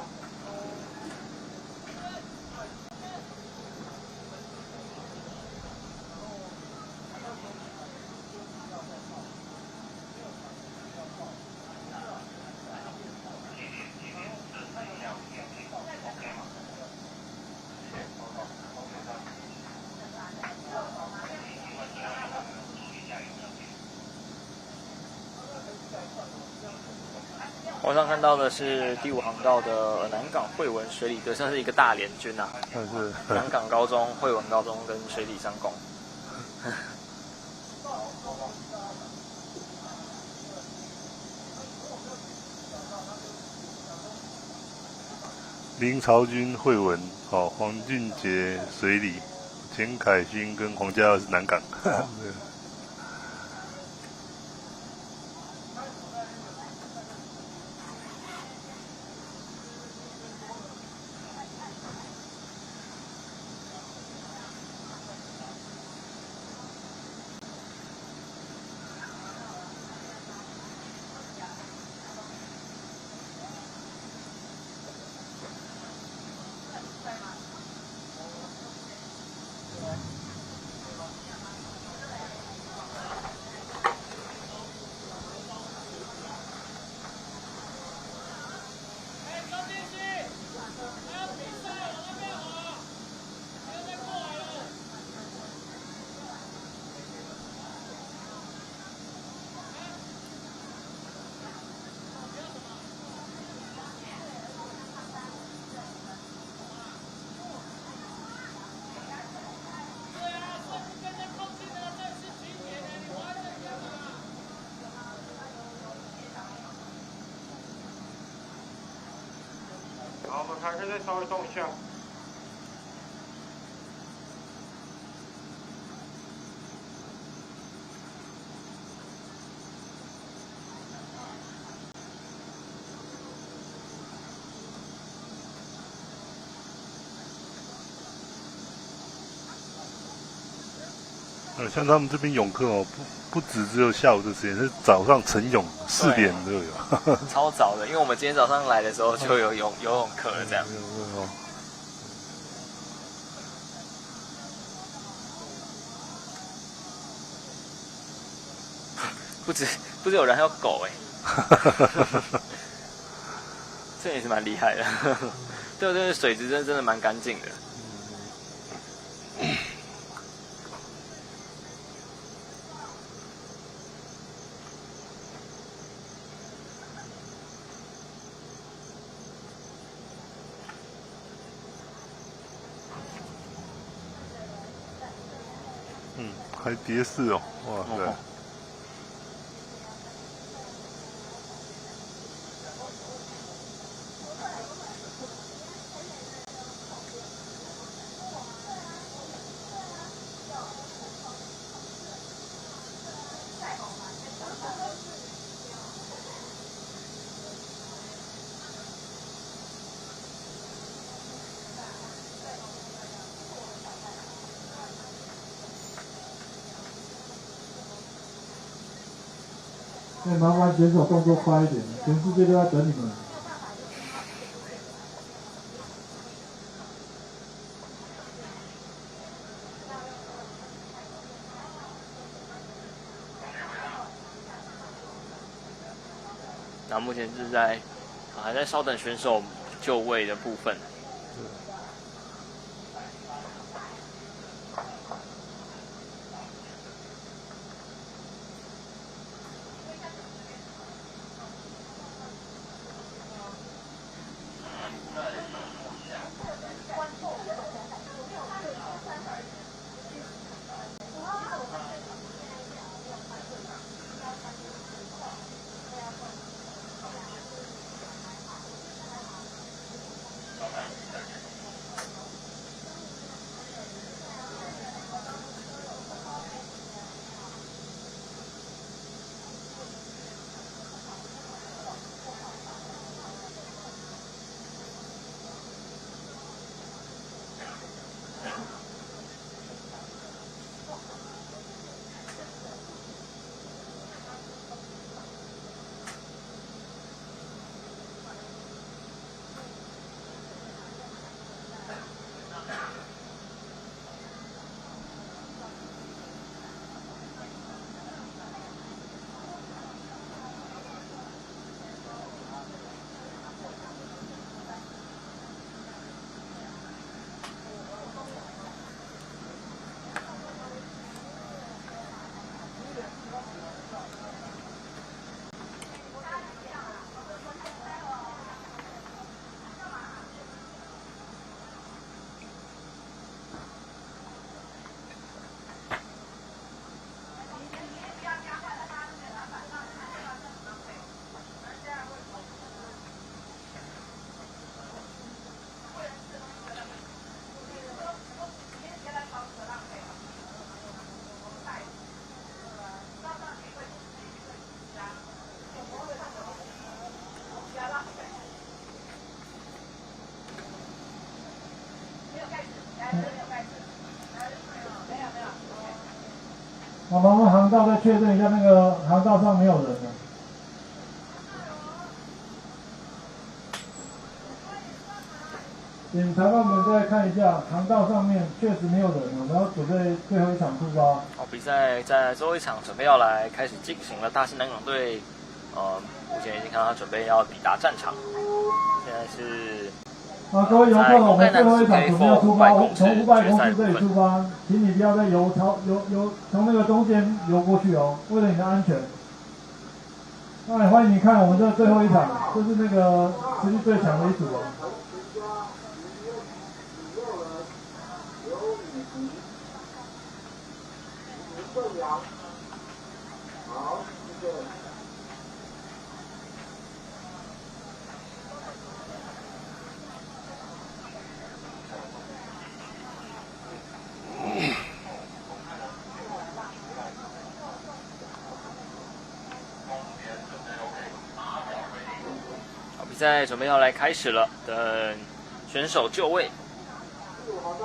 网上看到的是第5航道的南港惠文水里队，算是一个大联军啊。是南港高中、惠文高中跟水里商工。林朝君、惠文，黄俊杰水里，钱凯勋跟黄家耀是南港。还可以再稍微动一下。像他们这边泳课哦，不只有下午的时间，是早上晨泳4点都有，超早的，因为我们今天早上来的时候就有游泳课了，这样。不止有人，还有狗哎，这也是蛮厉害的。对，水质真的蛮干净的。还蝶式哦，哇塞！麻烦选手动作快一点，全世界都在等你们。那目前是还在稍等选手就位的部分。好，麻烦航道再确认一下，那个航道上没有人了。请裁判们再看一下，航道上面确实没有人，我们要准备最后一场出发。好，比赛在最后一场准备要来开始进行了。大兴南港队，目前已经看到他准备要抵达战场，现在是。各位游客，我们最后一场准备要出发，从500公尺这里出发，请你不要再游从那个中间游过去哦，为了你的安全。那欢迎你看我们这最后一场，这是那个实力最强的一组哦。好，谢谢。赛准备要来开始了，等选手就位。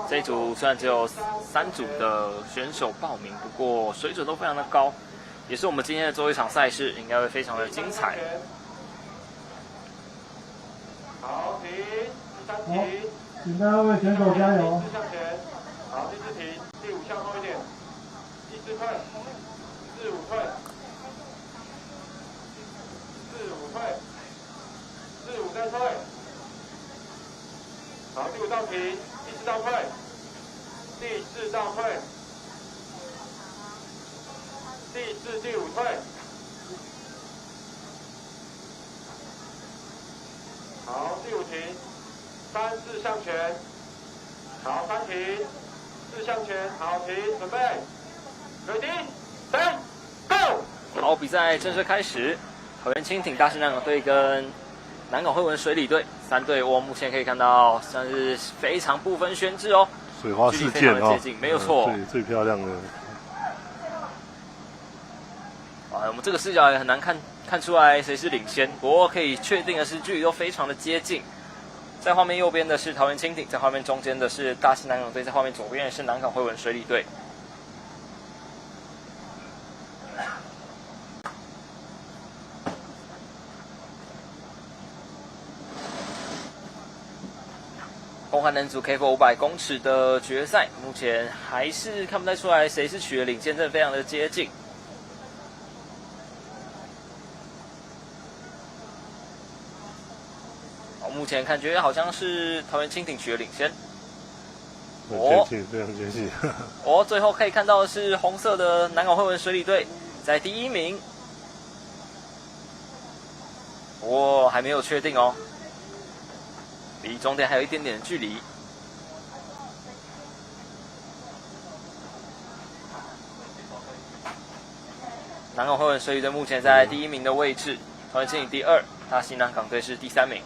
这一组虽然只有3组的选手报名，不过水准都非常的高，也是我们今天的最后一场赛事，应该会非常的精彩。好，停，第3题，请大家为选手加油。向前，好，第4题，第5项后一点，第4退，第5退，第5退，第5再退。好，第5道停，第4道退，第4道退，第4、第5退。好，第5停，3、4向前。好，3停，4向前。好，停，准备 ，ready， 3 ，go。好，比赛正式开始。桃园轻艇大溪南港队跟南港惠文水里队3队，我目前可以看到算是非常不分轩轾哦，水花四溅哦，没有错，最漂亮的。我们这个视角也很难看出来谁是领先，不过可以确定的是距离都非常的接近。在画面右边的是桃园轻艇，在画面中间的是大溪南港队，在画面左边的是南港惠文水里队。公开男组 K4 500公尺的决赛，目前还是看不太出来谁是取得领先，真的非常的接近。目前感觉好像是桃园轻艇取得领先。哦，非常接近。哦，最后可以看到的是红色的南港惠文水里队在第1名。哦，还没有确定哦。离终点还有一点点的距离。南港惠文水里队目前在第1名的位置，桃园轻艇第2，大溪南港队是第3名。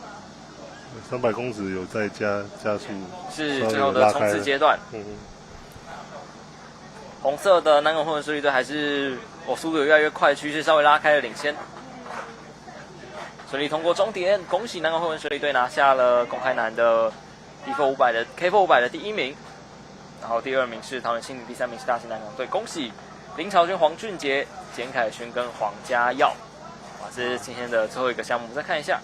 300公尺有在加速，是最后的冲刺阶段。红色的南港惠文水里队还是速度有越来越快的趋势，稍微拉开了领先。顺利通过终点，恭喜南港惠文水里队拿下了公开男的 K4 500的第1名，然后第2名是桃园轻艇，第3名是大溪南港队。恭喜林朝轩、黄俊杰、简凯勋跟黄家耀。这是今天的最后一个项目，我们再看一下，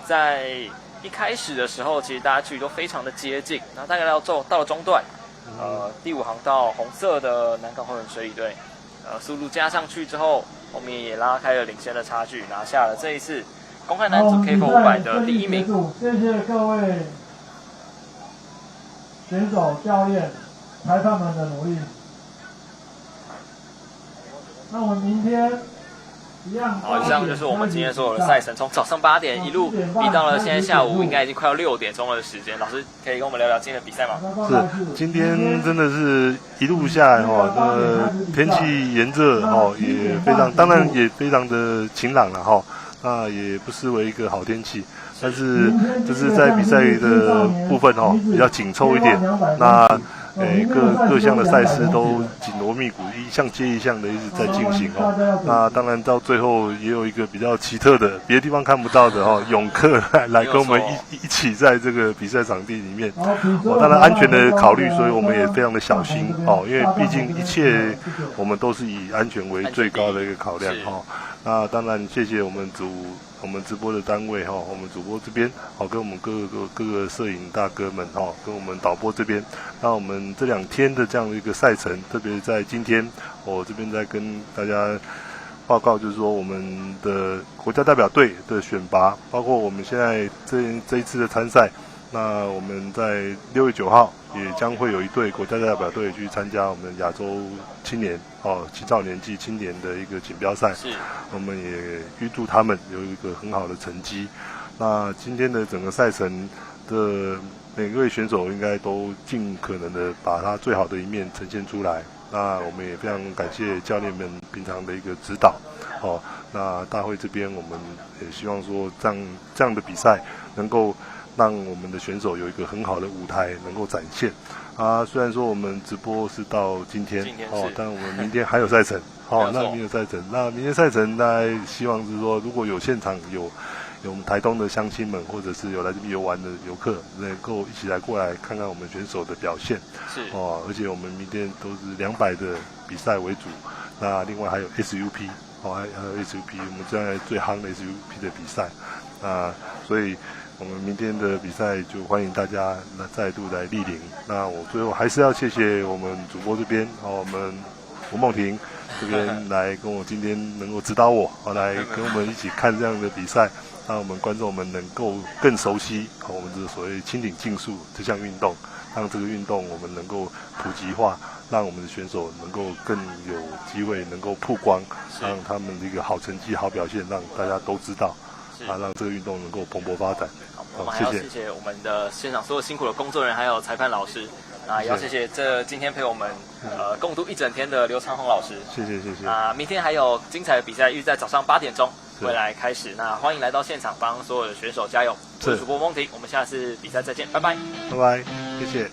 在一开始的时候，其实大家距离都非常的接近，然后大概到了中段，第5航道红色的南港惠文水里队，速度加上去之后，后面也拉开了领先的差距，拿下了这一次公开男组 K4 500的第1名。谢谢各位选手、教练、裁判们的努力。那我们明天一样。好，以上就是我们今天所有的赛程，从早上8点一路比到了现在下午应该已经快要6点钟的时间。老师可以跟我们聊聊今天的比赛吗？是，今天真的是一路下来天气炎热也非常，当然也非常的晴朗了那也不失为一个好天气。但是就是在比赛的部分比较紧凑一点，那各项的赛事都紧锣密鼓，一项接一项的一直在进行那当然到最后也有一个比较奇特的，别的地方看不到的泳客来跟我们一起在这个比赛场地里面。当然安全的考虑，所以我们也非常的小心因为毕竟一切我们都是以安全为最高的一个考量那当然谢谢我们直播的单位我们主播这边跟我们各个摄影大哥们跟我们导播这边，那我们这2天的这样的一个赛程，特别在今天我这边在跟大家报告，就是说我们的国家代表队的选拔，包括我们现在这一次的参赛，那我们在6月9号也将会有一队国家代表队去参加我们亚洲青年青少年暨青年的一个锦标赛，我们也预祝他们有一个很好的成绩。那今天的整个赛程的每位选手应该都尽可能的把他最好的一面呈现出来。那我们也非常感谢教练们平常的一个指导那大会这边我们也希望说这样的比赛能够让我们的选手有一个很好的舞台能够展现虽然说我们直播是到今天但我们明天还有赛程那明天赛程大概希望是说，如果有现场有我们台东的乡亲们，或者是有来这边游玩的游客，能够一起来过来看看我们选手的表现。是而且我们明天都是200的比赛为主，那另外还有 SUP 还有 SUP， 我们现在最夯的 SUP 的比赛所以我们明天的比赛就欢迎大家再度来莅临。那我最后还是要谢谢我们主播这边我们吴梦婷这边来跟我今天能够指导我来跟我们一起看这样的比赛，让我们观众们能够更熟悉我们这所谓轻艇竞速这项运动，让这个运动我们能够普及化，让我们的选手能够更有机会能够曝光，让他们的一个好成绩、好表现让大家都知道，让这个运动能够蓬勃发展。我们还要谢谢我们的现场所有辛苦的工作人员，还有裁判老师。也要谢谢今天陪我们共度一整天的刘长宏老师。谢谢。明天还有精彩的比赛，预计在早上8点钟会来开始。那欢迎来到现场帮所有的选手加油。我是主播翁婷，我们下次比赛再见，拜拜。拜拜，谢谢。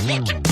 嗯